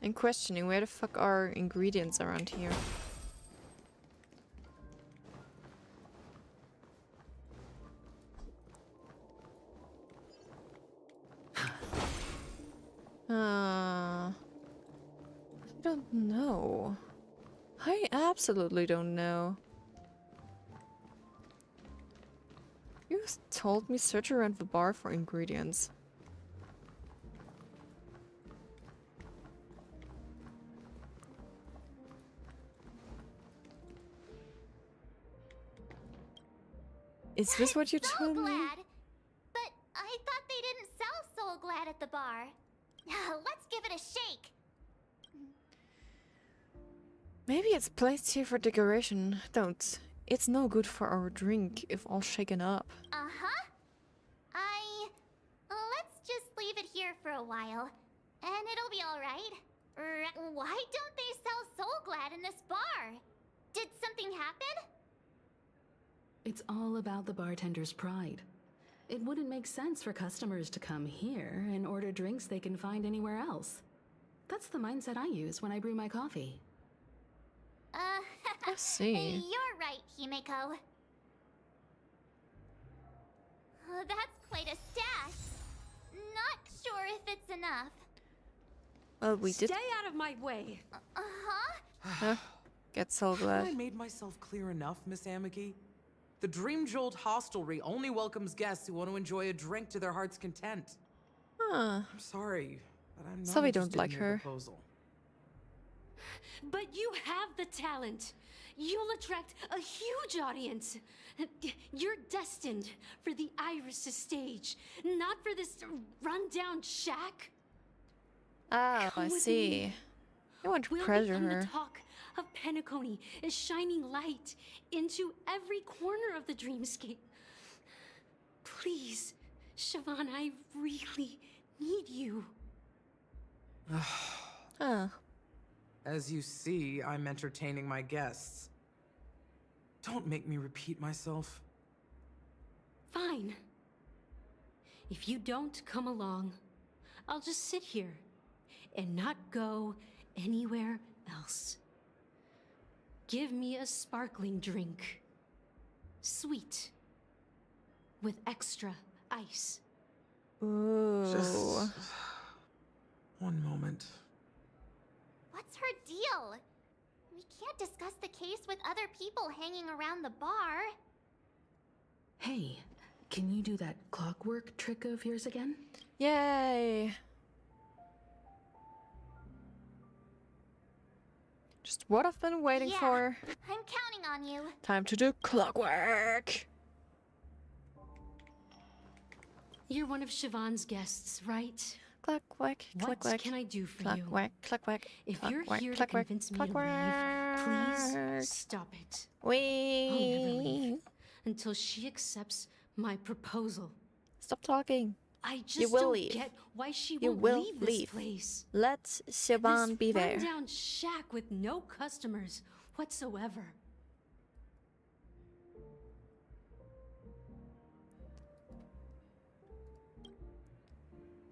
I'm questioning where the fuck are ingredients around here. I don't know. I absolutely don't know. You told me search around the bar for ingredients. Is this what you told me? Glad, but I thought they didn't sell Soul Glad at the bar. Let's give it a shake. Maybe it's placed here for decoration. Don't. It's no good for our drink if all shaken up. Uh-huh. Let's just leave it here for a while, and it'll be alright. Why don't they sell Soul Glad in this bar? Did something happen? It's all about the bartender's pride. It wouldn't make sense for customers to come here and order drinks they can find anywhere else. That's the mindset I use when I brew my coffee. I see. You're right, Himeko. That's quite a stash. Not sure if it's enough. Well, we did. Stay out of my way. Huh? Get so glad. Haven't I made myself clear enough, Miss Amiki? The Dream Jolt hostelry only welcomes guests who want to enjoy a drink to their heart's content. Huh. I'm sorry, but I'm not So we don't interested like in your her. proposal. But you have the talent. You'll attract a huge audience. You're destined for the Iris' stage, not for this rundown shack. Oh, Come I with see. me. You want to We'll pressure become her. the talk of Penacony is shining light into every corner of the dreamscape. Please, Siobhan, I really need you. As you see, I'm entertaining my guests. Don't make me repeat myself. Fine. If you don't come along, I'll just sit here and not go anywhere else. Give me a sparkling drink. Sweet. With extra ice. Ooh. Just one moment. What's her deal? We can't discuss the case with other people hanging around the bar. Hey, can you do that clockwork trick of yours again? Yay! Just what I've been waiting for. I'm counting on you. Time to do clockwork. You're one of Siobhan's guests, right? Clockwork, What clockwork. can I do for you? Clockwork, clockwork. If you're clockwork, here to clockwork, convince me to leave, please stop it. I'll never leave until she accepts my proposal. Stop talking. I just You will don't leave. get why she You won't will leave this place. Let Siobhan be This there. rundown shack with no customers whatsoever.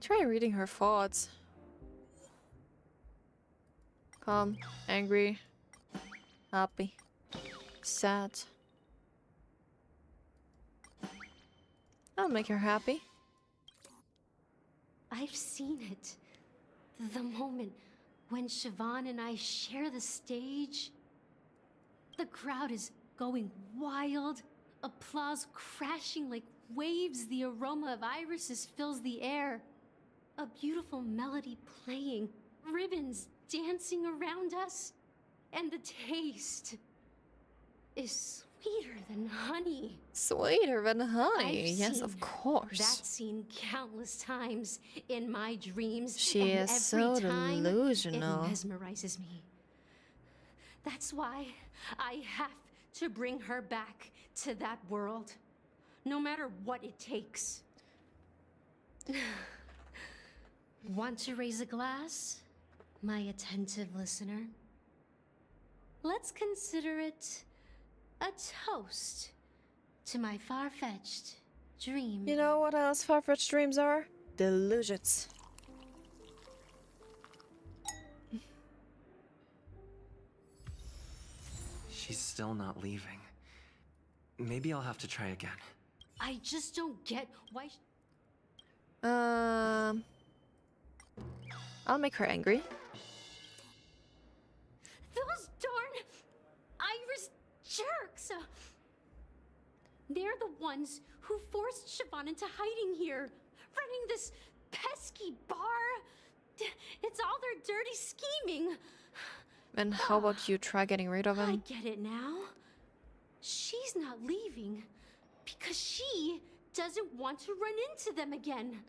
Try reading her thoughts. Calm, angry, happy, sad. I'll make her happy. I've seen it. The moment when Siobhan and I share the stage. The crowd is going wild. Applause crashing like waves. The aroma of irises fills the air. A beautiful melody playing. Ribbons dancing around us. And the taste is sweeter than honey. Sweeter than honey. I've Yes, seen of course. That scene countless times in my dreams. She and is every so time delusional. It mesmerizes me. That's why I have to bring her back to that world, no matter what it takes. Want to raise a glass, my attentive listener? Let's consider it a toast to my far-fetched dream. You know what else far-fetched dreams are? Delusions. She's still not leaving. Maybe I'll have to try again. I just don't get why. I'll make her angry. Those darn Irish jerks! They're the ones who forced Siobhan into hiding here, running this pesky bar. It's all their dirty scheming. And how about you try getting rid of him? I get it now. She's not leaving because she doesn't want to run into them again.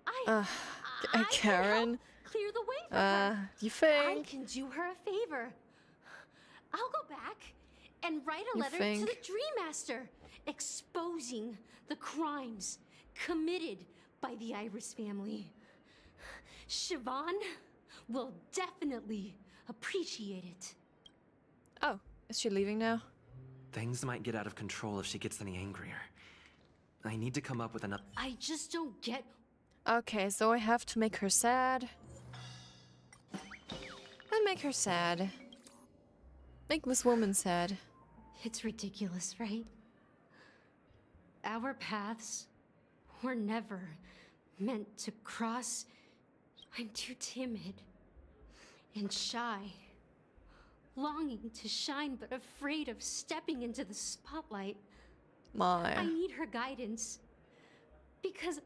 I Karen. clear the way for her. You think? I can do her a favor. I'll go back and write a You letter to the think? Dream Master exposing the crimes committed by the Iris family. Siobhan will definitely appreciate it. Oh, is she leaving now? Things might get out of control if she gets any angrier. I need to come up with enough. I just don't get. Okay, so I have to make her sad. I'll make her sad. Make this woman sad. It's ridiculous, right? Our paths were never meant to cross. I'm too timid and shy, longing to shine but afraid of stepping into the spotlight. My. I need her guidance because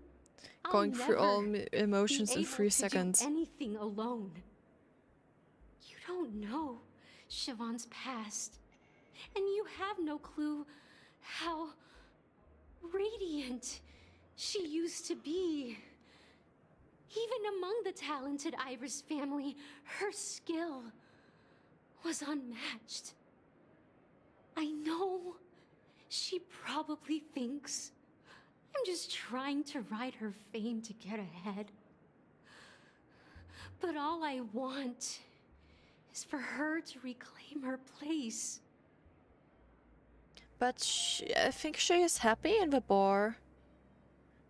Going I'll through all never emotions be in able 3 to seconds. do anything alone. You don't know Siobhan's past, and you have no clue how radiant she used to be. Even among the talented Iris family, her skill was unmatched. I know she probably thinks I'm just trying to ride her fame to get ahead. But all I want is for her to reclaim her place. But I think she is happy in the bar.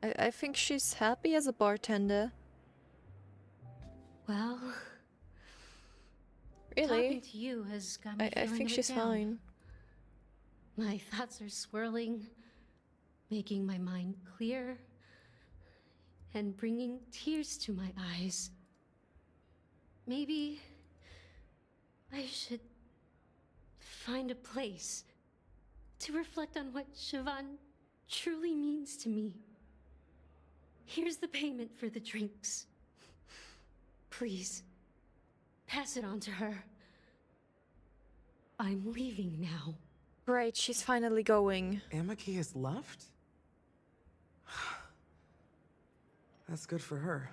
I think she's happy as a bartender. Well, really? Talking to you has got me I feeling think a bit she's down. fine. My thoughts are swirling, making my mind clear, and bringing tears to my eyes. Maybe I should find a place to reflect on what Siobhan truly means to me. Here's the payment for the drinks. Please, pass it on to her. I'm leaving now. Great, she's finally going. Amaki has left? That's good for her.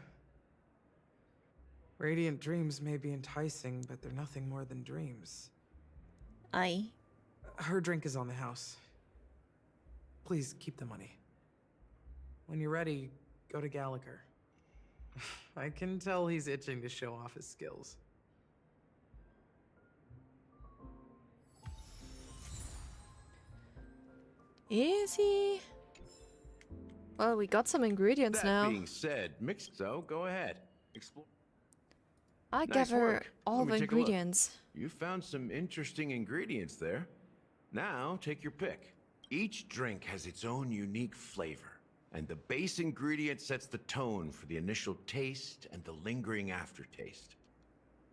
Radiant dreams may be enticing, but they're nothing more than dreams. Aye. Her drink is on the house. Please keep the money. When you're ready, go to Gallagher. I can tell he's itching to show off his skills. Is he? Well, we got some ingredients That now. being said, mixed, so go ahead. Explore. I Nice gather work. all Let me the take a look. ingredients. You found some interesting ingredients there. Now, take your pick. Each drink has its own unique flavor, and the base ingredient sets the tone for the initial taste and the lingering aftertaste.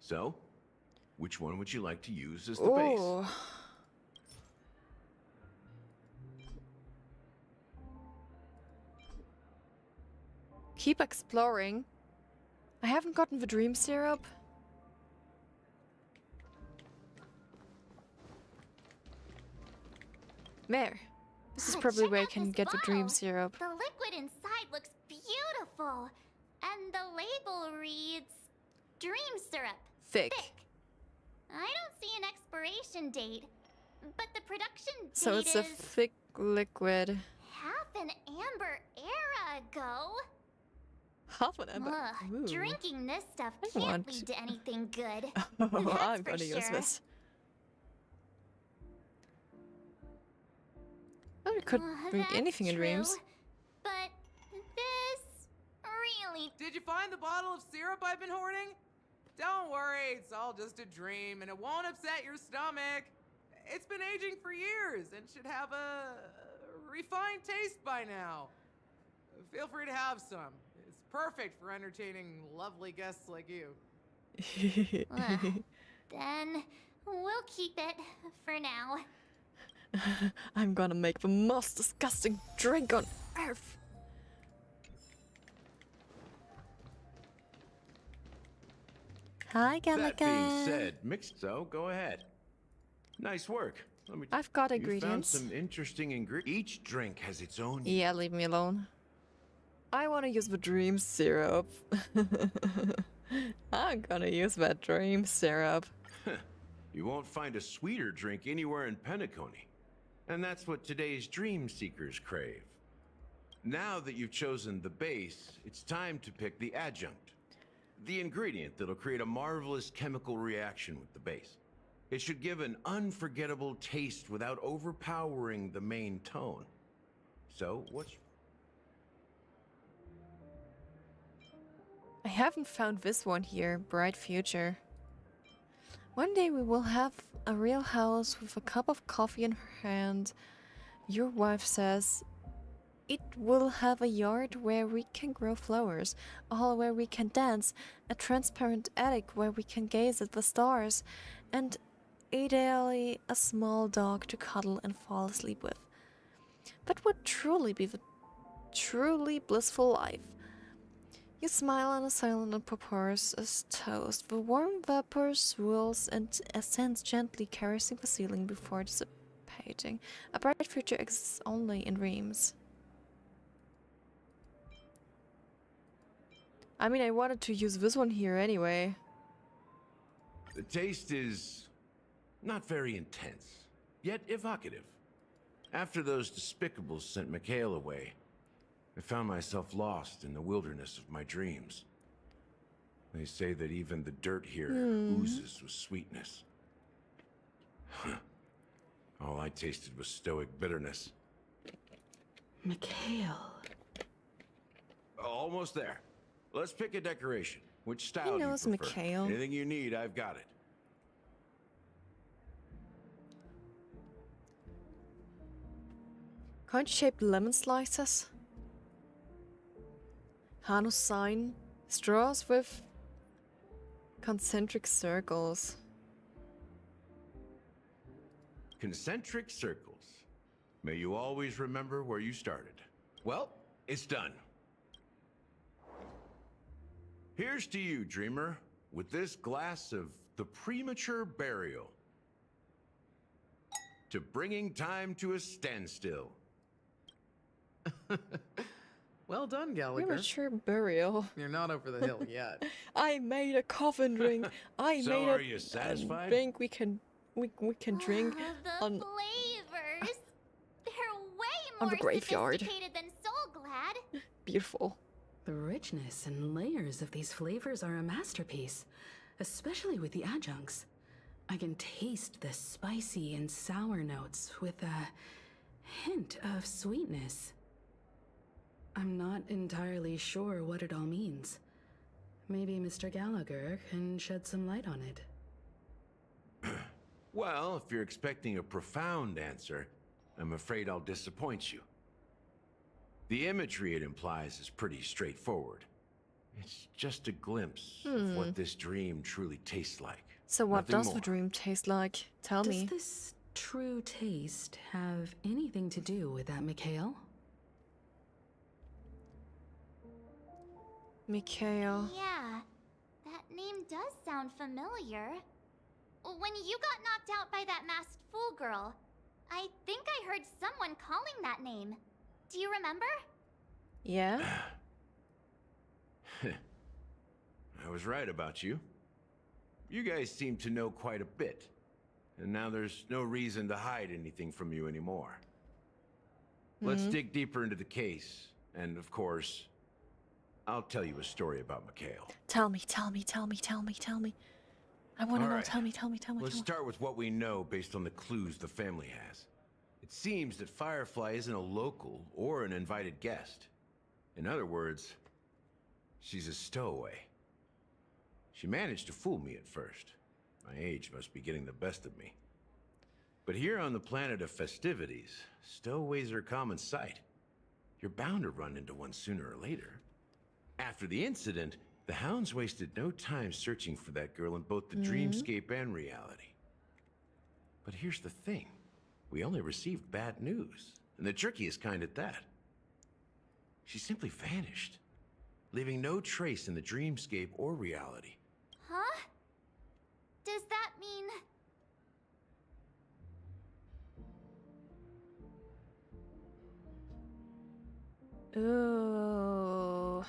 So, which one would you like to use as the base? Oh. Keep exploring. I haven't gotten the dream syrup. There. This is probably where I can get the dream syrup. The liquid inside looks beautiful. And the label reads Dream Syrup. Thick. I don't see an expiration date, but the production date So it's a is thick liquid. half an amber era ago. Half an amber. Ugh, Ooh. drinking this stuff I can't want- lead to anything good. Oh, That's I'm for gonna use sure. this. Oh, we could drink That's anything in true, dreams. But this really... Did you find the bottle of syrup I've been hoarding? Don't worry, it's all just a dream and it won't upset your stomach. It's been aging for years and should have a refined taste by now. Feel free to have some. It's perfect for entertaining lovely guests like you. Then we'll keep it for now. I'm gonna make the most disgusting drink on earth. Hi, That being Gallagher. said, mixed, so go ahead. Nice work. Let me. I've got You found ingredients. some interesting ingredients. Each drink has its own. Yeah, leave me alone. I want to use the dream syrup. I'm gonna use that dream syrup. You won't find a sweeter drink anywhere in Penacony. And that's what today's dream seekers crave. Now that you've chosen the base, it's time to pick the adjunct. The ingredient that'll create a marvelous chemical reaction with the base. It should give an unforgettable taste without overpowering the main tone. So, what's... I haven't found this one here, Bright Future. One day we will have a real house with a cup of coffee in her hand. Your wife says it will have a yard where we can grow flowers, a hall where we can dance, a transparent attic where we can gaze at the stars, and ideally a small dog to cuddle and fall asleep with. That would truly be the truly blissful life. You smile and a silent purpose as toast. The warm vapor swirls and ascends gently, caressing the ceiling before dissipating. A bright future exists only in dreams. I mean, I wanted to use this one here anyway. The taste is Not very intense, yet evocative. After those despicables sent Mikhail away, I found myself lost in the wilderness of my dreams. They say that even the dirt here oozes with sweetness. All I tasted was stoic bitterness. Mikhail. Almost there. Let's pick a decoration. Which style He knows do you prefer? Mikhail. Anything you need, I've got it. Heart-shaped lemon slices. Hanu's sign. Straws with concentric circles. Concentric circles. May you always remember where you started. Well, it's done. Here's to you, dreamer, with this glass of the premature burial. To bringing time to a standstill. Well done, Gallagher. Premature burial. You're not over the hill yet. I made a coffin drink. So made are a you satisfied? drink we can drink The on flavors. They're way on more the graveyard. sophisticated than Soul Glad. Beautiful. The richness and layers of these flavors are a masterpiece, especially with the adjuncts. I can taste the spicy and sour notes with a hint of sweetness. I'm not entirely sure what it all means. Maybe Mr. Gallagher can shed some light on it. Well, if you're expecting a profound answer, I'm afraid I'll disappoint you. The imagery it implies is pretty straightforward. It's just a glimpse of what this dream truly tastes like. So what Nothing does more. the dream taste like? Tell Does me. this true taste have anything to do with that, Mikhail? Mikhail. Yeah, that name does sound familiar. When you got knocked out by that masked fool girl, I think I heard someone calling that name. Do you remember? Yeah? I was right about you. You guys seem to know quite a bit. And now there's no reason to hide anything from you anymore. Let's dig deeper into the case. And of course, I'll tell you a story about Mikhail. Tell me. I want to All know. right. Tell me. Let's start with what we know based on the clues the family has. It seems that Firefly isn't a local or an invited guest. In other words, she's a stowaway. She managed to fool me at first. My age must be getting the best of me. But here on the planet of festivities, stowaways are a common sight. You're bound to run into one sooner or later. After the incident, the hounds wasted no time searching for that girl in both the dreamscape and reality. But here's the thing. We only received bad news, and the trickiest kind at that. She simply vanished, leaving no trace in the dreamscape or reality. Huh? Does that mean... Ooh.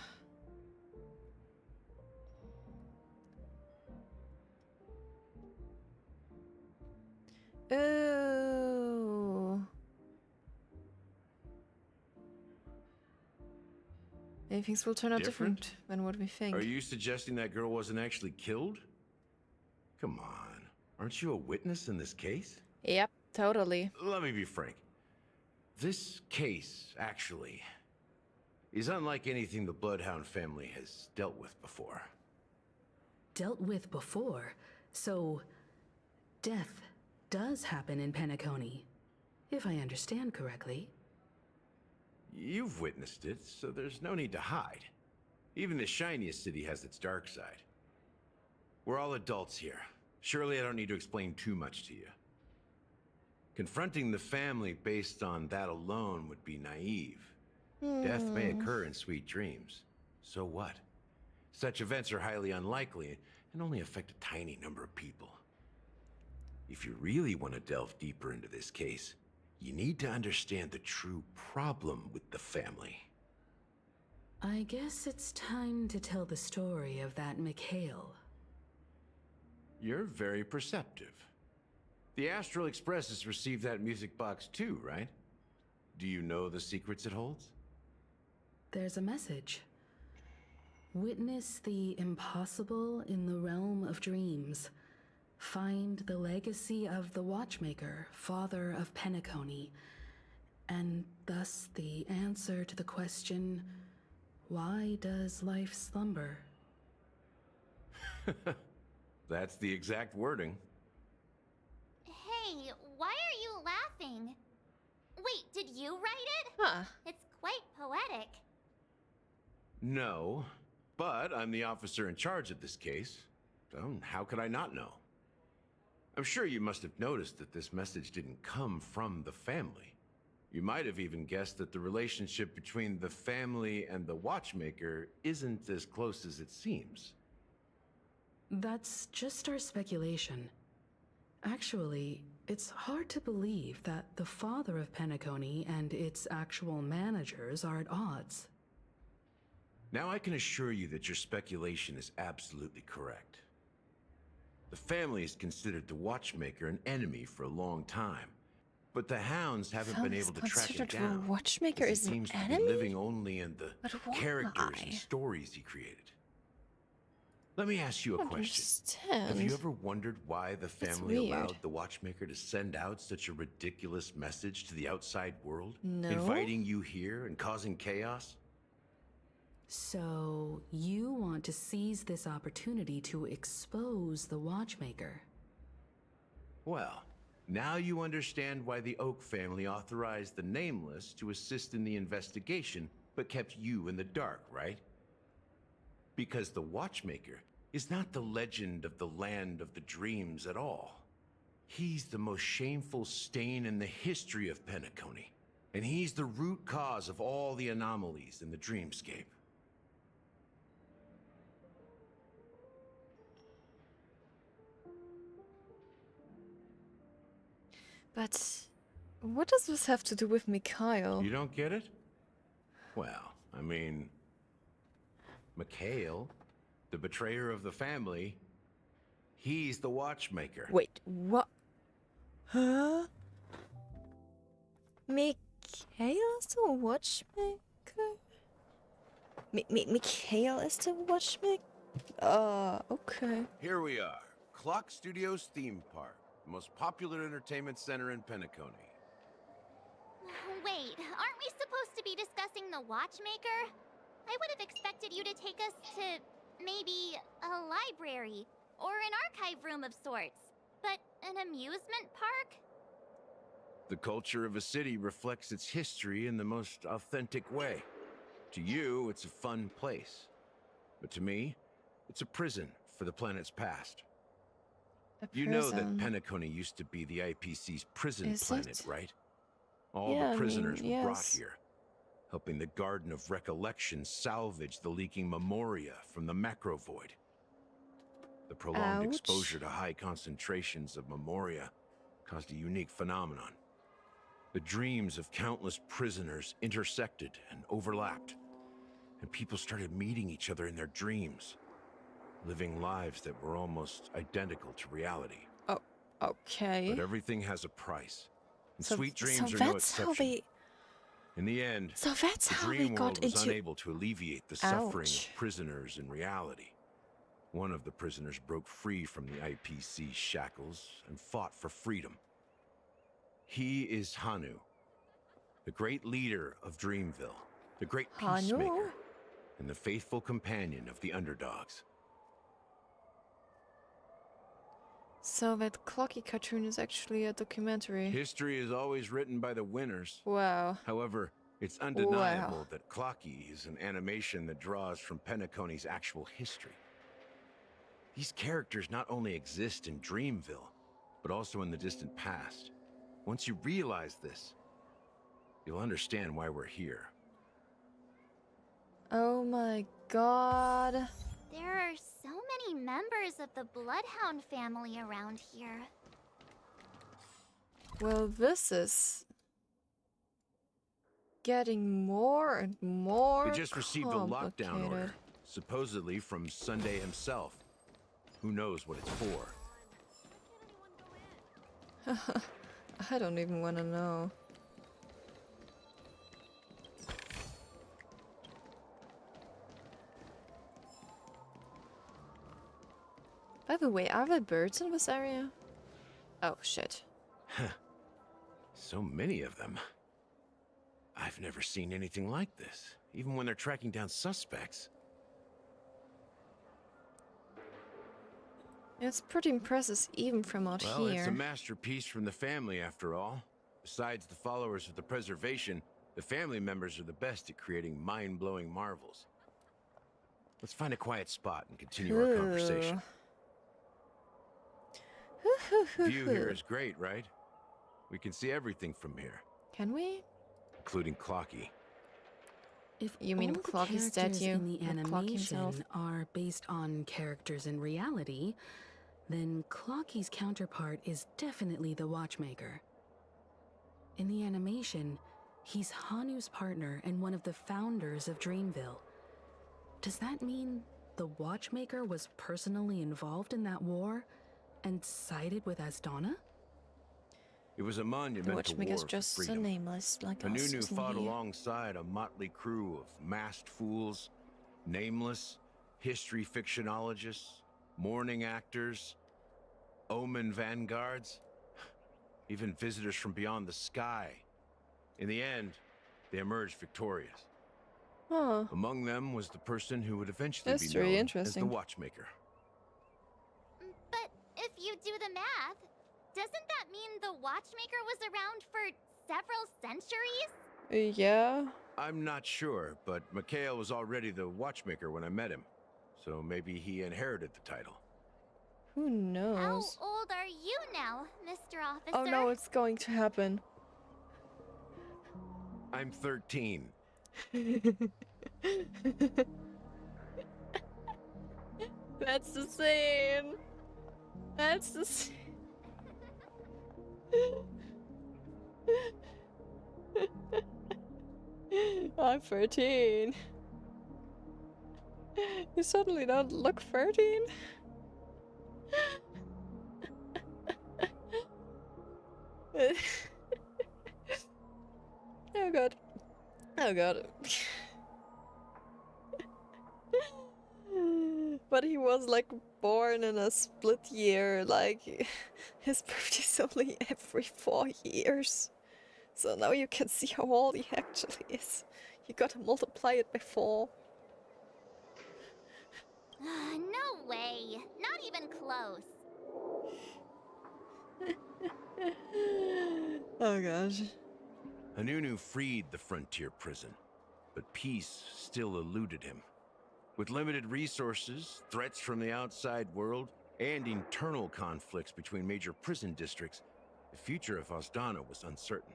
Ooh. Maybe things will turn out different than what we think. Are you suggesting that girl wasn't actually killed? Come on, aren't you a witness in this case? Yep, totally. Let me be frank. This case, actually, is unlike anything the Bloodhound family has dealt with before. Dealt with before, so death does happen in Penacony, if I understand correctly. You've witnessed it, so there's no need to hide. Even the shiniest city has its dark side. We're all adults here. Surely I don't need to explain too much to you. Confronting the family based on that alone would be naive. Death may occur in sweet dreams. So what? Such events are highly unlikely and only affect a tiny number of people. If you really want to delve deeper into this case, you need to understand the true problem with the family. I guess it's time to tell the story of that Mikhail. You're very perceptive. The Astral Express has received that music box too, right? Do you know the secrets it holds? There's a message. Witness the impossible in the realm of dreams. Find the legacy of the Watchmaker, father of Penacony, and thus the answer to the question, why does life slumber? That's the exact wording. Hey, why are you laughing? Wait, did you write it? Huh. It's quite poetic. No, but I'm the officer in charge of this case. So how could I not know? I'm sure you must have noticed that this message didn't come from the family. You might have even guessed that the relationship between the family and the Watchmaker isn't as close as it seems. That's just our speculation. Actually, it's hard to believe that the father of Penacony and its actual managers are at odds. Now I can assure you that your speculation is absolutely correct. The family has considered the Watchmaker an enemy for a long time, but the Hounds haven't been able to track him down. The Watchmaker is an He seems to enemy? be living only in the But why? characters and stories he created. Let me ask you a question. Have you ever wondered why the family allowed the Watchmaker to send out such a ridiculous message to the outside world? No. Inviting you here and causing chaos? So, you want to seize this opportunity to expose the Watchmaker? Well, now you understand why the Oak family authorized the Nameless to assist in the investigation, but kept you in the dark, right? Because the Watchmaker is not the legend of the Land of the Dreams at all. He's the most shameful stain in the history of Penacony, and he's the root cause of all the anomalies in the dreamscape. But what does this have to do with Mikhail? You don't get it? Well, I mean, Mikhail, the betrayer of the family, he's the Watchmaker. Wait, what? Huh? Mikhail is the Watchmaker? Mikhail is the Watchmaker? Okay. Here we are, Clock Studios theme park, the most popular entertainment center in Penacony. Wait, aren't we supposed to be discussing the Watchmaker? I would have expected you to take us to maybe a library or an archive room of sorts. But an amusement park? The culture of a city reflects its history in the most authentic way. To you, it's a fun place. But to me, it's a prison for the planet's past. You know that Penacony used to be the IPC's prison planet, right? All the prisoners were brought here, helping the Garden of Recollection salvage the leaking memoria from the macro void. The prolonged exposure to high concentrations of memoria caused a unique phenomenon. The dreams of countless prisoners intersected and overlapped, and people started meeting each other in their dreams, living lives that were almost identical to reality. Oh, okay. But everything has a price, and So- sweet so dreams are no that's how exception. they- In the end, So that's the how they dream got world was into- unable to alleviate the suffering Ouch. of prisoners in reality. One of the prisoners broke free from the IPC's shackles and fought for freedom. He is Hanu, the great leader of Dreamville, the great peacemaker, and the faithful companion of the underdogs. So that Clocky cartoon is actually a documentary. History is always written by the winners. Wow. However, it's undeniable that Clocky is an animation that draws from Penacony's actual history. These characters not only exist in Dreamville, but also in the distant past. Once you realize this, you'll understand why we're here. Oh my god. There are so many members of the Bloodhound family around here. Well, this is getting more and more We just received a lockdown complicated. order, supposedly from Sunday himself. Who knows what it's for? I don't even want to know. By the way, are there birds in this area? Oh, shit. So many of them. I've never seen anything like this, even when they're tracking down suspects. It's pretty impressive even from out Well, here. it's a masterpiece from the family, after all. Besides the followers of the preservation, the family members are the best at creating mind-blowing marvels. Let's find a quiet spot and continue our conversation. View here is great, right? We can see everything from here. Can we? Including Clocky. If You mean all the Clocky's characters statue? in the Not Clocky himself? animation are based on characters in reality, then Clocky's counterpart is definitely the Watchmaker. In the animation, he's Hanu's partner and one of the founders of Dreamville. Does that mean the Watchmaker was personally involved in that war and sided with Asdana? It was a The monumental war Watchmaker's for just a freedom. nameless like us. Honunu isn't fought he? alongside a motley crew of masked fools, nameless, history fictionologists, mourning actors, omen vanguards, even visitors from beyond the sky. In the end, they emerged victorious. Huh. Among them was the person who would eventually That's be really known as the interesting. Watchmaker. But if you do the math, doesn't that mean the Watchmaker was around for several centuries? Yeah. I'm not sure, but Mikhail was already the Watchmaker when I met him, so maybe he inherited the title. Who How knows? old are you now, Mr. Officer? Oh no, it's going to happen. I'm 13. That's the same. That's the same. I'm 13. You suddenly don't look 13. Oh god. Oh god. But he was like born in a split year, like his birthday's only every 4 years. So now you can see how old he actually is. You gotta multiply it by 4. No way. Not even close. Oh gosh. Honunu freed the frontier prison, but peace still eluded him. With limited resources, threats from the outside world, and internal conflicts between major prison districts, the future of Asdana was uncertain.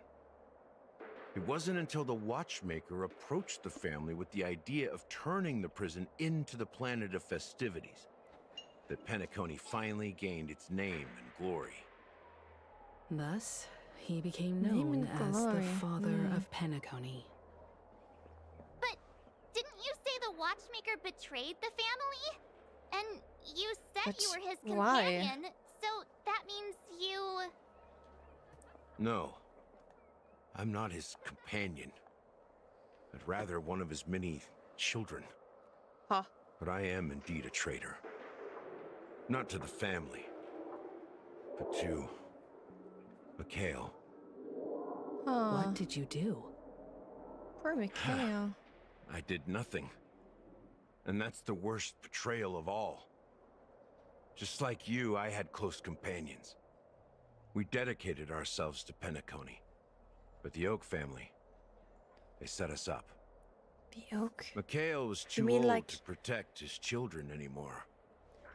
It wasn't until the Watchmaker approached the family with the idea of turning the prison into the planet of festivities that Penacony finally gained its name and glory. Thus, he became Name known and as the glory. father of Penacony. But didn't you say the Watchmaker betrayed the family? And you said But you were his why? companion, so that means you... No, I'm not his companion, but rather one of his many children. Huh. But I am indeed a traitor. Not to the family, but to Mikhail. What did you do? Poor Mikhail. I did nothing. And that's the worst betrayal of all. Just like you, I had close companions. We dedicated ourselves to Penacony. But the Oak family, they set us up. The Oak? Mikhail was You too mean old like- to protect his children anymore.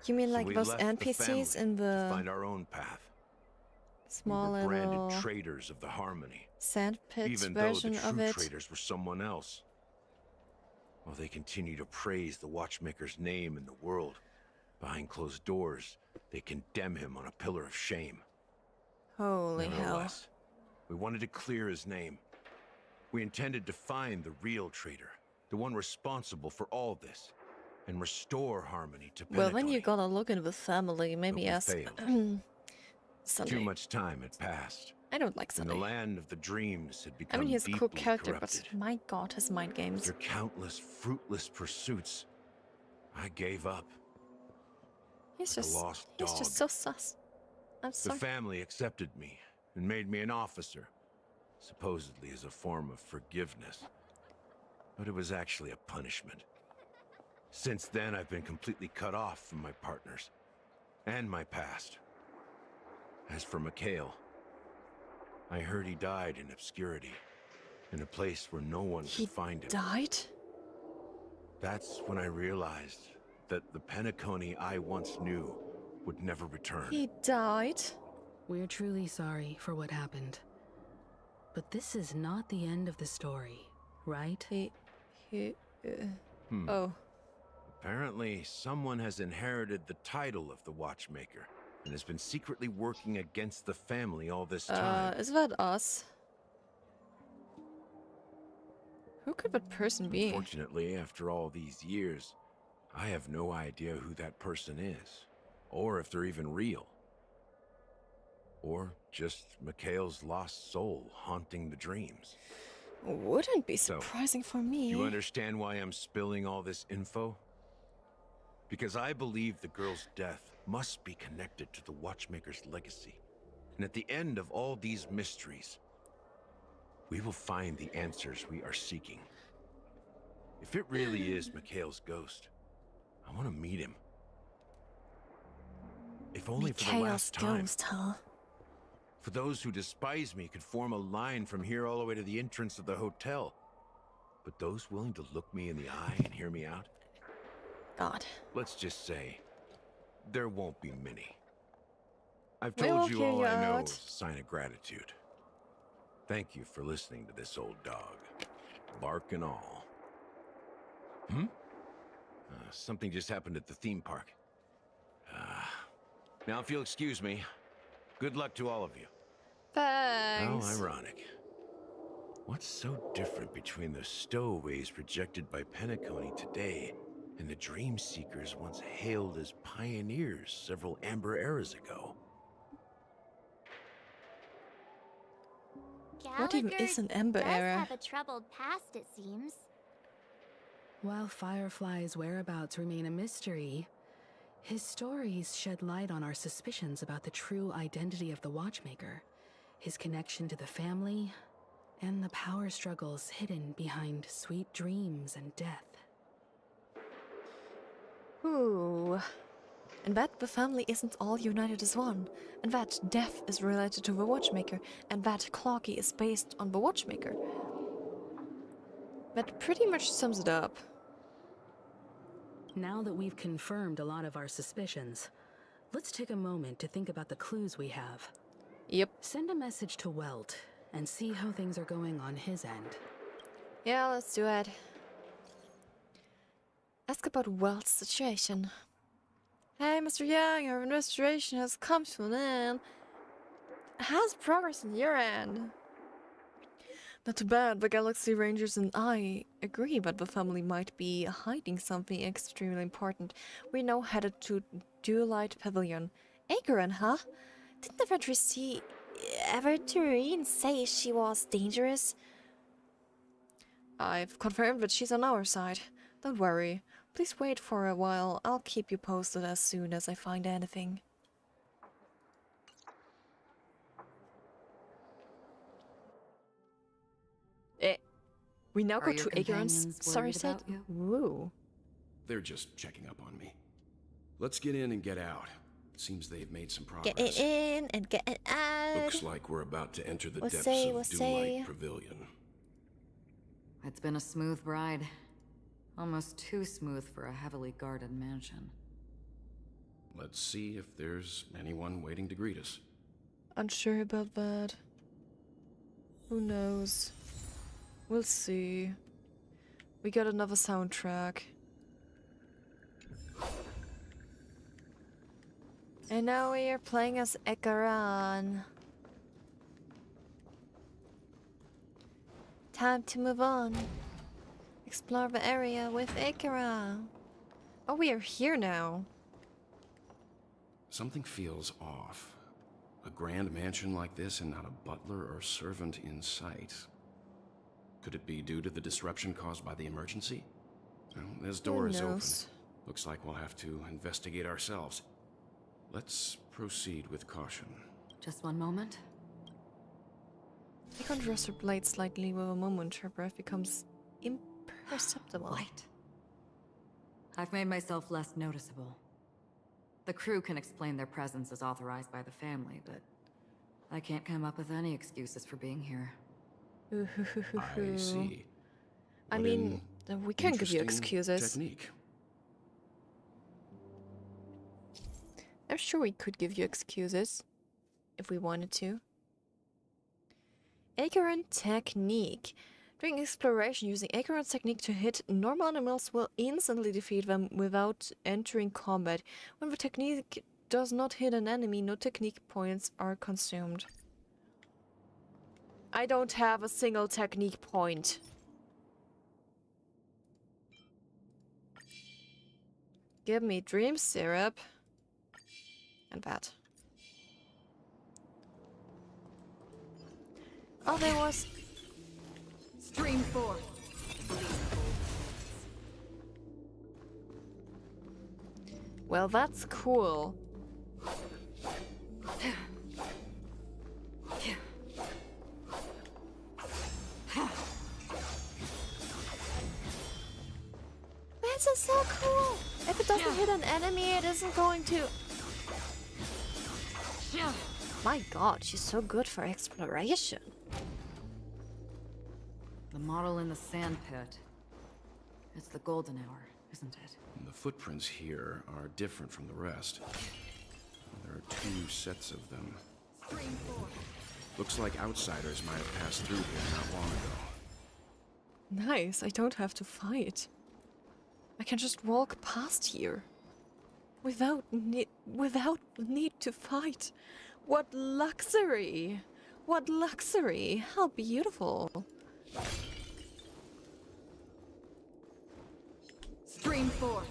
You mean So like we those left the NPCs family in to the find our own path. small We were branded little traitors of the Harmony. sandpit Even though the version of true it? traitors were someone else. While they continue to praise the Watchmaker's name in the world, behind closed doors, they condemn him on a pillar of shame. Holy hell. Nevertheless, we wanted to clear his name. We intended to find the real traitor, the one responsible for all this, and restore harmony to Well, Penacony. then you gotta look into the family. Maybe we ask failed. Sunday. Too much time had passed. I don't like And Sunday. the land of the dreams had I become mean, he's a deeply cool character, corrupted. but my god, his mind games. After countless fruitless pursuits, I gave up. He's Like a just, lost he's dog. just so sus. I'm The sorry. family accepted me and made me an officer, supposedly as a form of forgiveness. But it was actually a punishment. Since then, I've been completely cut off from my partners and my past. As for Mikhail, I heard he died in obscurity, in a place where no one could find him. Died? That's when I realized that the Penacony I once knew would never return. He died? We're truly sorry for what happened. But this is not the end of the story, right? Oh. Apparently, someone has inherited the title of the Watchmaker and has been secretly working against the family all this time. Is that us? Who could that person be? Unfortunately, after all these years, I have no idea who that person is, or if they're even real. Or just Mikhail's lost soul haunting the dreams. Wouldn't be surprising for me. Do you understand why I'm spilling all this info? Because I believe the girl's death must be connected to the Watchmaker's legacy. And at the end of all these mysteries, we will find the answers we are seeking. If it really is Mikhail's ghost, I want to meet him. If only for the last time. Ghost, huh? For those who despise me could form a line from here all the way to the entrance of the hotel. But those willing to look me in the eye and hear me out? God. Let's just say, there won't be many. I've We told will you hear all you I know out. is a sign of gratitude. Thank you for listening to this old dog. Bark and all. Something just happened at the theme park. Now if you'll excuse me, good luck to all of you. Thanks. How ironic. What's so different between the stowaways projected by Penacony today and the dream seekers once hailed as pioneers several amber eras ago? What even is an Amber does Era? have a troubled past, it seems. While Firefly's whereabouts remain a mystery, his stories shed light on our suspicions about the true identity of the Watchmaker, his connection to the family, and the power struggles hidden behind sweet dreams and death. Ooh. And that the family isn't all united as one, and that death is related to the Watchmaker, and that Clocky is based on the Watchmaker. That pretty much sums it up. Now that we've confirmed a lot of our suspicions, let's take a moment to think about the clues we have. Yep. Send a message to Welt and see how things are going on his end. Yeah, let's do it. Ask about Welt's situation. Hey, Mr. Young, your investigation has come to an end. How's progress on your end? Not too bad. The Galaxy Rangers and I agree that the family might be hiding something extremely important. We're now headed to Duelite Pavilion. Ageran, huh? Didn't the Ventress Everturine say she was dangerous? I've confirmed that she's on our side. Don't worry. Please wait for a while. I'll keep you posted as soon as I find anything. We now Are go your to Ageran's companions sorry worried set. about you? Woo. They're just checking up on me. Let's get in and get out. Seems they've made some progress. Get it in and get it out. Looks like we're about to enter the We'll depths say, of we'll Duelite say. Pavilion. It's been a smooth ride. Almost too smooth for a heavily guarded mansion. Let's see if there's anyone waiting to greet us. Unsure about that. Who knows? We'll see. We got another soundtrack. And now we are playing as Ekaran. Time to move on. Explore the area with Ekaran. Oh, we are here now. Something feels off. A grand mansion like this and not a butler or servant in sight. Could it be due to the disruption caused by the emergency? Well, this door is open. Looks like we'll have to investigate ourselves. Let's proceed with caution. Just one moment. You contrast her blade slightly with a moment her breath becomes imperceptible. Light. I've made myself less noticeable. The crew can explain their presence as authorized by the family, but I can't come up with any excuses for being here. I see. I mean, we can give you excuses. Technique. I'm sure we could give you excuses if we wanted to. Acorn technique. During exploration, using Acorn's technique to hit normal animals will instantly defeat them without entering combat. When the technique does not hit an enemy, no technique points are consumed. I don't have a single technique point. Give me dream syrup. And that. Oh, there was... Stream 4. Well, that's cool. This is so cool! If it doesn't hit an enemy, it isn't going to... My god, she's so good for exploration. The model in the sand pit. It's the golden hour, isn't it? The footprints here are different from the rest. There are 2 sets of them. Looks like outsiders might have passed through here not long ago. Nice, I don't have to fight. I can just walk past here. Without need to fight. What luxury! What luxury! How beautiful! Stream 4.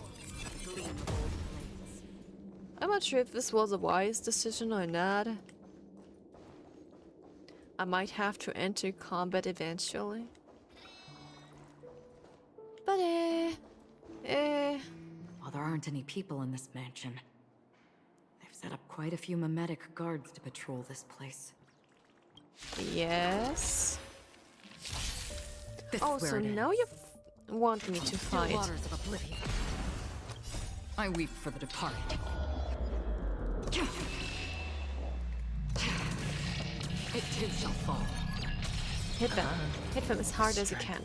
I'm not sure if this was a wise decision or not. I might have to enter combat eventually. But While there aren't any people in this mansion, they've set up quite a few mimetic guards to patrol this place. Yes. This Oh, is where so it now ends. you want me to Still fight? waters of oblivion. I weep for the departed. It too shall fall. Hit them. Hit them as hard as you can.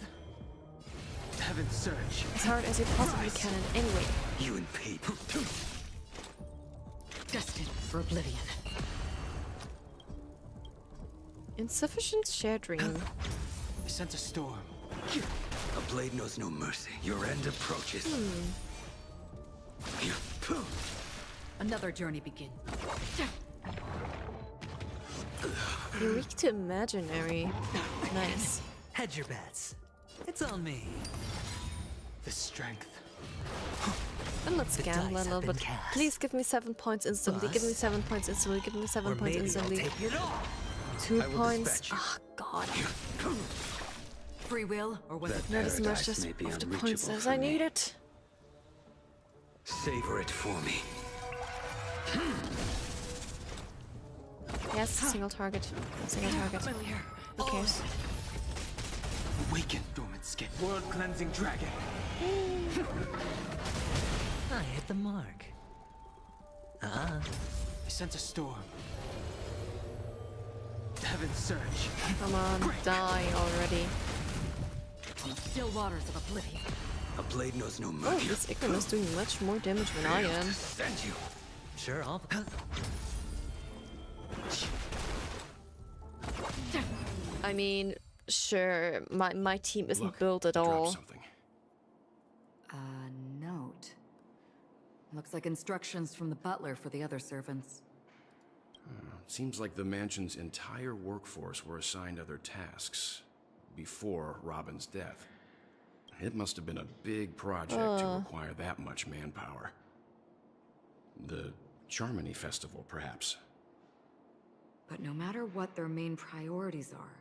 Heaven surge. As hard as you possibly can in any way. You and Pete. Destined for oblivion. Insufficient shared dream. I sense a storm. A blade knows no mercy. Your end approaches. Another journey begins. You're weak to imaginary. Nice. Hedge your bets. It's on me. The strength. And let's The gamble a dice little have been bit. cast. Please give me 7 points instantly. Give me 7 points instantly. Give me 7 Or points maybe instantly. I'll take it all. 2 I will points. dispatch you. Ah, God. Free will, or was it Not as much paradise as may be of the unreachable points as for I me. needed. Savor it for me. Yes, single target. Single target. Who cares? Awaken, dormant skin. World cleansing dragon. I hit the mark. I sense a storm. Heaven surge. Come on, die already. On the still waters of oblivion. A blade knows no Oh, mercy. this Ikon is doing much more damage than I am. Send you. Sure, I'll. I mean, sure, my team isn't Look, built at drop all. something. A note. Looks like instructions from the butler for the other servants. Seems like the mansion's entire workforce were assigned other tasks before Robin's death. It must have been a big project to require that much manpower. The Charmony Festival, perhaps. But no matter what their main priorities are,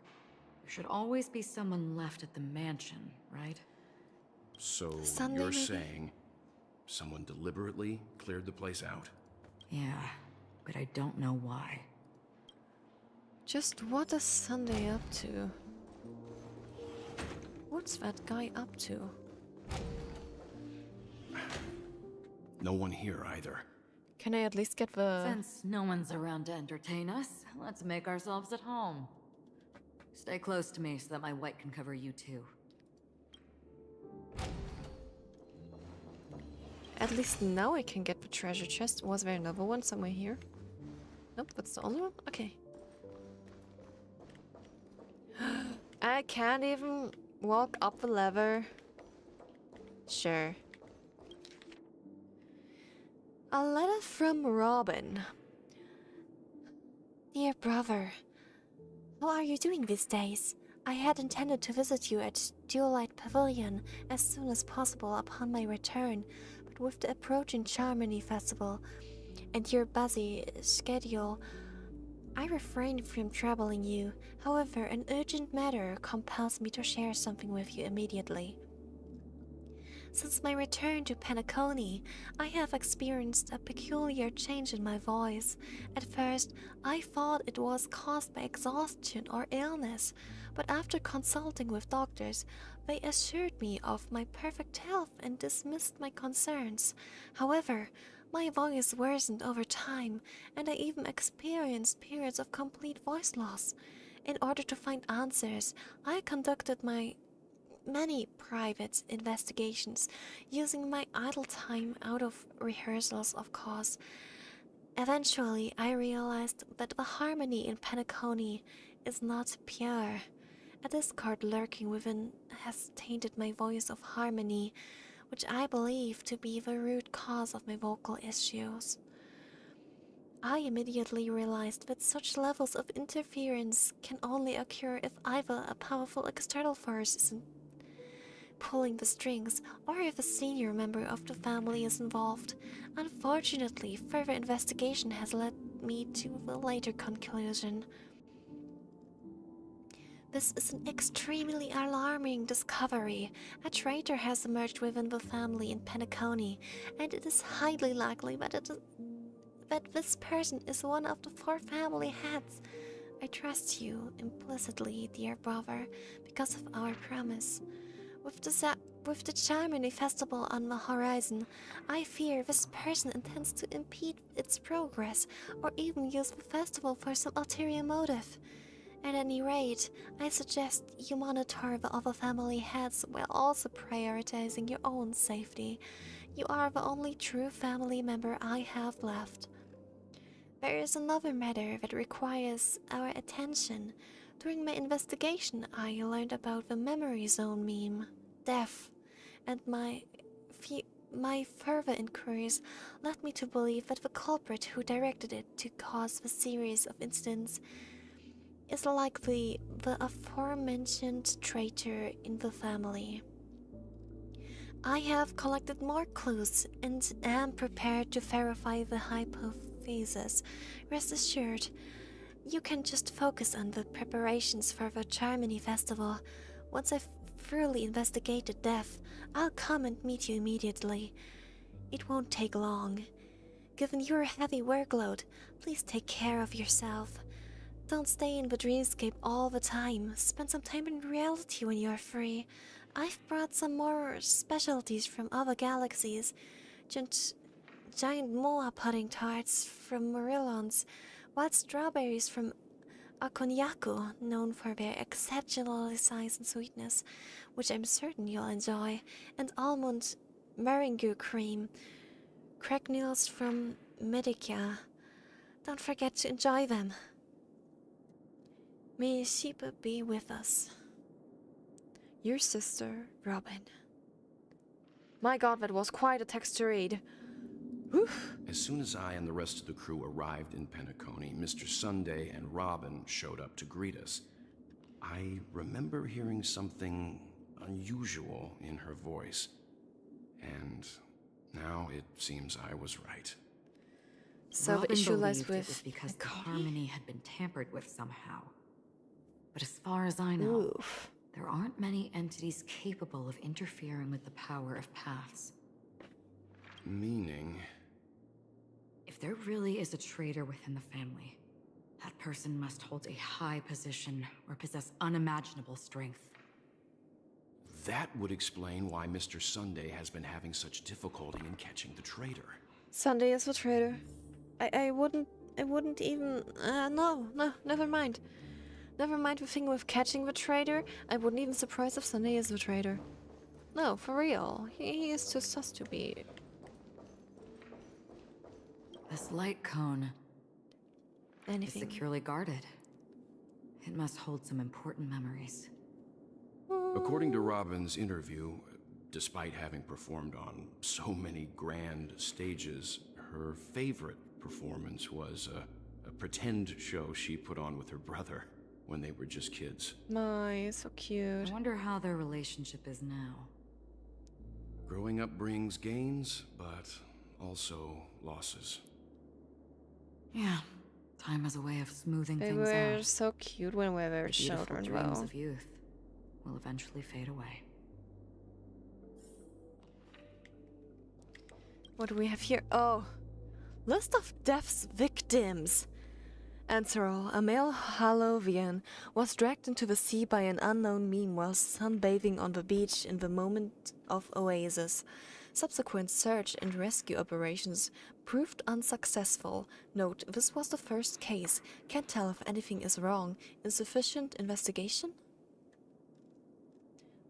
there should always be someone left at the mansion, right? So Sunday, you're maybe? saying someone deliberately cleared the place out? Yeah, but I don't know why. Just what is Sunday up to? What's that guy up to? No one here either. Can I at least get the... Since no one's around to entertain us, let's make ourselves at home. Stay close to me so that my white can cover you too. At least now I can get the treasure chest. Was there another one somewhere here? Nope, that's the only one? Okay. I can't even walk up the lever. Sure. A letter from Robin. Dear brother, how are you doing these days? I had intended to visit you at Duelite Pavilion as soon as possible upon my return, but with the approaching Charmony Festival and your busy schedule, I refrained from troubling you. However, an urgent matter compels me to share something with you immediately. Since my return to Penacony, I have experienced a peculiar change in my voice. At first, I thought it was caused by exhaustion or illness, but after consulting with doctors, they assured me of my perfect health and dismissed my concerns. However, my voice worsened over time, and I even experienced periods of complete voice loss. In order to find answers, I conducted many private investigations, using my idle time out of rehearsals, of course. Eventually, I realized that the harmony in Penacony is not pure. A discord lurking within has tainted my voice of harmony, which I believe to be the root cause of my vocal issues. I immediately realized that such levels of interference can only occur if either a powerful external force is pulling the strings, or if a senior member of the family is involved. Unfortunately, further investigation has led me to the later conclusion. This is an extremely alarming discovery. A traitor has emerged within the family in Penacony, and it is highly likely that this person is one of the 4 family heads. I trust you implicitly, dear brother, because of our promise. With the Charmony Festival on the horizon, I fear this person intends to impede its progress, or even use the festival for some ulterior motive. At any rate, I suggest you monitor the other family heads while also prioritizing your own safety. You are the only true family member I have left. There is another matter that requires our attention. During my investigation, I learned about the memory zone meme, death, and my further inquiries led me to believe that the culprit who directed it to cause the series of incidents is likely the aforementioned traitor in the family. I have collected more clues and am prepared to verify the hypothesis. Rest assured, you can just focus on the preparations for the Charmony Festival. Once I've thoroughly investigated death, I'll come and meet you immediately. It won't take long. Given your heavy workload, please take care of yourself. Don't stay in the dreamscape all the time. Spend some time in reality when you're free. I've brought some more specialties from other galaxies. Giant moa pudding tarts from Morillons, wild strawberries from Akonyaku, known for their exceptional size and sweetness, which I'm certain you'll enjoy, and almond meringue cream, cracknels from Medica. Don't forget to enjoy them. May Sheba be with us. Your sister, Robin. My god, that was quite a text to read. Whew. As soon as I and the rest of the crew arrived in Penacony, Mr. Sunday and Robin showed up to greet us. I remember hearing something unusual in her voice. And now it seems I was right. So Robin the issue lies believed it with was because the the copy? harmony had been tampered with somehow. But as far as I know, Oof. there aren't many entities capable of interfering with the power of paths. Meaning? If there really is a traitor within the family, that person must hold a high position or possess unimaginable strength. That would explain why Mr. Sunday has been having such difficulty in catching the traitor. Sunday is the traitor. I wouldn't even, no, never mind. Never mind the thing with catching the traitor. I wouldn't even surprise if Sunday is the traitor. No, for real. He is too sus to be. This light cone is securely guarded. It must hold some important memories. According to Robin's interview, despite having performed on so many grand stages, her favorite performance was a pretend show she put on with her brother when they were just kids. My, so cute. I wonder how their relationship is now. Growing up brings gains, but also losses. Yeah, time has a way of smoothing They things were out. so cute when we were The beautiful children, dreams though. of youth will eventually fade away. What do we have here? Oh, list of death's victims. Ansarol, a male Halovian, was dragged into the sea by an unknown meme while sunbathing on the beach in the moment of oasis. Subsequent search and rescue operations proved unsuccessful. Note, this was the first case. Can't tell if anything is wrong. Insufficient investigation?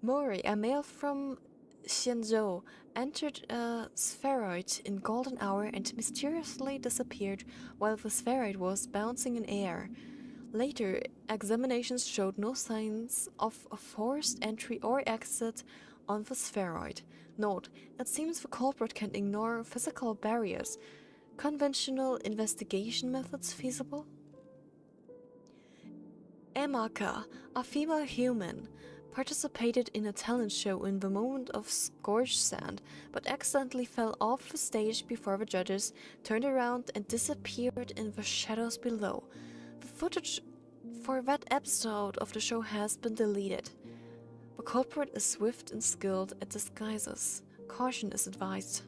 Mori, a male from Xianzhou, entered a spheroid in golden hour and mysteriously disappeared while the spheroid was bouncing in air. Later, examinations showed no signs of a forced entry or exit on the spheroid. Note, it seems the culprit can ignore physical barriers. Conventional investigation methods feasible? Emaka, a female human, participated in a talent show in the moment of scorched sand, but accidentally fell off the stage before the judges turned around and disappeared in the shadows below. The footage for that episode of the show has been deleted. The culprit is swift and skilled at disguises. Caution is advised.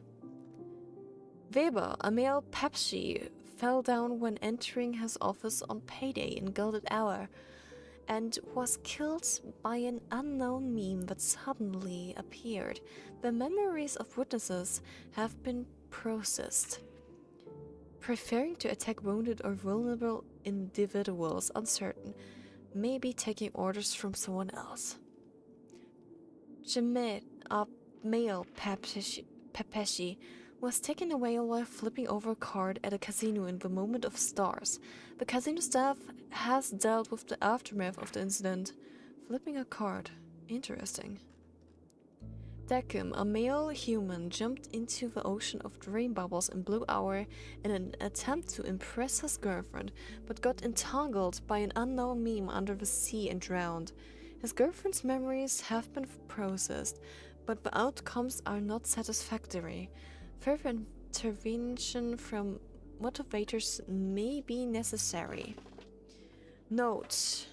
Weber, a male Pepsi, fell down when entering his office on payday in Gilded Hour and was killed by an unknown meme that suddenly appeared. The memories of witnesses have been processed. Preferring to attack wounded or vulnerable individuals uncertain, maybe taking orders from someone else. Jemet, a male Pepeshi, was taken away while flipping over a card at a casino in the moment of stars. The casino staff has dealt with the aftermath of the incident. Flipping a card. Interesting. Dekim, a male human, jumped into the ocean of dream bubbles in Blue Hour in an attempt to impress his girlfriend, but got entangled by an unknown meme under the sea and drowned. His girlfriend's memories have been processed, but the outcomes are not satisfactory. Further intervention from motivators may be necessary. Note: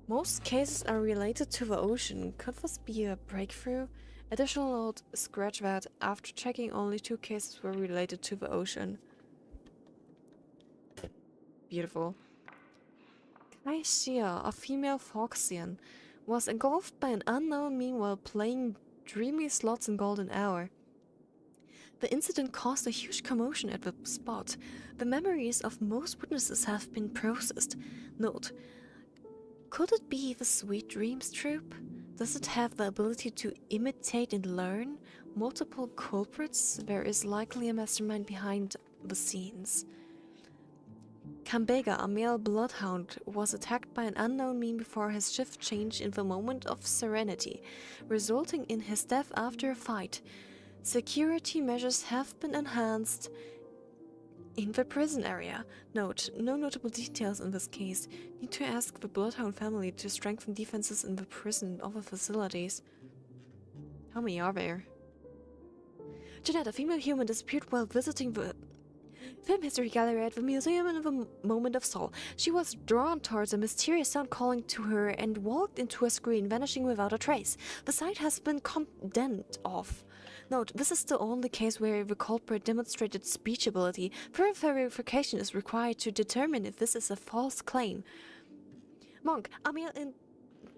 most cases are related to the ocean. Could this be a breakthrough? Additional note: scratch that. After checking, only 2 cases were related to the ocean. Beautiful. Kaishia, a female Foxian, was engulfed by an unknown meme while playing dreamy slots in Golden Hour. The incident caused a huge commotion at the spot. The memories of most witnesses have been processed. Note: could it be the Sweet Dreams troupe? Does it have the ability to imitate and learn? Multiple culprits? There is likely a mastermind behind the scenes. Kambega, a male bloodhound, was attacked by an unknown meme before his shift changed in the moment of serenity, resulting in his death after a fight. Security measures have been enhanced in the prison area. Note: no notable details in this case. Need to ask the Bloodhound family to strengthen defenses in the prison and other facilities. How many are there? Jeanette, a female human, disappeared while visiting the Film History Gallery at the Museum in the Moment of Soul. She was drawn towards a mysterious sound calling to her and walked into a screen, vanishing without a trace. The site has been condemned off. Note, this is the only case where the culprit demonstrated speech ability. Further verification is required to determine if this is a false claim. Monk, a male in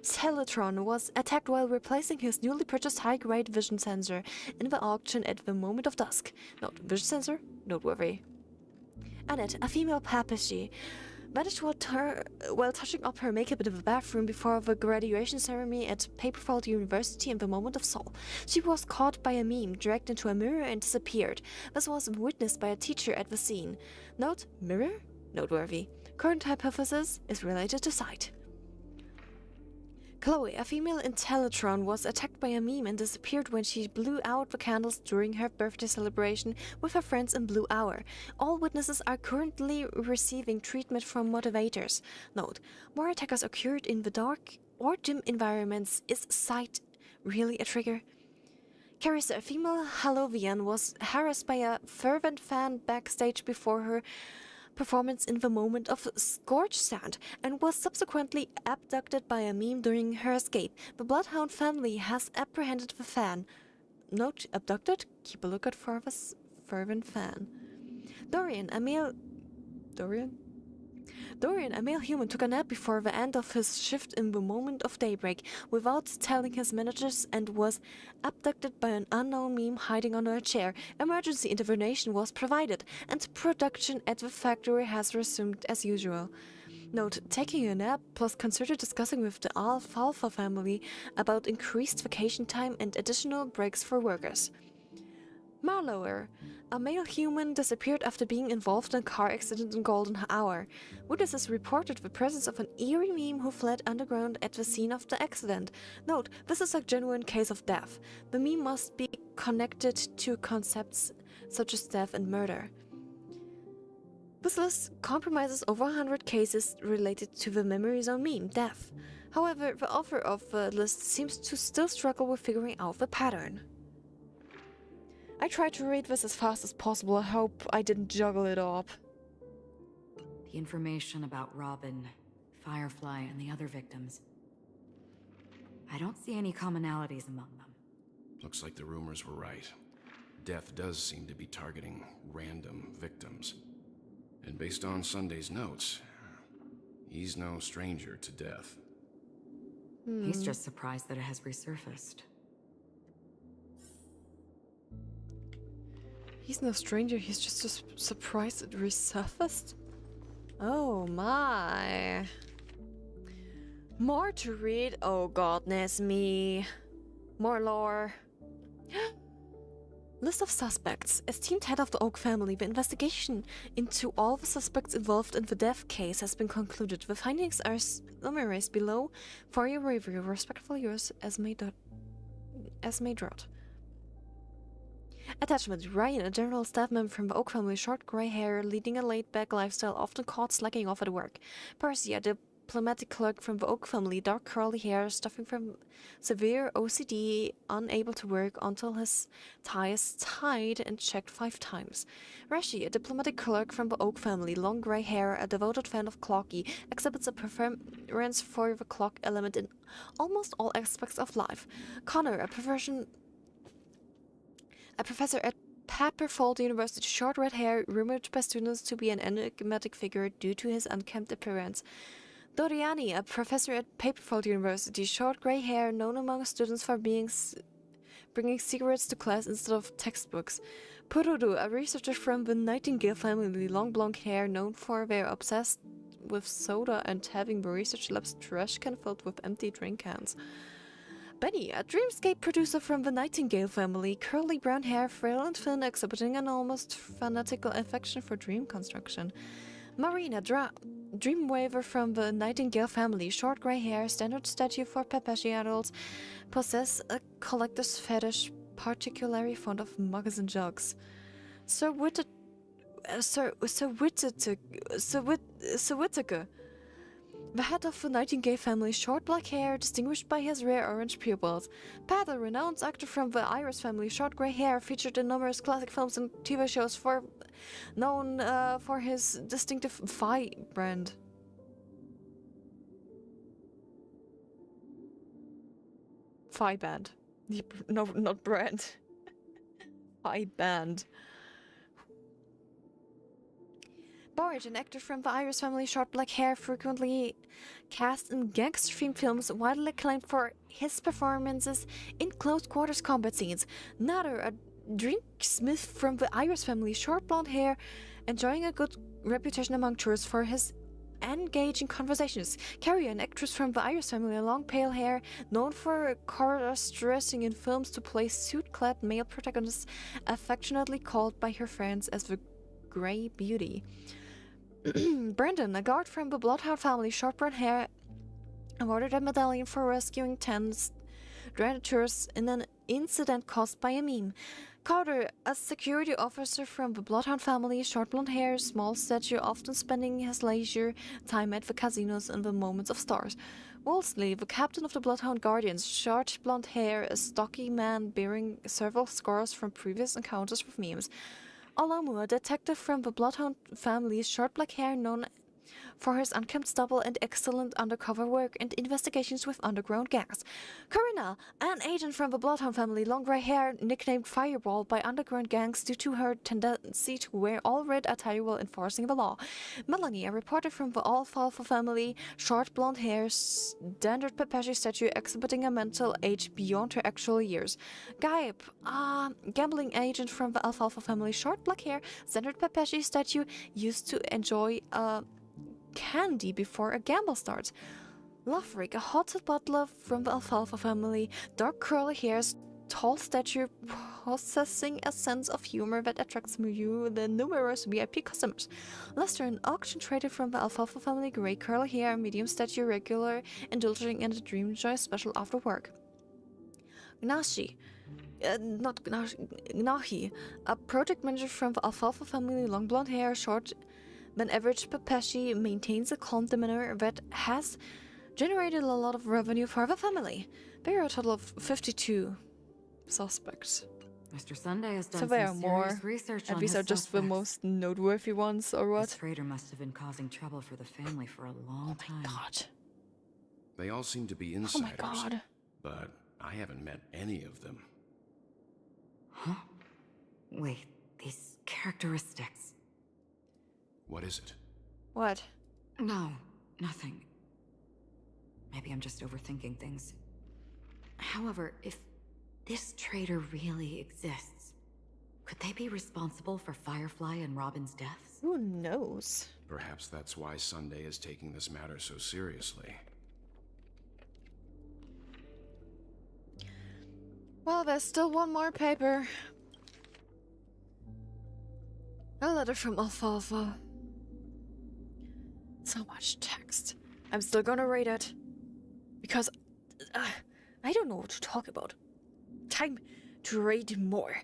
Teletron was attacked while replacing his newly purchased high-grade vision sensor in the auction at the moment of dusk. Note, vision sensor? Noteworthy. Annette, a female papacy, vanished while touching up her makeup in the bathroom before the graduation ceremony at Paperfold University in the moment of Soul. She was caught by a meme, dragged into a mirror and disappeared. This was witnessed by a teacher at the scene. Note, mirror? Noteworthy. Current hypothesis is related to sight. Chloe, a female in Teletron, was attacked by a meme and disappeared when she blew out the candles during her birthday celebration with her friends in Blue Hour. All witnesses are currently receiving treatment from motivators. Note, more attackers occurred in the dark or dim environments. Is sight really a trigger? Carissa, a female Hallovian, was harassed by a fervent fan backstage before her performance in the moment of Scorch Sand and was subsequently abducted by a meme during her escape. The Bloodhound family has apprehended the fan. Note, abducted? Keep a lookout for this fervent fan. Dorian, a male human, took a nap before the end of his shift in the moment of daybreak without telling his managers and was abducted by an unknown meme hiding under a chair. Emergency intervention was provided and production at the factory has resumed as usual. Note, taking a nap plus consider discussing with the Alfalfa family about increased vacation time and additional breaks for workers. Marlower, a male human, disappeared after being involved in a car accident in Golden Hour. Witnesses reported the presence of an eerie meme who fled underground at the scene of the accident. Note, this is a genuine case of death. The meme must be connected to concepts such as death and murder. This list comprises over 100 cases related to the memory zone meme, death. However, the author of the list seems to still struggle with figuring out the pattern. I tried to read this as fast as possible. I hope I didn't juggle it up. The information about Robin, Firefly, and the other victims. I don't see any commonalities among them. Looks like the rumors were right. Death does seem to be targeting random victims. And based on Sunday's notes, he's no stranger to death. He's just surprised that it has resurfaced. He's no stranger, he's just surprised it resurfaced? Oh my. More to read? Oh godness me. More lore. List of suspects. Esteemed head of the Oak family, the investigation into all the suspects involved in the death case has been concluded. The findings are summarized below for your review. Respectfully yours, Esme Drott. Attachment. Ryan, a general staff member from the Oak family, short grey hair, leading a laid-back lifestyle, often caught slacking off at work. Percy, a diplomatic clerk from the Oak family, dark curly hair, suffering from severe OCD, unable to work until his tie is tied and checked 5 times. Rashi, a diplomatic clerk from the Oak family, long grey hair, a devoted fan of clocky, exhibits a preference for the clock element in almost all aspects of life. Connor, a professor at Paperfold University, short red hair, rumored by students to be an enigmatic figure due to his unkempt appearance. Doriani, a professor at Paperfold University, short grey hair, known among students for bringing cigarettes to class instead of textbooks. Purudu, a researcher from the Nightingale family, long blonde hair, known for their obsessed with soda and having the research lab's trash can filled with empty drink cans. Benny, a dreamscape producer from the Nightingale family, curly brown hair, frail and thin, exhibiting an almost fanatical affection for dream construction. Marina, dreamweaver from the Nightingale family, short grey hair, standard statue for Pepeshi adults, possess a collector's fetish, particularly fond of mugs and jugs. Sir Whittaker, the head of the Nightingale family, short black hair, distinguished by his rare orange pupils. Pat, a renowned actor from the Iris family, short grey hair, featured in numerous classic films and TV shows for known for his distinctive Phi brand. Phi band. No, not brand. Phi band. Boyd, an actor from the Irish family, short black hair, frequently cast in gangster-themed films, widely acclaimed for his performances in close quarters combat scenes. Nader, a drinksmith from the Irish family, short blonde hair, enjoying a good reputation among tourists for his engaging conversations. Carrie, an actress from the Irish family, long pale hair, known for cross-dressing in films to play suit-clad male protagonists, affectionately called by her friends as the Grey Beauty. Brendan, a guard from the Bloodhound family, short brown hair, awarded a medallion for rescuing 10 stranded tourists in an incident caused by a meme. Carter, a security officer from the Bloodhound family, short blonde hair, small stature, often spending his leisure time at the casinos in the moments of stars. Wolseley, the captain of the Bloodhound Guardians, short blonde hair, a stocky man bearing several scars from previous encounters with memes. Olamu, a detective from the Bloodhound family, short black hair, known for his unkempt stubble and excellent undercover work and investigations with underground gangs. Corinna, an agent from the Bloodhound family, long grey hair, nicknamed Fireball by underground gangs due to her tendency to wear all red attire while enforcing the law. Melanie, a reporter from the Alfalfa family, short blonde hair, standard Pepeshi statue exhibiting a mental age beyond her actual years. Gaib, a gambling agent from the Alfalfa family, short black hair, standard Pepeshi statue, used to enjoy candy before a gamble starts. Loverick, a hot butler from the Alfalfa family, dark curly hairs, tall stature, possessing a sense of humor that attracts the numerous VIP customers. Lester, an auction trader from the Alfalfa family, grey curly hair, medium stature, regular, indulging in a dream joy special after work. Gnashi, Gnahi, a project manager from the Alfalfa family, long blonde hair, short than average Pepeshi, maintains a calm demeanor that has generated a lot of revenue for the family. There are a total of 52 suspects. Mr. Sunday has done So there are some more. serious research And on these his are just the suspects. most noteworthy ones, or what? This trader must have been causing trouble for the family for a long time. God. They all seem to be Oh insiders. my god. But I haven't met any of them. Huh? Wait, these characteristics. What is it? What? No, nothing. Maybe I'm just overthinking things. However, if this traitor really exists, could they be responsible for Firefly and Robin's deaths? Who knows? Perhaps that's why Sunday is taking this matter so seriously. Well, there's still one more paper. A letter from Alfalfa. So much text. I'm still gonna read it. Because I don't know what to talk about. Time to read more.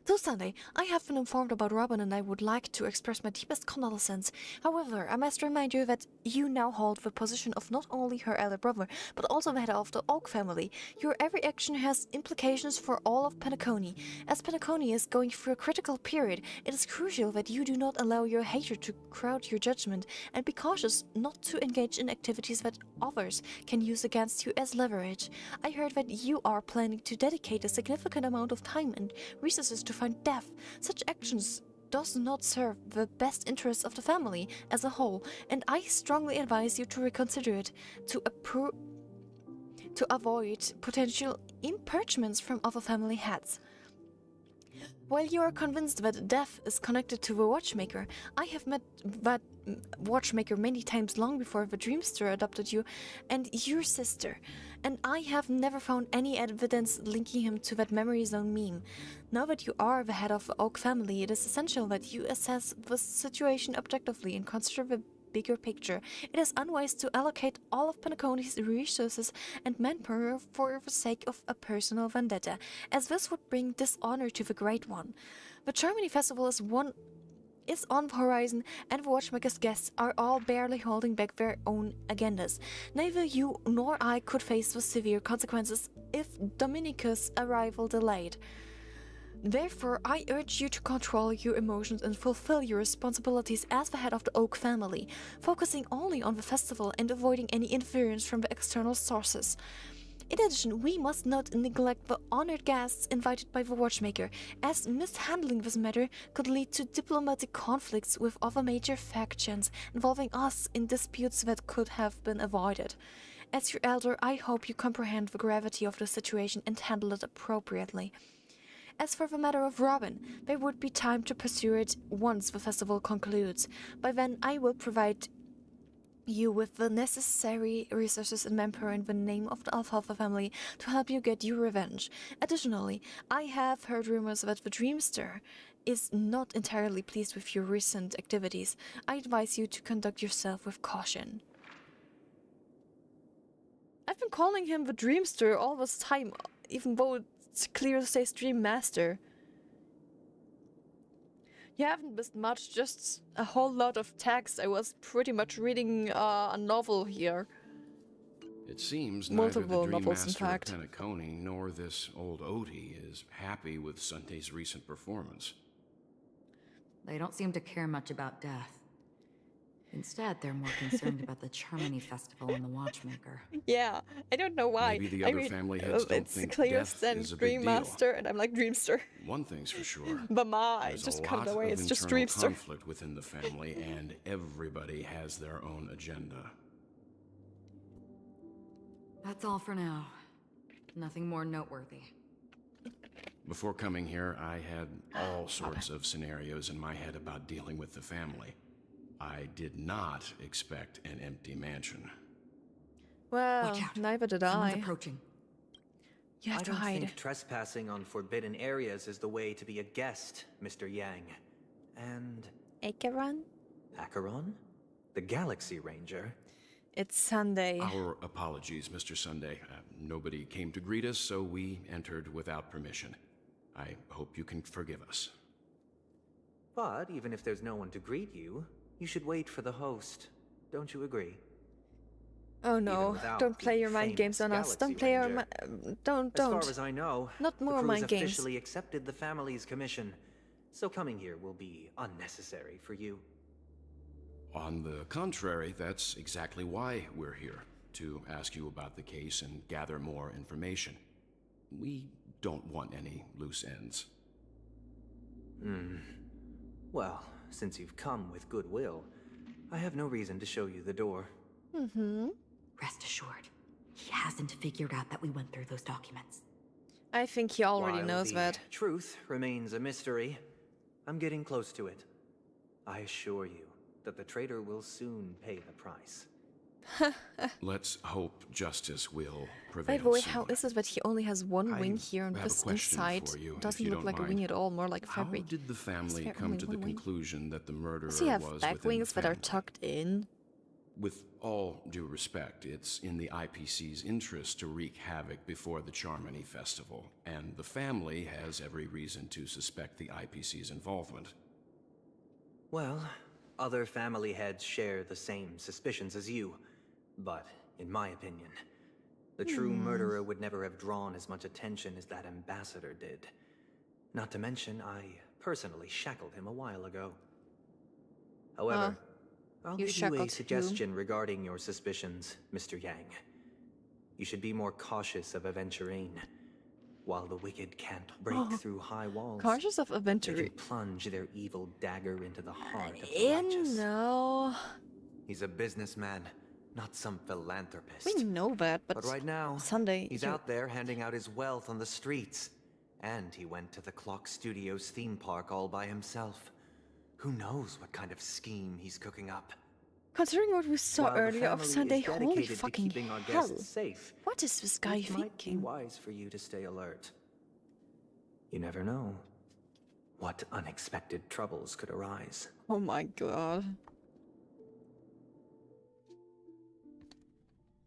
So Sunday, I have been informed about Robin and I would like to express my deepest condolences. However, I must remind you that you now hold the position of not only her elder brother, but also the head of the Oak family. Your every action has implications for all of Penacony. As Penacony is going through a critical period, it is crucial that you do not allow your hatred to crowd your judgment, and be cautious not to engage in activities that others can use against you as leverage. I heard that you are planning to dedicate a significant amount of time and resources to find death. Such actions does not serve the best interests of the family as a whole, and I strongly advise you to reconsider it to avoid potential impeachments from other family heads. While you are convinced that death is connected to the watchmaker, I have met that watchmaker many times long before the Dreamster adopted you and your sister, and I have never found any evidence linking him to that memory zone meme. Now that you are the head of the Oak family, it is essential that you assess the situation objectively and consider the bigger picture. It is unwise to allocate all of Penacony's resources and manpower for the sake of a personal vendetta, as this would bring dishonor to the Great One. The Charmony Festival is one is on the horizon, and the Watchmaker's guests are all barely holding back their own agendas. Neither you nor I could face the severe consequences if Dominica's arrival delayed. Therefore, I urge you to control your emotions and fulfill your responsibilities as the head of the Oak family, focusing only on the festival and avoiding any interference from the external sources. In addition, we must not neglect the honored guests invited by the Watchmaker, as mishandling this matter could lead to diplomatic conflicts with other major factions involving us in disputes that could have been avoided. As your elder, I hope you comprehend the gravity of the situation and handle it appropriately. As for the matter of Robin, there would be time to pursue it once the festival concludes. By then, I will provide you with the necessary resources and manpower in the name of the Alfalfa family to help you get your revenge. Additionally, I have heard rumors that the Dreamster is not entirely pleased with your recent activities. I advise you to conduct yourself with caution. I've been calling him the Dreamster all this time, even though it's clear to say Stream Master. You haven't missed much, just a whole lot of text. I was pretty much reading a novel here. It seems Multiple neither the novels, in Dream Master of fact. Penacony nor this old Odie is happy with Sunday's recent performance. They don't seem to care much about death. Instead, they're more concerned about the Charmony Festival and the Watchmaker. Yeah, I don't know why. Maybe the other family heads don't it's think clear death than is a big Dream deal. Master, and I'm like Dreamster. One thing's for sure. But I There's just a cut lot it away. of It's just internal Dreamster. conflict within the family, and everybody has their own agenda. That's all for now. Nothing more noteworthy. Before coming here, I had all sorts of scenarios in my head about dealing with the family. I did not expect an empty mansion. Well, neither did Someone's I. approaching. You have I to don't hide. think trespassing on forbidden areas is the way to be a guest, Mr. Yang. And Acheron? Acheron? The Galaxy Ranger? It's Sunday. Our apologies, Mr. Sunday. Nobody came to greet us, so we entered without permission. I hope you can forgive us. But even if there's no one to greet you, you should wait for the host. Don't you agree? Oh no, without don't play the your mind games on us. famous Don't play our Galaxy don't. As far as I know, Not the more crew mind has games. officially accepted the family's commission, so coming here will be unnecessary for you. On the contrary, that's exactly why we're here, to ask you about the case and gather more information. We don't want any loose ends. Well, since you've come with goodwill, I have no reason to show you the door. Rest assured, he hasn't figured out that we went through those documents. I think he already While knows the that. truth remains a mystery, I'm getting close to it. I assure you that the traitor will soon pay the price. Let's hope justice will By prevail the way, soon. how is it that he only has one wing here and have a this question inside for you, if doesn't you look don't like a mind. wing at all, more like a How fabric? did the family there come only to the one wing? conclusion that the murderer Does he have was back within wings the that are family? tucked in? With all due respect, it's in the IPC's interest to wreak havoc before the Charmony Festival, and the family has every reason to suspect the IPC's involvement. Well, other family heads share the same suspicions as you, but in my opinion, the true murderer would never have drawn as much attention as that ambassador did. Not to mention, I personally shackled him a while ago. However, I'll you give you shackled a who? suggestion regarding your suspicions, Mr. Yang. You should be more cautious of Aventurine. While the wicked can't break through high walls, Cautious of they Aventurine. can plunge their evil dagger into the heart of the righteous. No. He's a businessman, not some philanthropist. We know that, but right now, Sunday, he's out there handing out his wealth on the streets. And he went to the Clock Studios theme park all by himself. Who knows what kind of scheme he's cooking up? Considering what we saw While the earlier of family is Sunday, holy dedicated to fucking keeping our hell. guests safe, What is this guy it might be thinking? wise for you to stay alert. You never know what unexpected troubles could arise. Oh my god.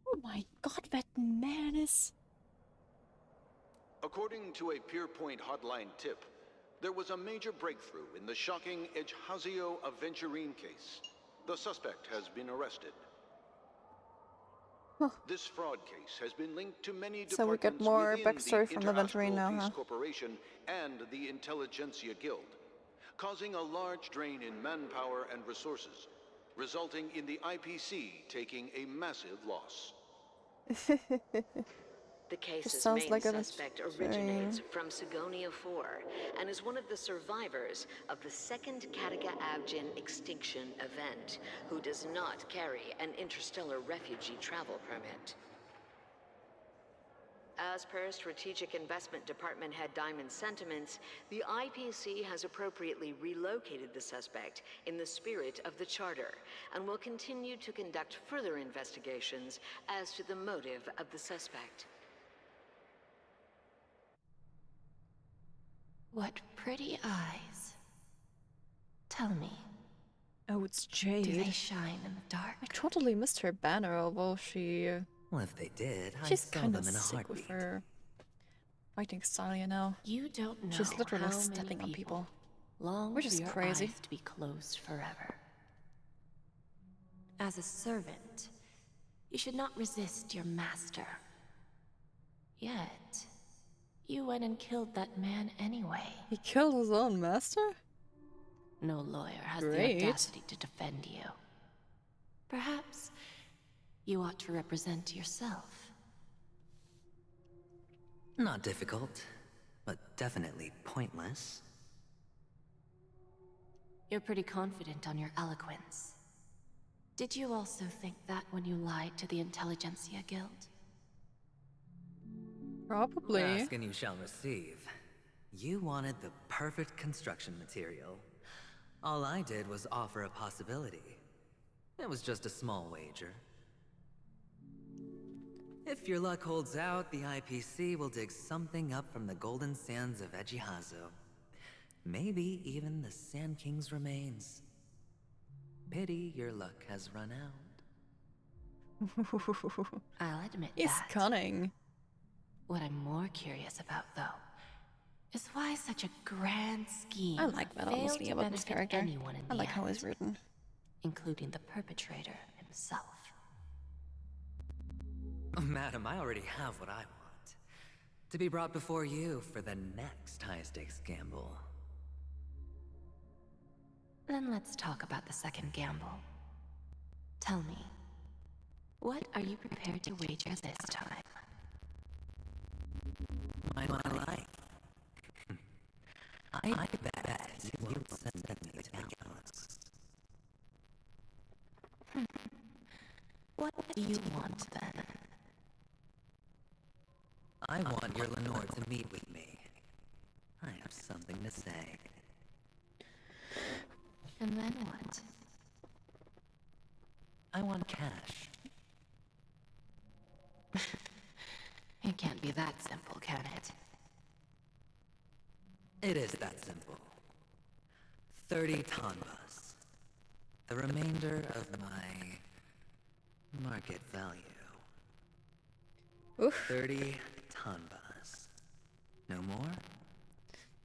Oh my god, that man is... According to a Pierpoint hotline tip, There was a major breakthrough in the shocking extreamly Aventurine case. The suspect has been arrested. This fraud case has been linked to many So we departments get more within backstory the from Aventurine now, Peace huh? Corporation and the Intelligentsia Guild, causing a large drain in manpower and resources, resulting in the IPC taking a massive loss. The case's Just sounds main like a suspect originates from Sigonia 4 and is one of the survivors of the second Katega Abjin extinction event, who does not carry an interstellar refugee travel permit. As per Strategic Investment Department Head Diamond's sentiments, the IPC has appropriately relocated the suspect in the spirit of the Charter and will continue to conduct further investigations as to the motive of the suspect. What pretty eyes. Tell me, Oh, it's Jade. do they shine in the dark? I totally missed her banner, although Well, if they did, I'd she's sell kind them of in a sick with heartbeat. her fighting style, you know. You don't know She's literally how stepping many on people, long which is for your crazy. eyes to be closed forever. As a servant, you should not resist your master. Yet, you went and killed that man anyway. He killed his own master? No lawyer has Great. the audacity to defend you. Perhaps you ought to represent yourself. Not difficult, but definitely pointless. You're pretty confident on your eloquence. Did you also think that when you lied to the Intelligentsia Guild? Probably. Ask and you shall receive. You wanted the perfect construction material. All I did was offer a possibility. It was just a small wager. If your luck holds out, the IPC will dig something up from the golden sands of Ejihazo. Maybe even the Sand King's remains. Pity your luck has run out. I'll admit He's that. cunning. What I'm more curious about, though, is why such a grand scheme I like that, failed honestly, to about this benefit character. anyone in I the like how end, he's written. including the perpetrator himself. Madam, I already have what I want. To be brought before you for the next high-stakes gamble. Then let's talk about the second gamble. Tell me, what are you prepared to wager this time? My life. I bet you will send me to Alice. What do you want, then? I want your Lenore to meet with me. I have something to say. And then what? I want cash. It can't be that simple, can it? It is that simple. 30 tanbas. The remainder of my market value. Oof. 30 tanbas. No more,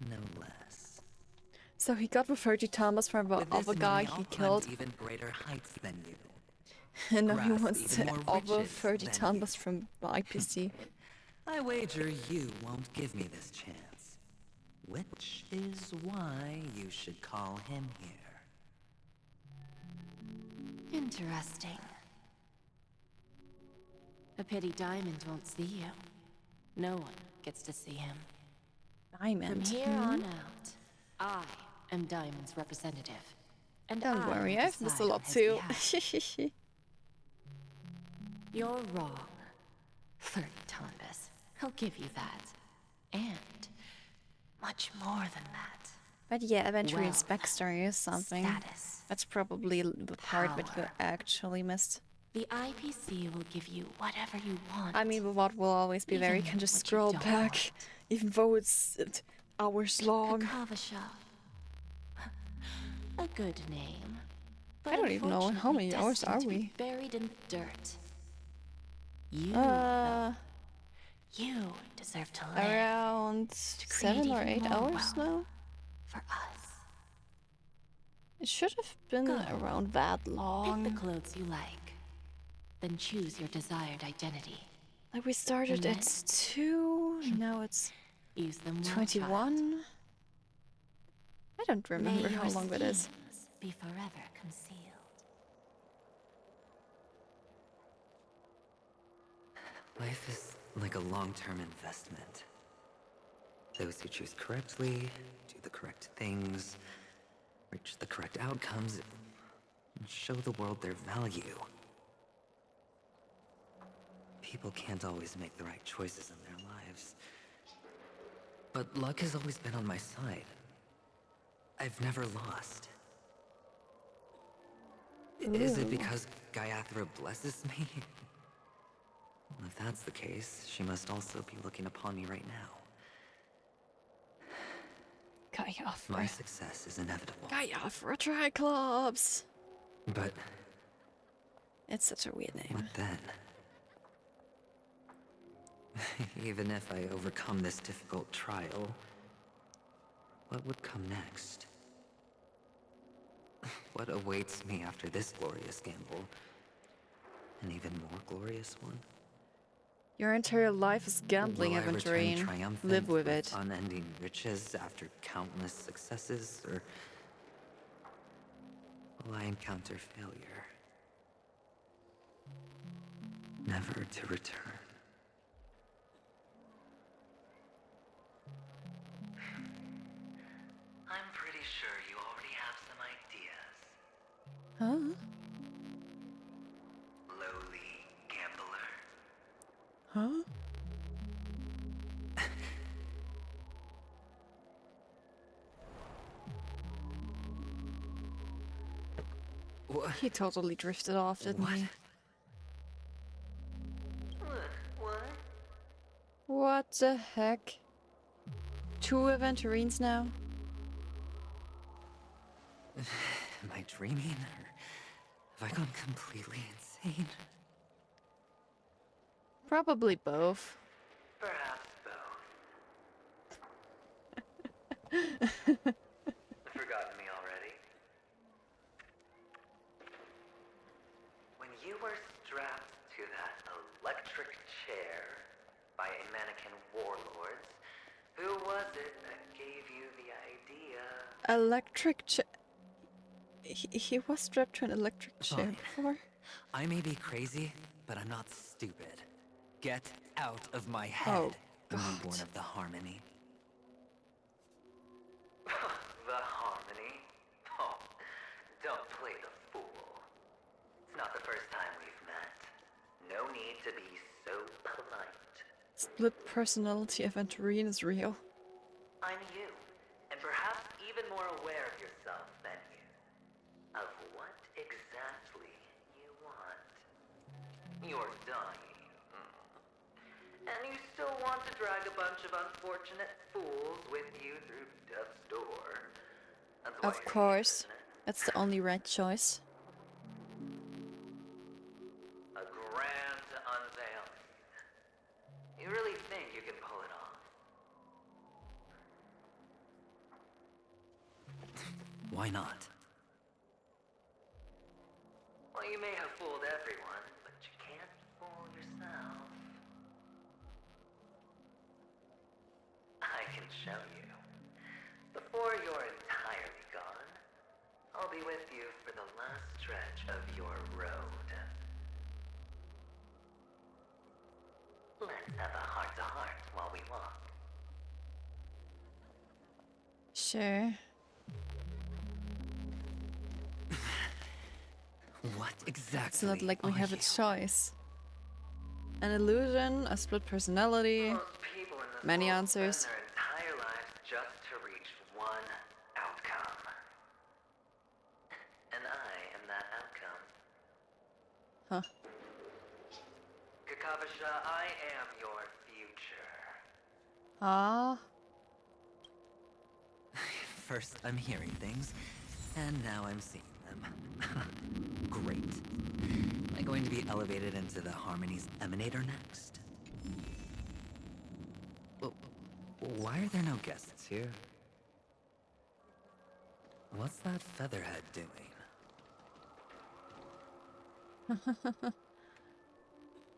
no less. So he got the 30 tamas from the With this other guy money, he I'll killed. climb even greater heights than you. And now he grasp wants even more other riches 30 than tamas from the IPC. I wager you won't give me this chance. Which is why you should call him here. Interesting. A pity Diamond won't see you. No one gets to see him. Diamond. From here on out, I am Diamond's representative. And Don't I worry, will I've missed a decide lot on his too. behalf. You're wrong. 30 tanbas. I'll give you that. And much more than that. But yeah, eventually his Wealth, backstory is something. status, That's probably the part that you power. actually missed. The IPC will give you whatever you want. I mean, the VOD will always be there. You Even can just what you scroll don't back, want. even though it's hours long. Kakavasha. A good name. I don't even know how many hours are destined to be we. Buried in dirt. You, though, you deserve to live. Around to create 7 or even 8 more hours wealth. now. It should have been around that long. Pick the clothes you like, then choose your desired identity. Like we started And at then 2, now it's use them well, 21. I don't remember May how your long that is. schemes be forever concealed. Life is like a long-term investment. Those who choose correctly, do the correct things, reach the correct outcomes, and show the world their value. People can't always make the right choices in their lives. But luck has always been on my side. I've never lost. Is it because Gaiathra blesses me? Well, if that's the case, she must also be looking upon me right now. Gaiathra. My success is inevitable. Gaiathra Triclops. But it's such a weird name. What then? Even if I overcome this difficult trial, what would come next? What awaits me after this glorious gamble? An even more glorious one? Your entire life is gambling, Will I return Aventurine. triumphant Live with it. Unending riches after countless successes, or will I encounter failure? Never to return. I'm pretty sure you already have some ideas. Huh? Lowly gambler. Huh? What? He totally drifted off, didn't he? What? What the heck? 2 Aventurines now? Am I dreaming, or have I gone completely insane? Probably both. Perhaps both. Forgotten me already? When you were strapped to that electric chair by a mannequin warlords, who was it that gave you the idea? Electric chair. He was strapped to an electric chair Fine. before. I may be crazy, but I'm not stupid. Get out of my head, Oh, the God. newborn of the Harmony. The Harmony? Oh, don't play the fool. It's not the first time we've met. No need to be so polite. Split personality Aventurine is real. I'm you, and perhaps even more aware of yourself than you. Of what exactly you want. You're dying. And you still want to drag a bunch of unfortunate fools with you through death's door. That's why Of you're here, course. isn't it? That's the only right choice. A grand unveiling. You really think you can pull it off? Why not? Well, you may have fooled everyone, but you can't fool yourself. I can show you. Before you're entirely gone, I'll be with you for the last stretch of your road. Let's have a heart-to-heart while we walk. Sure. What exactly? It's not like we are have a you? choice. An illusion, a split personality, Most people in this many world answers. spend their entire lives just to reach one outcome. And I am that outcome. Huh. Kakavasha, I am your future. Ah. First, I'm hearing things, and now I'm seeing them. Great. Am I going to be elevated into the Harmony's Emanator next? Well, why are there no guests here? What's that featherhead doing?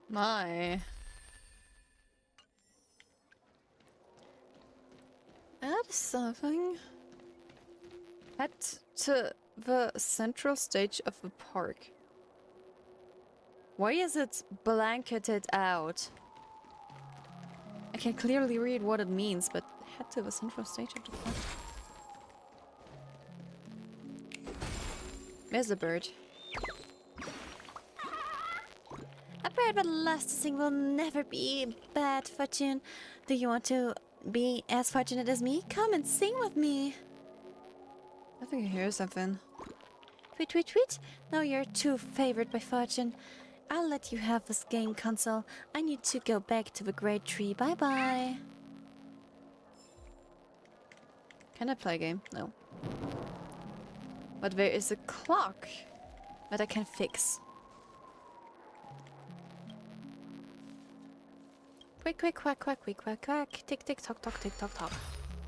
My. Add something. Head to the central stage of the park. Why is it blanketed out? I can clearly read what it means, but head to the central stage of the park. There's a bird. A bird that loves to sing will never be bad fortune. Do you want to be as fortunate as me? Come and sing with me. I think I hear something. Tweet, tweet, tweet. Now you're too favored by fortune. I'll let you have this game console. I need to go back to the great tree. Bye bye. Can I play a game? No. But there is a clock that I can fix. Quick, quick, quack, quack, quick, quack, quack. Tick, tick, tock, tock, tick, tock, tock.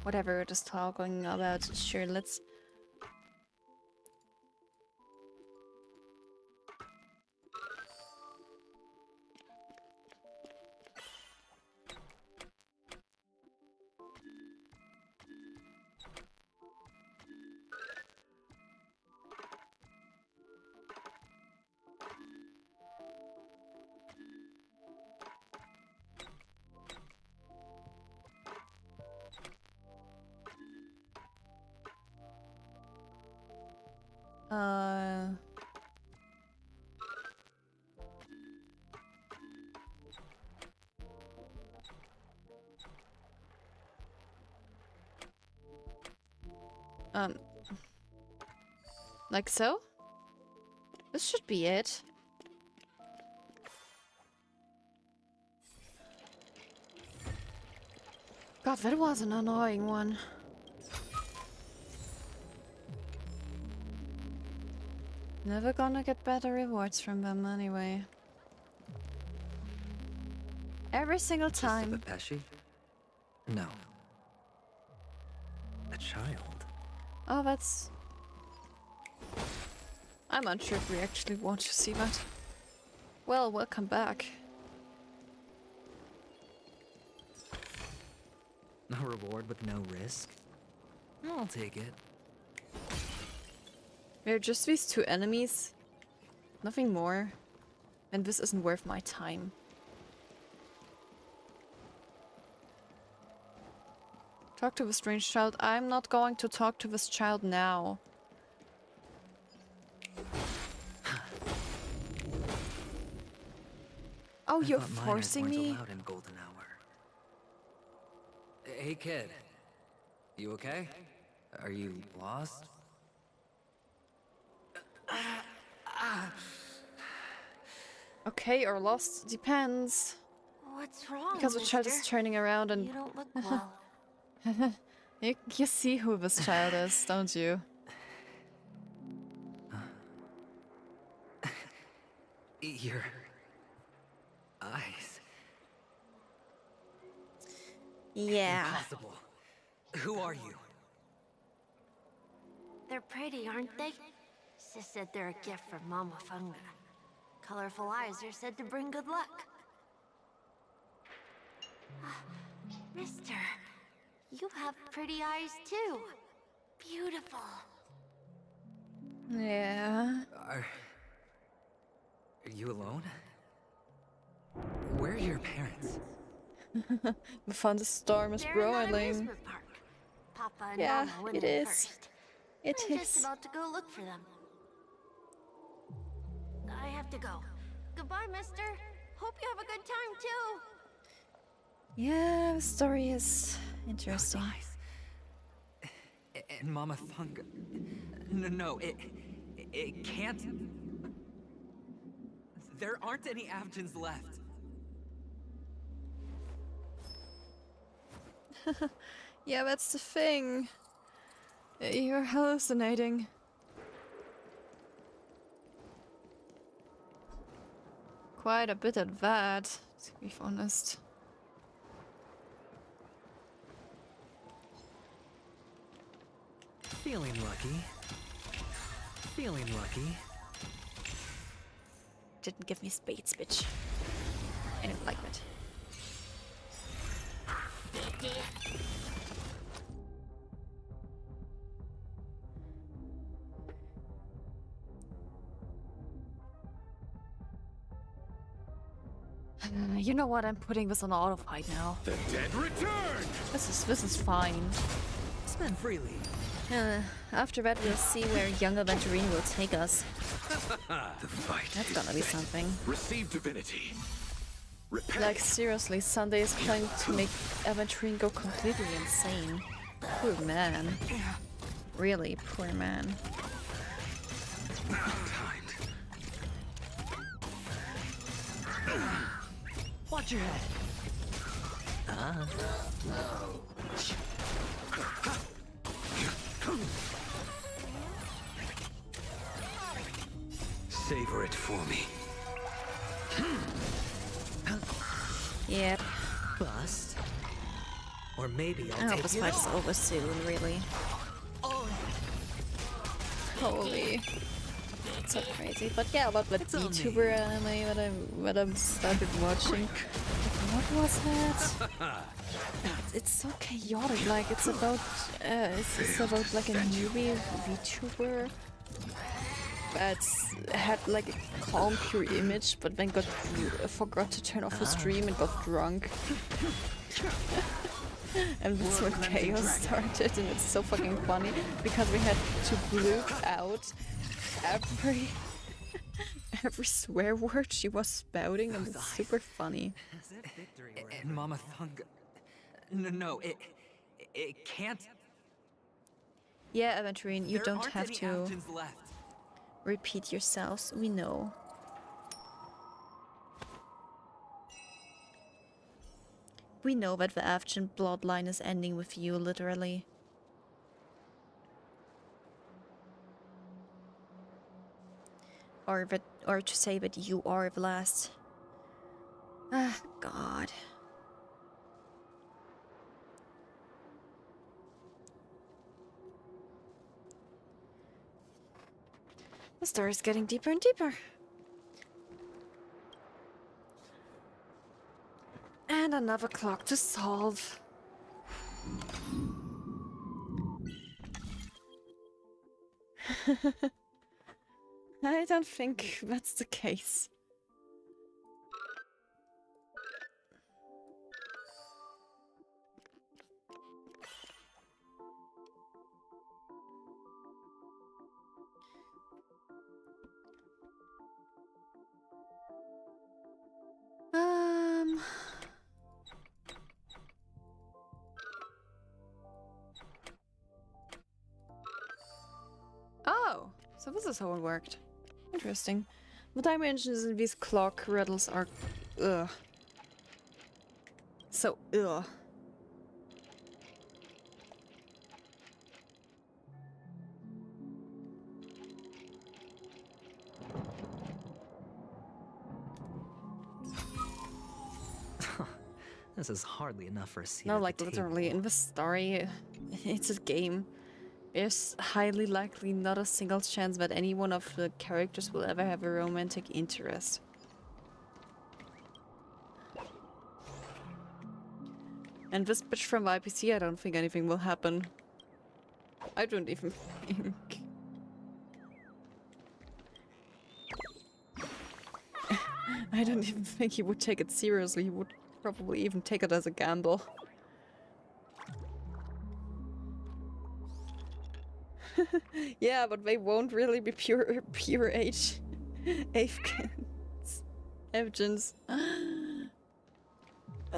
Whatever we're just talking about. Sure, let's... Like so? This should be it. God, that was an annoying one. Never gonna get better rewards from them anyway. Every single time. Just a Pesci? No. A child. Oh, that's... I'm unsure if we actually want to see that. Well, welcome back. No reward with no risk? I'll take it. There are just these two enemies. Nothing more. And this isn't worth my time. Talk to the strange child. I'm not going to talk to this child now. Oh, you're forcing me? Allowed in golden hour. Hey kid, you okay? Are you lost? Okay, or lost, depends. What's wrong, Because the child is turning around and... You don't look well. you see who this child is, don't you? Your eyes. Yeah. Impossible. Who are you? They're pretty, aren't they? Sis said they're a gift from Mama Funga. Colorful eyes are said to bring good luck. Mister, you have pretty eyes too. Beautiful. Yeah. Are you alone? Where are your parents? The thunderstorm is They're in that broiling. amusement park. Papa and Yeah, Mama went it in is. first. It I'm is. just about to go look for them. I have to go. Goodbye, mister. Hope you have a good time, too. Yeah, the story is interesting. And Mama Funga. No, it can't. There aren't any Avgens left. Yeah, that's the thing. You're hallucinating. Quite a bit at that, to be honest. Feeling lucky. Feeling lucky. Didn't give me spades, bitch. I didn't like it. You know what? I'm putting this on autofight now. The dead return! This is fine. Spend freely. After that, we'll see where young Aventurine will take us. The fight. That's gonna be something. Receive divinity. Like seriously, Sunday is planning to make Aventurine go completely insane. Poor man. Really, poor man. Watch your head. Savor it for me. Yep. Bust. Or maybe I I'll hope take this it fight's all. over soon, really. Holy. It's so crazy. But yeah, about the VTuber anime that I started watching. What was that? It's so chaotic. Like it's about like a newbie VTuber that's had like a calm, pure image, but then forgot to turn off his stream and got drunk. And that's when chaos started, and it's so fucking funny because we had to bleep out every swear word she was spouting, and it's super funny. And Mama Thunga. No, it can't. Yeah, Aventurine, you There don't aren't have any to Avgens left. repeat yourselves. We know. We know that the Avgen bloodline is ending with you, literally. Or to say that you are the last. Ah, God. The story is getting deeper and deeper. And another clock to solve. I don't think that's the case. Oh, so this is how it worked. Interesting. The dimensions in these clock riddles are ugh. So ugh. This is hardly enough for a seat. No, at like the literally in the story, it's a game. There's highly likely not a single chance that any one of the characters will ever have a romantic interest. And this bitch from IPC, I don't think anything will happen. I don't even think. I don't even think he would take it seriously. He would probably even take it as a gamble. Yeah, but they won't really be pure age Avgens.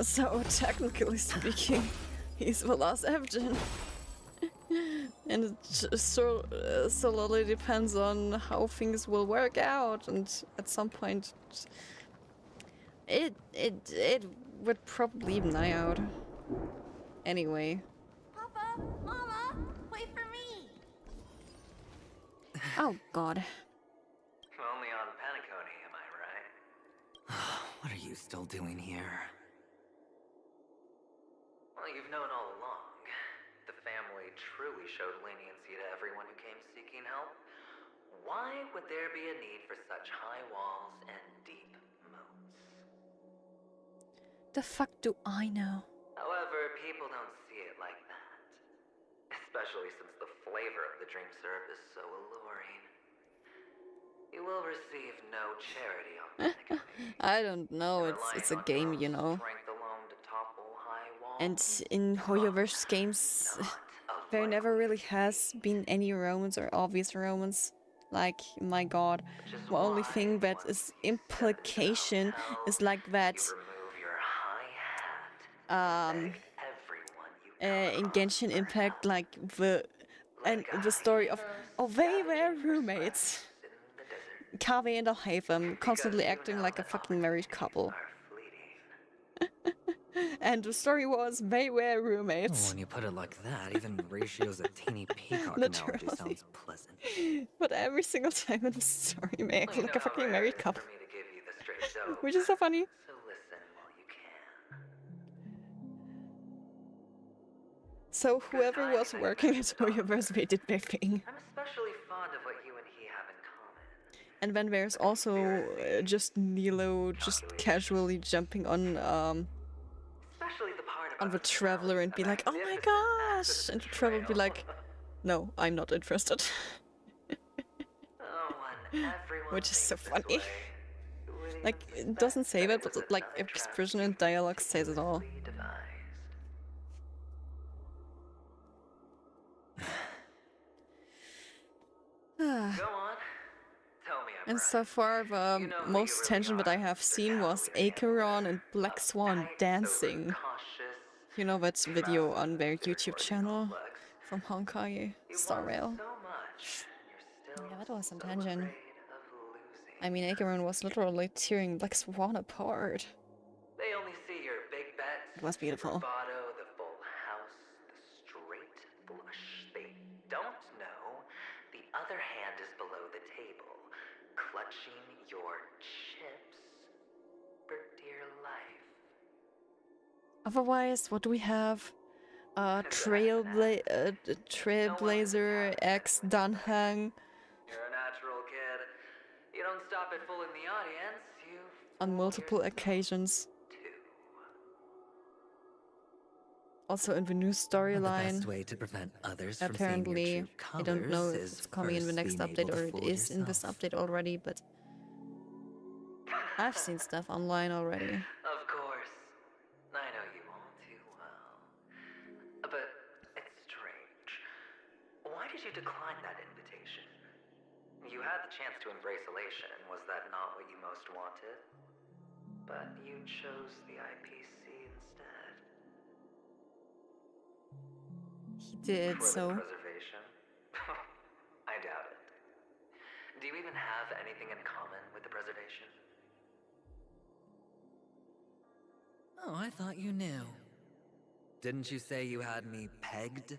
So technically speaking, he's the last Avgen. And it solely depends on how things will work out, and at some point it would probably even die out. Anyway. Papa, Mama, wait for me. Oh God. Only on Penacony, am I right? What are you still doing here? Well, you've known all along. The family truly showed leniency to everyone who came seeking help, why would there be a need for such high walls and deep moats? The fuck do I know? However, people don't see it like that. Especially since the flavor of the dream syrup is so alluring. You will receive no charity on I don't know, it's a game, you know. strength alone to topple high walls. And in Hoyoverse games, there never really has been any romance or obvious romance. Like, my god, the only thing that is implication is like that. In Genshin Impact, like the story of they were roommates. Kaveh and Alhaitham constantly acting like a fucking married couple. And the story was they were roommates. When you put it like that, even Ratio's a teeny peacock analogy sounds pleasant. But every single time in the story, they act like a fucking married couple. Which is so funny. So listen while you can. So whoever was working at Hoyoverse, they did their thing. I'm especially fond of what you and he have in common. And then there's also just Nilo just casually jumping on the Traveler and be like, oh my gosh! And the Traveler be like, no, I'm not interested. Which is so funny. Like, it doesn't say that, but like expression and dialogue says it all. And so far, the most tension that I have seen was Acheron and Black Swan dancing. You know that video on their YouTube channel from Honkai, StarRail. Yeah, that was some tension. I mean, Acheron was literally tearing Black Swan apart. They only see your big bets, It was beautiful. bravado, the full house, the straight flush. They don't know the other hand is below the table, clutching your chips for dear life. Otherwise, what do we have? Trailblazer X Dunhang You're a natural kid. You don't stop at fooling the audience, you on multiple occasions. Also in the new The storyline, best way to prevent others from apparently, seeing your true I don't know colours if is it's coming in the first next being update able or to it fool is in this yourself. update already, but I've seen stuff online already. Of course. I know you all too well. But it's strange. Why did you decline that invitation? You had the chance to embrace elation. Was that not what you most wanted? But you chose the IPC instead. He did, For so the preservation? I doubt it. Do you even have anything in common with the preservation? Oh, I thought you knew. Didn't you say you had me pegged?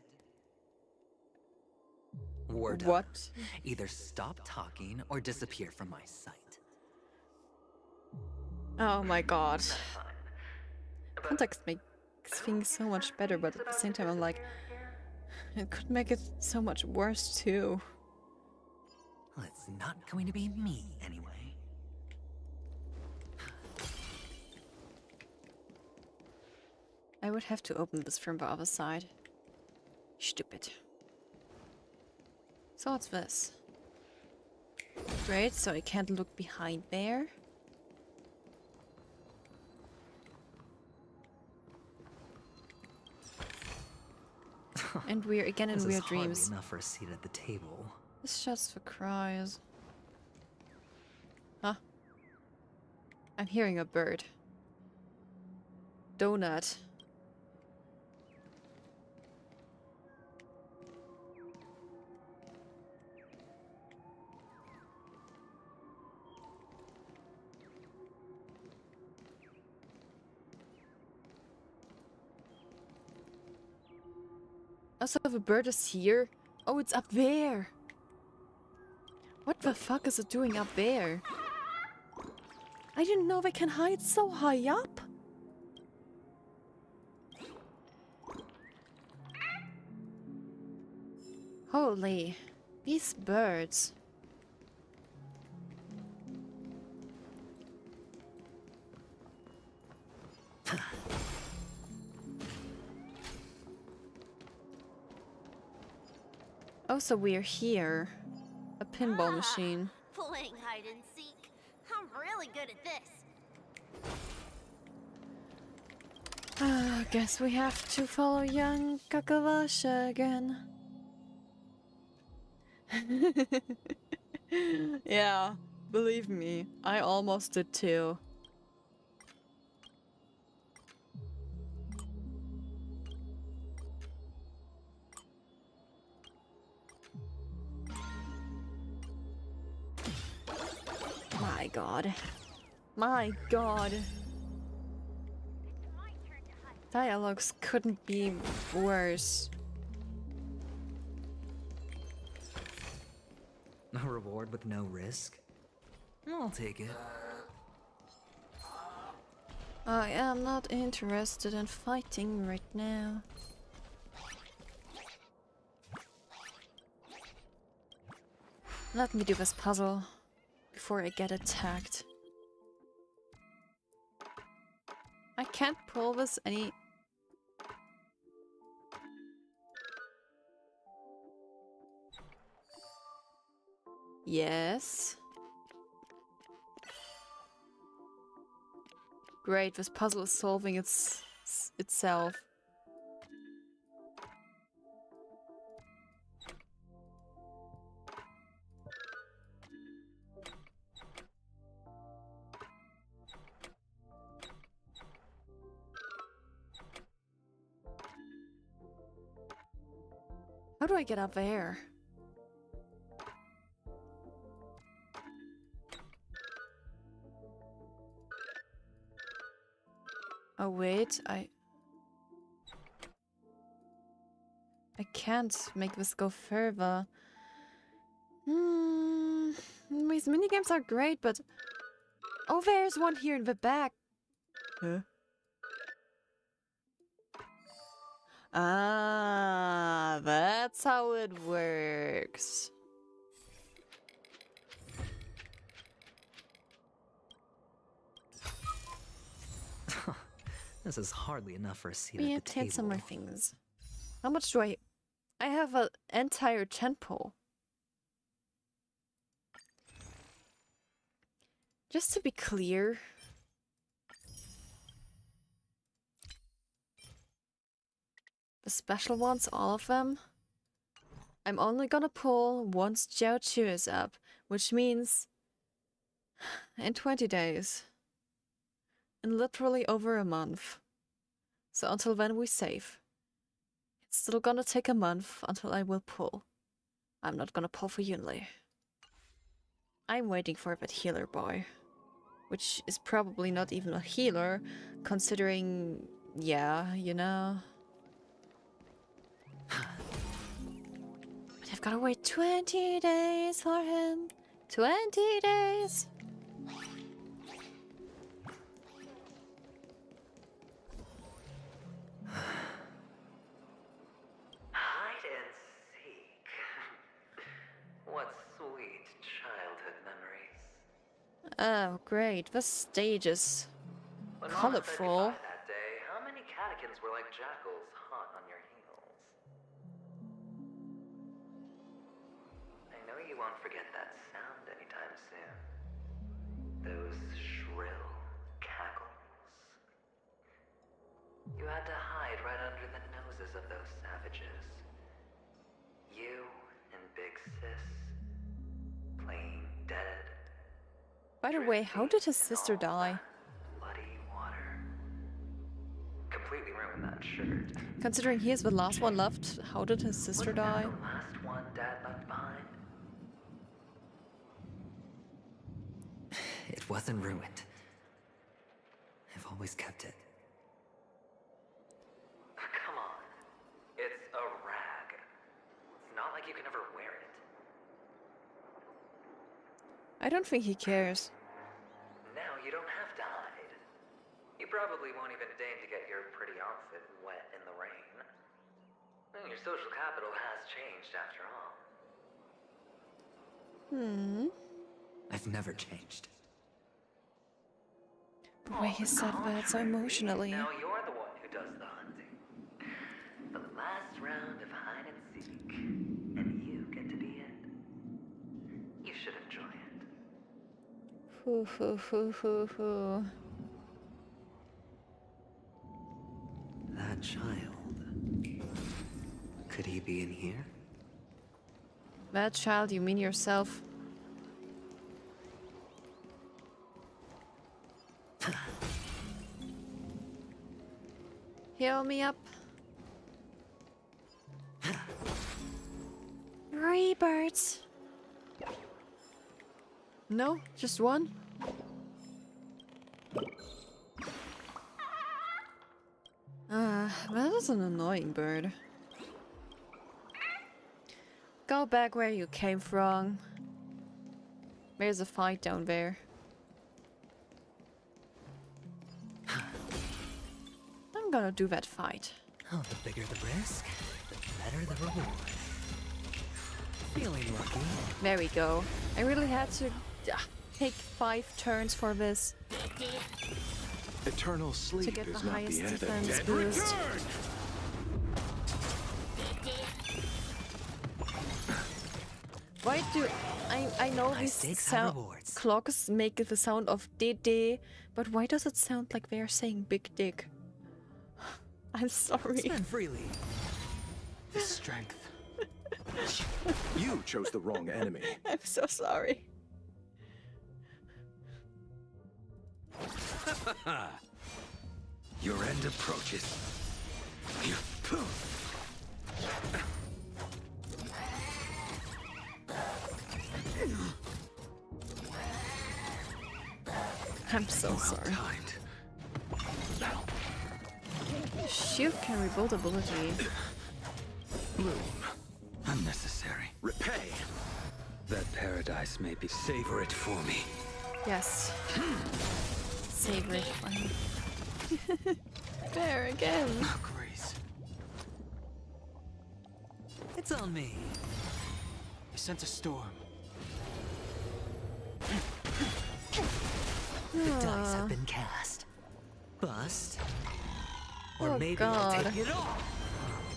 Word up. What? Either stop talking or disappear from my sight. Oh my god. Context makes things so much better, but at the same time I'm like, it could make it so much worse too. Well, it's not going to be me anyway. I would have to open this from the other side. Stupid. So what's this? Great, so I can't look behind there. And we're again in This weird is hardly dreams. enough for a seat at the table. This just for cries. Huh? I'm hearing a bird. Donut. Also, the bird is here. Oh, it's up there. What the fuck is it doing up there? I didn't know they can hide so high up. Holy, these birds. Oh, so we're here. A pinball machine. Playing hide and seek. I'm really good at this. Guess we have to follow young Kakavasha again. Yeah, believe me, I almost did too. My god. My god. Dialogues couldn't be worse. A reward with no risk? I'll take it. I am not interested in fighting right now. Let me do this puzzle before I get attacked. I can't pull this any... Yes. Great, this puzzle is solving itself. How do I get up there? Oh wait, I can't make this go further. These minigames are great, but... Oh, there's one here in the back. Huh? Ah, that's how it works. This is hardly enough for a seat We at the had table. some more things. How much do I have an entire tempo. Just to be clear. The special ones, all of them. I'm only gonna pull once LiveCatUwU is up, which means in 20 days. In literally over a month. So until then we save. It's still gonna take a month until I will pull. I'm not gonna pull for Yunli. I'm waiting for that healer boy. Which is probably not even a healer, considering... yeah, you know... But I've gotta wait 20 days for him. 20 days! Hide and seek. What sweet childhood memories. Oh, great. The stage is When Mama said colorful. goodbye that day, how many catechins were like jackals hot on your heels? I know you won't forget that sound anytime soon. Those shrill cackles. You had to hide right under the noses of those savages. You and Big Sis, playing dead. By the way, how did his sister die? Bloody water. Completely ruined that shirt. Considering he is the last one left, how did his sister die? The last one Dad left behind. It wasn't ruined. I've always kept it. Come on. It's a rag. It's not like you can ever wear it. I don't think he cares. Now you don't have to hide. You probably won't even deign to get your pretty outfit wet in the rain. Well, your social capital has changed after all. I've never changed. The way he said that so emotionally. Now you're the one who does the hunting. For the last round of hide and seek, and you get to be it. You should enjoy it. Hoo hoo hoo hoo hoo. That child. Could he be in here? That child, you mean yourself? Heal me up. Rebirth. No, just one. That is an annoying bird. Go back where you came from. There's a fight down there. I'm gonna do that fight. Oh, the bigger the risk, the better the reward. Feeling lucky. There we go. I really had to take 5 turns for this. Eternal sleep to get is the not highest the end. defense boost. Why do I know these clocks make the sound of DD, but why does it sound like they are saying big dick? I'm sorry. Spend freely. The strength. You chose the wrong enemy. I'm so sorry. Your end approaches. I'm so sorry. Shield can rebuild ability. Bloom. Unnecessary. Repay. That paradise may be. Savor it for me. Yes. Savor it for me. There again. Oh, Grace. It's on me. I sense a storm. The dice have been cast. Bust. Or Oh, maybe God. I'll take it all.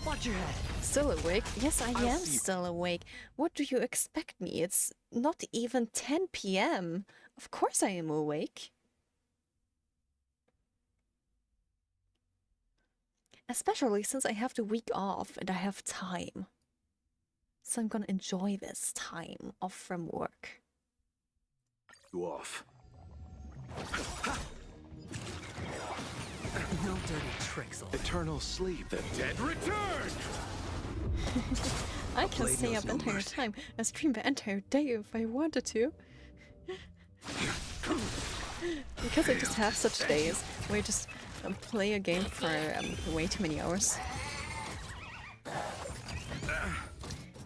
Watch your head. Still awake? Yes, I am still awake. What do you expect me? It's not even 10 p.m. Of course I am awake. Especially since I have the week off and I have time. So I'm gonna enjoy this time off from work. You off. No dirty tricks. Eternal sleep. The dead return. I can stay up the entire time and stream the entire day if I wanted to. Because I just have such days where I just play a game for way too many hours.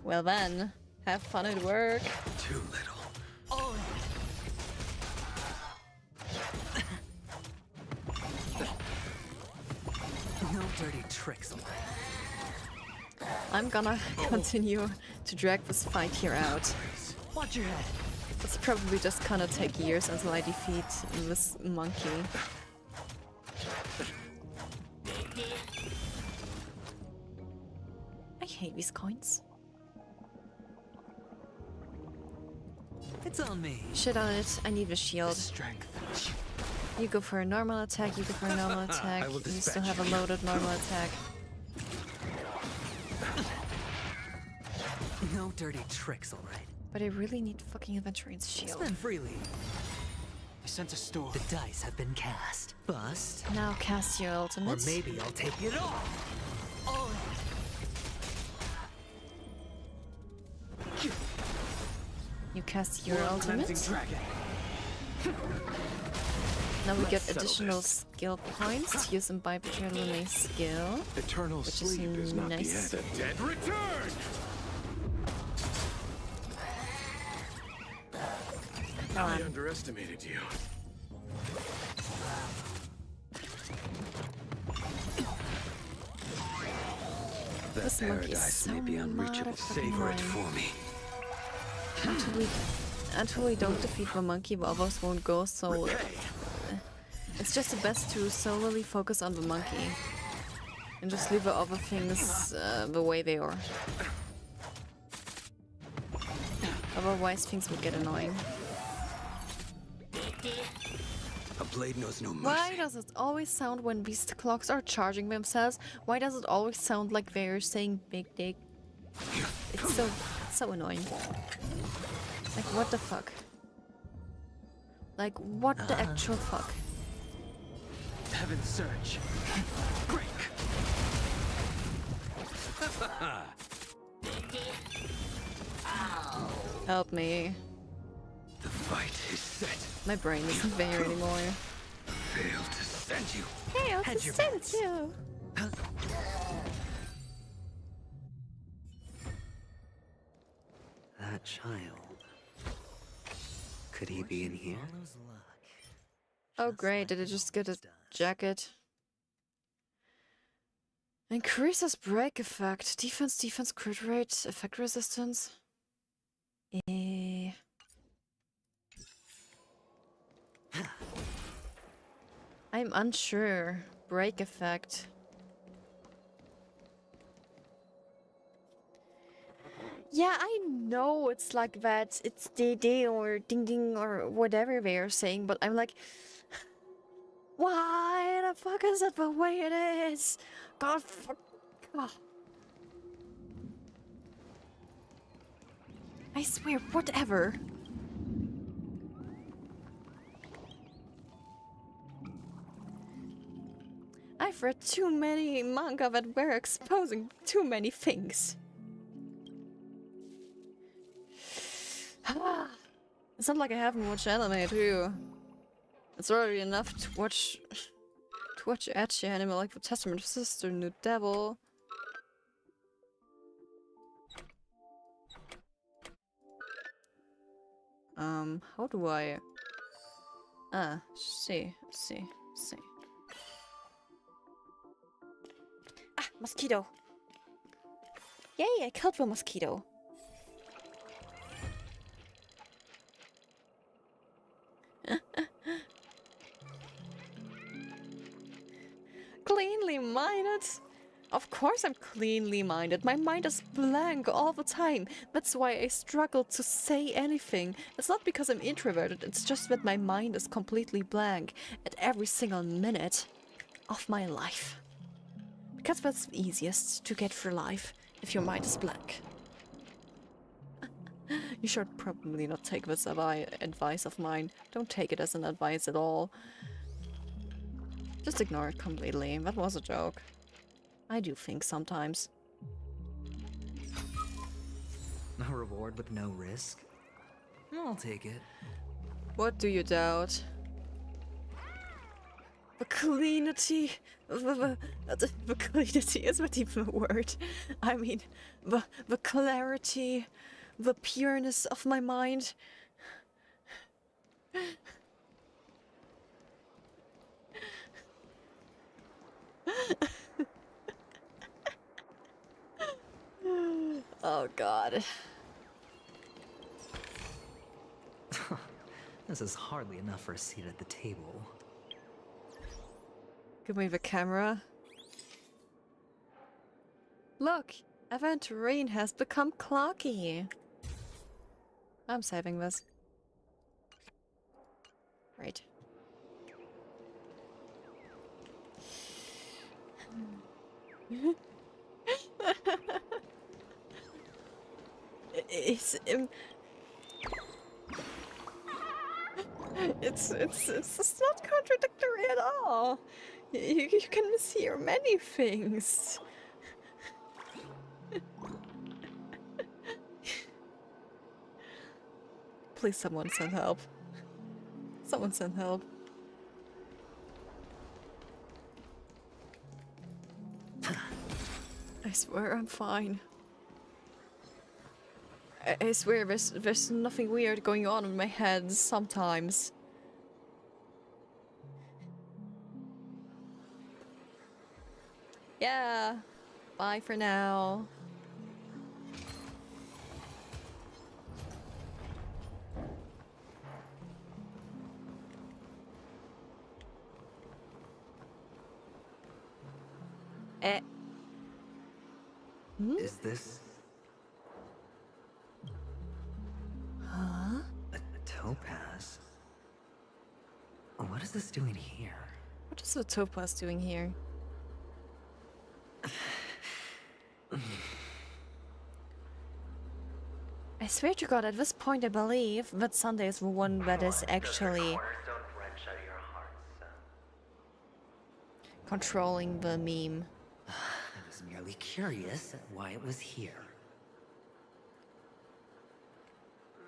Well then, have fun at work. Too little. Oh. No dirty tricks. I'm gonna continue to drag this fight here out. Watch your head. It's probably just gonna take years until I defeat this monkey. I hate these coins. It's on me. Shit on it, I need a shield. Strength. You go for a normal attack, you go for a normal attack. You still have a loaded normal attack. No dirty tricks, alright. But I really need fucking Aventurine's shield. Spend freely. I sense a storm. The dice have been cast. Bust. Now cast your ultimate. Or maybe I'll take it all. Oh. You cast your ultimate. Now we get additional skill points to use them by Lume's skill. Eternal which sleep is not nice. the end. The dead return. I underestimated you. That paradise may be unreachable. Savor it for me. Until we don't defeat the monkey, the others won't go, so it's just the best to solely focus on the monkey and just leave the other things the way they are. Otherwise things would get annoying. A blade knows no mercy. Why does it always sound when beast clocks are charging themselves? Why does it always sound like they're saying big dick? It's so annoying. Like, what the fuck? Like, what the actual fuck? Heaven's surge. Break. Help me. The fight is set. My brain isn't there anymore. Fail to send you. Hey, I'll just send you. That child. Could he be in here? Oh great, did I just get a jacket? Increases break effect. Defense, crit rate, effect resistance. I'm unsure. Break effect. Yeah, I know it's like that. It's DD or ding ding or whatever they are saying, but I'm like, why the fuck is it the way it is? God fuck. Oh. I swear, whatever. I've read too many manga that were exposing too many things. It's not like I haven't watched anime too. It's already enough to watch ecchi anime like The Testament of Sister, New Devil. How do I... see. Ah, mosquito! Yay, I killed the mosquito. Cleanly minded? Of course I'm cleanly minded. My mind is blank all the time. That's why I struggle to say anything. It's not because I'm introverted, it's just that my mind is completely blank at every single minute of my life. Because that's the easiest to get through life, if your mind is blank. You should probably not take this advice of mine. Don't take it as an advice at all. Just ignore it completely. That was a joke. I do think sometimes. A reward with no risk? I'll take it. What do you doubt? The cleanity... The cleanity is not even a word. I mean, the clarity, the pureness of my mind. Oh god. This is hardly enough for a seat at the table. Give me the camera. Look! Event Rain has become clocky. I'm saving this. Right. It's not contradictory at all. You can mishear many things. Please, someone send help. Someone send help. I swear I'm fine. I swear there's nothing weird going on in my head sometimes. Yeah. Bye for now. Is this Huh? a topaz? What is this doing here? What is the topaz doing here? I swear to God, at this point I believe that Sunday is the one that is actually controlling the meme. I was merely curious at why it was here.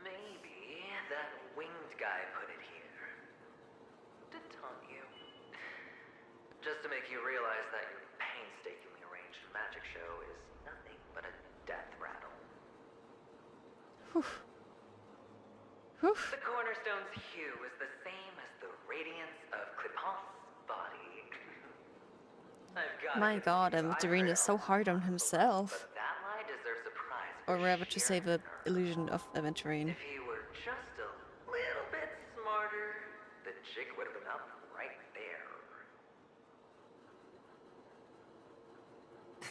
Maybe that winged guy put it here. To taunt you. Just to make you realize that your painstakingly arranged magic show is nothing but a death rattle. The cornerstone's hue is the same as the radiance of Clipant's body. My God, Victorine is so hard on himself. That lie deserves a prize. Or rather to say the illusion of Aventurine. If he were just a little bit smarter, the jig would have been up right there.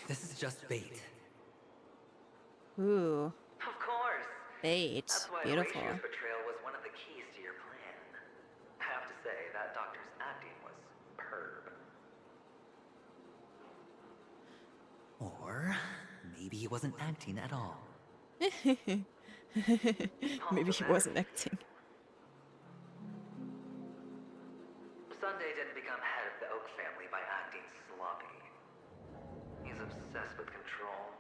This is just bait. Ooh. Of course. Bait. That's why Beautiful. Horatio's betrayal was one of the keys to your plan. I have to say, that doctor's acting was superb. Or maybe he wasn't acting at all. Maybe he wasn't acting. Sunday didn't become head of the Oak family by acting sloppy. He's obsessed with control.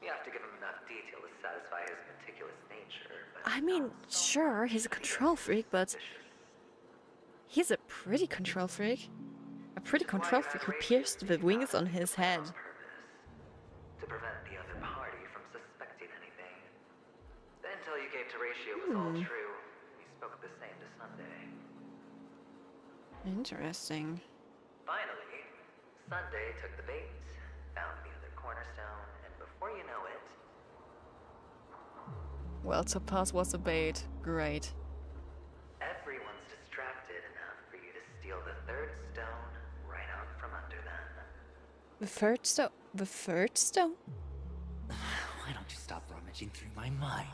You have to give him enough detail to satisfy his meticulous nature. But I mean, sure, he's a control freak, but he's a pretty control freak. A pretty control freak who pierced the wings on his head. to prevent the other party from suspecting anything. The intel you gave to Ratio was all true. He spoke the same to Sunday. Interesting. Finally, Sunday took the bait, found the other cornerstone, and before you know it... Well, Topaz was a bait. Great. Everyone's distracted enough for you to steal the third stone right out from under them. The third stone? The third stone? Why don't you stop rummaging through my mind?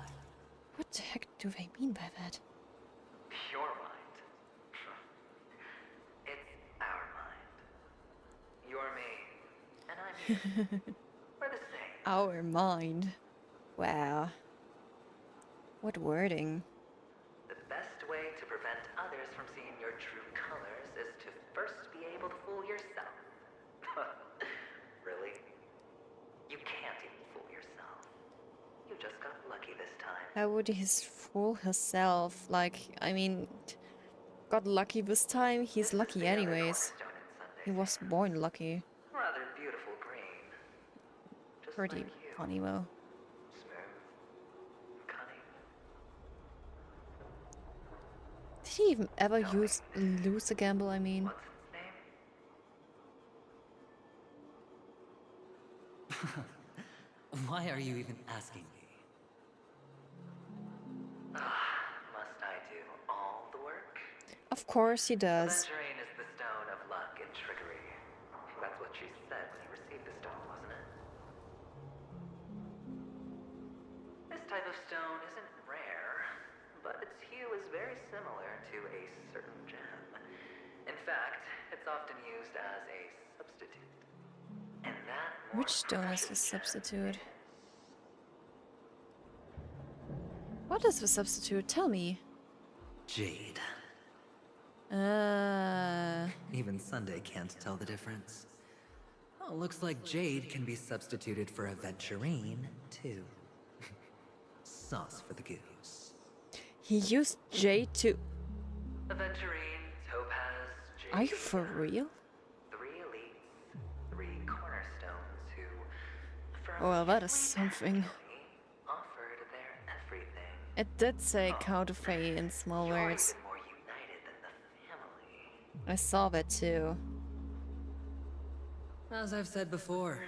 What the heck do they mean by that? Your mind. It's our mind. You're me, and I'm you. We're the same. Our mind. Wow. What wording. The best way to prevent others from seeing your true colors is to first be able to fool yourself. Really? You can't even fool yourself. You just got lucky this time. How would he fool himself? Like, I mean, got lucky this time? He's lucky anyways. He was born lucky. Rather beautiful green. Just Pretty like you. funny though. Smooth. Cunning. Did he even ever lose a gamble, I mean? What's its name? Why are you even asking me? Must I do all the work? Of course he does. Aventurine is the stone of luck and trickery. That's what she said when you received the stone, wasn't it? This type of stone isn't rare, but its hue is very similar to a certain gem. In fact, it's often used as a substitute. And that Which stone is the substitute? What is the substitute? Tell me. Jade. Even Sunday can't tell the difference. Oh, looks like Jade can be substituted for Aventurine, too. Sauce for the goose. He used jade to... Aventurine, topaz, jade. Are you for real? 3 elites, 3 cornerstones who, Well, that is something. offered their everything. It did say counterfeit in small words. More united than the family. I saw that too. As I've said before,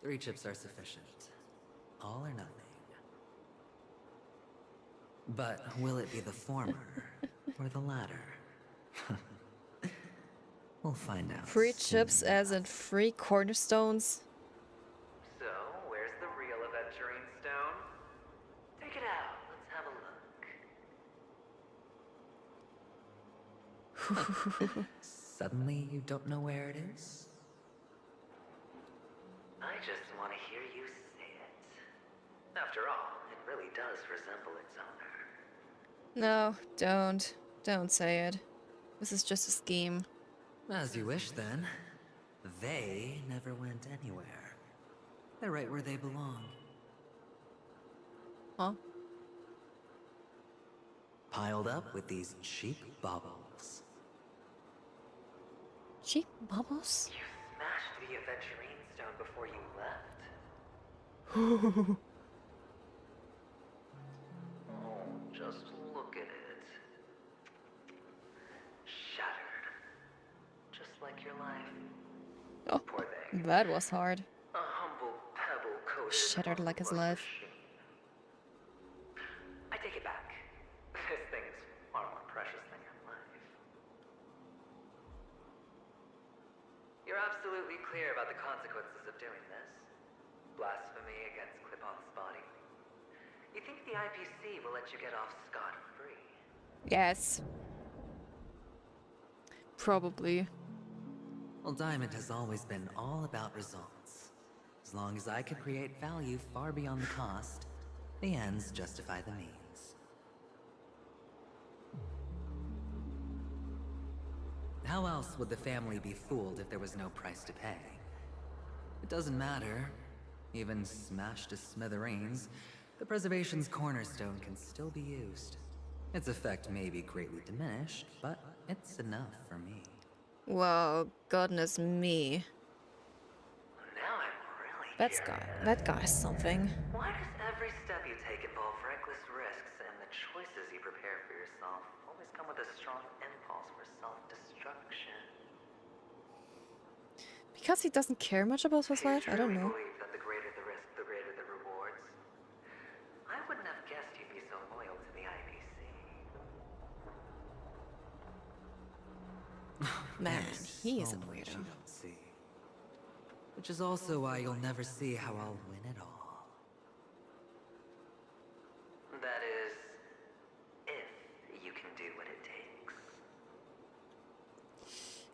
3 chips are sufficient. All or nothing. But will it be the former or the latter? We'll find out. Free chips as in free cornerstones? So, where's the real Aventurine Stone? Take it out. Let's have a look. Suddenly you don't know where it is? I just want to hear you say it. After all, it really does resemble its owner. No, don't. Don't say it. This is just a scheme. As you wish, then. They never went anywhere. They're right where they belong. Huh? Piled up with these cheap baubles. Cheap bubbles? You smashed the Aventurine Stone before you left? Oh, just look at it. Shattered. Just like your life. Oh, Poor thing. that was hard. A humble pebble coated. Shattered like his life. I take it back. This thing is far more precious than your life. You're absolutely clear about the consequences of doing this. Blasphemy against Clip-On's body. You think the IPC will let you get off scot-free? Yes. Probably. Well, Diamond has always been all about results. As long as I could create value far beyond the cost, the ends justify the means. How else would the family be fooled if there was no price to pay? It doesn't matter. Even smashed to smithereens, the preservation's cornerstone can still be used. Its effect may be greatly diminished, but it's enough for me. Well, goodness me. Now I'm really That guy's something. Why does every step you take involve reckless risks, and the choices you prepare for yourself always come with a strong impulse for self-destruction? Because he doesn't care much about his life? I don't know. Believe that the greater the risk, the greater the rewards. I wouldn't have guessed you'd be so loyal to the IPC. Man, There's he is so a much weirdo. you don't see. Which is also why you'll never see how I'll win it all. That is, if you can do what it takes.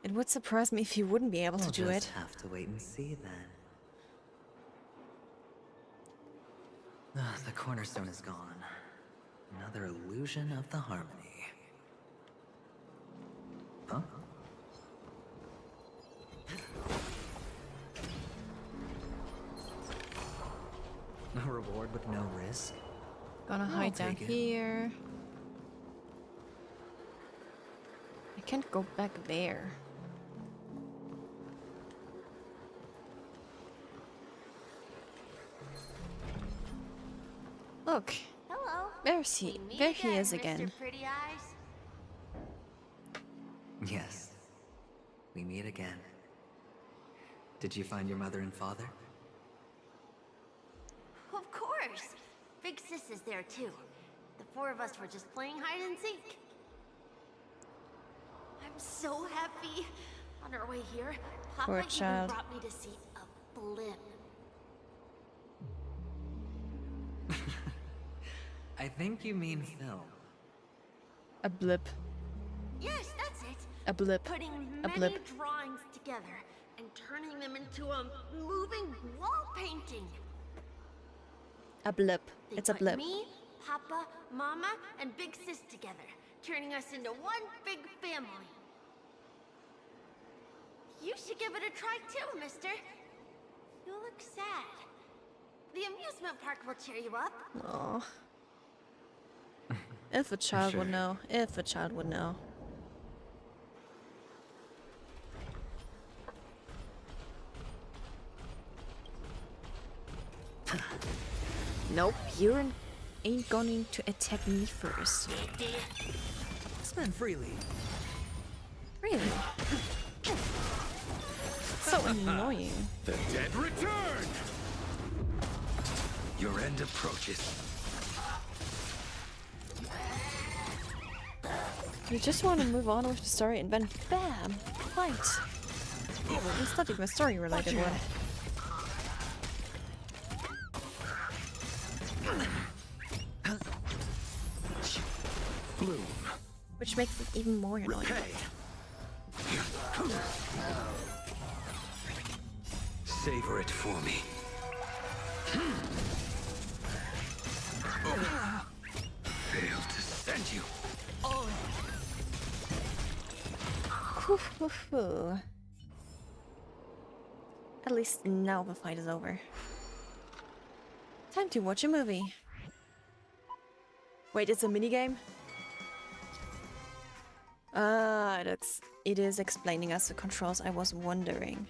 It would surprise me if he wouldn't be able to do We'll it. just have to wait and see then. The cornerstone is gone. Another illusion of the harmony. Huh? A reward with no risk? Gonna I'll hide down take it. here. I can't go back there. Look, Hello. there's he. We meet There he is again. Mr. Pretty Eyes. Yes. We meet again. Did you find your mother and father? Of course. Big Sis is there too. The 4 of us were just playing hide and seek. I'm so happy. On our way here, Papa Poor even child. brought me to see a blimp. I think you mean film. A blip. Yes, that's it. A blip. Putting A many blip. drawings together and turning them into a moving wall painting. A blip. They It's a put blip. Me, Papa, Mama, and Big Sis together, turning us into one big family. You should give it a try too, mister. You look sad. The amusement park will cheer you up. Aww. If a child would know. If a child would know. Nope, you ain't going to attack me first. Spend freely. Really? So annoying. The dead return! Your end approaches. You just want to move on with the story and then BAM! Fight! Oh, it's not even a story related one. Bloom. Which makes it even more annoying. Savor it for me. Failed to send you. At least now the fight is over. Time to watch a movie. Wait, it's a minigame? Ah, it is explaining us the controls. I was wondering.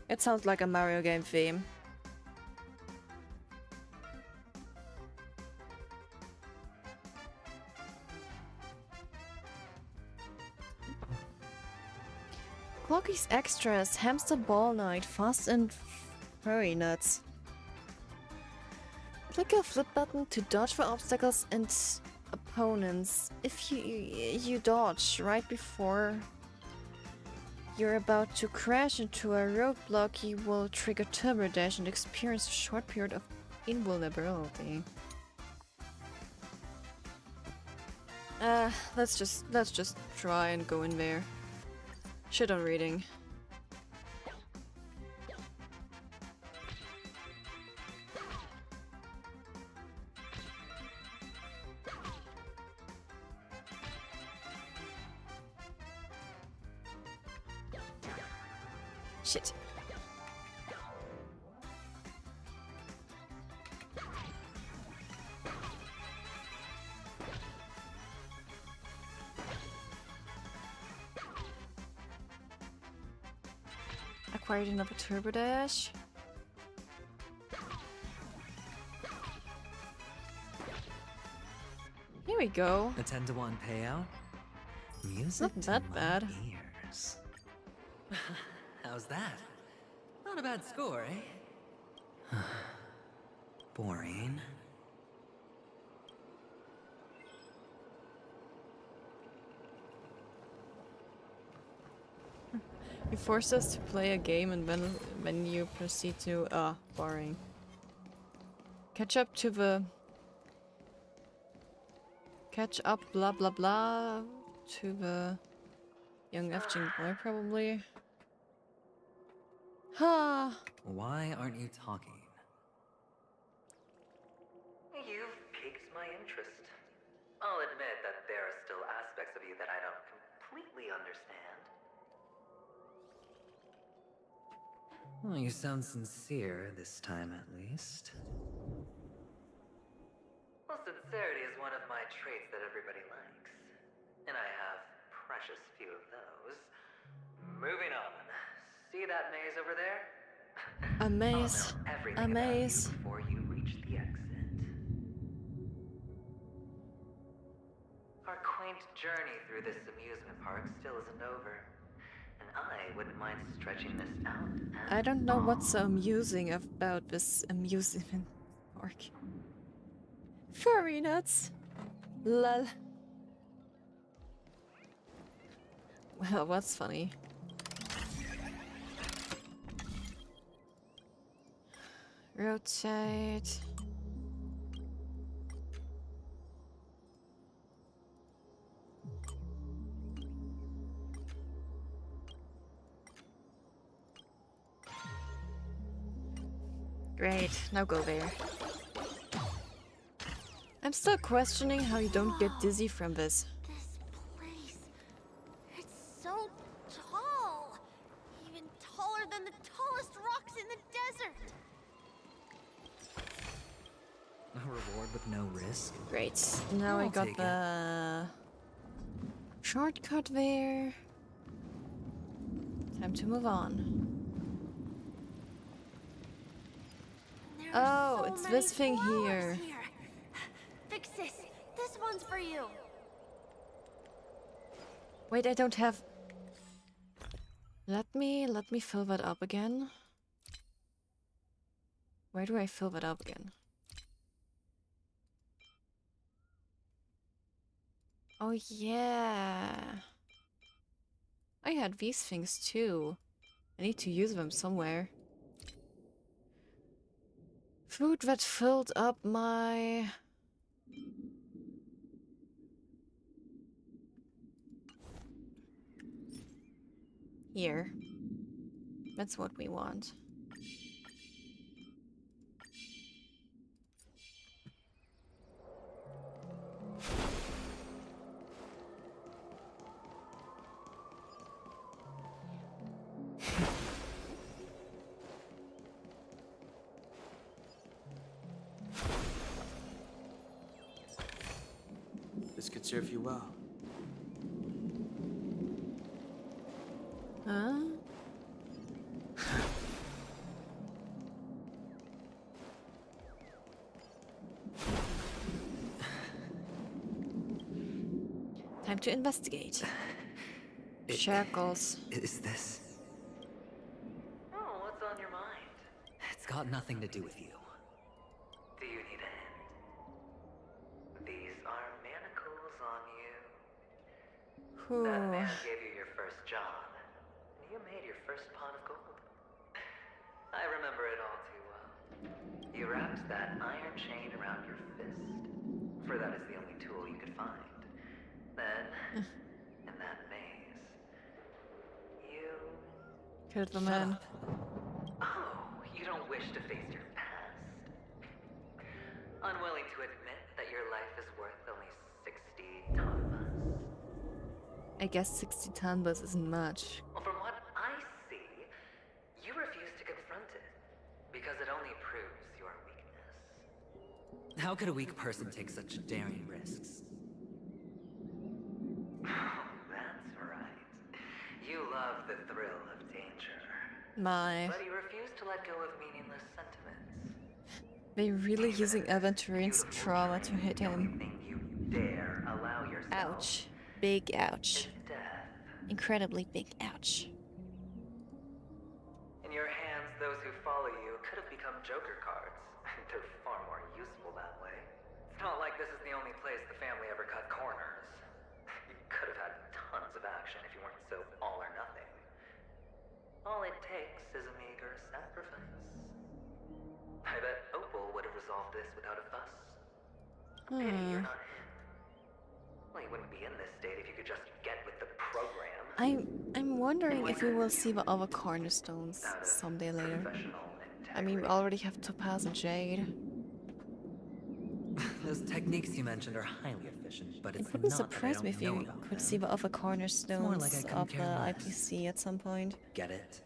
It sounds like a Mario game theme. Clocky's Extras, Hamster Ball Night, Fast and Furry Nuts. Click a flip button to dodge for obstacles and opponents. If you dodge right before you're about to crash into a roadblock, you will trigger Turbo Dash and experience a short period of invulnerability. Let's just try and go in there. Shit on reading. Shit. Acquired another Turbo Dash. Here we go. A 10-to-1 payout? Music Not that to bad. my ears. How's that? Not a bad score, eh? Boring. You forced us to play a game and then you proceed to boring. Catch up blah blah blah to the young F-Jing boy probably. Ha! Why aren't you talking? You've piqued my interest. I'll admit that there are still aspects of you that I don't completely understand. Well, you sound sincere this time, at least. Well, sincerity is one of my traits that everybody likes. And I have precious few of those. Moving on. See that maze over there? A maze. I'll know everything A maze. about you before you reach the exit. Our quaint journey through this amusement park still isn't over. And I wouldn't mind stretching this out. I don't know what's so amusing about this amusement park. Furry nuts. Lol. Well, what's funny? Rotate. Great, now go there. I'm still questioning how you don't get dizzy from this. This place. It's so tall. Even taller than the tallest rocks in the desert. A reward with no risk? Great, now I I'll got take the shortcut there. Time to move on. Oh, it's this thing here. Fix this. This one's for you. Wait, I don't have... Let me fill that up again. Where do I fill that up again? Oh yeah. I had these things too. I need to use them somewhere. Food that filled up my... Here. That's what we want. This could serve you well. Huh? Time to investigate. Shackles. Is this? Oh, what's on your mind? It's got nothing to do with you. Do you need a hint? These are manacles on you. That man gave you your first job, and you made your first pot of gold. I remember it all too well. You wrapped that iron chain around your fist, for that is the only tool you could find. Then, in that maze, you... Killed the man. Oh, you don't wish to face your past? Unwilling to admit that your life is worth only 60 tonbas? I guess 60 tonbas isn't much. Well, from what I see, you refuse to confront it, because it only proves your weakness. How could a weak person take such daring risks? That's right. You love the thrill of danger. My. But you refuse to let go of meaningless sentiments. They really using Aventurin's trauma to hit him. You dare allow yourself Ouch. Big ouch. death. Incredibly big ouch. In your hands, those who follow you could have become Joker cards. They're far more useful that way. It's not like this is the only place the family ever cut corners. You could have had tons of action if you weren't so all or nothing. All it takes is a meager sacrifice. I bet Opal would have resolved this without a fuss. Pity you're not him. Well, you wouldn't be in this state if you could just get with the program. I'm wondering if we will see the other cornerstones someday later. I mean, we already have Topaz and Jade. Those techniques you mentioned are highly efficient, but it's It wouldn't not surprise me if you could see the other cornerstones like I couldn't of the care less. IPC at some point. Get it?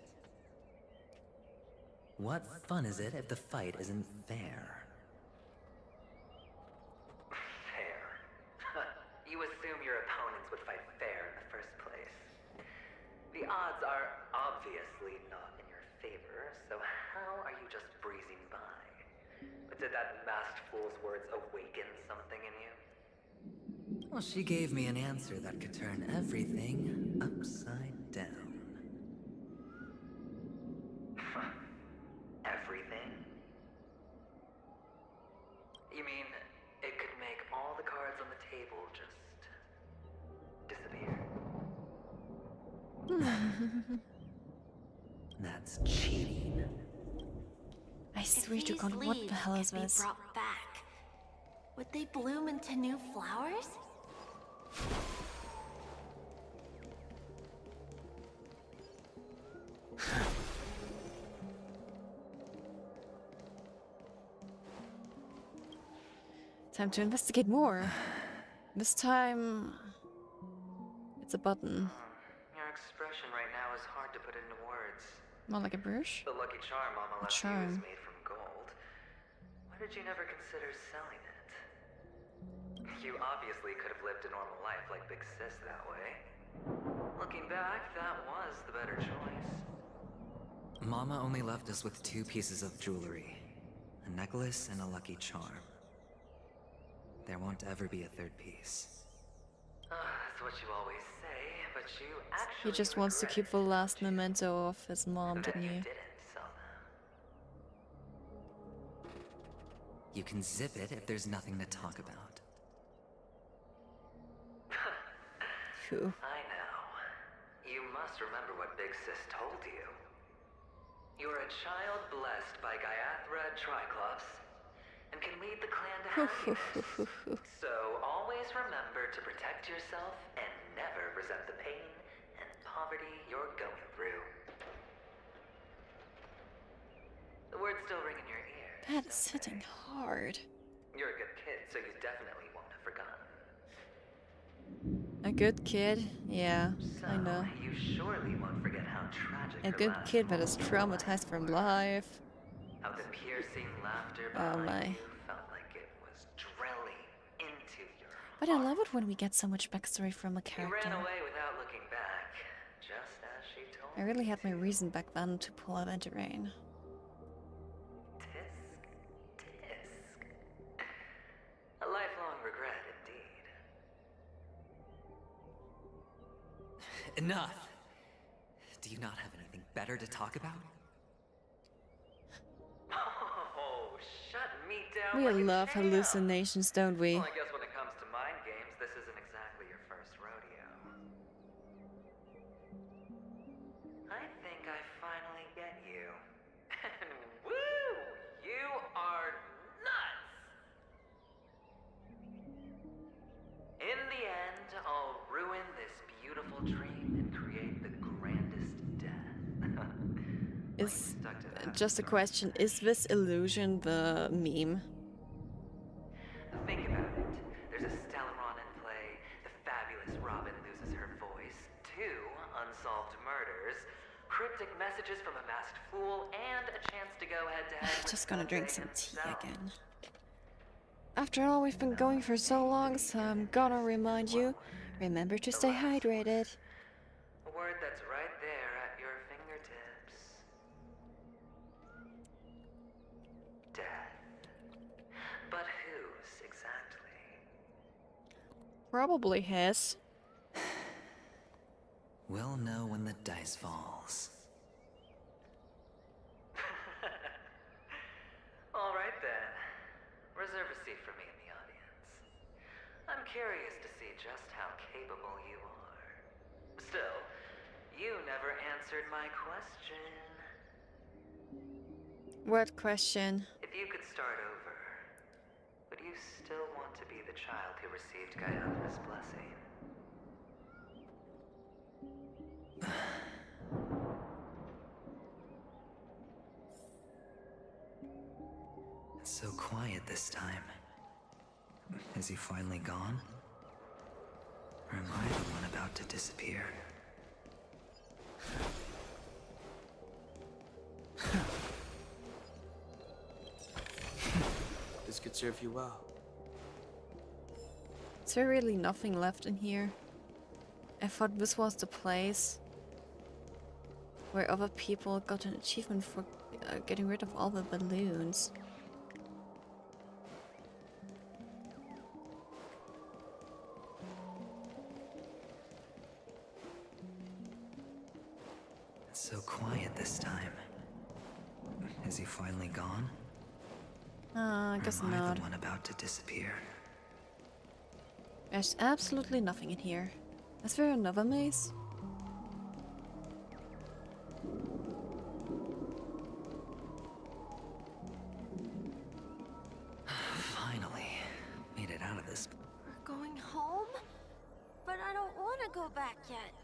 What fun is it if the fight isn't fair? Fair. You assume your opponents would fight fair in the first place. The odds are obviously not in your favor, so how are you just breezing by? Did that masked fool's words awaken something in you? Well, she gave me an answer that could turn everything upside down. Everything? You mean it could make all the cards on the table just disappear? That's cheating. I swear to God, what the hell is this? Brought back, would they bloom into new flowers? Time to investigate more. This time, it's a button. Your expression right now is hard to put into words. More like a brush? The lucky charm Mama A left you charm. is made from gold. Why did you never consider selling it? You obviously could have lived a normal life like Big Sis that way. Looking back, that was the better choice. Mama only left us with 2 pieces of jewelry. A necklace and a lucky charm. There won't ever be a 3rd piece. That's what you always say, but you actually He just wants to keep the last memento of his mom, didn't he? didn't sell You can zip it if there's nothing to talk about. Phew. I know. You must remember what Big Sis told you. You're a child blessed by Gaiathra Triclops and can lead the clan to happiness. So always remember to protect yourself and never resent the pain and poverty you're going through. The words still ring in your ears. That is hitting hard. You're a good kid, so you definitely won't have forgotten. A good kid? Yeah, kinda. You surely won't forget how tragic A her good last kid that is traumatized from life. How the piercing laughter Oh behind my. you felt like it was drilling into your But I love it when we get so much backstory from a You character. ran away without looking back, just as she told I really had my reason back then to pull out Enterain. A lifelong regret indeed. Enough! Do you not have anything better to talk about? Oh, shut me down. We like a love champ. hallucinations, don't we? Well, I guess when it comes to mind games, this isn't exactly your first rodeo. I think I finally get you. And woo! You are nuts! In the end, I'll ruin this beautiful dream and create the grandest death. Is just a question, is this illusion the meme? Think about it. There's a Stellaron in play, the fabulous Robin loses her voice, 2 unsolved murders, cryptic messages from a masked fool, and a chance to go head-to-head with Just gonna drink some Sunday tea himself. again. After all, we've been going for so long, so I'm gonna remind you, remember to stay hydrated. A word that's right there at your fingertips. Death. But whose exactly? Probably his. We'll know when the dice falls. All right then. Reserve a seat for me in the audience. I'm curious to see just how capable you are. Still, you never answered my question. What question? If you could start over, would you still want to be the child who received Gaiathra's blessing? It's so quiet this time. Is he finally gone? Or am I the one about to disappear? This could serve you well. Is there really nothing left in here? I thought this was the place where other people got an achievement for getting rid of all the balloons. It's so quiet this time. Is he finally gone? I guess or am I not. the one about to disappear? There's absolutely nothing in here. Is there another maze? Finally, made it out of this. We're going home? But I don't want to go back yet.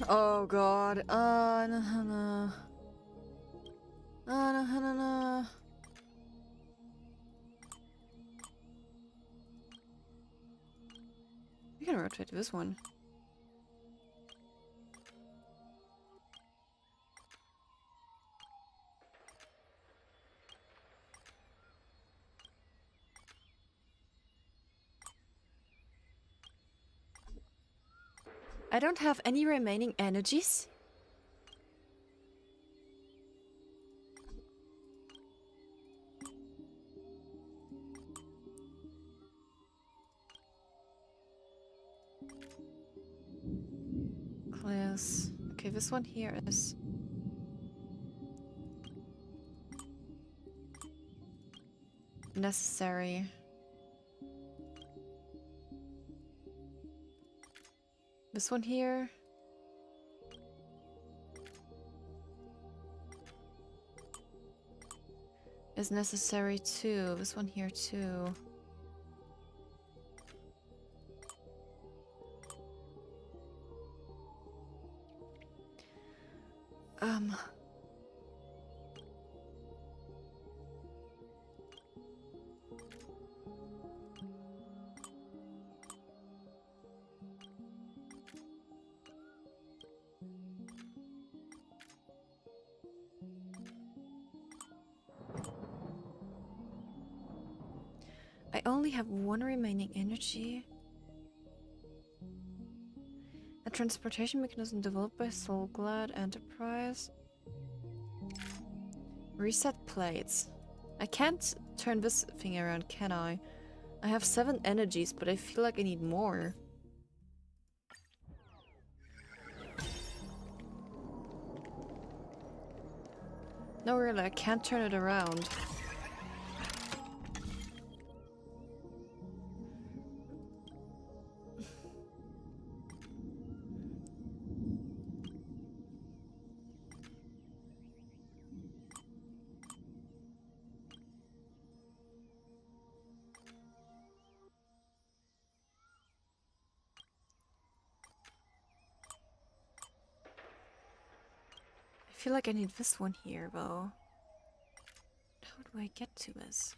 Oh god. No, no, no. No, no, no, no. We can rotate this one. I don't have any remaining energies. Close. Okay, this one here is necessary. This one here. Is necessary too. This one here too. I only have one remaining energy. A transportation mechanism developed by Soulglad Enterprise. Reset plates. I can't turn this thing around, can I? I have 7 energies, but I feel like I need more. No, really, I can't turn it around. I feel like I need this one here, though. How do I get to this?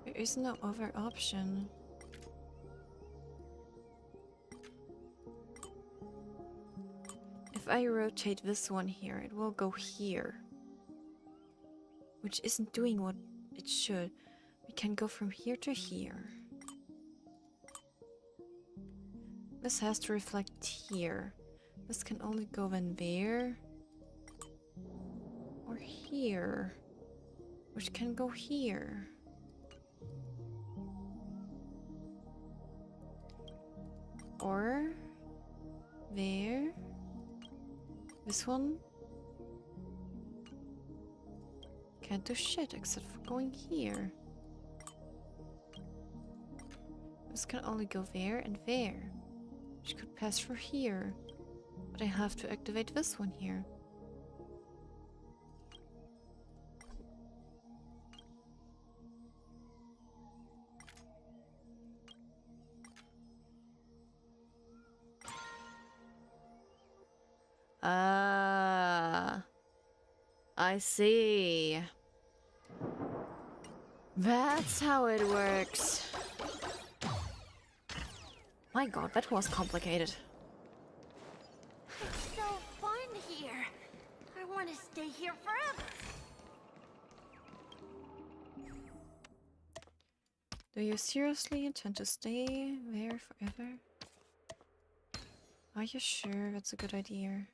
There is no other option. If I rotate this one here, it will go here. Which isn't doing what it should. We can go from here to here. This has to reflect here. This can only go in there. Or here. Which can go here. Or there. This one can't do shit except for going here. This can only go there and there, which could pass through here. But I have to activate this one here. Ah, I see. That's how it works. My god, that was complicated. It's so fun here. I want to stay here forever. Do you seriously intend to stay there forever? Are you sure that's a good idea?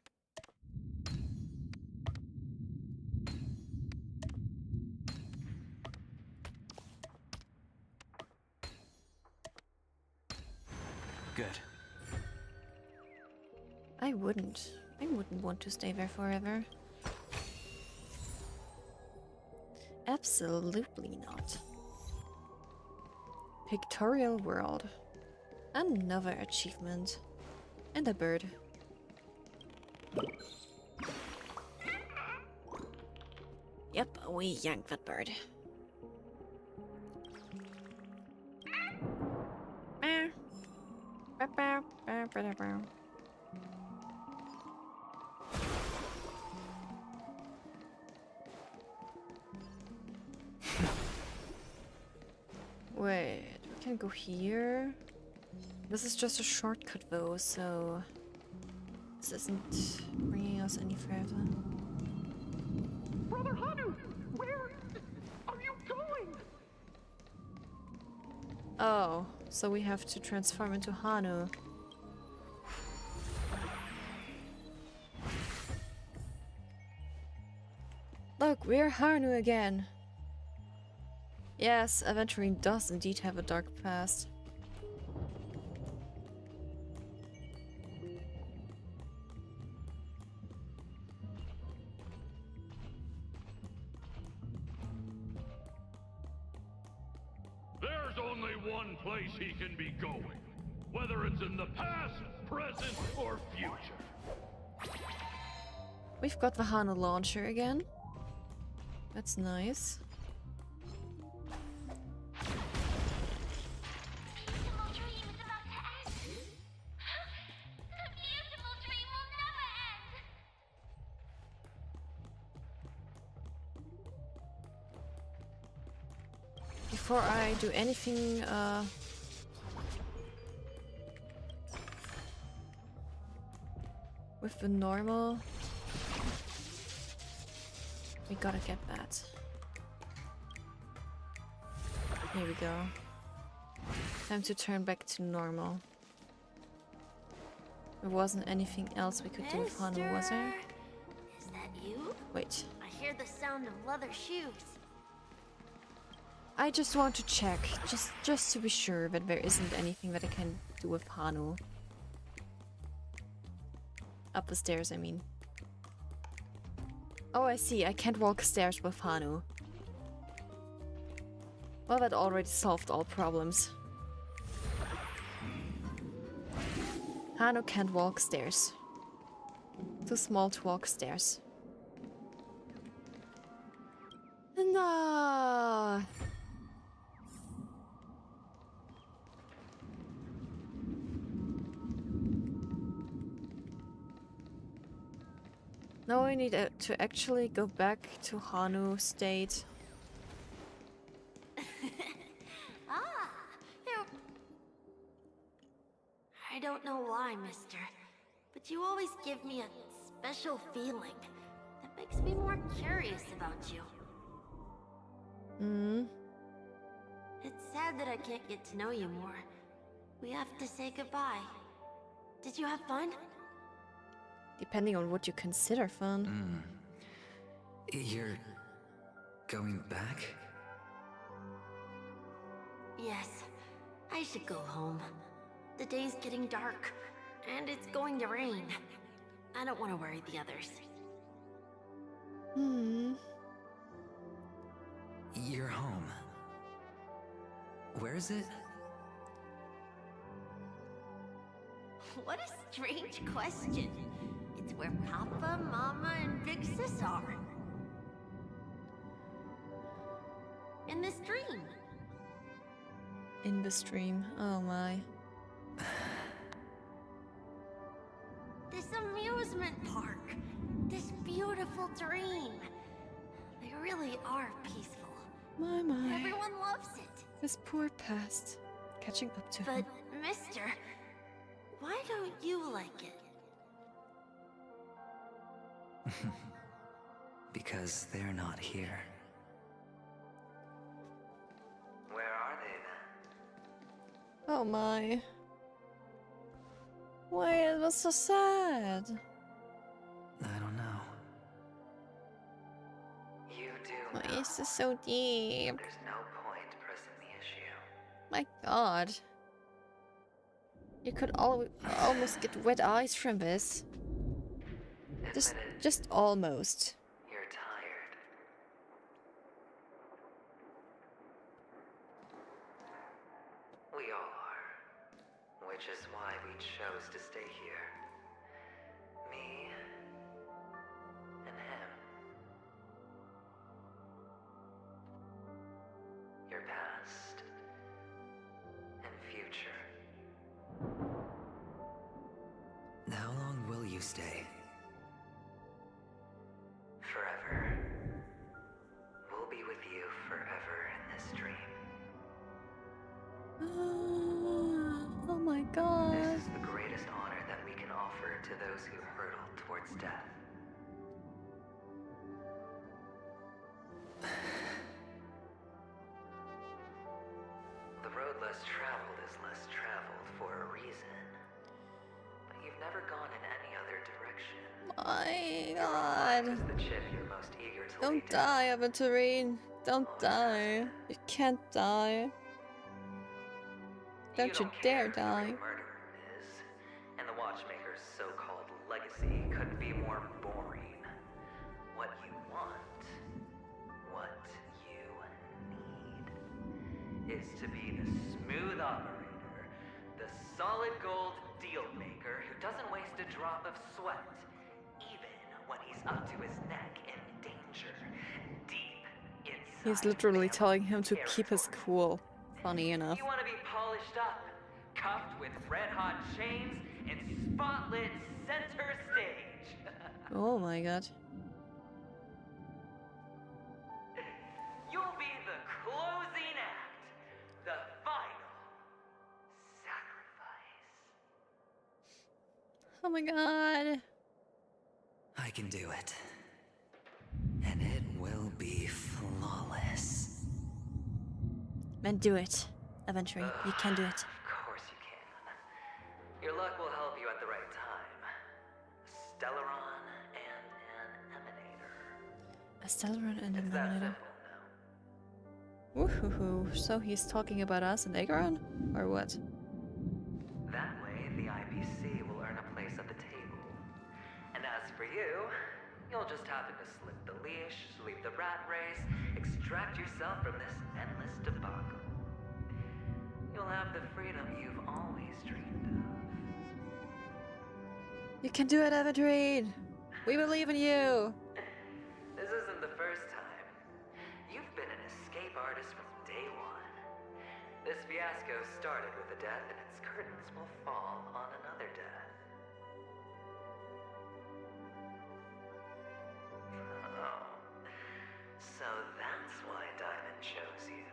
Good. I wouldn't. I wouldn't want to stay there forever. Absolutely not. Pictorial world. Another achievement. And a bird. Yep, we yanked that bird. Right, we can go here. This is just a shortcut though, so this isn't bringing us any further. Brother Hanu, where are you going? Oh, so we have to transform into Hanu. Look, we're Hanu again. Yes, Aventurine does indeed have a dark past. There's only one place he can be going, whether it's in the past, present, or future. We've got the Hanu launcher again. That's nice. Before I do anything, with the normal, we gotta get that. Here we go. Time to turn back to normal. There wasn't anything else we could do with Hanu, was there? Is that you? Wait. I hear the sound of leather shoes. I just want to check, just to be sure that there isn't anything that I can do with Hanu. Up the stairs, I mean. Oh, I see. I can't walk stairs with Hanu. Well, that already solved all problems. Hanu can't walk stairs. Too small to walk stairs. No. Now we need to actually go back to Hanu state. I don't know why, mister, but you always give me a special feeling that makes me more curious about you. Hmm. It's sad that I can't get to know you more. We have to say goodbye. Did you have fun? Depending on what you consider fun. You're going back? Yes, I should go home. The day's getting dark, and it's going to rain. I don't want to worry the others. You're home. Where is it? What a strange question. It's where Papa, Mama, and Big Sis are. In this dream. In the stream. Oh my. This amusement park. This beautiful dream. They really are peaceful. My. Everyone loves it. This poor past. Catching up to him. But, mister, why don't you like it? Because they're not here. Where are they then? Oh my. Why it was so sad? I don't know. You do Why know. is this so deep? There's no point pressing the issue. My god. You could almost get wet eyes from this. Just almost. You're tired. We all are. Which is why we chose to stay here. Me and him. Your past and future. How long will you stay? Forever. We'll be with you forever in this dream. Oh my god. This is the greatest honor that we can offer to those who hurtle towards death. The road less traveled is less traveled for a reason. But you've never gone in any other direction. My god. Is the chip you're most eager to Don't lead in. die, Aventurine. Don't die. You can't die. Don't you dare die. Murderer is, and the Watchmaker's so-called legacy couldn't be more boring. What you want, what you need, is to be the smooth operator, the solid gold deal maker who doesn't waste a drop of sweat, even when he's up to his neck in danger, deep inside. He's literally telling him to keep his cool. Funny enough. You want to be polished up, cuffed with red-hot chains, and spotlit center stage. Oh my god. You'll be the closing act, the final sacrifice. Oh my god. I can do it. And it will be flawless. Man, do it. Aventurine, you can do it. Of course you can. Your luck will help you at the right time. Stellaron and an emanator. A Stellaron and an It's that Emanator. simple. Woohoo. So he's talking about us and Aegon? Or what? That way, the IPC will earn a place at the table. And as for you, you'll just happen to slip the leash, leave the rat race, extract yourself from this endless debacle. You'll have the freedom you've always dreamed of. You can do it, Aventurine! We believe in you! This isn't the first time. You've been an escape artist from day one. This fiasco started with a death, and its curtains will fall on another death. Oh. So that's why Diamond chose you.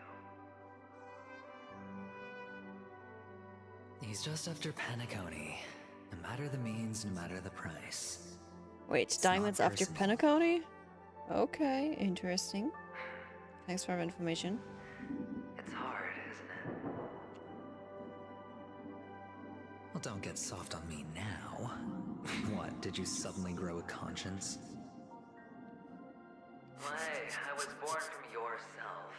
He's just after Penacony. No matter the means, no matter the price. Wait, diamonds after Penacony? Okay, interesting. Thanks for the information. It's hard, isn't it? Well, don't get soft on me now. What, did you suddenly grow a conscience? Why, I was born from yourself.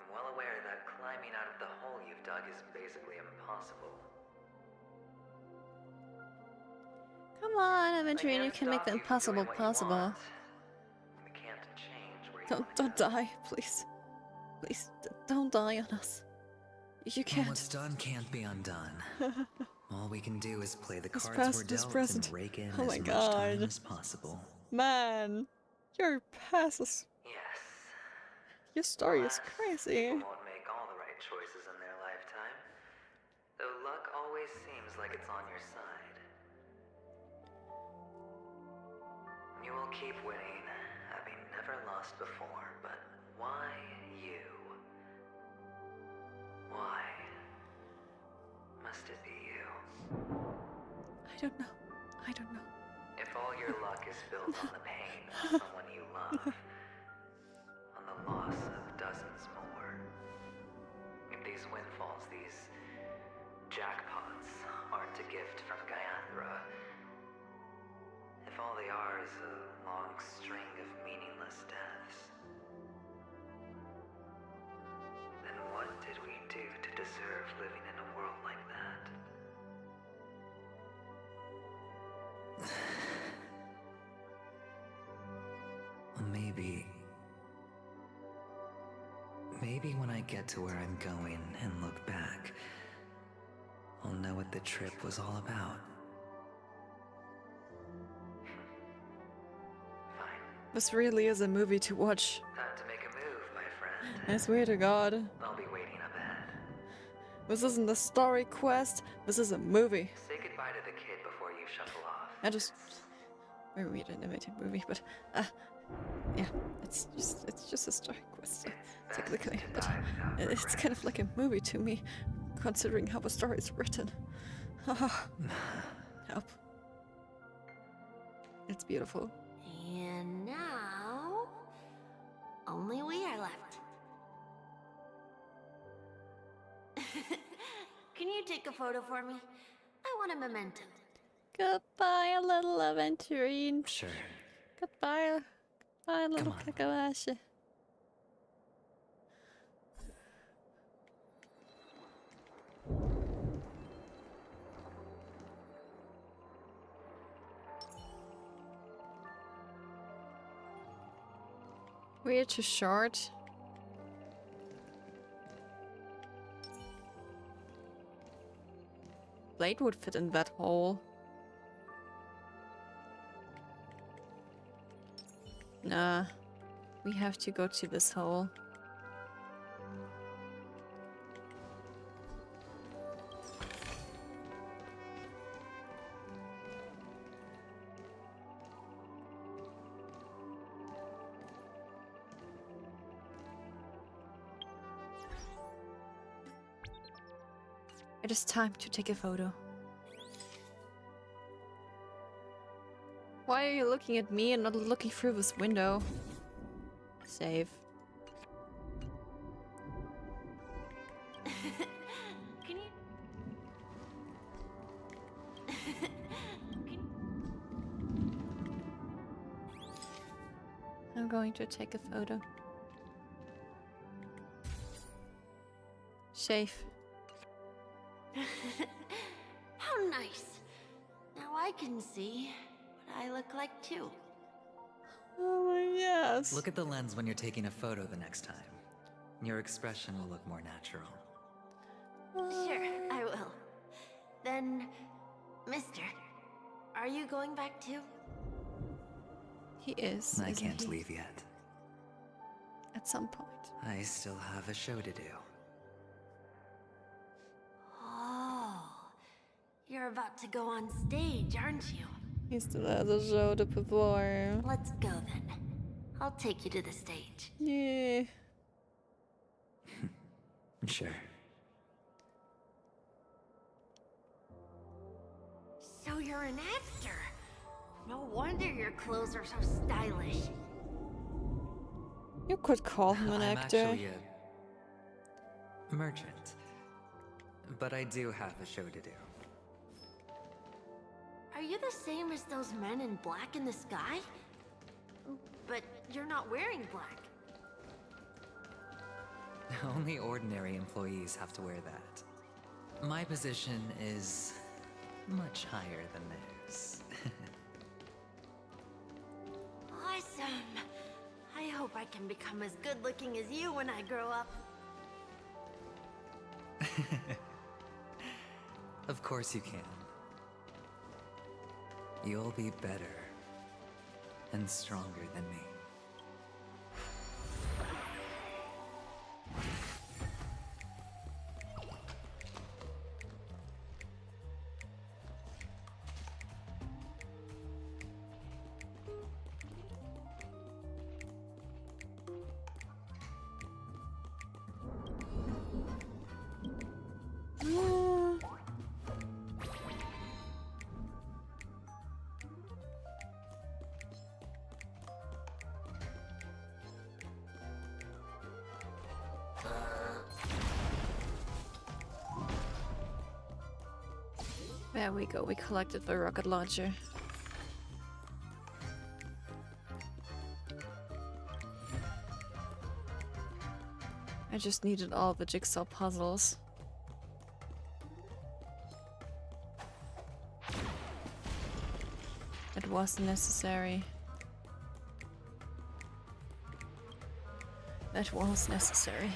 I'm well aware that climbing out of the hole you've dug is basically impossible. Come on, Aventurine, you can make the impossible possible. We can't change where you Don't die, please. Please, don't die on us. You can't. What's done can't be undone. All we can do is play the This cards we're present, this dealt present. and rake in Oh as my much God. time as possible. Man, your past is... Yes. Your story is crazy. People won't make all the right choices in their lifetime. Though luck always seems like it's on your side. You will keep winning, having never lost before, but why you? Why must it be you? I don't know. I don't know. If all your luck is built on the pain of someone you love, on the loss of dozens more, if these windfalls, these jackpots, aren't a gift from Gaiathra, if all they are is a long string of meaningless deaths, then what did we do to deserve living in a world like that? Maybe when I get to where I'm going and look back, I'll know what the trip was all about. This really is a movie to watch. Time to make a move, my friend. I swear to God. I'll be waiting up ahead. This isn't a story quest, this is a movie. Say goodbye to the kid before you shuffle off. I just... Maybe we didn't imitate movie, but... Yeah, it's just a story quest, technically, but it's kind of like a movie to me, considering how the story is written. Help. It's beautiful. And now, only we are left. Can you take a photo for me? I want a memento. Goodbye, little aventurine. Sure. Goodbye, little on. Kakashi. We're too short. Blade would fit in that hole. Nah, we have to go to this hole. It is time to take a photo. Why are you looking at me and not looking through this window? Save. Can you... I'm going to take a photo. Safe. How nice. Now I can see what I look like too. Oh yes. Look at the lens when you're taking a photo the next time. Your expression will look more natural. Sure, I will. Then, mister, are you going back too? He is. I isn't can't he? leave yet. At some point. I still have a show to do. Oh, you're about to go on stage, aren't you? He still has a show to perform. Let's go then. I'll take you to the stage. Yeah. Sure. So you're an actor. No wonder your clothes are so stylish. You could call him an I'm actor. actually a merchant. But I do have a show to do. Are you the same as those men in black in the sky? But you're not wearing black. Only ordinary employees have to wear that. My position is much higher than theirs. Awesome. I hope I can become as good looking as you when I grow up. Of course you can. You'll be better and stronger than me. There we go, we collected the rocket launcher. I just needed all the jigsaw puzzles. It was necessary. That was necessary.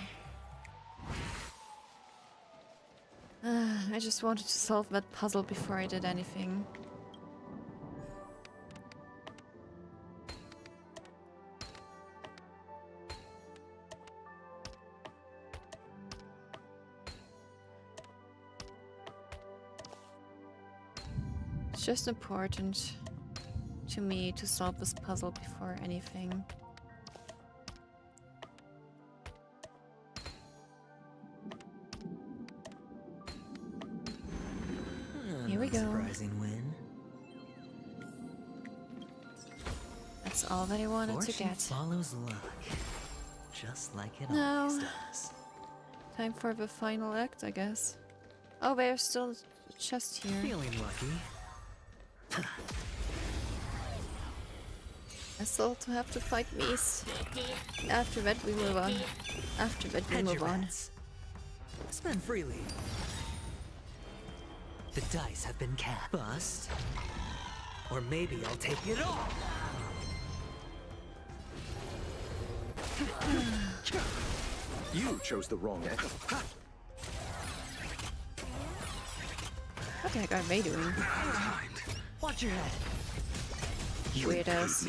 I just wanted to solve that puzzle before I did anything. It's just important to me to solve this puzzle before anything. Here we go. Surprising win. That's all that I wanted to Fortune get. follows luck, just like it No. always does. Time for the final act, I guess. Oh, there's still a chest here. Feeling lucky. I still have to fight Mies. After that, we move on. After that, we Hedge move your on. bets. Spend freely. The dice have been cast. Bust. Or maybe I'll take it all. You chose the wrong end. What the heck are they doing? Watch your head. Weirdos.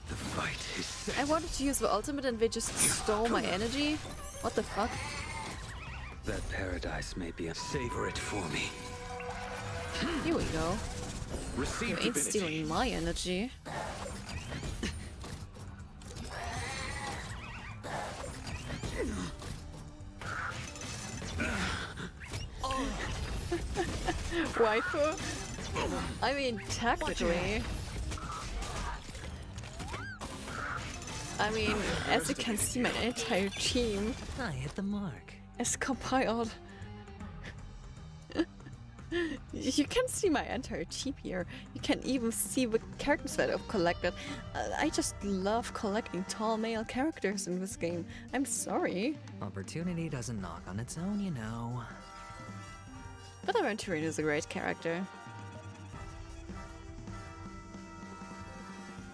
The fight is set. I wanted to use the ultimate and they just stole my energy? What the fuck? That paradise may be a savor it for me. Here we go. Receive You ain't divinity. stealing my energy. Waifu? I mean, technically. I mean, as you can see, my entire team I hit the mark. is compiled. You can see my entire team here. You can even see the characters that I've collected. I just love collecting tall male characters in this game. I'm sorry. Opportunity doesn't knock on its own, you know. But Aventurine is a great character.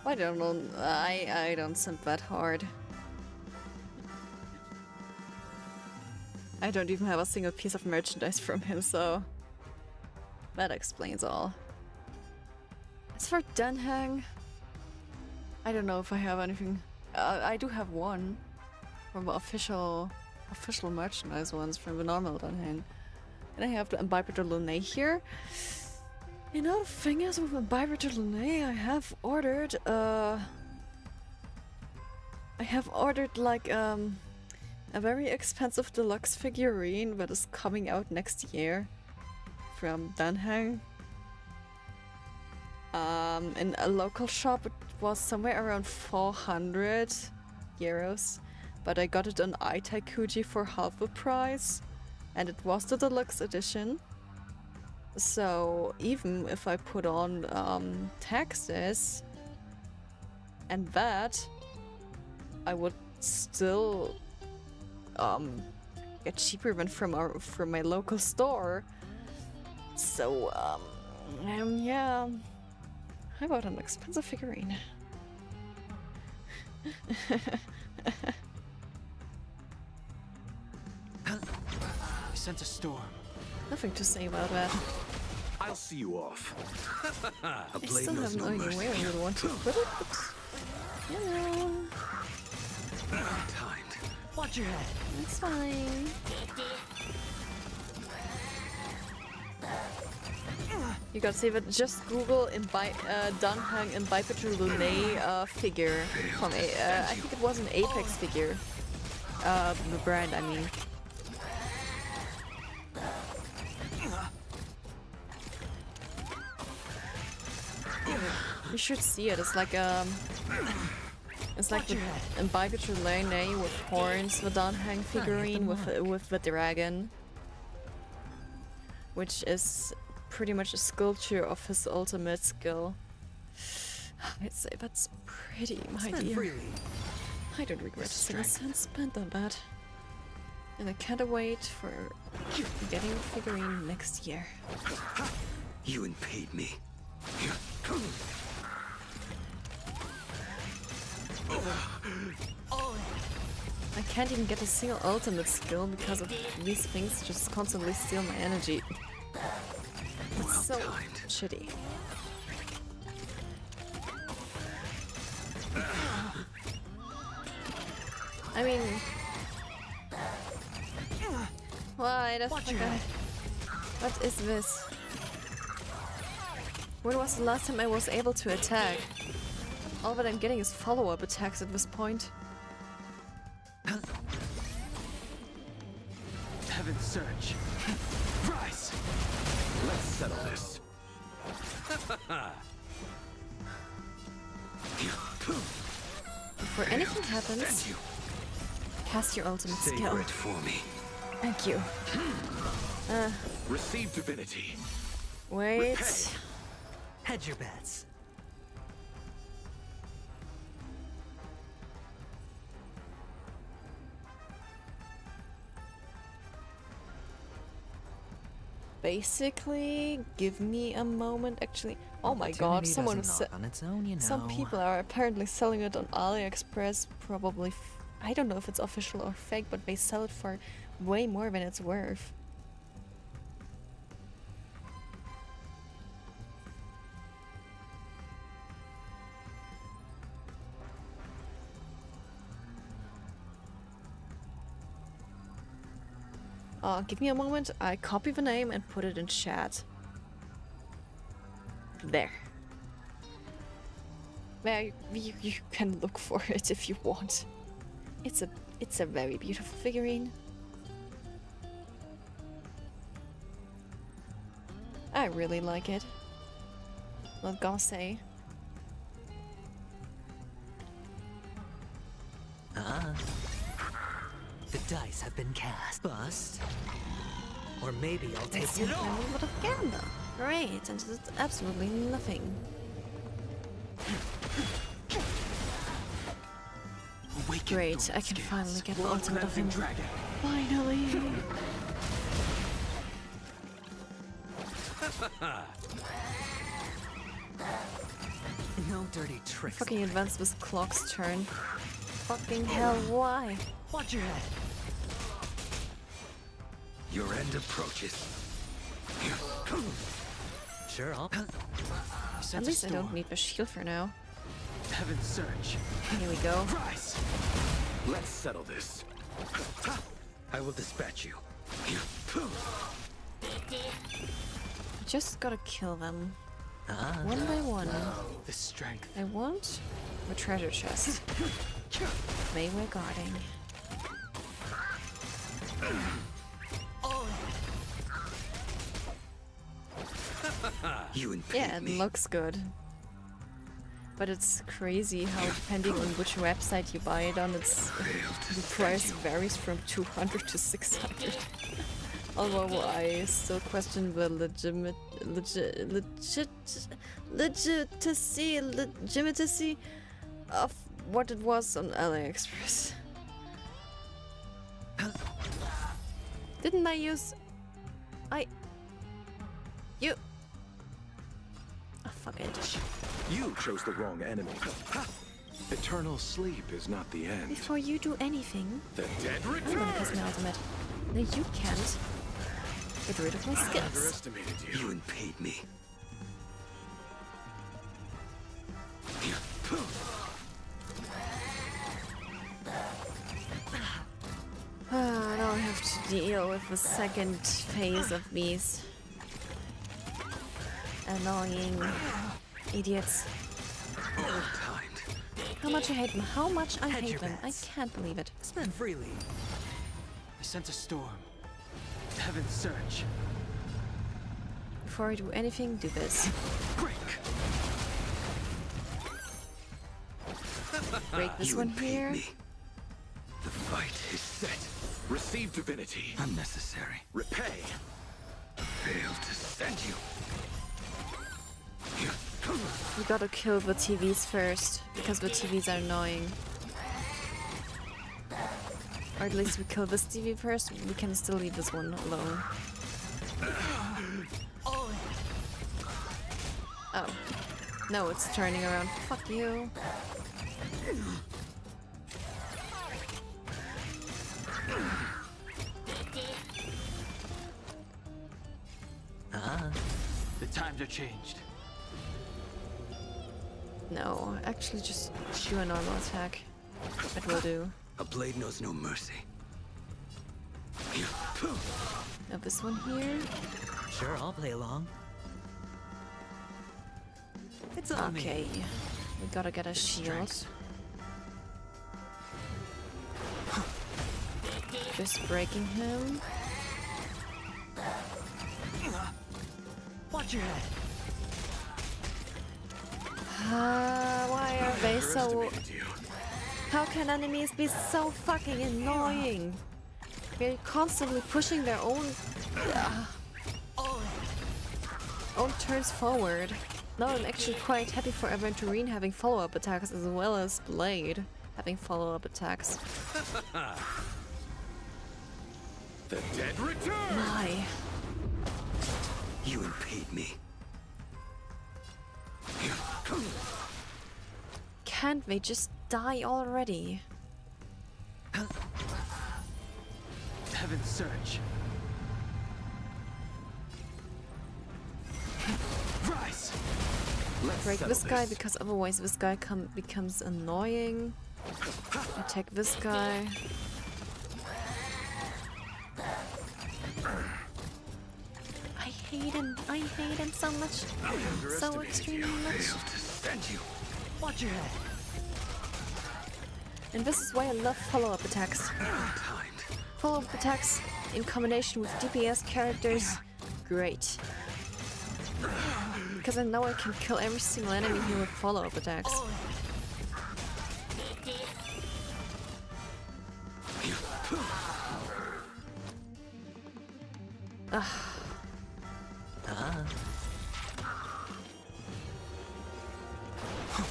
I don't know. I don't simp that hard. I don't even have a single piece of merchandise from him, so that explains all. As for Dunhang, I don't know if I have anything. I do have one from the official merchandise ones from the normal Dunhang. And I have the Imbiber de Luné here. You know, the thing is with Imbiber de Luné, I have ordered like a very expensive deluxe figurine that is coming out next year from Dunhang. In a local shop it was somewhere around 400 euros, but I got it on iTaikuji for half the price. And it was the deluxe edition. So even if I put on taxes and that, I would still get cheaper than from my local store. So yeah, I bought an expensive figurine. Sent a storm. Nothing to say about that. I'll see you off. A I blade still knows have no no idea mercy. where I would want to put it, but you know, Timed. Watch your head. it's fine. You gotta see that. Just Google Dunhang Imbiber de Luné figure from I think it was an Apex figure. The brand, I mean. You should see it. It's like the Imbiber de Luné with horns, the Dunhang figurine with the dragon, which is pretty much a sculpture of his ultimate skill. I'd say that's pretty, my dear. I don't regret a single cent spent on that. And I can't wait for getting the figurine next year. You unpaid me. I can't even get a single ultimate skill because of these things just constantly steal my energy. It's so shitty. I mean, why the fuck? What is this? When was the last time I was able to attack? All that I'm getting is follow-up attacks at this point. Heaven's surge. Rise! Let's settle this. Before anything happens, cast your ultimate skill. Savor it for me. Thank you. Receive divinity. Wait. Repay. Hedge your bets. Basically, give me a moment. Actually, oh my god, someone is on its own, you know. some people are apparently selling it on AliExpress. Probably, I don't know if it's official or fake, but they sell it for way more than it's worth. Give me a moment. I copy the name and put it in chat. There. There, you can look for it if you want. It's a very beautiful figurine. I really like it. Not gonna say. The dice have been cast. Bust. Or maybe I'll take It's it a all. little gamble. Great, and it's absolutely nothing. Great, I can finally get the ultimate of him. Finally! No dirty tricks. Fucking advance this clock's turn. Fucking hell, why? Watch your head. Your end approaches. Sure, I'll... At least I don't need the shield for now. Heaven's surge. Here we go. Rise. Let's settle this. I will dispatch you. Just gotta kill them. One by one. The strength. I want the treasure chest. They were guarding. Yeah, it looks good. But it's crazy how, depending on which website you buy it on, the price varies from 200 to 600. Although I still question the legitimacy of what it was on AliExpress. Didn't I use... You... Oh, fuck it. You chose the wrong enemy. Eternal sleep is not the end. Before you do anything, The dead I'm gonna cast my ultimate. No, you can't. Get rid of my I skills. underestimated you. You impede me. I don't have to deal with the second phase of these annoying idiots. How much I hate them. How much I hate them. I can't believe it. Spend freely. I sent a storm. Heaven's surge. Before I do anything, do this. Break this one here. The fight is set. Receive divinity. Unnecessary. Repay. Failed to send you. You gotta kill the TVs first, because the TVs are annoying. Or at least we kill this TV first, we can still leave this one alone. Oh. No, it's turning around. Fuck you. The times are changed. No, actually just shoot a normal attack. That will do. A blade knows no mercy. Now this one here. Sure, I'll play along. It's on Okay, we gotta get a shield. Just breaking him. Watch your head. Why are they so... How can enemies be so fucking annoying? They're constantly pushing their own turns forward. Now I'm actually quite happy for Aventurine having follow-up attacks as well as Blade having follow-up attacks. The dead return! Why? You impede me. Can't they just die already? Heaven's Surge. Rise! Let's Break this guy this. because otherwise this guy becomes annoying. Attack this guy. I hate him. I hate him so much. So extremely much. Failed to stand you. Watch your head. And this is why I love follow-up attacks. Follow-up attacks in combination with DPS characters, great. Because I know I can kill every single enemy here with follow-up attacks.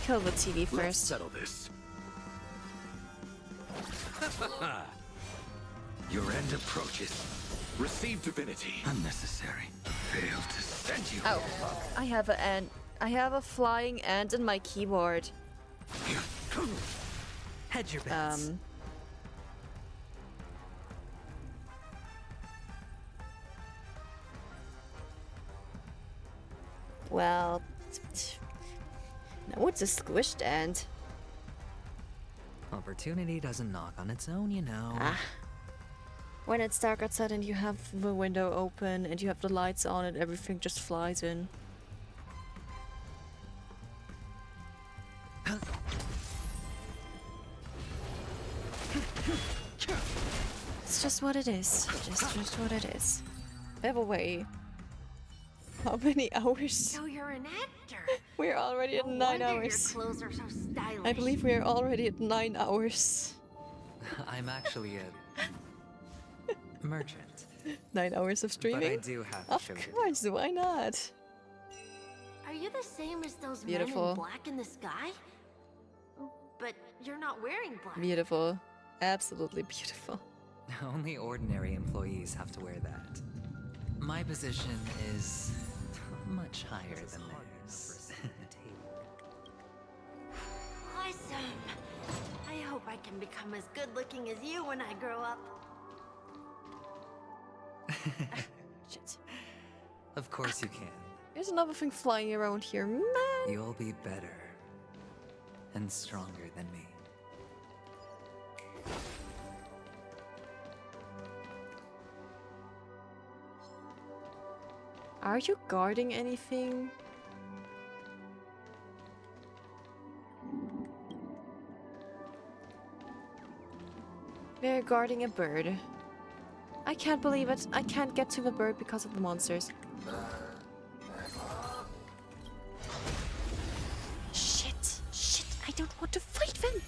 Kill the TV first. Let's settle this. Your end approaches. Receive divinity. Unnecessary. Failed to send you. Oh, I have a ant. I have a flying ant in my keyboard. Hedge your bets. Well, no, it's a squished ant. Opportunity doesn't knock on its own, you know. When it's dark outside and you have the window open and you have the lights on and everything just flies in. It's just what it is. Just what it is. By the way, how many hours? So you're an actor. We're already at 9 hours. Your clothes are so stylish. I believe we are already at 9 hours. I'm actually a merchant. 9 hours of streaming? But I do have to Of show you. course, why not? Are you the same as those men Beautiful. in black in the sky? But you're not wearing black. Beautiful. Absolutely beautiful. Only ordinary employees have to wear that. My position is much higher than theirs. Awesome. I hope I can become as good looking as you when I grow up. Shit. Of course you can. There's another thing flying around here, man. You'll be better and stronger than me. Are you guarding anything? They're guarding a bird. I can't believe it. I can't get to the bird because of the monsters. Shit. Shit. I don't want to fight them.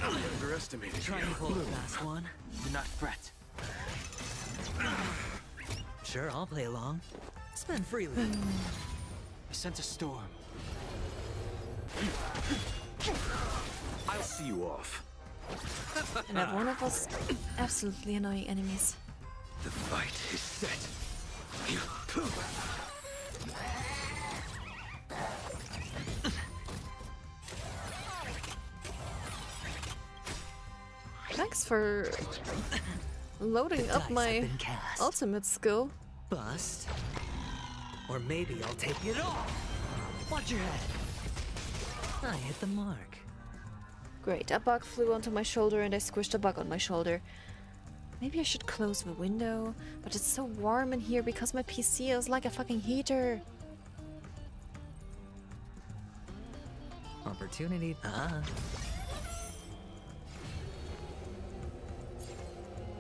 Underestimated Try you. and pull the last one. Do not fret. Sure, I'll play along. Spend freely. I sense a storm. I'll see you off. And I have one of those absolutely annoying enemies. The fight is set. Thanks for loading up my ultimate skill. Bust. Or maybe I'll take it all. Watch your head. I hit the mark. Great, a bug flew onto my shoulder and I squished a bug on my shoulder. Maybe I should close the window, but it's so warm in here because my PC is like a fucking heater. Opportunity.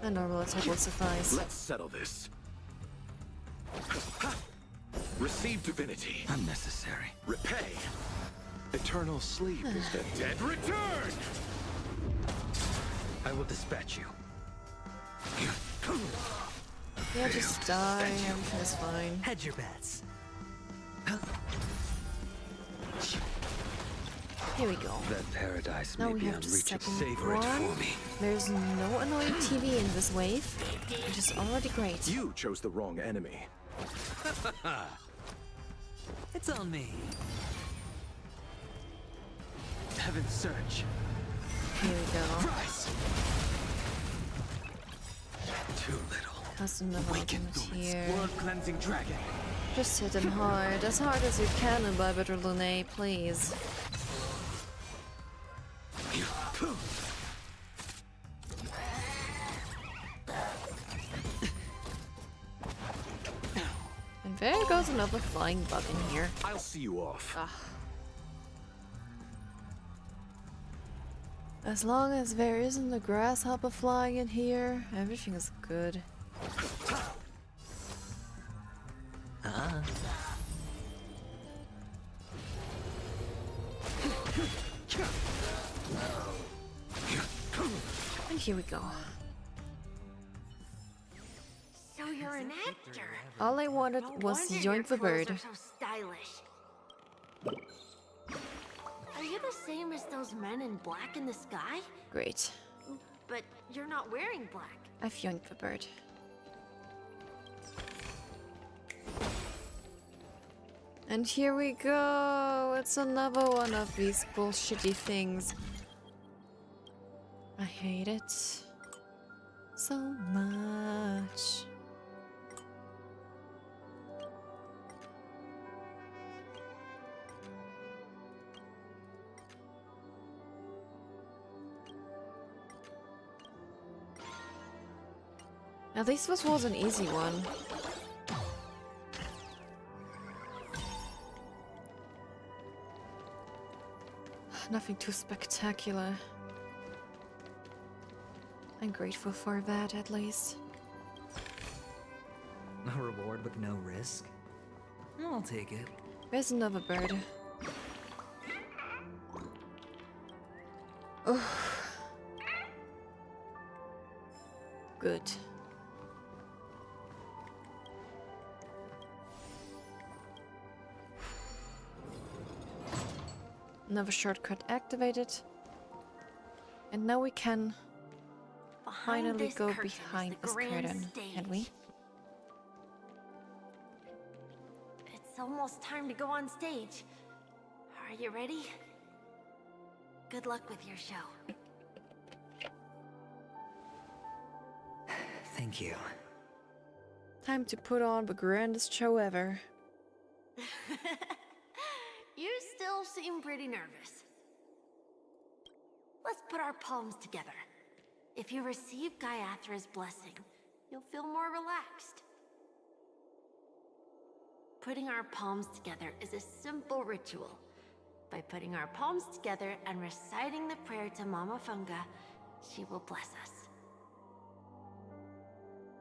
A normal attack will suffice. Let's settle this. Receive divinity. Unnecessary. Repay. Eternal sleep is the dead return. I will dispatch you. Yeah, just die. Everything is fine. Hedge your bets. Here we go. That paradise Now may we be have the unreachable. second Savor it one. for me. There's no annoying TV in this wave, which is already great. You chose the wrong enemy. It's on me. Heaven's Surge. Here we go. Too little. Custom development here. World cleansing dragon. Just hit him hard as you can, and buy better Lune, please. And there goes another flying bug in here. I'll see you off. As long as there isn't a grasshopper flying in here, everything is good. And here we go. So you're an actor. All I wanted was Yoink the Bird. So stylish. Are you the same as those men in black in the sky? Great. But you're not wearing black. I've Yoinked the Bird. And here we go! It's another one of these bullshitty things. I hate it so much. At least this was an easy one. Nothing too spectacular. I'm grateful for that, at least. A reward with no risk? I'll take it. There's another bird. Oh. Good. Another shortcut activated. And now we can finally go behind this curtain, can we? It's almost time to go on stage. Are you ready? Good luck with your show. Thank you. Time to put on the grandest show ever. You still seem pretty nervous. Let's put our palms together. If you receive Gaiathra's blessing, you'll feel more relaxed. Putting our palms together is a simple ritual. By putting our palms together and reciting the prayer to Mama Funga, she will bless us.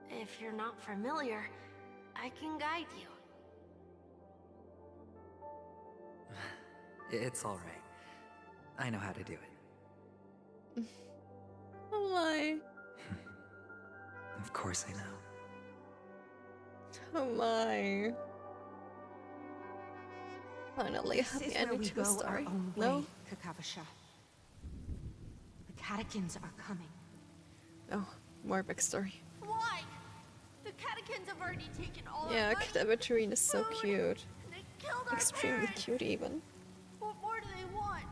If you're not familiar, I can guide you. It's all right. I know how to do it. Oh my. Of course I know. Oh my. Finally, a happy ending to a story. No? Kakavasha. The catechins are coming. Oh, more backstory. Why? The catechins have already taken all Yeah, our money, Cadaverine is so food, cute. and they killed our Extremely parents. cute even. What more do they want?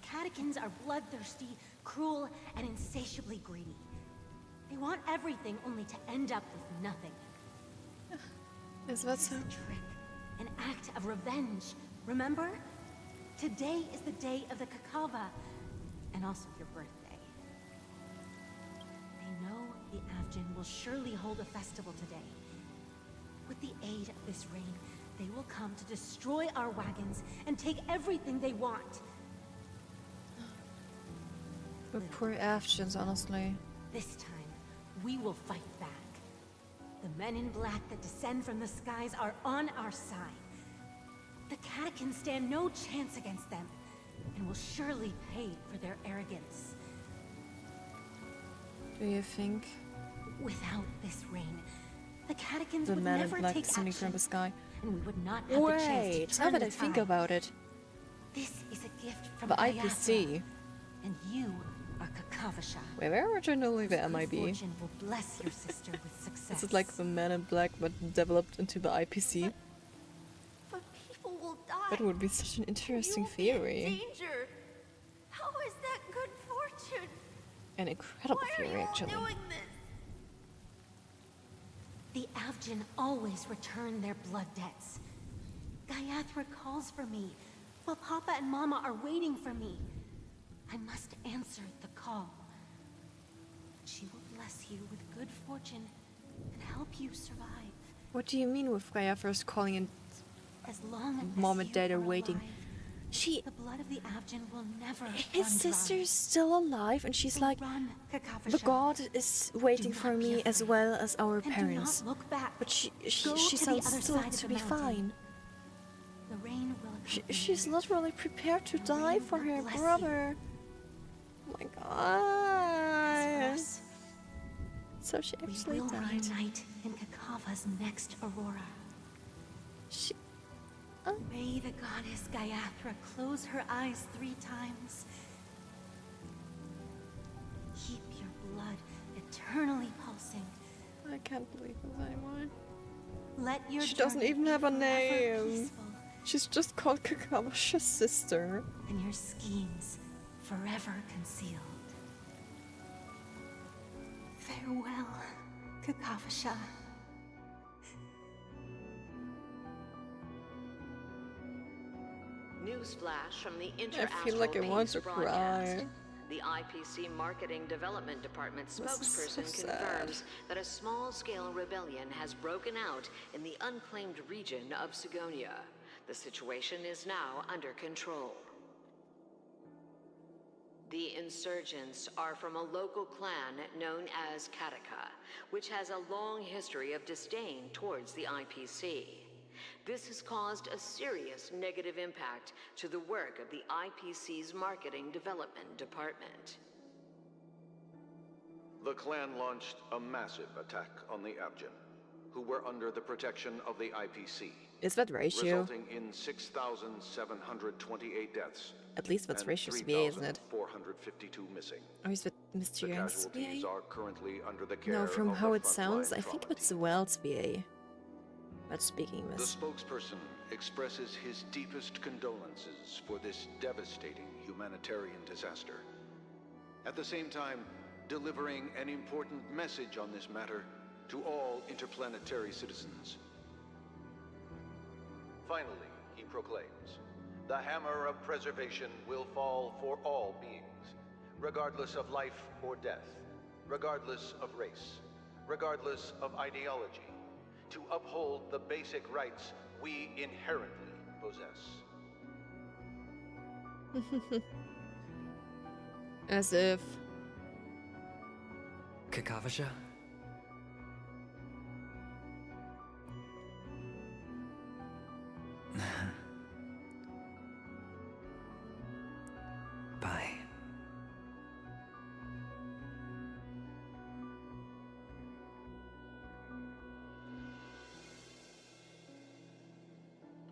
Catechins are bloodthirsty, cruel, and insatiably greedy. They want everything only to end up with nothing. Is that so? An act of revenge, remember? Today is the day of the Kakava, and also your birthday. They know Fortune will surely hold a festival today. With the aid of this rain, they will come to destroy our wagons and take everything they want. The poor Afghans, honestly. This time, we will fight back. The men in black that descend from the skies are on our side. The catechins stand no chance against them, and will surely pay for their arrogance. Do you think Without this rain, the catechins the would man in never black take descending action, from the sky? and we would not have the chance Wait, to now turn that the I think tide. about it, This is a gift from the Gayatha, IPC. and you are Kakavasha. Wait, where originally the MIB? Fortune will bless your sister with success. Is it like the Man in Black but developed into the IPC? But people will die. That would be such an interesting You'll be in theory. danger. How is that good fortune? An incredible Why are theory, you all actually. doing this? The Avgin always return their blood debts. Gayatha calls for me, while Papa and Mama are waiting for me. I must answer the call. She will bless you with good fortune and help you survive. What do you mean with Gaia first calling in As long as Mom and you Dad are are waiting? alive, She... the blood of the Avgin will never His run sister's still alive and she's So like, run, the Kakavasha. god is waiting Do for not be me as afraid. well as our And do parents. not look back. But she Go to the sounds other still side of to the be mountain. fine. The rain will She's literally prepared to die rain for will her bless you. brother. Oh my god. So she actually we will died. reunite in Kakava's next aurora. She... May the goddess Gayatha close her eyes 3 times. Keep your blood eternally pulsing. I can't believe this anymore. Let your She doesn't journey even be have a forever name. peaceful, She's just called Kakavasha's sister. and your schemes forever concealed. Farewell, Kakavasha. Newsflash from the I Interastral feel like I want Maze to broadcast. cry. The IPC Marketing Development Department This is spokesperson so sad. confirms that a small-scale rebellion has broken out in the unclaimed region of Sigonia. The situation is now under control. The insurgents are from a local clan known as Kataka, which has a long history of disdain towards the IPC. This has caused a serious negative impact to the work of the IPC's Marketing Development Department. The clan launched a massive attack on the Avgin, who were under the protection of the IPC. Is that ratio? Resulting in 6,728 deaths. At least that's and ratio SBA, isn't it? 3,452 missing. Or is it The Mysterious casualties SBA? are currently under the care No, from of how the it sounds, frontline I think trauma it's the Wells VA. But speaking The Miss. spokesperson expresses his deepest condolences for this devastating humanitarian disaster. At the same time, delivering an important message on this matter to all interplanetary citizens. Finally, he proclaims, the hammer of preservation will fall for all beings, regardless of life or death, regardless of race, regardless of ideology, to uphold the basic rights we inherently possess. As if. Kakavasha? Bye.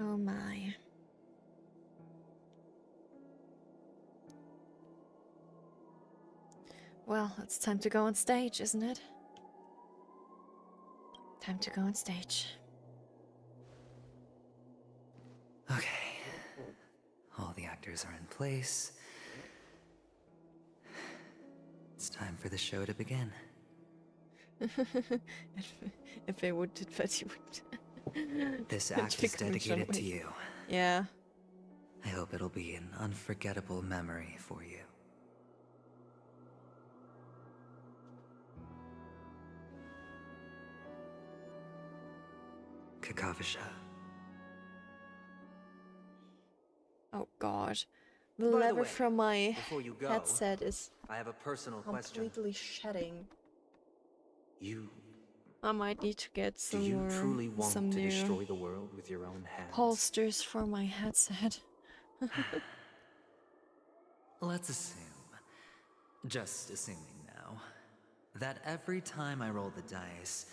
Oh my. Well, it's time to go on stage, isn't it? Time to go on stage. Okay. All the actors are in place. It's time for the show to begin. If they would, that you would. This act is dedicated to you. Yeah. I hope it'll be an unforgettable memory for you. Kakavasha. Oh god. The By the lever way, from my before you go, headset is I have a personal question. completely shedding. You I might need to get Do some you more, truly want some to new destroy the world with your own hands? holsters for my headset. Let's assume, just assuming now, that every time I roll the dice,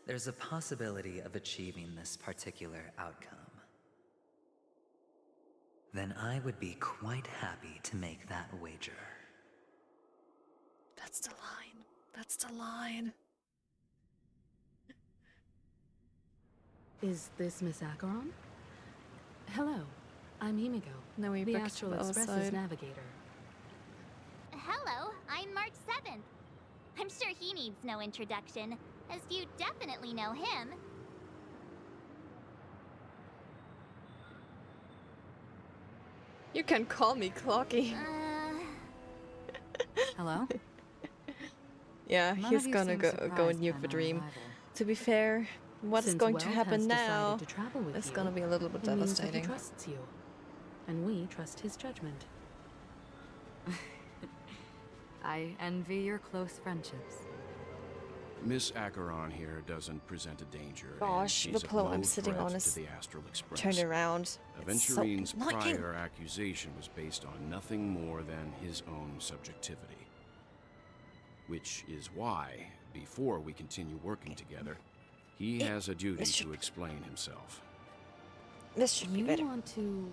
there's a possibility of achieving this particular outcome. Then I would be quite happy to make that wager. That's the line. That's the line. Is this Miss Acheron? Hello, I'm Himiko, No, we the back to Astral the other Express's side. navigator. Hello, I'm March 7th. I'm sure he needs no introduction, as you definitely know him. You can call me Clocky. Hello? Yeah, None he's of you gonna seem go surprised nuke by the my dream. arrival. To be fair, what's Since going to Weld happen has now? decided to travel with It's you, gonna be a little bit it means that he devastating. trusts you, and we trust his judgment. I envy your close friendships. Miss Acheron here doesn't present a danger. and Gosh, she's the of pillow no I'm sitting threat on to is the Astral Express. turned around. It's so Aventurine's annoying. prior accusation was based on nothing more than his own subjectivity. Which is why, before we continue working together, he has a duty to explain himself. This should be You better. want to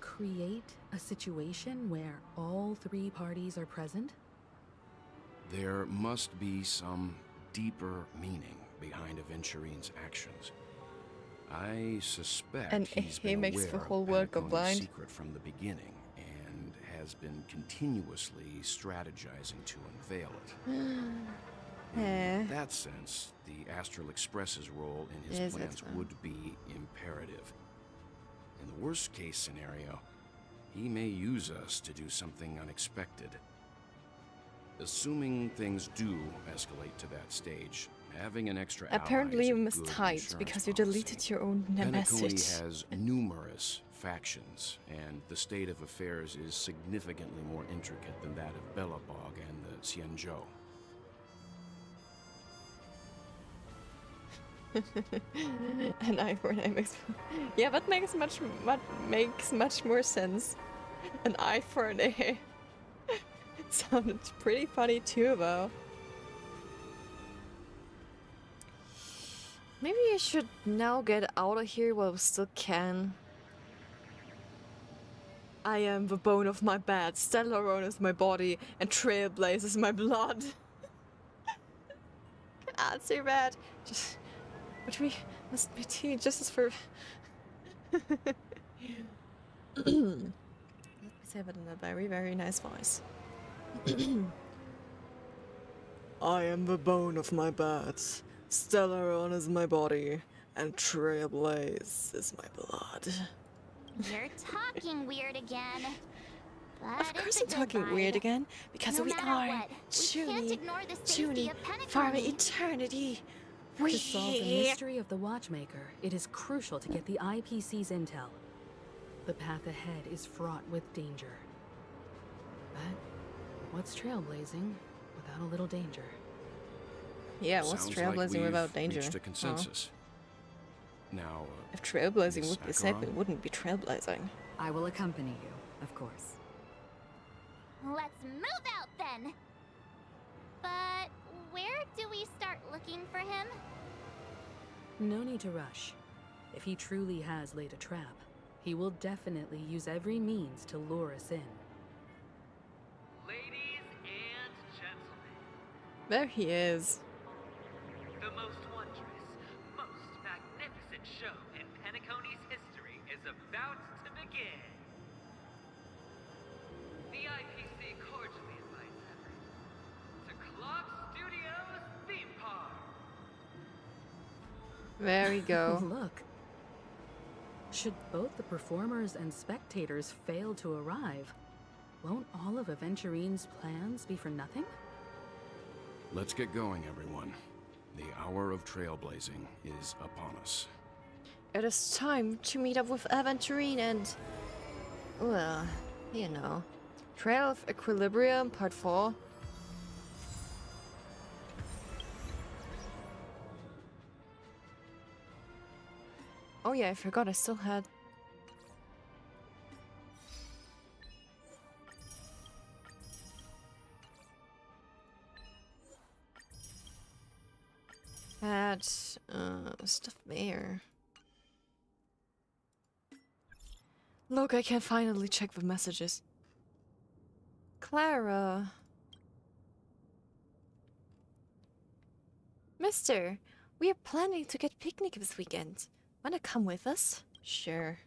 create a situation where all three parties are present? There must be some deeper meaning behind Aventurine's actions. I suspect And he's he been makes aware the of whole world go Panacone's blind. secret from the beginning and has been continuously strategizing to unveil it. In that sense, the Astral Express's role in his Is it, plans huh? would be imperative. In the worst case scenario, he may use us to do something unexpected. Assuming things do escalate to that stage, having an extra ally Apparently is you a missed good typed insurance because you policy. deleted your own Penacony message. has numerous factions, and the state of affairs is significantly more intricate than that of Bellabog and the Xianzhou. An eye for an eye makes yeah, that makes much more sense. An eye for an eye. Sounded pretty funny too, though. Maybe I should now get out of here while we still can. I am the bone of my bed, Stellarone is my body, and Trailblaze is my blood. Can't say that. Just, but we must be tea just as for. Let me say that in a very, very nice voice. I am the bone of my bed, Stellarone is my body, and Trailblaze is my blood. You're talking weird again. But Of course it's a I'm good talking vibe. weird again, because No we matter are what, we can't ignore the safety truly of for Penacony. eternity. To solve the mystery of the Watchmaker, it is crucial to get the IPC's intel. The path ahead is fraught with danger. But what's trailblazing without a little danger? Yeah, what's Sounds trailblazing like without we've danger? reached a consensus. Now, If trailblazing Miss would be safe, Acheron? it wouldn't be trailblazing. I will accompany you, of course. Let's move out then. But where do we start looking for him? No need to rush. If he truly has laid a trap, he will definitely use every means to lure us in. Ladies and gentlemen, There he is. the most wondrous, most magnificent show in Penacony's history is about to begin. The IPC cordially invites everyone to Clock Studios Theme Park. There we go. Look. Should both the performers and spectators fail to arrive, won't all of Aventurine's plans be for nothing? let's get going, everyone. The hour of trailblazing is upon us. It is time to meet up with Aventurine and... well, you know. Trail of Equilibrium, Part 4. Oh yeah, I forgot I still had... stuff there. Look, I can finally check the messages. Clara. Mister, we are planning to get picnic this weekend. Wanna come with us? Sure.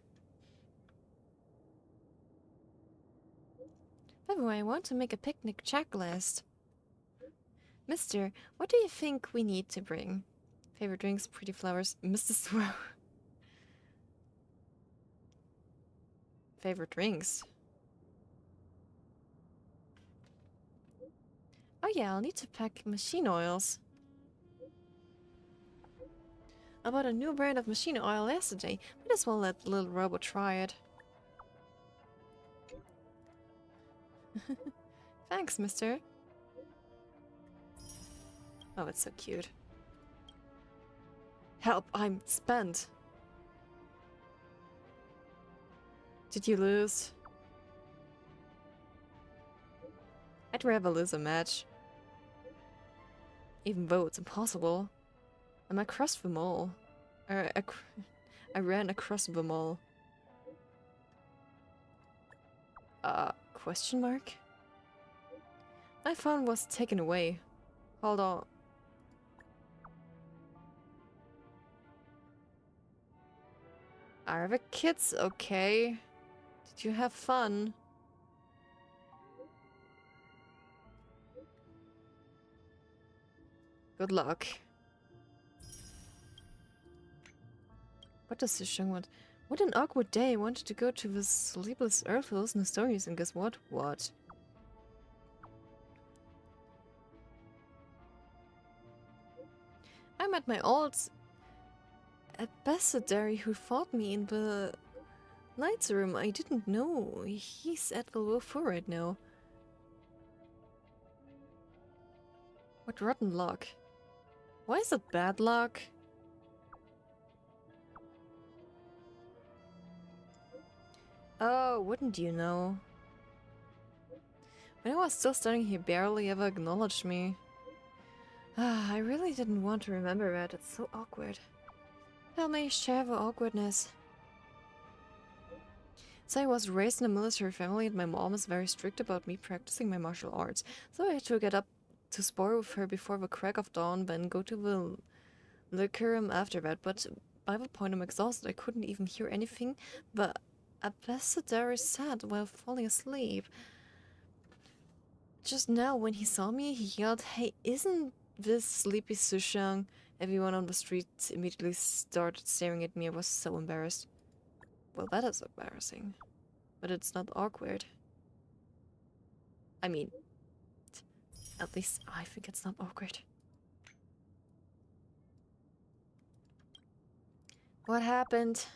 By the way, I want to make a picnic checklist. Mister, what do you think we need to bring? Favorite drinks, pretty flowers, Mr. Swell. Favorite drinks? Oh yeah, I'll need to pack machine oils. I bought a new brand of machine oil yesterday. Might as well let the little robot try it. Thanks, mister. Oh, it's so cute. Help, I'm spent. Did you lose? I'd rather lose a match. Even though it's impossible. I'm across the mall. I ran across the mall. Question mark? My phone was taken away. Hold on. Are the kids okay? Did you have fun? Good luck. What does this young want? What an awkward day. I wanted to go to the sleepless earth to listen to stories, and guess what? What? I met my old ambassador who fought me in the lights room. I didn't know. He's at the Wolf right now. What rotten luck. Why is it bad luck? Oh, wouldn't you know? When I was still studying, he barely ever acknowledged me. I really didn't want to remember that. It's so awkward. Help me share the awkwardness. So I was raised in a military family and my mom is very strict about me practicing my martial arts. So I had to get up to spar with her before the crack of dawn, then go to the liquor room after that. But by the point I'm exhausted, I couldn't even hear anything the ambassador said while falling asleep. Just now, when he saw me, he yelled, "Hey, isn't this sleepy Sushang?" Everyone on the street immediately started staring at me. I was so embarrassed. Well, that is embarrassing. But it's not awkward. I mean, at least I think it's not awkward. What happened?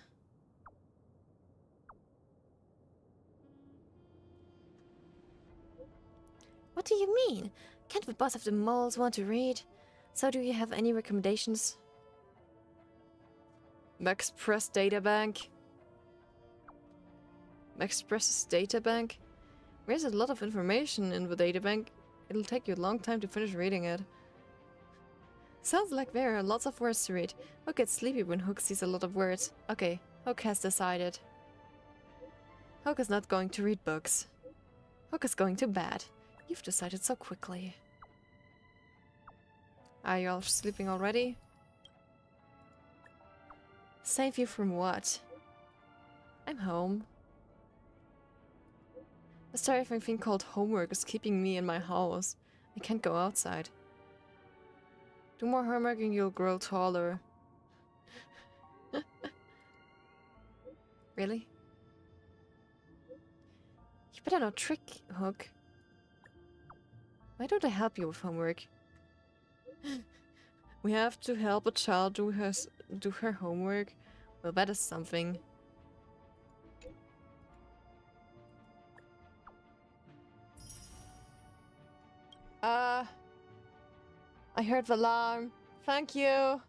What do you mean? Can't the boss of the moles want to read? So do you have any recommendations? Maxpress Databank. Maxpress's databank? There's a lot of information in the databank. It'll take you a long time to finish reading it. Sounds like there are lots of words to read. Hook gets sleepy when Hook sees a lot of words. Okay, Hook has decided. Hook is not going to read books. Hook is going to bed. You've decided so quickly. Are you all sleeping already? Save you from what? I'm home. This terrifying thing called homework is keeping me in my house. I can't go outside. Do more homework and you'll grow taller. Really? You better not trick Hook. Why don't I help you with homework? We have to help a child do her homework. Well, that is something. I heard the alarm. Thank you.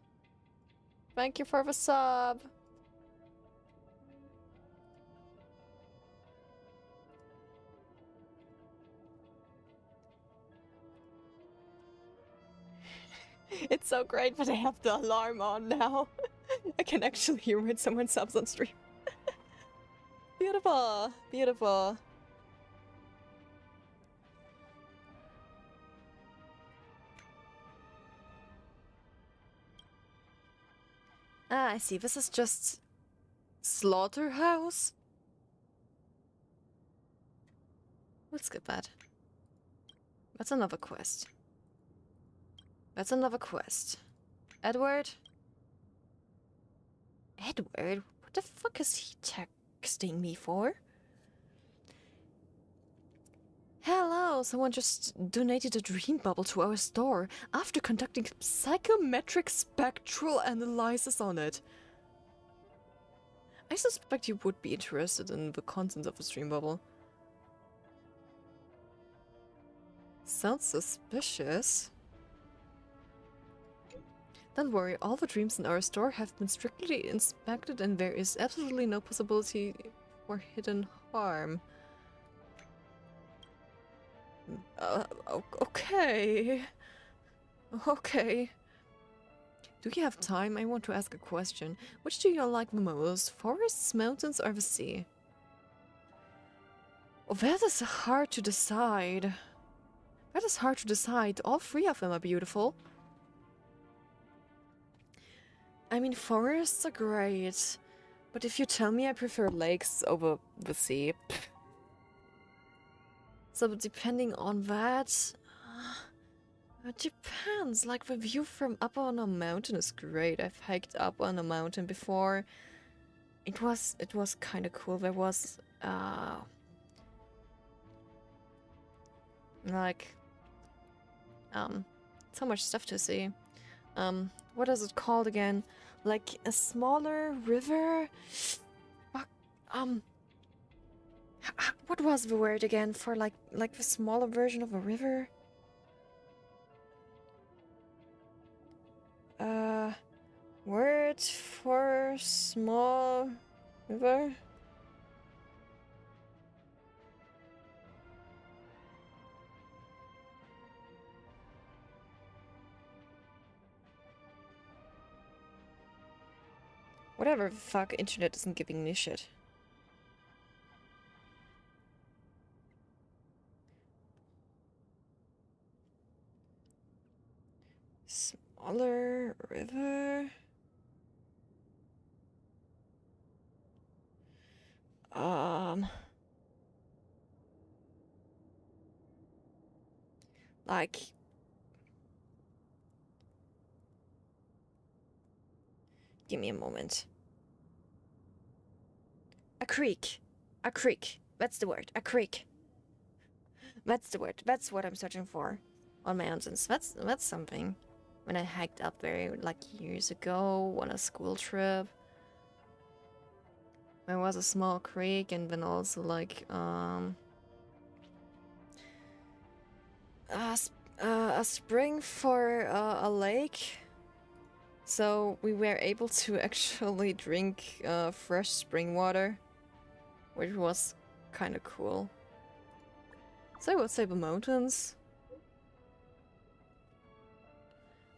Thank you for the sub. It's so great that I have the alarm on now. I can actually hear when someone subs on stream. Beautiful, beautiful. Ah, I see. This is just slaughterhouse. Let's skip that. That's another quest. That's another quest. Edward? Edward? What the fuck is he texting me for? Hello, someone just donated a dream bubble to our store after conducting psychometric spectral analysis on it. I suspect you would be interested in the contents of the dream bubble. Sounds suspicious. Don't worry, all the dreams in our store have been strictly inspected and there is absolutely no possibility for hidden harm. Okay. Okay. Do you have time? I want to ask a question. Which do you like the most? Forests, mountains, or the sea? Oh, that is hard to decide. That is hard to decide. All three of them are beautiful. I mean, forests are great. But if you tell me I prefer lakes over the sea... So depending on that, it depends. Like the view from up on a mountain is great. I've hiked up on a mountain before. It was kind of cool. There was like so much stuff to see. What is it called again? Like a smaller river. What was the word again for like the smaller version of a river? Word for small river? Whatever the fuck, internet isn't giving me shit. Smaller river. Like give me a moment. A creek. A creek. That's the word. A creek. That's the word. That's what I'm searching for on mountains. That's something. When I hiked up there like years ago on a school trip, there was a small creek and then also like a spring for a lake. So we were able to actually drink fresh spring water, which was kind of cool. So I would say the mountains.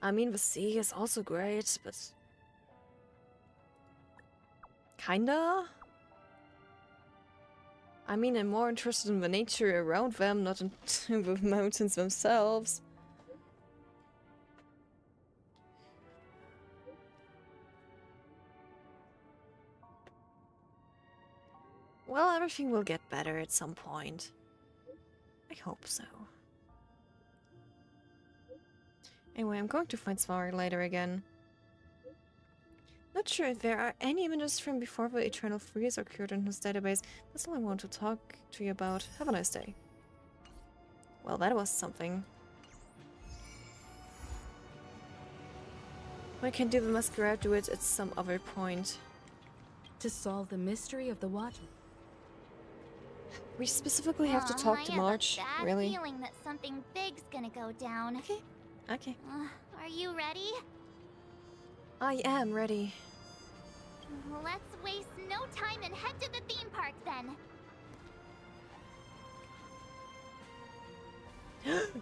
I mean, the sea is also great, but kinda. I mean, I'm more interested in the nature around them, not in the mountains themselves. Well, everything will get better at some point. I hope so. Anyway, I'm going to find StarRail later again. Not sure if there are any images from before the Eternal Freeze occurred in his database. That's all I want to talk to you about. Have a nice day. Well, that was something. I can do the masquerade, do it at some other point. To solve the mystery of the Watchman. We specifically have to talk to March, I have a bad really? feeling that something big's gonna go down. Okay. Okay. Are you ready? I am ready. Let's waste no time and head to the theme park then.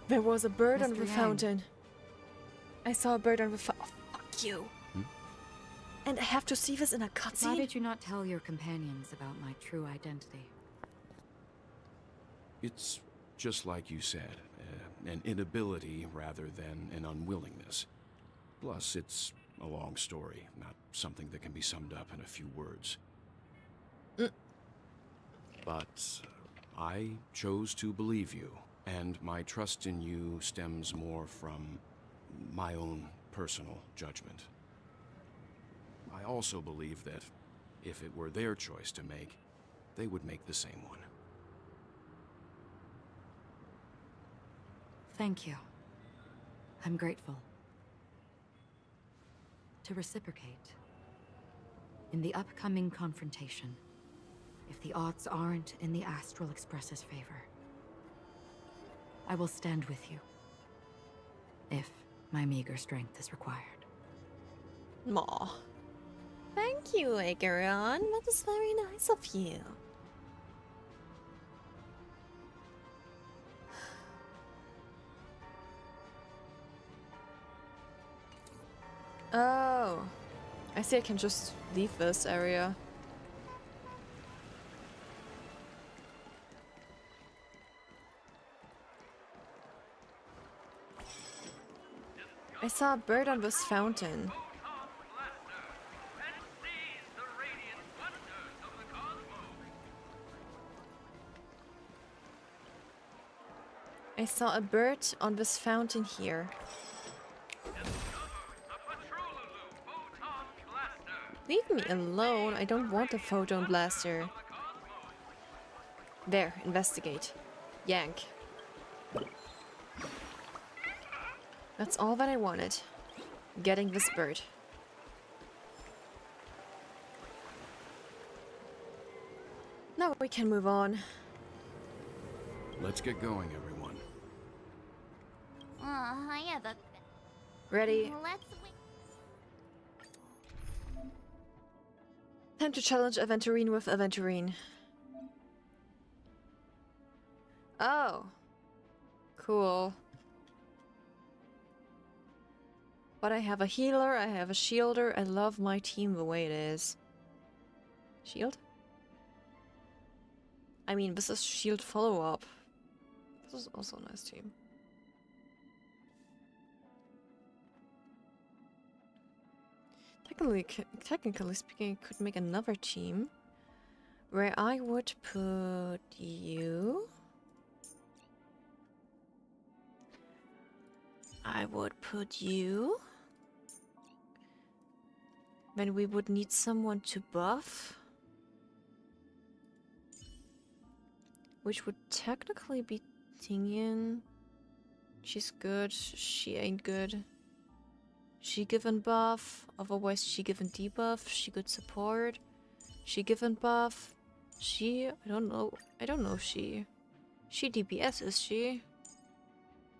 There was a bird on Mr. the Yang. fountain. I saw a bird on the fountain. Oh, fuck you. And I have to see this in a cutscene? Why did you not tell your companions about my true identity? It's just like you said, an inability rather than an unwillingness. Plus, it's a long story, not something that can be summed up in a few words. But I chose to believe you, and my trust in you stems more from my own personal judgment. I also believe that if it were their choice to make, they would make the same one. Thank you. I'm grateful. To reciprocate, in the upcoming confrontation, if the odds aren't in the Astral Express's favor, I will stand with you, if my meager strength is required. Aw. Thank you, Aegeron. That is very nice of you. Oh. I see I can just leave this area. I saw a bird on this fountain. I saw a bird on this fountain here. Leave me alone. I don't want a photon blaster. There, investigate. Yank. That's all that I wanted. Getting this bird. Now we can move on. Let's get going, everyone. I have a... Ready? Let's wait. Time to challenge Aventurine with Aventurine. Oh. Cool. But I have a healer, I have a shielder. I love my team the way it is. Shield? I mean, this is shield follow-up. This is also a nice team. Technically speaking, I could make another team where I would put you. I would put you. Then we would need someone to buff. Which would technically be Tingyan. She's good, she ain't good. She given buff, otherwise she given debuff, she good support. She given buff. She, I don't know if she DPS, is she?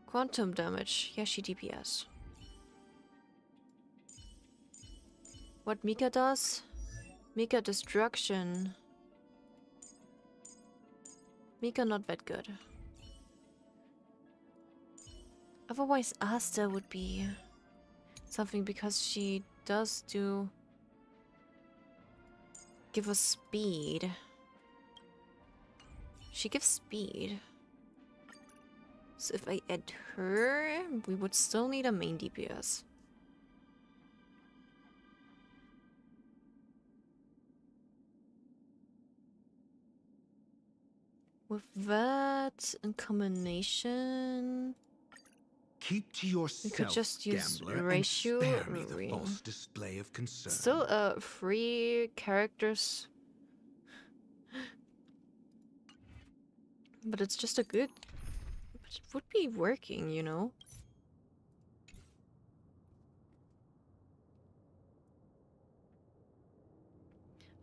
Quantum damage, yeah, she DPS. What Mika does? Mika destruction. Mika not that good. Otherwise Asta would be something because she does give us speed. She gives speed. So if I add her, we would still need a main DPS. With that in combination, keep to yourself, we could just use gambler, ratio. and spare me the false display of concern. Still, 3 characters, but it's just a good. But it would be working, you know.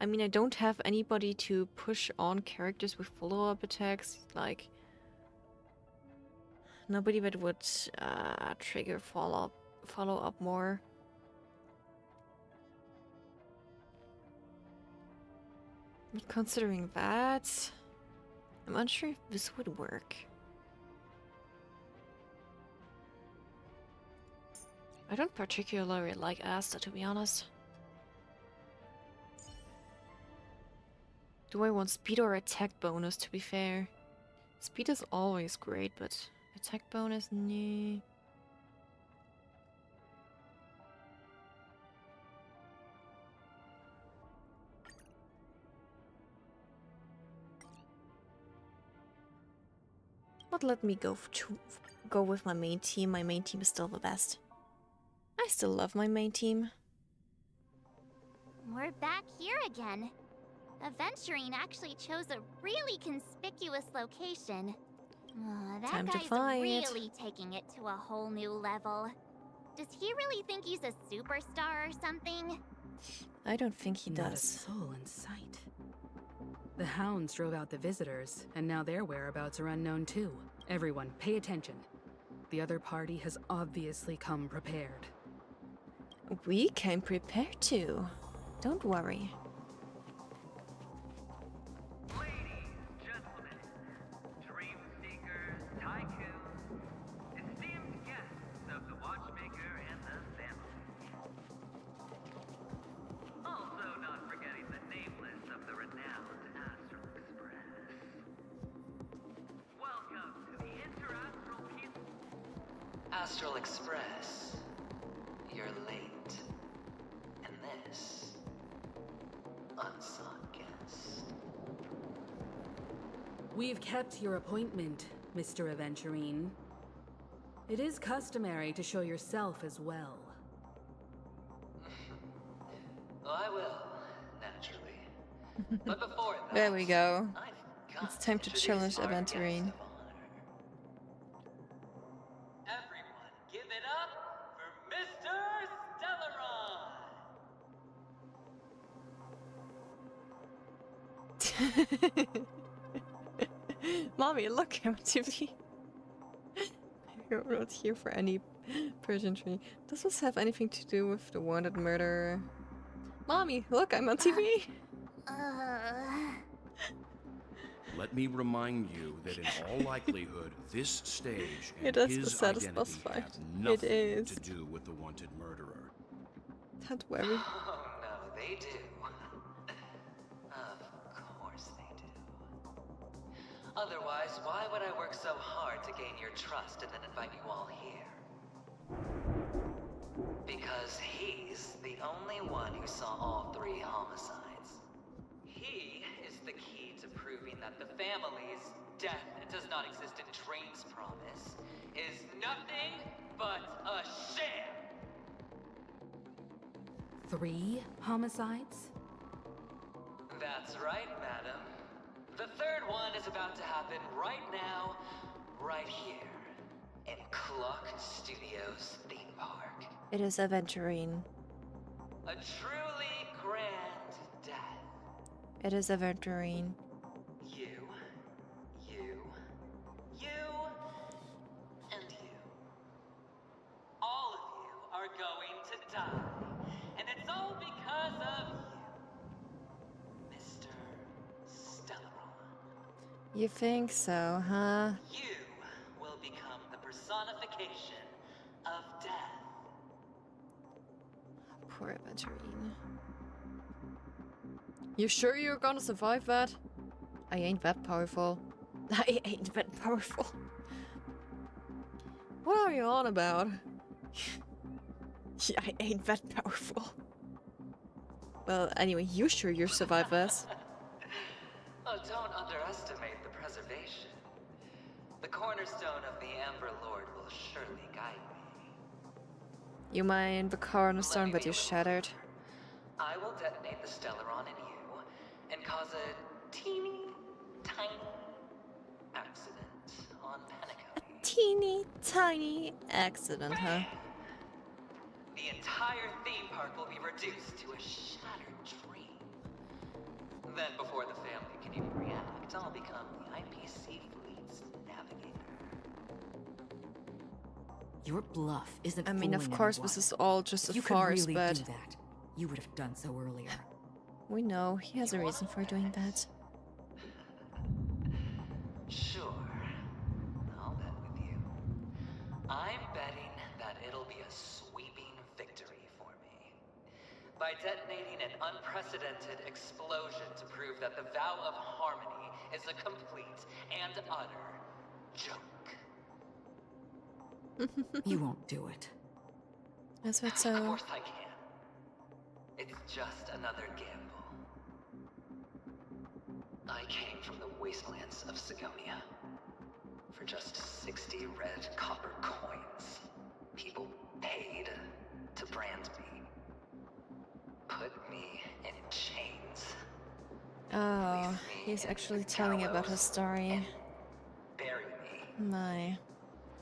I mean, I don't have anybody to push on characters with follow-up attacks, like nobody that would trigger follow-up more. But considering that, I'm unsure if this would work. I don't particularly like Asta, to be honest. Do I want speed or attack bonus, to be fair? Speed is always great, but attack bonus, nah. But let me go with my main team. My main team is still the best. I still love my main team. We're back here again. Aventurine actually chose a really conspicuous location. That Time to guy's fight. really taking it to a whole new level. Does he really think he's a superstar or something? I don't think he Not a does. soul in sight. The hounds drove out the visitors, and now their whereabouts are unknown too. Everyone, pay attention. The other party has obviously come prepared. We came prepared too. Don't worry. Astral Express, you're late. And this, unsought guest. We've kept your appointment, Mr. Aventurine. It is customary to show yourself as well. I will, naturally. But before that, There we go. I've got It's time to introduce challenge our guest Aventurine. of Everyone, give it up for Mr. Stellaron! Mommy, look, I'm on TV. I'm not here for any pageantry. Does this have anything to do with the wanted murderer? Mommy, look, I'm on TV. Let me remind you that in all likelihood, this stage and It is his the identity saddest boss fight. have nothing is. to do with the wanted murderer. Don't worry. Oh, no, they do. Of course they do. Otherwise, why would I work so hard to gain your trust and then invite you all here? Because he's the only one who saw all 3 homicides. He is the key to proving that the family's death does not exist in Dream's promise is nothing but a sham! 3 homicides? That's right, madam. The 3rd one is about to happen right now, right here, in Clock Studios theme park. It is Aventurine. A truly grand death. It is Aventurine. You, and you. All of you are going to die. And it's all because of you, Mr. Stellaron. You think so, huh? You will become the personification of death. Poor Aventurine. You sure you're gonna survive that? I ain't that powerful. I ain't that powerful. What are you on about? Yeah, I ain't that powerful. Well, anyway, you sure you survive this? Oh, don't underestimate the preservation. The cornerstone of the Amber Lord will surely guide me. You mind the cornerstone that you shattered? I will detonate the Stellaron in you and cause a teeny, tiny accident on Panico. Teeny tiny accident, huh? The entire theme park will be reduced to a shattered dream. Then before the family can even react, I'll become the IPC fleet's navigator. Your bluff isn't. I mean, of course, this is all just a you farce, could really but do that. You would have done so earlier. we know he has a reason for doing that. Sure. I'll bet with you. I'm betting that it'll be a sweeping victory for me. By detonating an unprecedented explosion to prove that the vow of harmony is a complete and utter joke. You won't do it. That's what Of so. course I can. It's just another gamble. I came from the wastelands of Sigonia. For just 60 red copper coins, people paid to brand me. Put me in chains. Oh, he's actually telling about his story. Bury me My. in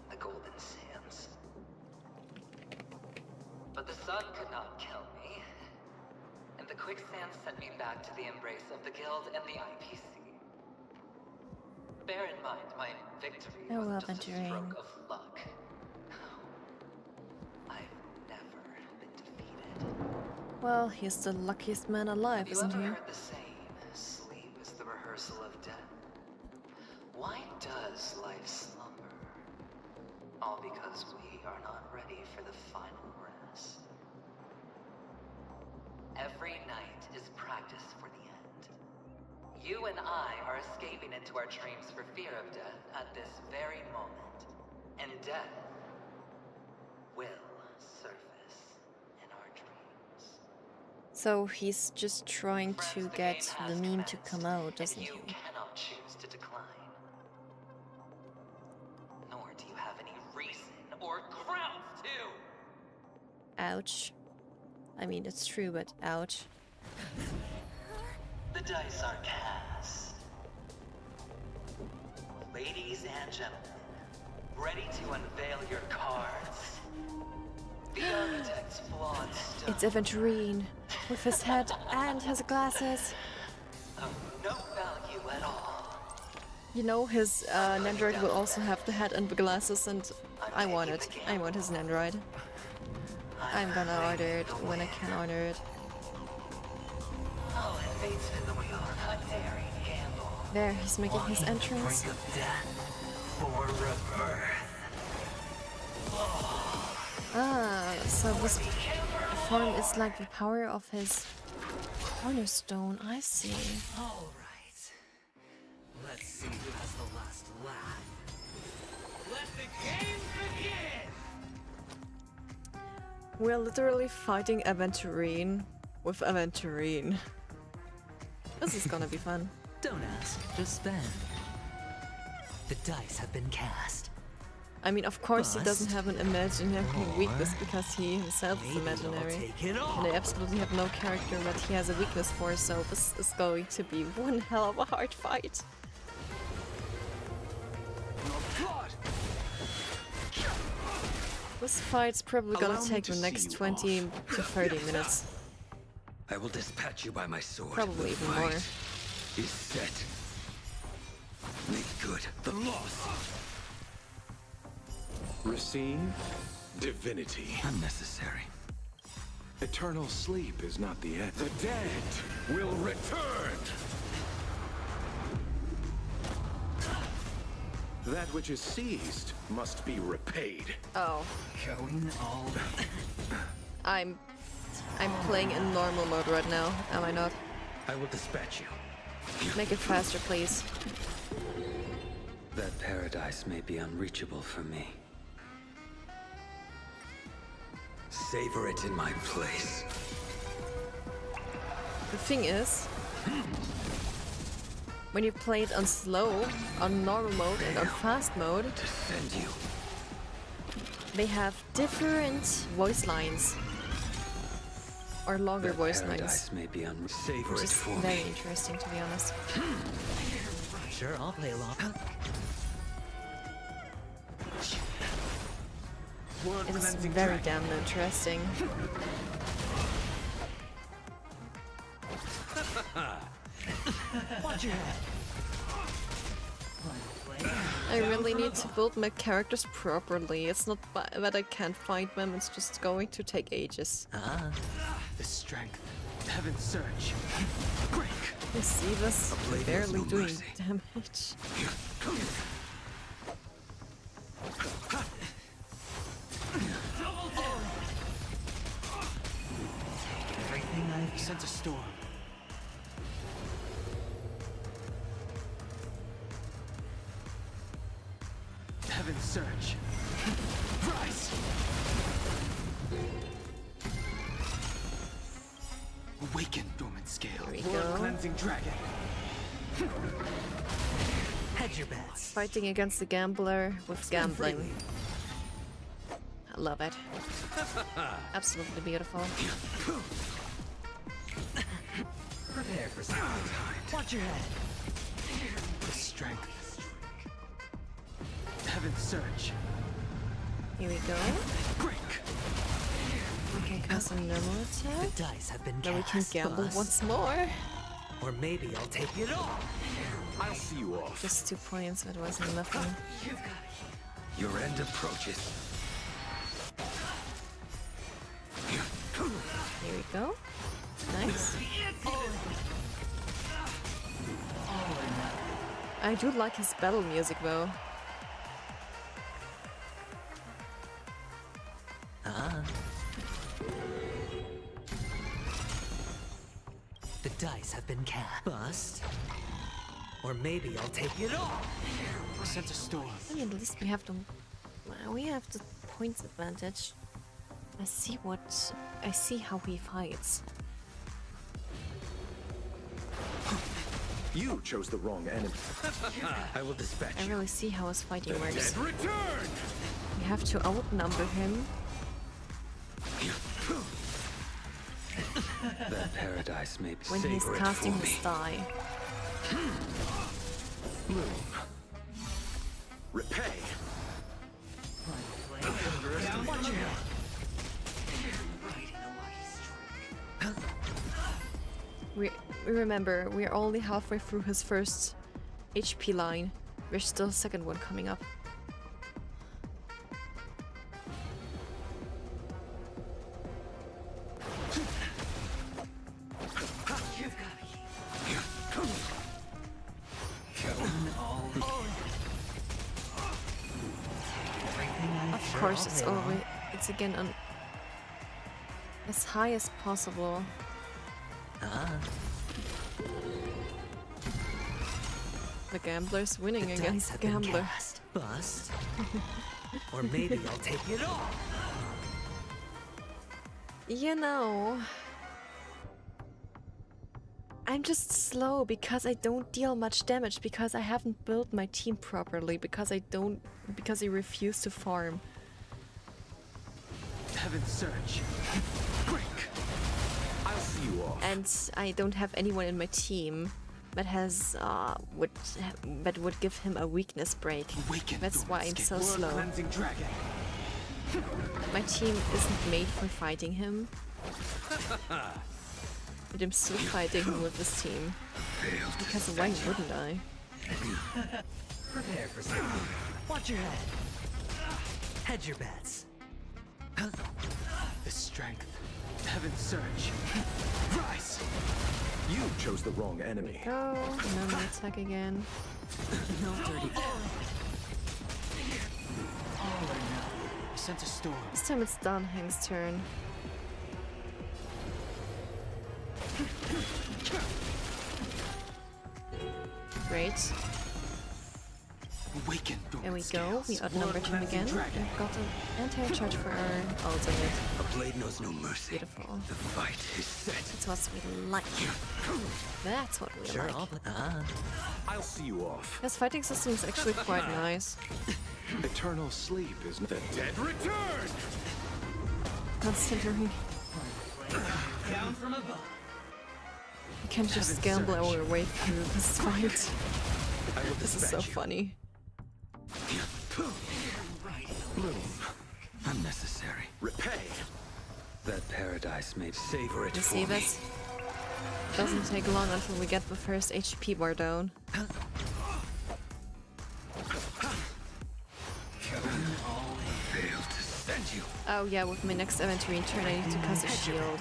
the golden sands. But the sun could not kill me. And the quicksand sent me back to the embrace of the guild and the IPC. Bear in mind, my victory Oh, was just a Aventurine. stroke of luck. I've never been defeated. Well, he's the luckiest man alive, Have you isn't ever he? heard the saying, sleep is the rehearsal of death? Why does life slumber? All because we are not ready for the final rest. Every night is practice for the end. You and I are escaping into our dreams for fear of death at this very moment. And death will surface in our dreams. So he's just trying to get the meme to come out, doesn't he? You cannot choose to decline. Nor do you have any reason or grounds to. Ouch. I mean, it's true, but ouch. The dice are cast. Ladies and gentlemen, ready to unveil your cards? The architect's flawed stone It's Aventurine with his hat and his glasses. of no value at all. You know, his Nandroid will also have the hat and the glasses, and I want it. I want his Nandroid. I'm gonna order it when I can order it. All inmates in the wheel, a daring gamble. There, he's making his entrance. Brink of death for rebirth. Ah, so this form is like the power of his cornerstone. I see. All right. Let's see who has the last laugh. Let the game begin! We're literally fighting Aventurine with Aventurine. This is gonna be fun. Don't ask, just spend. The dice have been cast. I mean, of course he doesn't Bust. have an imaginary weakness because he himself is Maybe I'll imaginary. take it all. And they absolutely have no character that he has a weakness for, so this is going to be one hell of a hard fight. This fight's probably gonna Allow me take to the see next you 20 off. to 30 minutes. I will dispatch you by my sword. Probably The even fight more. is set. Make good the loss. Receive divinity. Unnecessary. Eternal sleep is not the end. The dead will return. That which is seized must be repaid. Oh. Going all. I'm playing in normal mode right now, am I not? I will dispatch you. Make it faster, please. That paradise may be unreachable for me. Savor it in my place. The thing is, when you play it on slow, on normal mode, and on fast mode, they have different voice lines. Or longer That voice paradise lines. may be savor Which it is for very me. interesting, to be honest. Sure, I'll play along. It is very damn interesting. Watch your head. I really need to build my characters properly. It's not that I can't find them, it's just going to take ages. The strength. Heaven's surge. Break. You see this? Barely doing damage. Everything I've sent a storm. Heaven's surge. Rise! Awaken, dormant scale. There we World go. cleansing dragon. Hedge your bets. Fighting against the gambler with gambling. I love it. Absolutely beautiful. Prepare for something. Watch your head. The strength. Heaven's surge. Here we go. Break. Okay, cast a normal attack. The dice have been Then we can cast, gamble boss. once more. Or maybe I'll take it all. I'll see you off. Just 2 points, that wasn't nothing. Your end approaches. Here we go. Nice. I do like his battle music though. The dice have been cast. Bust. Or maybe I'll take it all. Sent a storm. I mean, at least we have the points advantage. I see how he fights. You chose the wrong enemy. I will dispatch I really see how his fighting works. Dead return! We have to outnumber him. That paradise may be When he's sacred casting for his me. die. Bloom. Repay. Watch your head. We remember, we're only halfway through his first HP line. There's still a second one coming up. Of course, it's again on as high as possible. The gambler's winning The against dice the have been gambler. cast. Bust. Or maybe I'll take it all. You know, I'm just slow because I don't deal much damage, because I haven't built my team properly, because I refuse to farm. Heaven's surge. Break. I'll see you off. And I don't have anyone in my team that has that would give him a weakness break. Awaken, That's why I'm so World slow. cleansing dragon. My team isn't made for fighting him. But I'm still fighting him with this team. Because why wouldn't I? Prepare for something. Watch your head. Hedge your bets. The strength. Heaven's surge. Rise. You chose the wrong enemy. Go. Normal attack again. No dirty. I sent a storm. This time it's Danheng's turn. Great. Awaken, There we go. dormant We scales. outnumbered him World again. cleansing dragon. And got an anti-charge for our ultimate. A blade knows no mercy. Beautiful. The fight is set. That's what we like. That's what we Sure, like. I'll see you off. His fighting system is actually quite nice. Eternal sleep is the dead return! Considering Down from above. we can just gamble our way through this fight. This is so funny. Bloom. Unnecessary. Repay. That paradise may savor it You for see me. this? Doesn't take long until we get the first HP bar down. Oh yeah, with my next inventory turn I need to cast a shield.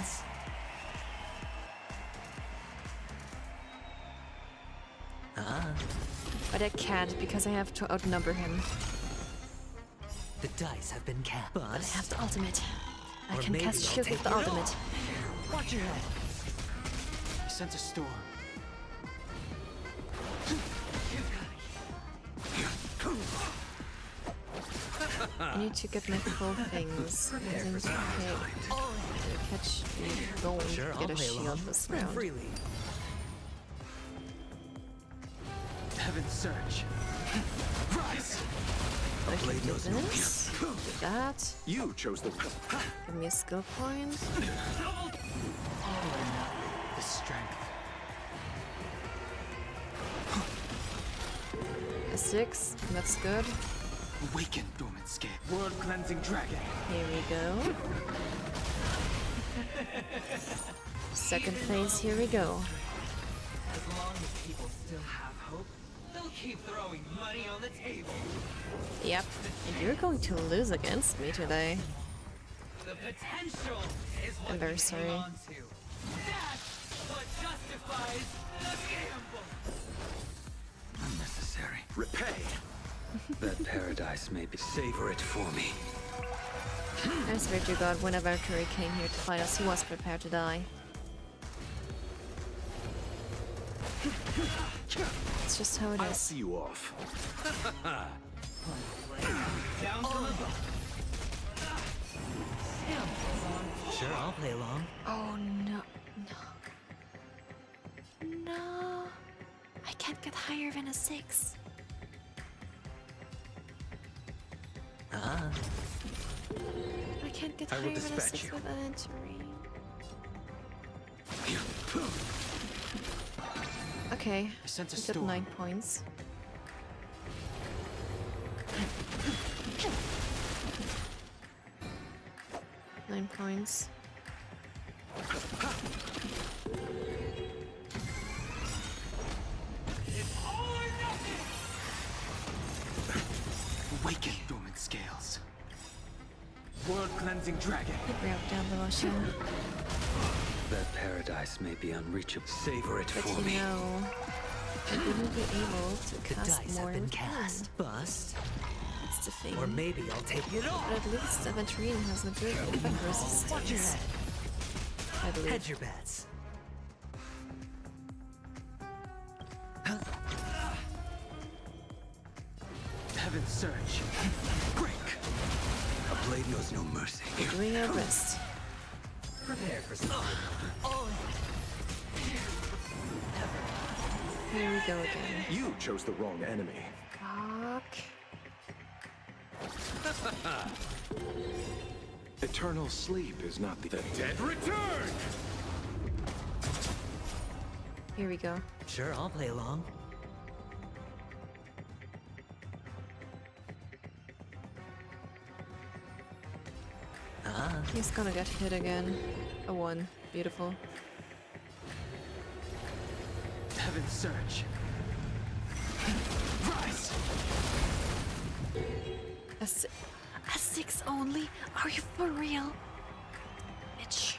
But I can't because I have to outnumber him. The dice have been cast. But I have the ultimate. I Or can maybe cast I'll shield take with the it all. ultimate. Watch your head. I sense a storm. I need to get my full things. Because I need to catch the gold Sure, to I'll get a play shield along. this Spend round. freely. Heaven's surge. Rise! I can do this. Do that. You chose the Give me a skill point. The strength. A 6. That's good. Awaken, dormant scale. World cleansing dragon. Here we go. Second phase, here we go. As long as people still have hope, they'll keep throwing money on the table. Yep. And you're going to lose against me today. The potential is what I'm very you sorry. hang on to. That's what justifies the gamble. Unnecessary. repay. That paradise may be. Savor it for me. I swear to God, when a Valkyrie came here to fight us, he was prepared to die. It's just how it I'll is. see you off. Down from above. Sure, I'll play along. Oh no, no. No. I can't get higher than a 6. I can't get I will higher than a dispatch 6 you. with entering. Okay, I sense a we got storm. 9 points. Nine points. Awaken, dormant scales. World cleansing dragon. Bring up down the Russia. That paradise may be unreachable. Savor it But for you me. know, I wouldn't be able to The cast dice more have been with him. cast. Bust. That's the thing. Or maybe I'll take it all. But at least Aventurine has a good effect Watch your resistance. head. I believe. Hedge your bets. Heaven's surge. Break. A blade knows no mercy. We're doing our best. Prepare for something. Here we go again. You chose the wrong enemy. Fuck. Eternal sleep is not the dead return. Here we go. Sure, I'll play along. He's gonna get hit again. A 1. Beautiful. Heaven's surge. Rise. A 6 only? Are you for real? Bitch.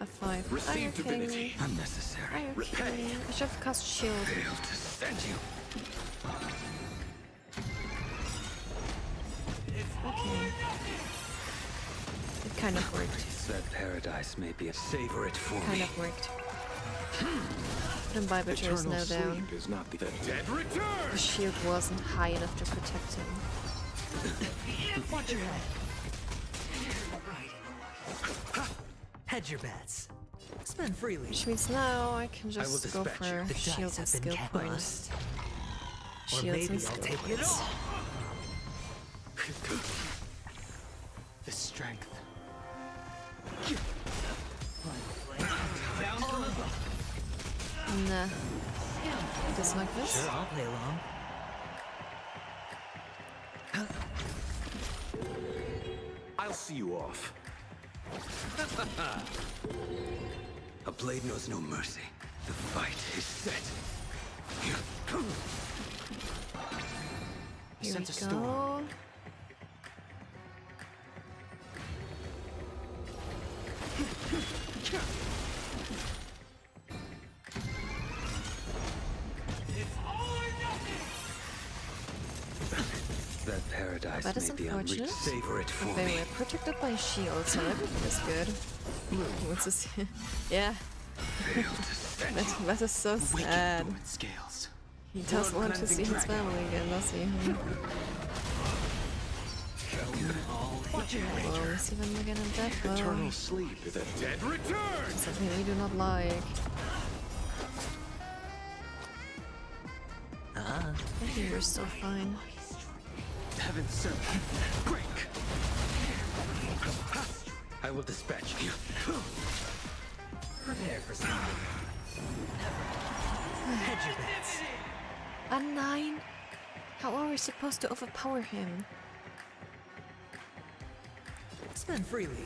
A 5. Receive Are you kidding divinity. me? Unnecessary. Are you Repay. kidding me? I should have cast shield. Fail to send you. Okay. It kind of worked. That paradise may be. Savor it for Kind me. of worked. Put him by Butcher is Eternal now down. sleep is not the dead return. The shield wasn't high enough to protect him. Watch your head. Hedge your bets. Spend freely. Which means now I can I will just go dispatch you. for The shields and dice have been skill cast. points. Or Shields maybe and I'll skill take it points. all. The strength. Nah. Just like this. Sure, I'll play along. I'll see you off. A blade knows no mercy. The fight is set. Here Sense a we storm. go. That paradise That is may be unreached. unfortunate. Savor it for They me. were protected by shields, so everything is good. What's this? Yeah. that is so sad. Scales. He does want to see his family again, does he? Oh, we see them again in death. Eternal sleep is a dead return. Something we do not like. I think we're still fine. Heaven serve. Break. I will dispatch you. Prepare for something. Hedge your bets. A 9? How are we supposed to overpower him? Spend freely.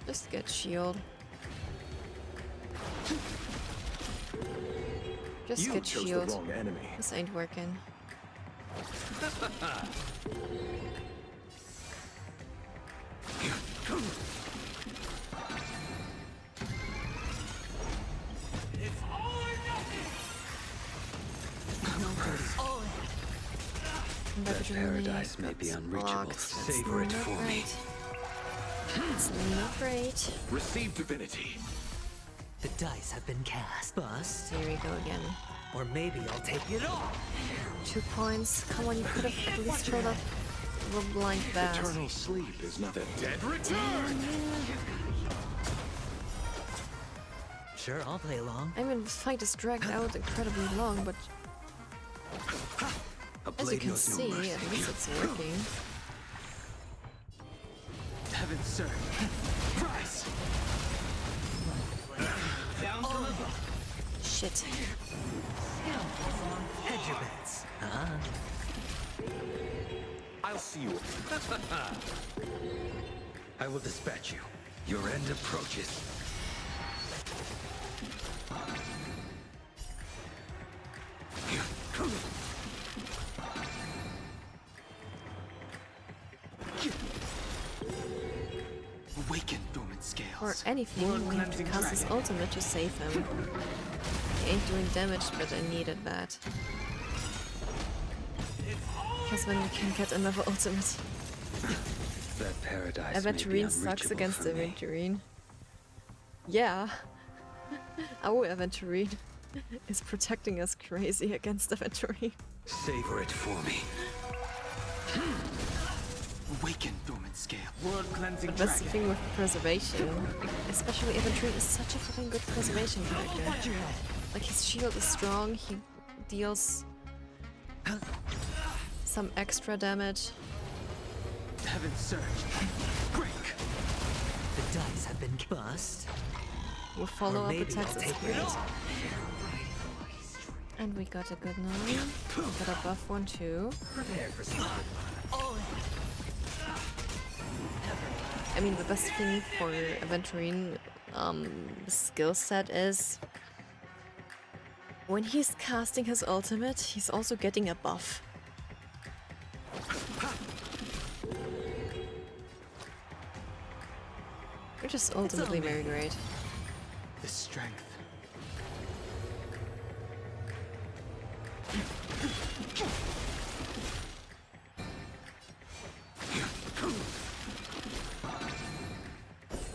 Just get shield. Just You get chose the shield. wrong enemy. This ain't working. That paradise may be unreachable. Savor it for me. It's not great. Receive divinity. The dice have been cast. Bust. Here we go again. Or maybe I'll take it all. 2 points. Come on, you could have at least rolled up the blind bat. Eternal sleep is not a dead return. Sure, I'll play along. I mean, this fight is dragged out incredibly long, but as you can see, at least it's working. Heaven serve. Rise. Down from above. Shit. Hedge your bets. I'll see you. I will dispatch you. Your end approaches. Awaken, dormant scales. Or anything, we have to cast his ultimate to save him. He ain't doing damage, but I needed that. Because when we can get another ultimate. That paradise Aventurine sucks against Aventurine. Yeah. Our Aventurine is protecting us crazy against Aventurine. Savor it for me. Awaken, dormant scale. World cleansing But that's the thing with preservation. Especially Aventurine is such a fucking good preservation character. Like, his shield is strong, he deals some extra damage. Heaven surge. Break. The dice have been bust. With follow-up attacks, I'll it's take great. it all. And we got a good 9. We got a buff 1 too. Prepare for something. I mean, the best thing for Aventurine, the skill set is when he's casting his ultimate, he's also getting a buff. Which is ultimately very great. The strength.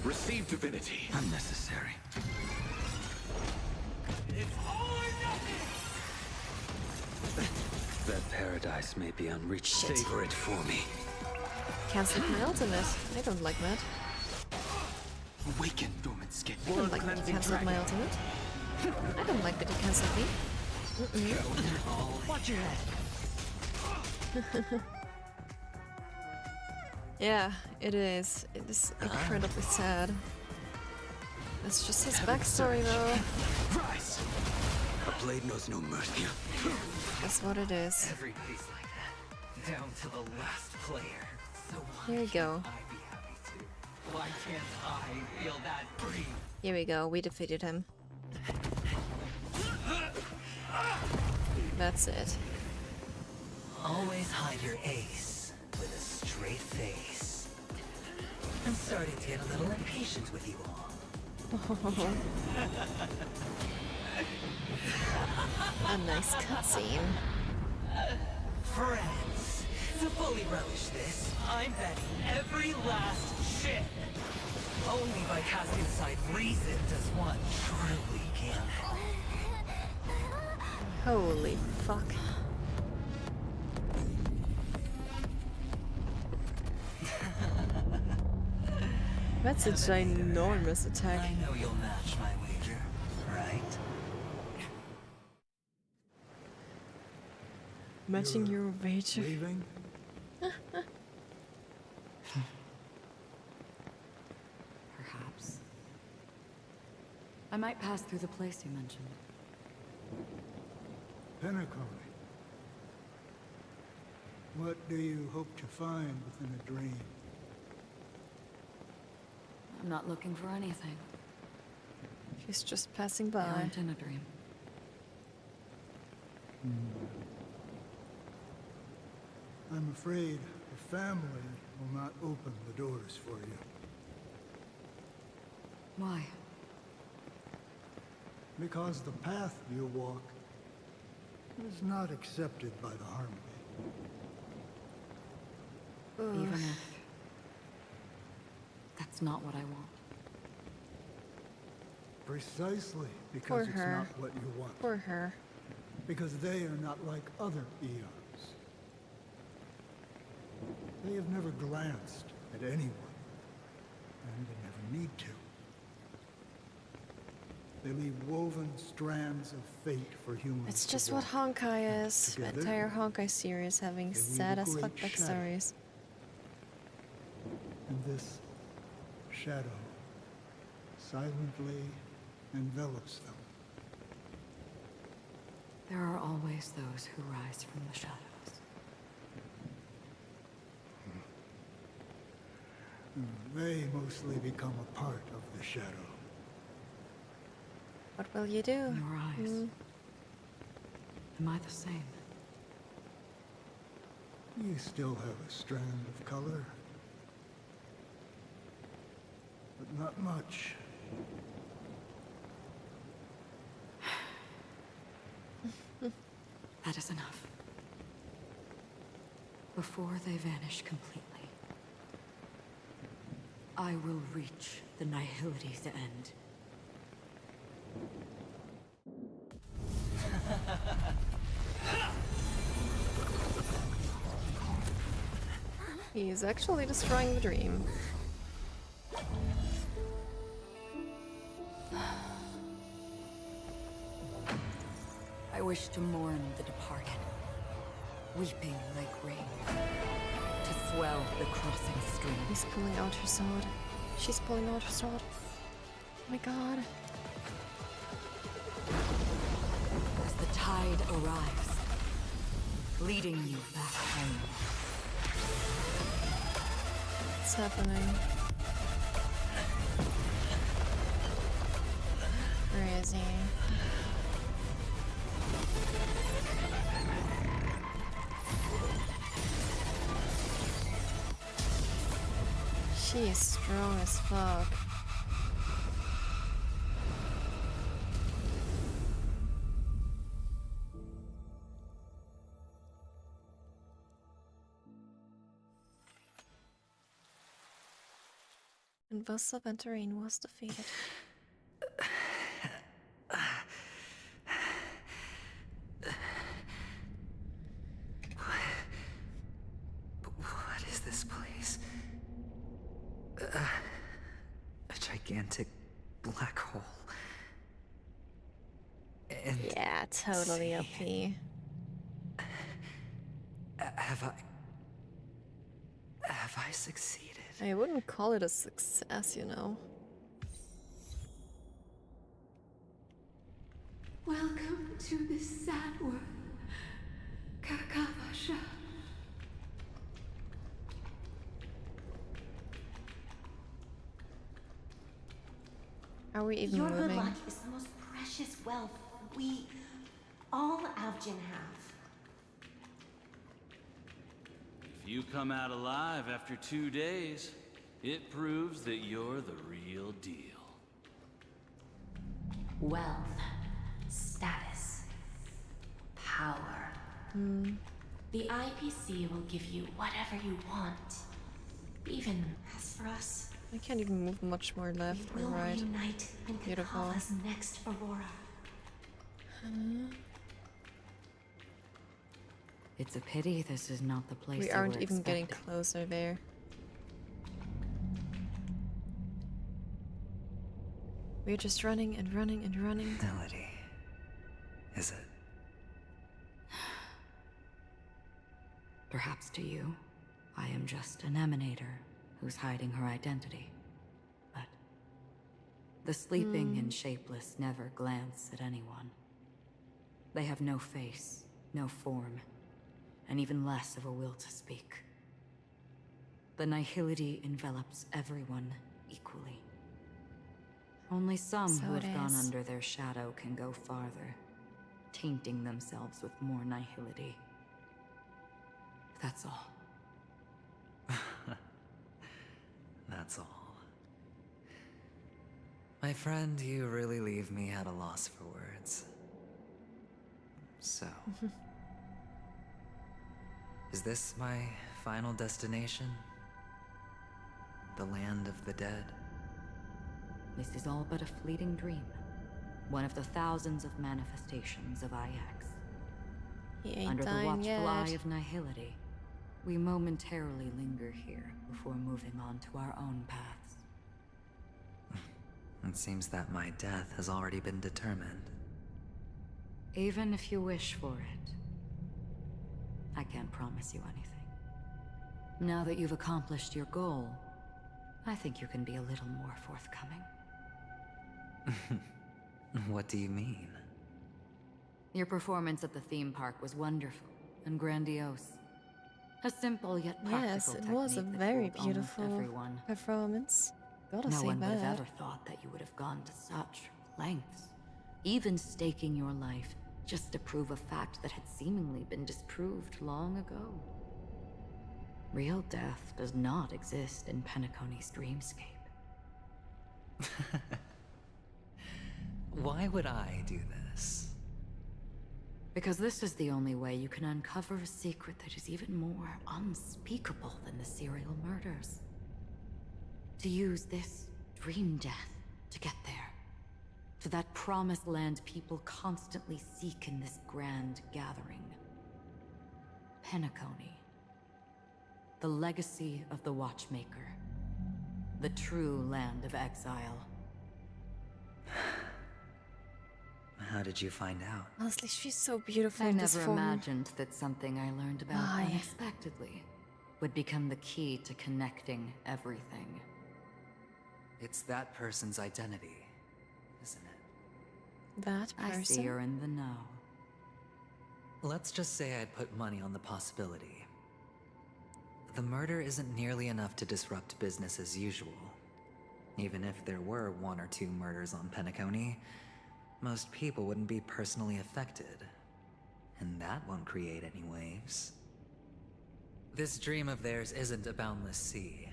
Receive divinity. Unnecessary. That paradise may be unreached. Shit. Savor it for me. Cancelled my ultimate. I don't like that. Awaken, dormant skin. I don't like that you cancelled my ultimate. I don't like that you cancelled me. Watch your head. Yeah, it is. It is incredibly sad. It's just his backstory though. Rise. A blade knows no mercy. That's what it is. Everybody's like that. Down to the last player. So There you go. I'd be happy to. Why can't I feel that free? Here we go, we defeated him. That's it. Always hide your ace with a straight face. I'm starting to get a little impatient with you all. A nice cutscene. Friends, to fully relish this, I'm betting every last chip. Only by casting aside reason does one truly gamble. Holy fuck. That's a ginormous attack. I know you'll match my wager, right? Matching your wager. Leaving? Perhaps. I might pass through the place you mentioned. Pinnacle. What do you hope to find within a dream? I'm not looking for anything. She's just passing I by. aren't in a dream. I'm afraid the family will not open the doors for you. Why? Because the path you walk is not accepted by the Harmony. Even if that's not what I want. Precisely because Poor it's her. not what you want. Poor her. Because they are not like other eons. They have never glanced at anyone, and they never need to. They leave woven strands of fate for humans. It's to just what walk. Honkai is. The Together, entire Honkai series having they weave sad a as fuck great shadow. backstories. And this shadow silently envelops them. There are always those who rise from the shadows. They mostly become a part of the shadow. What will you do? In your eyes. Am I the same? You still have a strand of color. But not much. That is enough. Before they vanish completely, I will reach the nihility's end. He is actually destroying the dream. I wish to mourn the departed, weeping like rain, to swell the crossing stream. He's pulling out her sword. She's pulling out her sword. Oh my god. As the tide arrives, leading you back home. What's happening? Where is he? She is strong as fuck. And Wasserventurin was defeated. What is this place? A gigantic black hole. And Yeah, totally OP. Have I succeeded? I wouldn't call it a success, you know. Welcome to this sad world, Kakavasha. Are we even Your moving? good luck is the most precious wealth we, all Avgin have. If you come out alive after 2 days, it proves that you're the real deal. Wealth, status, power. The IPC will give you whatever you want. Even as for us, I can't even move much more left or we'll right. reunite in Beautiful. Kakava's next aurora. It's a pity this is not the place We you aren't were even getting expecting. closer there. We're just running and running and running. Melody. Is it? Perhaps to you, I am just an emanator who's hiding her identity. But the sleeping and shapeless never glance at anyone. They have no face, no form, and even less of a will to speak. The nihility envelops everyone equally. Only some So who it have gone is. under their shadow can go farther, tainting themselves with more nihility. That's all. That's all. My friend, you really leave me at a loss for words. So, is this my final destination? The land of the dead? This is all but a fleeting dream. One of the thousands of manifestations of IX. He ain't Under the dying watchful eye yet. of nihility, we momentarily linger here before moving on to our own paths. It seems that my death has already been determined. Even if you wish for it, I can't promise you anything. Now that you've accomplished your goal, I think you can be a little more forthcoming. What do you mean? Your performance at the theme park was wonderful and grandiose. A simple yet practical Yes, it was a technique that very fooled almost beautiful everyone. performance. Gotta No say one would have that. ever thought that you would have gone to such lengths, even staking your life just to prove a fact that had seemingly been disproved long ago. Real death does not exist in Penacony's dreamscape. Why would I do this? Because this is the only way you can uncover a secret that is even more unspeakable than the serial murders. To use this dream death to get there. To that promised land people constantly seek in this grand gathering. Penacony. The legacy of the Watchmaker. The true land of exile. How did you find out? Honestly, she's so beautiful I in this never form. imagined that something I learned about Why? unexpectedly would become the key to connecting everything. It's that person's identity, isn't it? That person? I see you're in the know. Let's just say I'd put money on the possibility. The murder isn't nearly enough to disrupt business as usual. Even if there were 1 or 2 murders on Penacony, most people wouldn't be personally affected. And that won't create any waves. This dream of theirs isn't a boundless sea.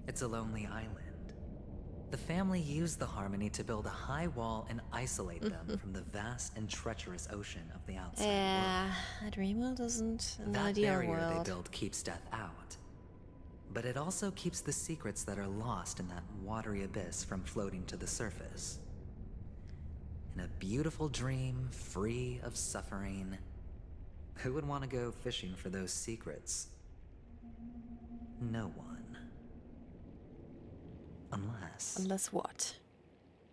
It's a lonely island. The family used the Harmony to build a high wall and isolate them from the vast and treacherous ocean of the outside Yeah, world. a dream world isn't an That ideal barrier world. they built keeps death out. But it also keeps the secrets that are lost in that watery abyss from floating to the surface. In a beautiful dream, free of suffering, who would want to go fishing for those secrets? No one. Unless... Unless what?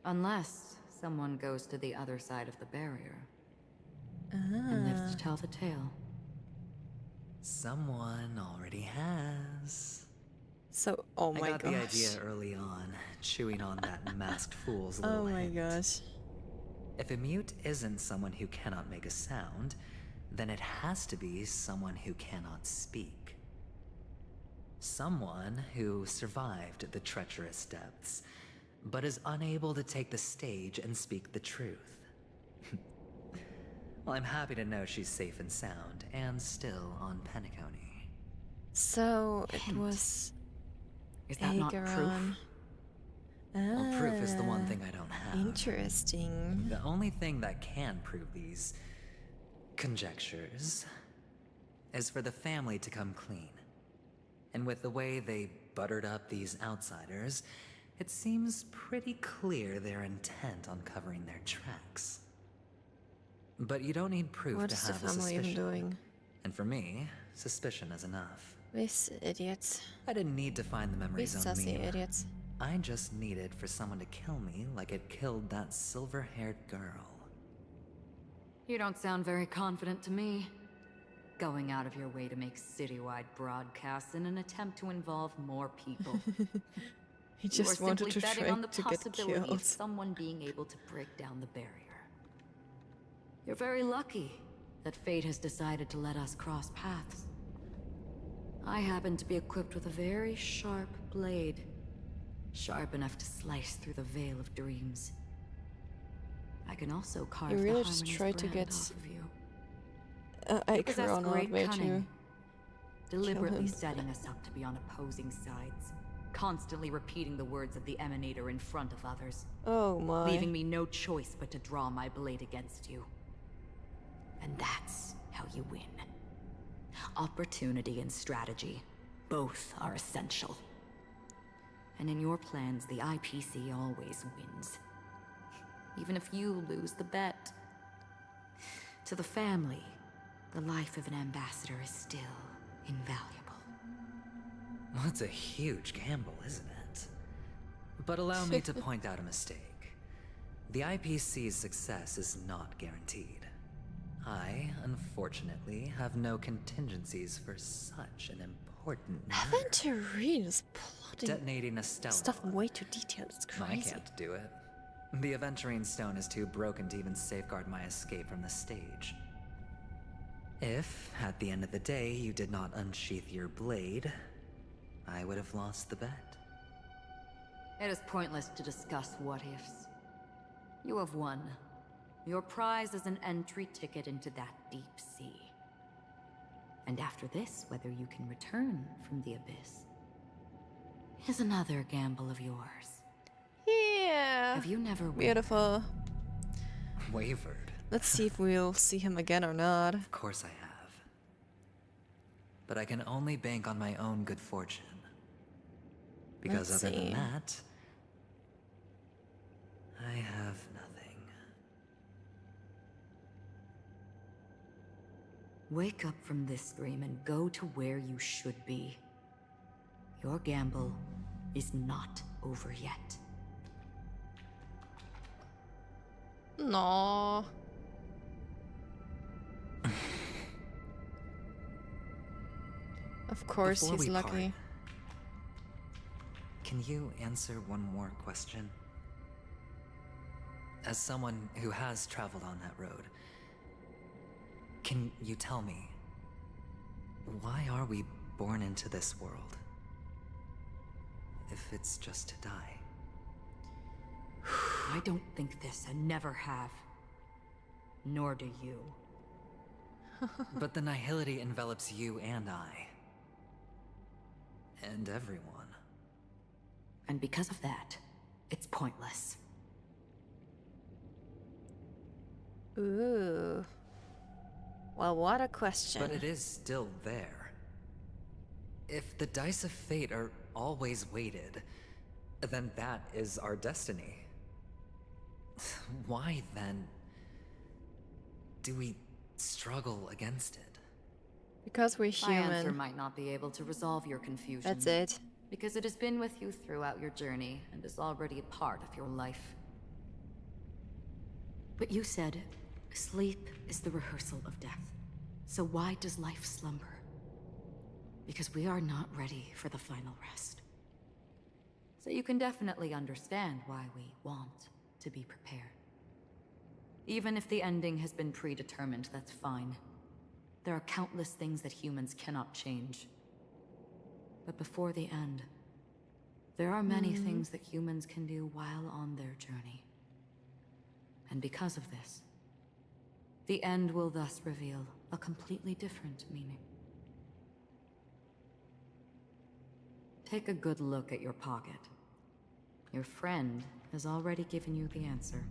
Unless someone goes to the other side of the barrier and lives to tell the tale. Someone already has. So, oh my I got gosh. the idea early on, chewing on that masked fool's Oh little my hint. gosh. If a mute isn't someone who cannot make a sound, then it has to be someone who cannot speak. Someone who survived the treacherous depths, but is unable to take the stage and speak the truth. Well, I'm happy to know she's safe and sound, and still on Penacony. So it was. Is that not proof? Well, proof is the one thing I don't have. Interesting. The only thing that can prove these conjectures is for the family to come clean. And with the way they buttered up these outsiders, it seems pretty clear their intent on covering their tracks. But you don't need proof What to is the have a family even suspicion. doing? And for me, suspicion is enough. These idiots. I didn't need to find the memories These on sassy me. idiots. I just needed for someone to kill me like it killed that silver-haired girl. You don't sound very confident to me. Going out of your way to make citywide broadcasts in an attempt to involve more people. He just wanted to betting try on the to get possibility killed. of someone being able to break down the barrier. You're very lucky that fate has decided to let us cross paths. I happen to be equipped with a very sharp blade. Sharp enough to slice through the veil of dreams. I can also carve You the really just Harmony's tried to brand get off of you. I Possess on our great way to cunning, deliberately him. setting us up to be on opposing sides, constantly repeating the words of the Emanator in front of others. Oh my. Leaving me no choice but to draw my blade against you. And that's how you win. Opportunity and strategy, both are essential. And in your plans, the IPC always wins. Even if you lose the bet. To the family, the life of an ambassador is still invaluable. Well, it's a huge gamble, isn't it? But allow me to point out a mistake. The IPC's success is not guaranteed. I, unfortunately, have no contingencies for such an important matter. Aventurine is plotting Detonating a Stella. stuff way too detailed. It's crazy. I can't do it. The Aventurine Stone is too broken to even safeguard my escape from the stage. If, at the end of the day, you did not unsheath your blade, I would have lost the bet. It is pointless to discuss what-ifs. You have won. Your prize is an entry ticket into that deep sea. And after this, whether you can return from the abyss is another gamble of yours. Yeah. Have you never wavered? Beautiful. Wavered? Let's see if we'll see him again or not. Of course I have. But I can only bank on my own good fortune. Because Let's other see. than that, I have nothing. Wake up from this dream and go to where you should be. Your gamble is not over yet. No. Of course, Before he's we lucky. part, can you answer one more question? As someone who has traveled on that road, can you tell me, why are we born into this world? If it's just to die. I don't think this and never have. Nor do you. But the nihility envelops you and I. And everyone. And because of that, it's pointless. Ooh. Well, what a question. But it is still there. If the dice of fate are always weighted, then that is our destiny. Why, then, do we struggle against it? Because we're My answer human. might not be able to resolve your confusion. That's it. Because it has been with you throughout your journey and is already a part of your life. But you said, sleep is the rehearsal of death. So why does life slumber? Because we are not ready for the final rest. So you can definitely understand why we want to be prepared. Even if the ending has been predetermined, that's fine. There are countless things that humans cannot change. But before the end, There are many things that humans can do while on their journey. And because of this, the end will thus reveal a completely different meaning. Take a good look at your pocket. Your friend has already given you the answer.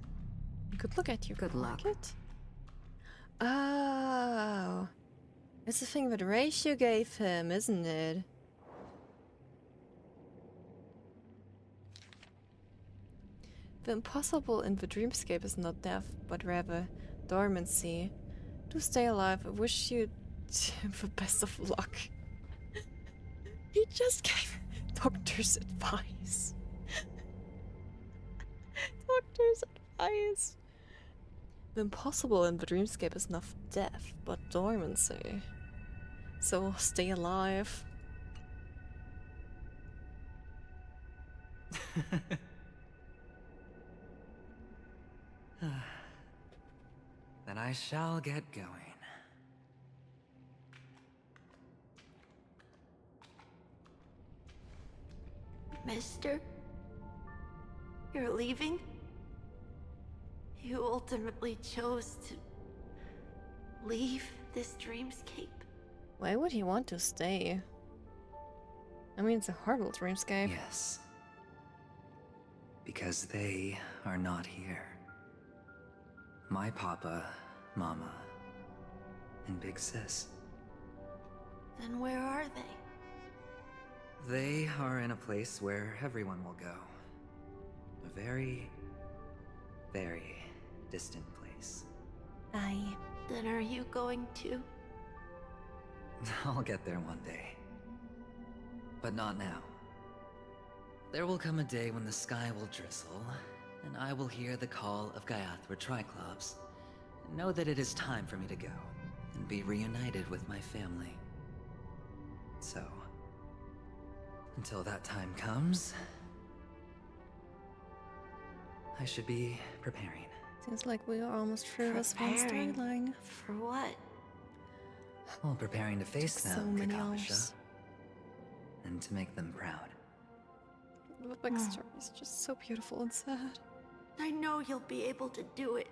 Good look at your Good luck. pocket. Oh. It's the thing that Ratio gave him, isn't it? The impossible in the dreamscape is not death, but rather dormancy. To stay alive, I wish you the best of luck. He just gave doctor's advice. Doctor's advice. The impossible in the dreamscape is not death, but dormancy. So stay alive. Then I shall get going. Mister? You're leaving? You ultimately chose to leave this dreamscape? Why would he want to stay? I mean, it's a horrible dreamscape. Yes. Because they are not here. My papa, mama, and big sis. Then where are they? They are in a place where everyone will go. A very, very distant place. Aye. Then are you going to? I'll get there one day. But not now. There will come a day when the sky will drizzle, and I will hear the call of Gaiathra Triclops, and know that it is time for me to go, and be reunited with my family. So, until that time comes, I should be preparing. Seems like we are almost through this one Preparing? storyline. For what? Well, preparing to face So them, many Kakavasha, hours. and to make them proud. The backstory is just so beautiful and sad. I know you'll be able to do it.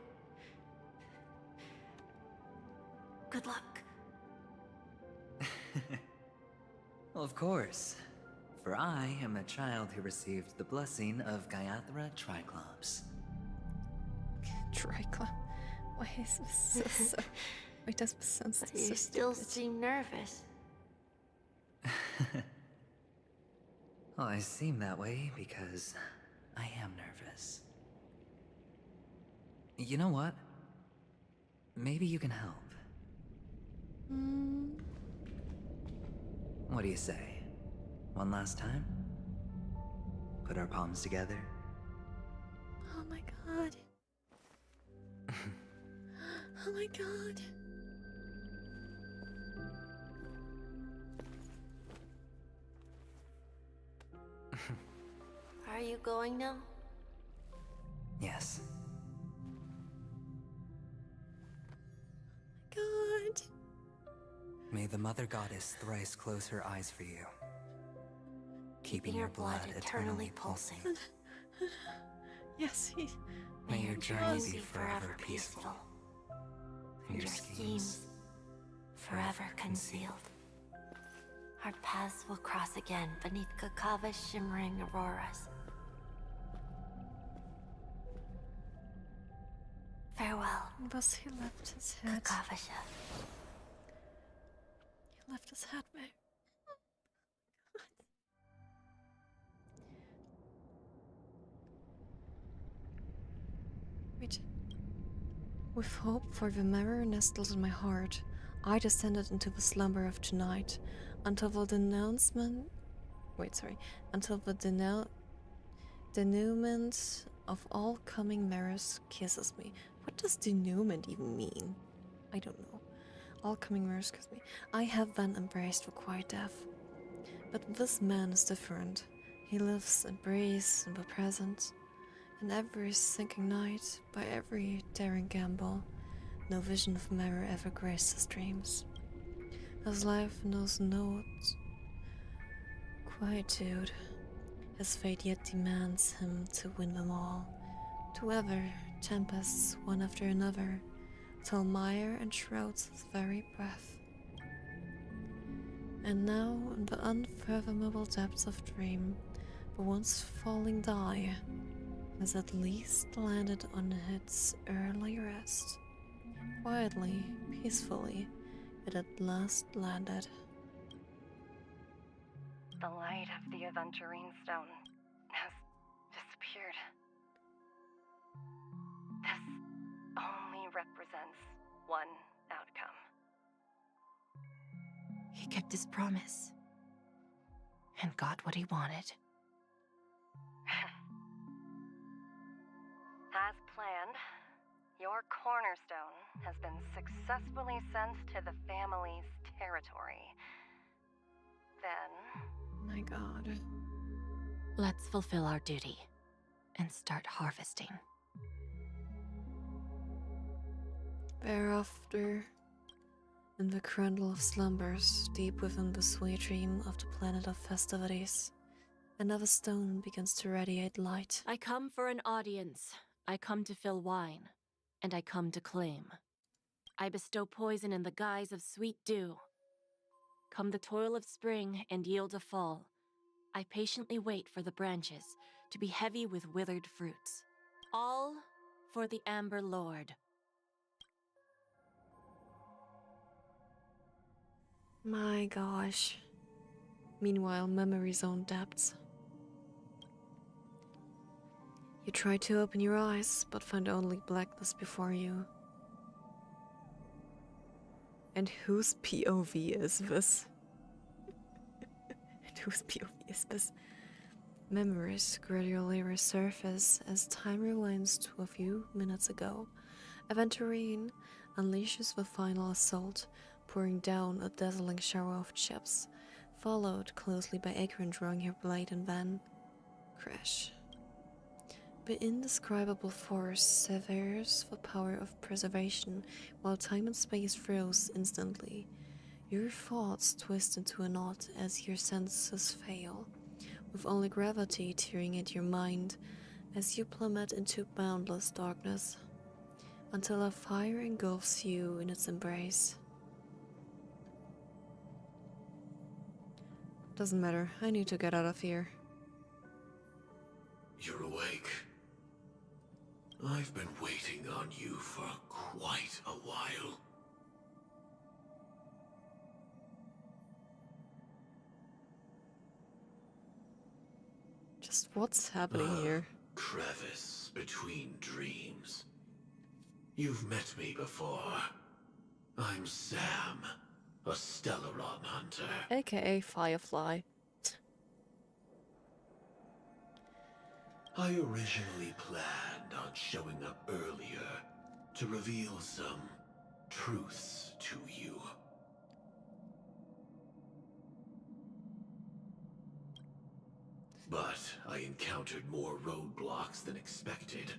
Good luck. Well, of course. For I am a child who received the blessing of Gaiathra Triclops. Triclops. Why is this so... Why does this sound so You still stupid? seem nervous. Well, I seem that way because I am nervous. You know what? Maybe you can help. What do you say? One last time? Put our palms together? Oh my god. Oh my god. Are you going now? Yes. God. May the Mother Goddess thrice close her eyes for you, keeping your blood eternally pulsing. Yes, he... May your journey be forever peaceful, and your schemes forever concealed. Our paths will cross again beneath Kakava's shimmering auroras. Farewell, Thus he left his head. Kakavasha. He left his head there. Wait. With hope for the mirror nestled in my heart, I descended into the slumber of tonight, until the denouement of all coming mirrors kisses me. What does denouement even mean? I don't know. All coming mirrors kiss me. I have then embraced the quiet death. But this man is different. He lives and breathes in the present. In every sinking night, by every daring gamble, no vision of mirror ever graced his dreams. His life knows no quietude. his fate yet demands him to win them all. To weather tempests one after another, till mire enshrouds his very breath. And now, in the unfathomable depths of dream, the once falling die has at least landed on its early rest. Quietly, peacefully, it at last landed. The light of the Aventurine Stone has disappeared. This only represents one outcome. He kept his promise and got what he wanted. As planned, your cornerstone has been successfully sent to the family's territory. Then... My God. Let's fulfill our duty and start harvesting. Thereafter, in the cradle of slumbers, deep within the sweet dream of the planet of festivities, another stone begins to radiate light. I come for an audience. I come to fill wine, and I come to claim. I bestow poison in the guise of sweet dew. Come the toil of spring and yield a fall. I patiently wait for the branches to be heavy with withered fruits. All for the Amber Lord. My gosh. Meanwhile, memory zone depths. You try to open your eyes, but find only blackness before you. And whose POV is this? And whose POV is this? Memories gradually resurface as time rewinds to a few minutes ago. Aventurine unleashes the final assault, pouring down a dazzling shower of chips, followed closely by Akron drawing her blade and then crash. The indescribable force severs the power of preservation, while time and space froze instantly. Your thoughts twist into a knot as your senses fail, with only gravity tearing at your mind as you plummet into boundless darkness, until a fire engulfs you in its embrace. Doesn't matter, I need to get out of here. You're awake. I've been waiting on you for quite a while. Just what's happening here? Crevice between dreams. You've met me before. I'm Sam, a Stellaron hunter. AKA Firefly. I originally planned on showing up earlier to reveal some truths to you. But I encountered more roadblocks than expected.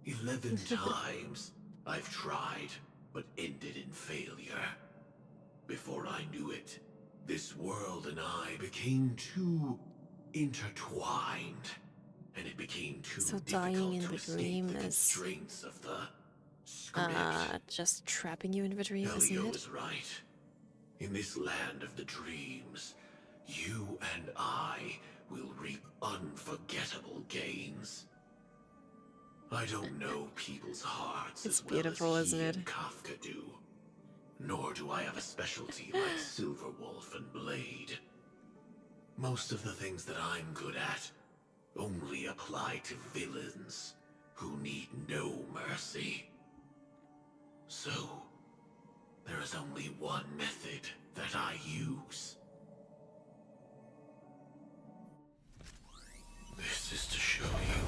11 times I've tried, but ended in failure. Before I knew it, this world and I became too intertwined. And it became too so dying in the dream is constraints of the script. Just trapping you in the dream, isn't Elio it? is right. In this land of the dreams, you and I will reap unforgettable gains. I don't know people's hearts It's as well beautiful, as isn't he it? and Kafka do. Nor do I have a specialty like Silverwolf and Blade. Most of the things that I'm good at only apply to villains who need no mercy. So, there is only one method that I use. This is to show you.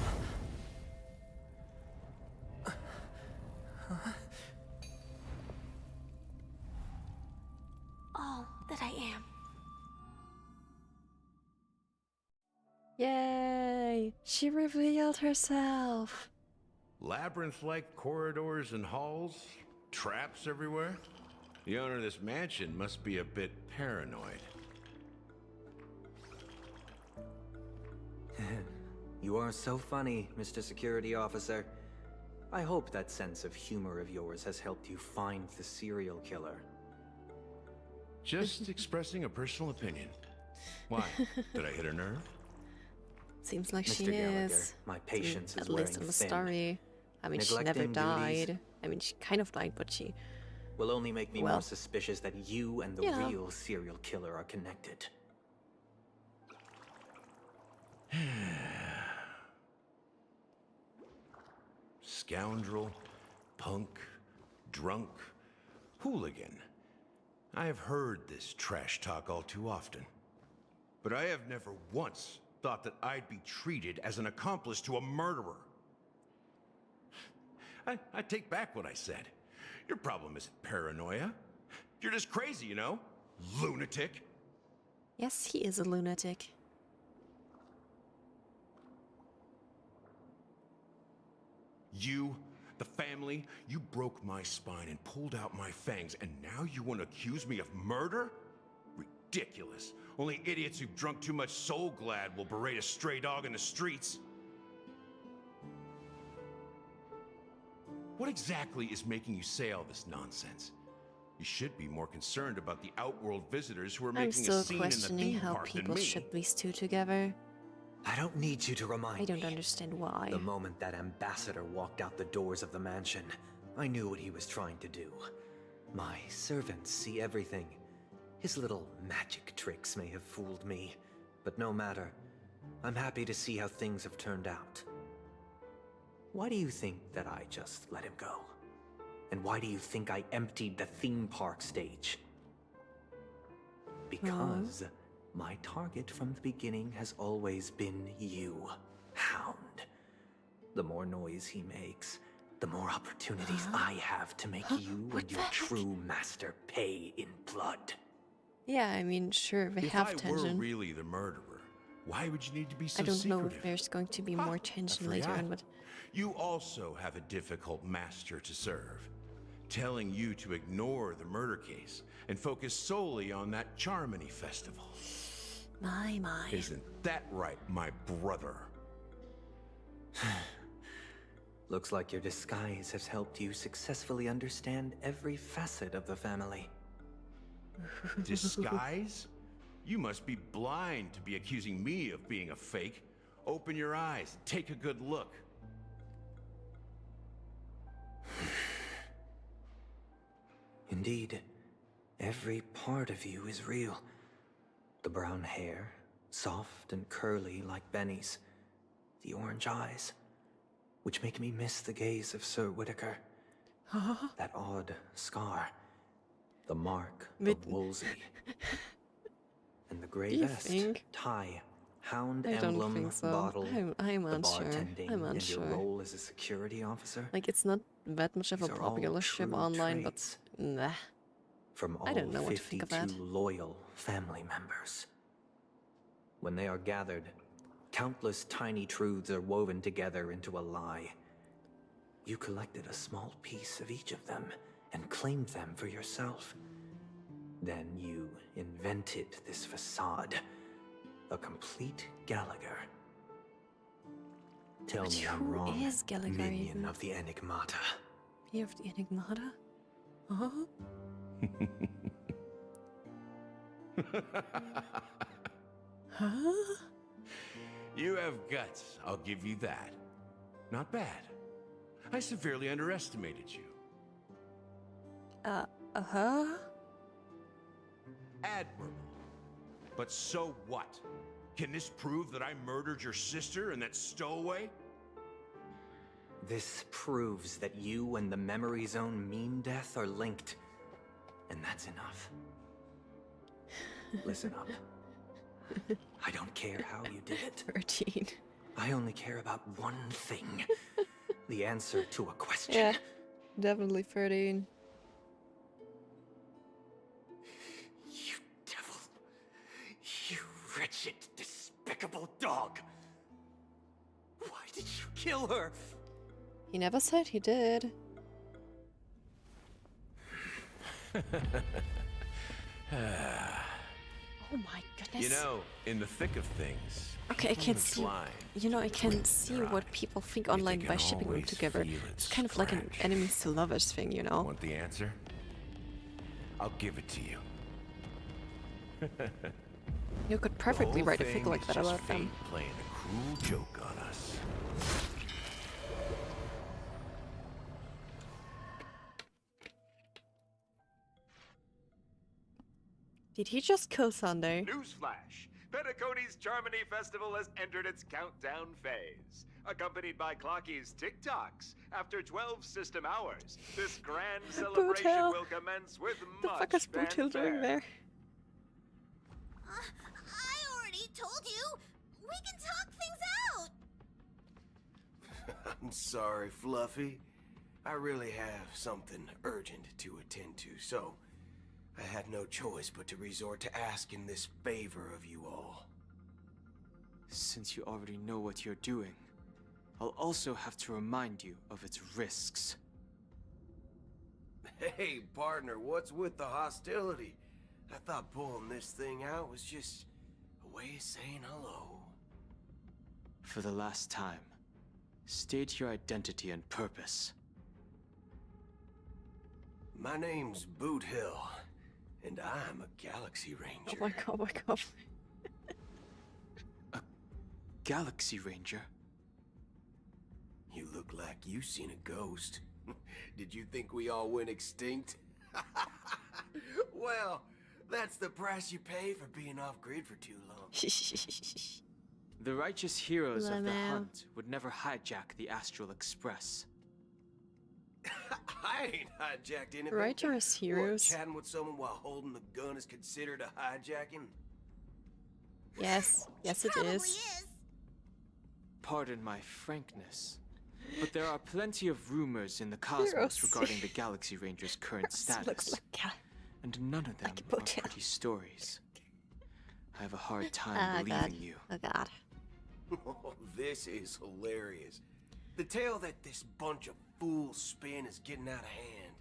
All that I am. Yay! She revealed herself! Labyrinth-like corridors and halls? Traps everywhere? The owner of this mansion must be a bit paranoid. You are so funny, Mr. Security Officer. I hope that sense of humor of yours has helped you find the serial killer. Just expressing a personal opinion. Why? Did I hit a nerve? Seems like Mr. she Gallagher, is. my patience At is least in wearing the thin. story. I mean, she never Neglecting duties died. I mean, she kind of died, but she... will only make me Well, more suspicious that you and the yeah. real serial killer are connected. Scoundrel, punk, drunk, hooligan. I have heard this trash talk all too often. But I have never once thought that I'd be treated as an accomplice to a murderer. I take back what I said. Your problem isn't paranoia. You're just crazy, you know? Lunatic. Yes, he is a lunatic. You, the family, you broke my spine and pulled out my fangs, and now you want to accuse me of murder? Ridiculous. Only idiots who've drunk too much Soul Glad will berate a stray dog in the streets. What exactly is making you say all this nonsense? You should be more concerned about the outworld visitors who are I'm making still a scene in the questioning theme how park than people me. ship these two together. I don't need you to remind me. I don't understand why. The moment that ambassador walked out the doors of the mansion, I knew what he was trying to do. My servants see everything. His little magic tricks may have fooled me, but no matter. I'm happy to see how things have turned out. Why do you think that I just let him go? And why do you think I emptied the theme park stage? Because my target from the beginning has always been you, Hound. The more noise he makes, the more opportunities I have to make you and your true master pay in blood. Yeah, I mean, sure, we If have I tension. were really the murderer, why would you need to be so I don't know secretive? if there's going to be more tension I later forgot. on, but You also have a difficult master to serve, telling you to ignore the murder case and focus solely on that Charmony festival. my. Isn't that right, my brother? Looks like your disguise has helped you successfully understand every facet of the family. Disguise? You must be blind to be accusing me of being a fake. Open your eyes, take a good look. Indeed, every part of you is real. The brown hair, soft and curly like Benny's. The orange eyes, which make me miss the gaze of Sir Whitaker. That odd scar, the mark of Wolsey. And the gray You vest, think? tie, hound I don't emblem, think so. bottle, I'm the unsure. bartending, I'm and unsure. your role as a security officer. Like, it's not that much of a These are all popular ship true online, traits. but nah. From all I don't know what to 52 think of that. loyal family members. When they are gathered, countless tiny truths are woven together into a lie. You collected a small piece of each of them and claimed them for yourself. Then you invented this facade, a complete Gallagher. Tell But me I'm who wrong, is Gallagher minion even? of the Enigmata. You have the Enigmata? Huh? Huh? You have guts, I'll give you that. Not bad. I severely underestimated you. Uh-huh? Admirable. But so what? Can this prove that I murdered your sister and that stowaway? This proves that you and the Memory Zone Mean Death are linked. And that's enough. Listen up. I don't care how you did it. 13. I only care about one thing. The answer to a question. Yeah, definitely 13. You devil. You wretched, despicable dog. Why did you kill her? He never said he did. Oh my goodness. You know, in the thick of things. Okay, I can the see. blind You know, I can see what people think online by shipping them together. It's kind of like an enemies to lovers thing, you know. Want the answer? I'll give it to you. You could perfectly write a fic like that about them. Playing a cruel joke on us. Did he just kill Sunday? Newsflash! Penacony's Charmony Festival has entered its countdown phase. Accompanied by Clocky's TikToks, after 12 system hours, this grand celebration Boothill. will commence with The much fuck is Boothill doing fanfare. there? I already told you! We can talk things out! I'm sorry, Fluffy. I really have something urgent to attend to, so I had no choice but to resort to asking this favor of you all. Since you already know what you're doing, I'll also have to remind you of its risks. Hey, partner, what's with the hostility? I thought pulling this thing out was just a way of saying hello. For the last time, state your identity and purpose. My name's Boothill, and I'm a Galaxy Ranger. Oh my god, oh my god. Galaxy Ranger? You look like you seen a ghost. Did you think we all went extinct? Well, that's the price you pay for being off-grid for too long. The righteous heroes of the Lamau. hunt would never hijack the Astral Express. I ain't hijacked anything. Righteous heroes. What, chatting with someone while holding the gun is considered a hijacking? Yes, yes it is. Pardon my frankness, but there are plenty of rumors in the cosmos Heroes. regarding the Galaxy Ranger's current status, and none of them are pretty stories. I have a hard time believing you. Oh god. Oh, this is hilarious. The tale that this bunch of fools spin is getting out of hand.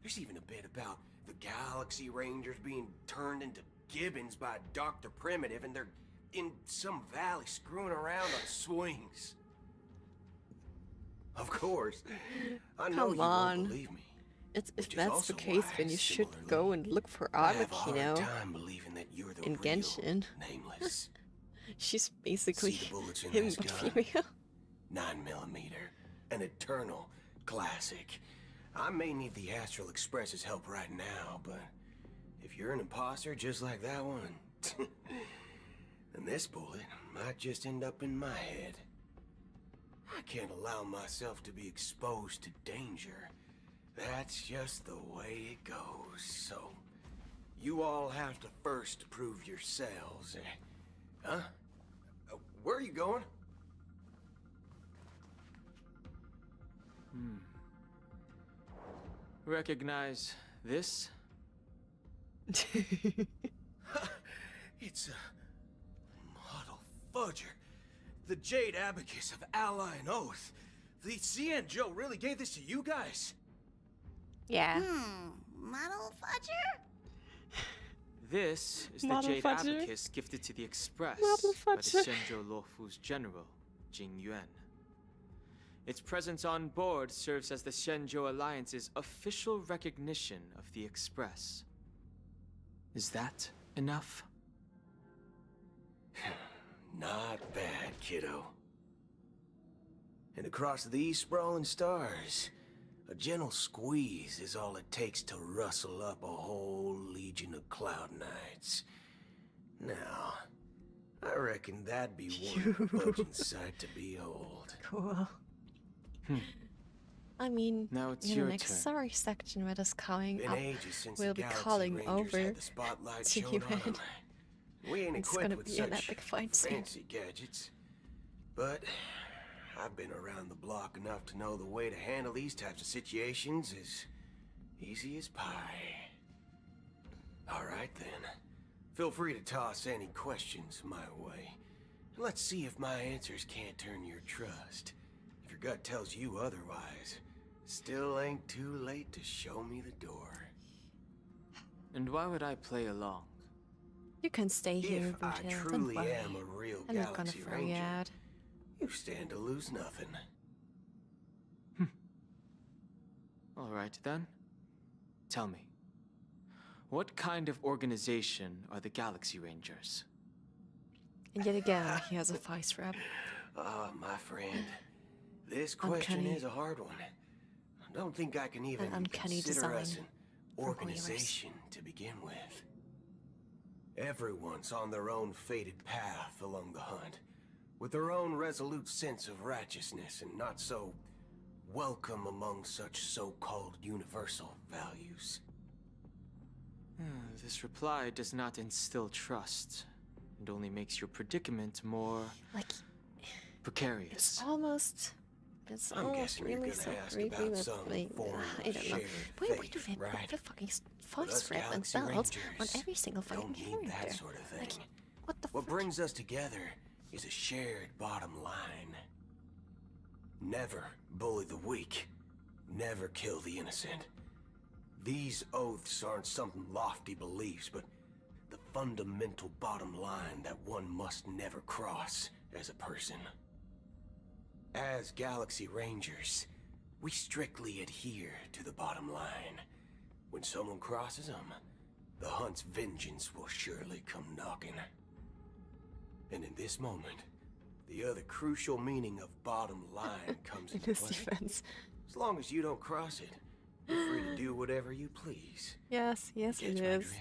There's even a bit about the Galaxy Rangers being turned into gibbons by Dr. Primitive, and they're in some valley screwing around on swings. Of course, I know Come you on. won't believe me. If which is that's also the case, why, then you should similarly, go and look for I Armik, have a you hard know. time believing that you're the In real Genshin. Nameless. She's basically See the bullets in him this but gun? female. 9mm, an eternal classic. I may need the Astral Express's help right now, but if you're an imposter just like that one, then this bullet might just end up in my head. I can't allow myself to be exposed to danger. That's just the way it goes, so you all have to first prove yourselves, Huh? Where are you going? Recognize this? It's a model fudger. The Jade Abacus of Ally and Oath. The CN Joe really gave this to you guys? Yeah. Model fudger? This is the Model Jade Fudger. Abacus gifted to the Express Model by the Fudger. Shenzhou Luofu's general, Jing Yuan. Its presence on board serves as the Shenzhou Alliance's official recognition of the Express. Is that enough? Not bad, kiddo. And across these sprawling stars, a gentle squeeze is all it takes to rustle up a whole legion of Cloud Knights. Now, I reckon that'd be one budging sight to behold. Cool. I mean, Now it's in the your next turn. story section that is coming Been up, ages since we'll the be Galaxy calling Rangers over had the spotlight to shone you, on 'em. and We ain't it's equipped gonna with be an such epic fight scene. fancy gadgets, but I've been around the block enough to know the way to handle these types of situations is easy as pie. All right then, feel free to toss any questions my way. Let's see if my answers can't turn your trust. If your gut tells you otherwise, still ain't too late to show me the door. And why would I play along? You can stay here, If I Brutal. Don't truly worry. am a real I'm not gonna Galaxy throw you Ranger, out. you stand to lose nothing. Alright then. Tell me, what kind of organization are the Galaxy Rangers? And yet again, he has a vice rep. Ah, my friend. This question Uncanny. is a hard one. I don't think I can even uncanny consider us design an for organization to begin with. Everyone's on their own fated path along the hunt, with their own resolute sense of righteousness and not so welcome among such so-called universal values. This reply does not instill trust, and only makes your predicament more like precarious. It's I'm almost guessing you're really gonna so ask creepy about with some me. form I of don't know. shared Why faith, do they right? put the fucking But voice us rep and Galaxy bells on Rangers every single fucking don't need character? that sort of thing. Like, what the What brings us together is a shared bottom line. Never bully the weak. Never kill the innocent. These oaths aren't some lofty beliefs, but the fundamental bottom line that one must never cross as a person. As Galaxy Rangers, we strictly adhere to the bottom line. When someone crosses them, the hunt's vengeance will surely come knocking. And in this moment, the other crucial meaning of bottom line comes In into his play. defense. As long as you don't cross it, you're free to do whatever you please. Yes, yes, Catch it my is. drift?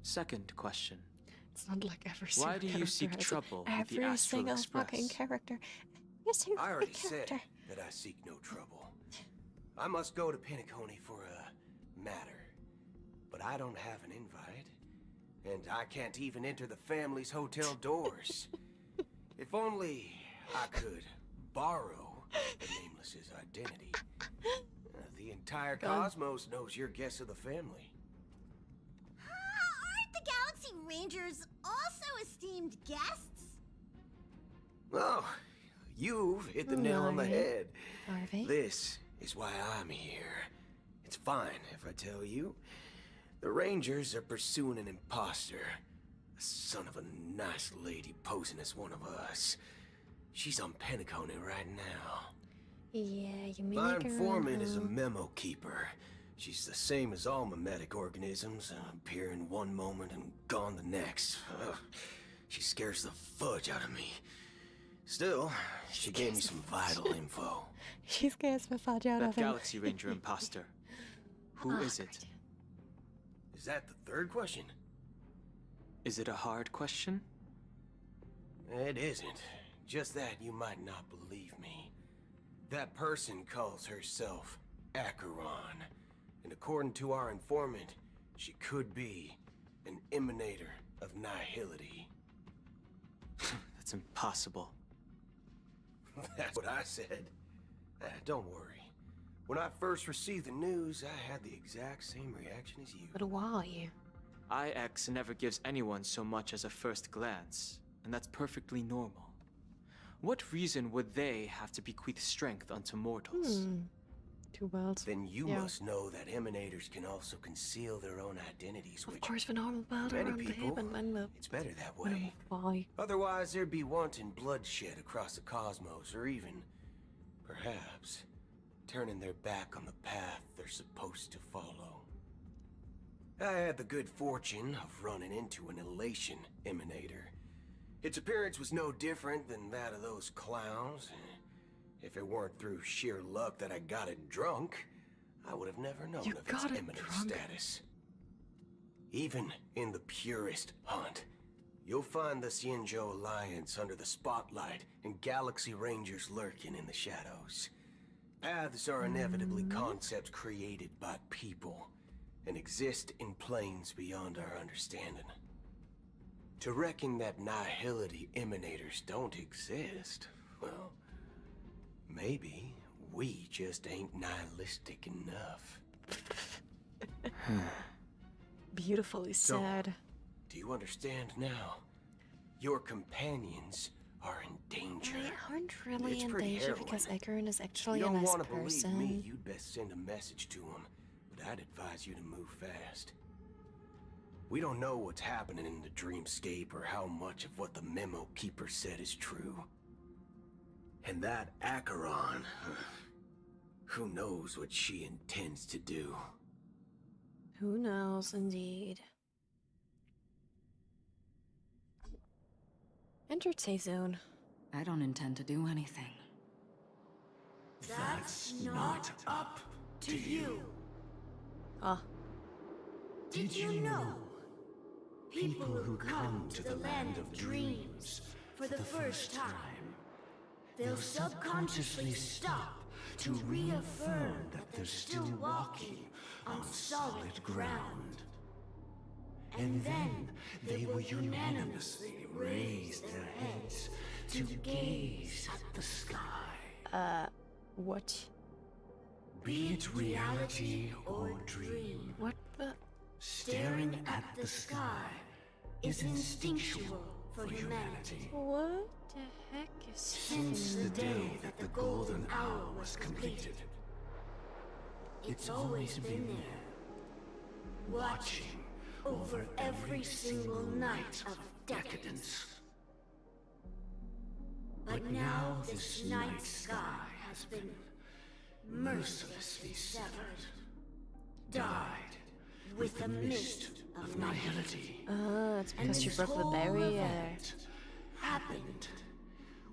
Second question. It's not like every Why single do you character seek has trouble with every the Astral single Express? fucking character. Every single I already fucking said character. that I seek no trouble. I must go to Penacony for a matter, but I don't have an invite, and I can't even enter the family's hotel doors. If only I could borrow the Nameless's identity. The entire cosmos knows you're guests of the family. Aren't the Galaxy Rangers also esteemed guests? Oh, you've hit the nail on the head. Are they? This is why I'm here. It's fine if I tell you. The Rangers are pursuing an imposter. A son of a nice lady posing as one of us. She's on Penacony right now. Yeah, you mean My like informant is a memo keeper. She's the same as all mimetic organisms, appearing one moment and gone the next. Ugh, she scares the fudge out of me. Still, she gave me some vital info. She scares the fudge out That of him. Galaxy Ranger imposter. Who is it? Is that the third question? Is it a hard question? It isn't. Just that you might not believe me. That person calls herself Acheron. And according to our informant, she could be an emanator of nihility. That's impossible. That's what I said. Don't worry. When I first received the news, I had the exact same reaction as you. But why? IX never gives anyone so much as a first glance, and that's perfectly normal. What reason would they have to bequeath strength unto mortals? Two worlds. Then you Yeah. must know that emanators can also conceal their own identities, Of which course, the normal world many around the people, heaven when the it's better that way. why? Otherwise, there'd be wanton bloodshed across the cosmos, or even, perhaps, turning their back on the path they're supposed to follow. I had the good fortune of running into an elation emanator. Its appearance was no different than that of those clowns. If it weren't through sheer luck that I got it drunk, I would have never known of its eminent status. Even in the purest hunt, you'll find the Xianzhou Alliance under the spotlight and Galaxy Rangers lurking in the shadows. Paths are inevitably concepts created by people and exist in planes beyond our understanding. To reckon that nihility emanators don't exist, well, maybe we just ain't nihilistic enough. Beautifully So, said. do you understand now? Your companions are in danger. They aren't really It's in pretty danger harrowing. because Acheron is actually You a don't nice want to believe me, person. you'd best send a message to them. But I'd advise you to move fast. We don't know what's happening in the dreamscape or how much of what the memo keeper said is true. And that Acheron, who knows what she intends to do? Who knows, indeed. Enter safe zone. I don't intend to do anything. That's not up to you. Ah. Did you know? People who come to the land of dreams for the first time, they'll subconsciously stop to reaffirm that they're still walking on solid ground. And then they will unanimously raise their heads to gaze at the sky. What? Be it reality or dream. What the? Staring at the sky is instinctual for humanity. What the heck is Since the day that the golden hour was completed, it's always been there, watching over every single night of decadence. But now this night sky has been mercilessly severed, dyed with the mist of nihility. It's because you broke the barrier. Happened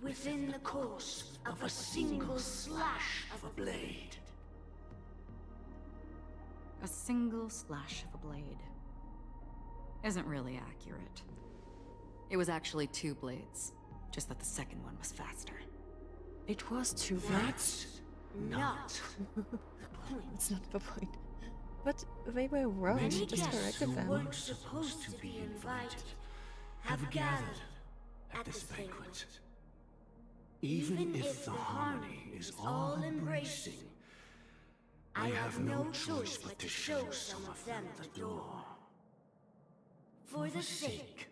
within the course of a single slash of a blade. A single slash of a blade isn't really accurate. It was actually 2 blades, just that the second one was faster. It was 2 That's not the point. It's not the point. But they were wrong. Many Just guests corrected who them. weren't supposed to be invited have gathered at this banquet. Even if the harmony is all embracing, I have no choice but to show some of them the door. For the sake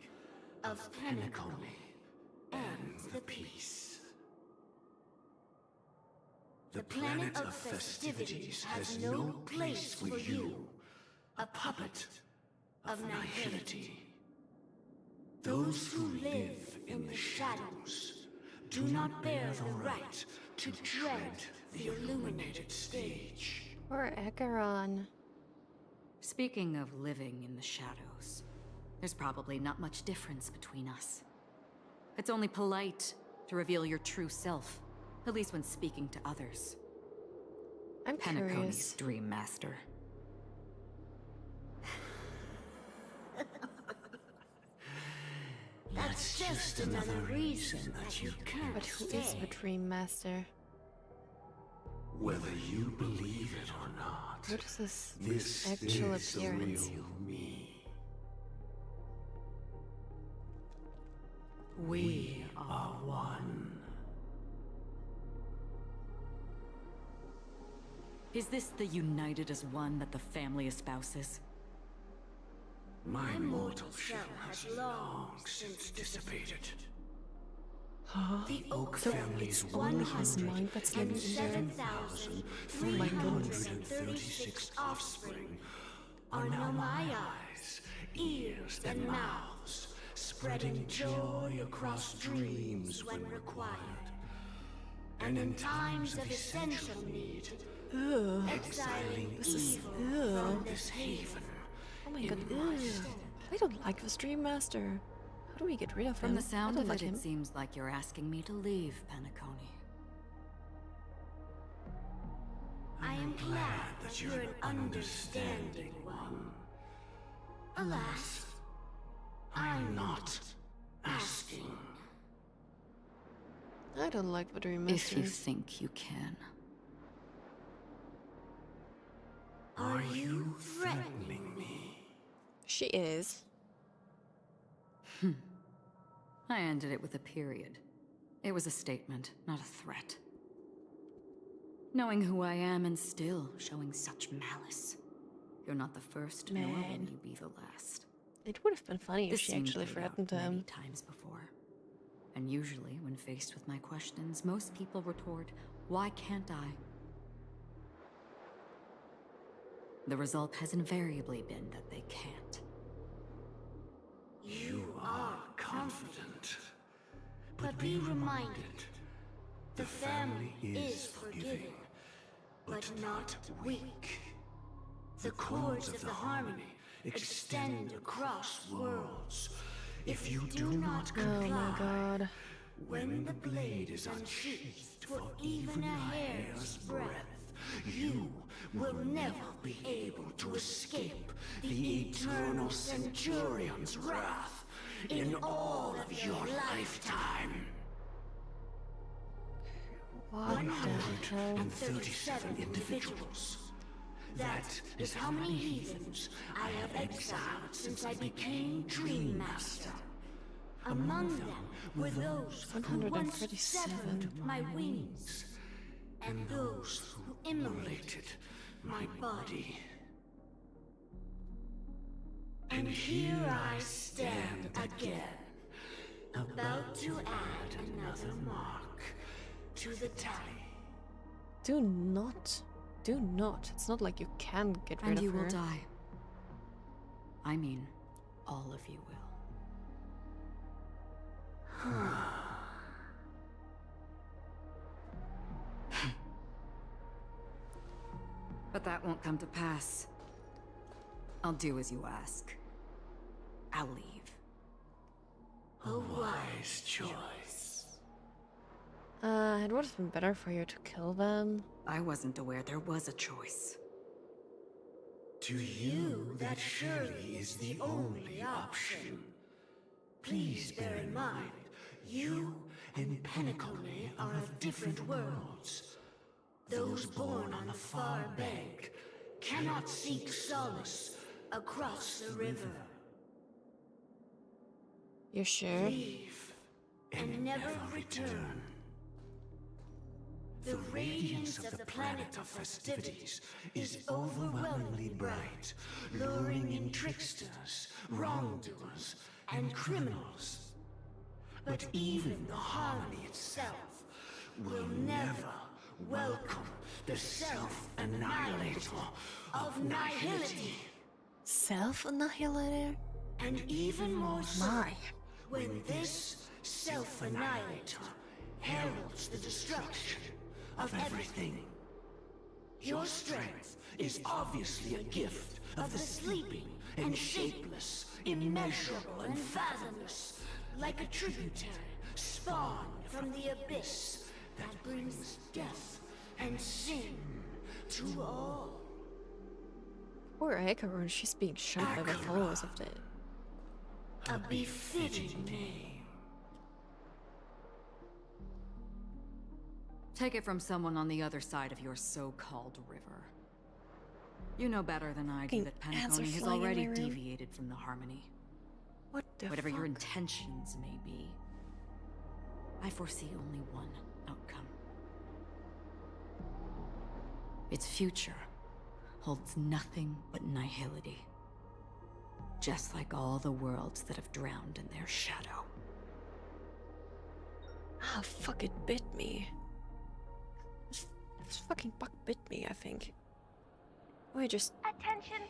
of Penacony and the peace. The planet of festivities has no place for you, a puppet of nihility. Those who live in the shadows do not bear the right to tread the illuminated stage. Or Acheron. Speaking of living in the shadows, there's probably not much difference between us. It's only polite to reveal your true self, at least when speaking to others. I'm Penacony's curious. Dream Master. That's just another reason that you can't But who is the Dream Master? Whether you believe it or not, What is this this actual is the appearance? real me. We are one. Is this the united as one that the family espouses? My mortal shell has long since dissipated. The Oak So family's it's only his mind that's living in there? 7,336 offspring are now my eyes, ears, and mouths, spreading joy across dreams when required. And in times of essential need, exiling evil from this haven. Oh my god, ew. I don't like this Dream Master. How do we get rid of him? From the sound I of don't it, like him. it seems like you're asking me to leave, Penacony. I am glad that you're an understanding one. Alas, I'm not asking. I don't like the Dream If Master. you think you can. Are you threatening me? She is. I ended it with a period. It was a statement, not a threat. Knowing who I am and still showing such malice. You're not the first, nor will Man. you be the last. It would have been funny if This she scene actually played out threatened many him. times before. And usually, when faced with my questions, most people retort, "Why can't I?" The result has invariably been that they can't. confident. But be reminded, the family is forgiving, but not weak. The chords of the harmony extend across worlds. If you do not comply, Oh my god. when the blade is unsheathed for even a hair's breadth, you will never be able to escape the eternal Centurion's wrath in all of your lifetime. 137 individuals. That is how many heathens I have exiled since I became Dream Master. Among them were those who once severed my wings, and those who immolated my body. And here I stand again, about to add another mark to the tally. Do not. Do not. It's not like you can get rid And of you her. will die. I mean, all of you will. But that won't come to pass. I'll do as you ask. I'll leave. A wise choice. It would have been better for you to kill them. I wasn't aware there was a choice. To you, that surely is the only option. Please bear in mind, you and Penacone are of different worlds. Those born on the far bank cannot seek solace across the river. You sure? Leave and never return. The radiance of the planet of festivities is overwhelmingly bright, luring in tricksters, wrongdoers, and criminals. But even the harmony itself will never welcome the self-annihilator of nihility. Self-annihilator? And even more so, when this self-annihilator heralds the destruction of everything. Your strength is obviously a gift of the sleeping and shapeless, immeasurable and fathomless, like a tributary spawned from the abyss that brings death and sin to all. Poor Acheron, she's being shunned by the followers of the... A befitting name. Take it from someone on the other side of your so-called river. You know better than I do that Penacone has already deviated from the harmony. What the Whatever your fuck? intentions may be, I foresee only one outcome. Its future holds nothing but nihility. Just like all the worlds that have drowned in their shadow. Ah, fuck, it bit me. This fucking bug bit me, I think. Oh, I just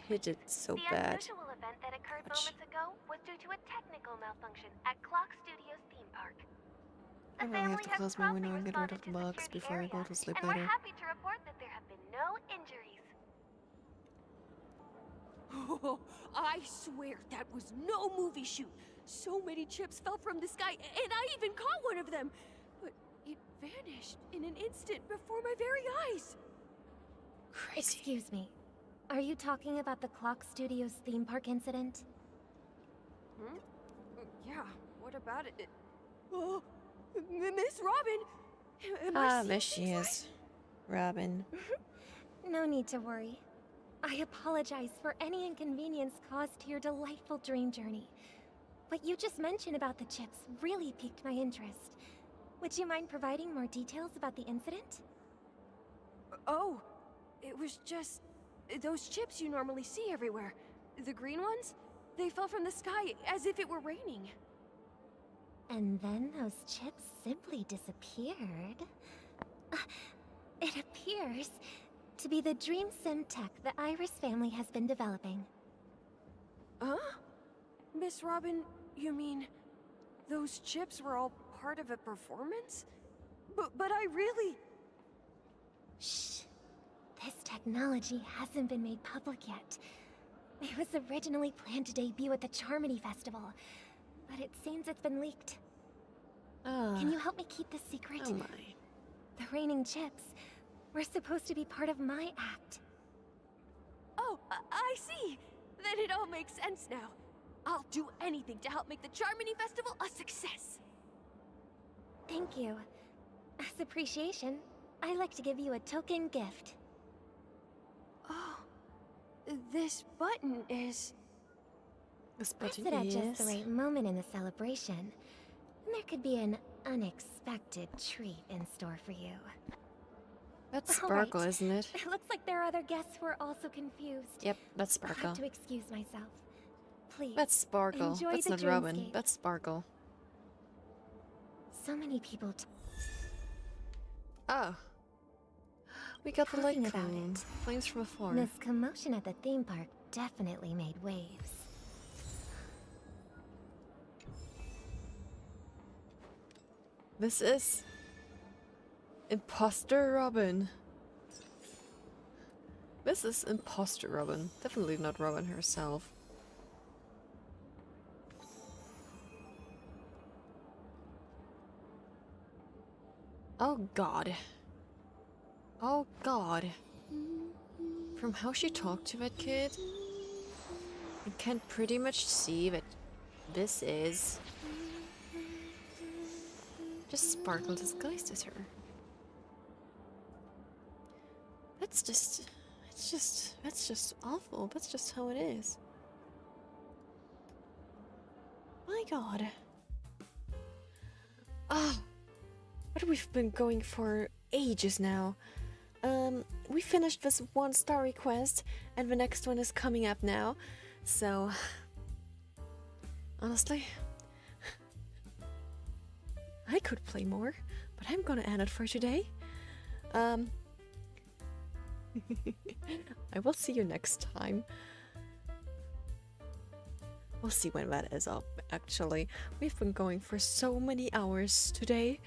hit it so the bad. unusual event that occurred moments ago was due to a technical malfunction at Clock Studios theme park. I really have to close my window and get rid of the bugs before I go to sleep and later. we're happy to report that there have been no injuries. Oh, I swear that was no movie shoot. So many chips fell from the sky, and I even caught one of them. But it vanished in an instant before my very eyes. Excuse me. Are you talking about the Clock Studios theme park incident? Hmm? Yeah, what about it? Oh, Miss Robin! Am I Ah, seeing there she things is. Robin. No need to worry. I apologize for any inconvenience caused to your delightful dream journey. What you just mentioned about the chips really piqued my interest. Would you mind providing more details about the incident? Oh, it was just those chips you normally see everywhere. The green ones? They fell from the sky as if it were raining. And then those chips simply disappeared. It appears to be the dream sim tech the Iris family has been developing. Huh? Miss Robin, you mean... those chips were all part of a performance? But I really... Shh. This technology hasn't been made public yet. It was originally planned to debut at the Charmony Festival, but it seems it's been leaked. Can you help me keep this secret? Oh my. The raining chips were supposed to be part of my act. Oh, I see! Then it all makes sense now. I'll do anything to help make the Charmony Festival a success! Thank you. As appreciation, I'd like to give you a token gift. Oh, this button is... This Press button it at just the is... right moment in the celebration, and there could be an unexpected treat in store for you. That's All right. Sparkle, isn't it? It looks like there are other guests who are also confused. Yep, that's I'll Sparkle. have to excuse myself. Please. That's Sparkle. Enjoy That's the not Robin. dreamscape. That's Sparkle. So many people. Oh. We got the light Talking about cone. Flames from afar. This commotion at the theme park definitely made waves. This is... Imposter Robin. This is Imposter Robin. Definitely not Robin herself. Oh god. Oh god. From how she talked to that kid, I can pretty much see that this is just Sparkle disguised as her. That's just awful. That's just how it is. My god. Ah, but we've been going for ages now. We finished this one story quest, and the next one is coming up now. So, honestly, I could play more, but I'm gonna end it for today. I will see you next time. We'll see when that is up, actually. We've been going for so many hours today.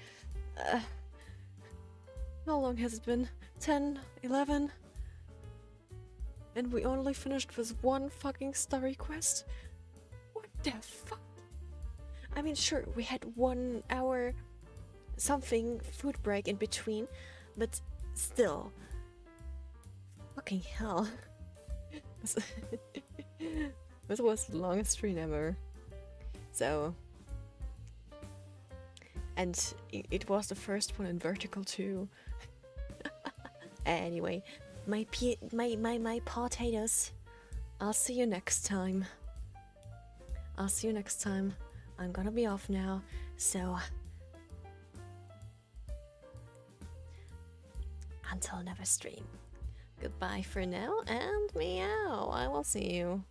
How long has it been? 10? 11? And we only finished with one fucking story quest? What the fuck? I mean, sure, we had 1 hour something food break in between, but still. Fucking hell. This was the longest stream ever. So... And it was the first one in vertical too. Anyway, my potatoes. I'll see you next time. I'm gonna be off now, so until next stream. Goodbye for now, and meow. I will see you.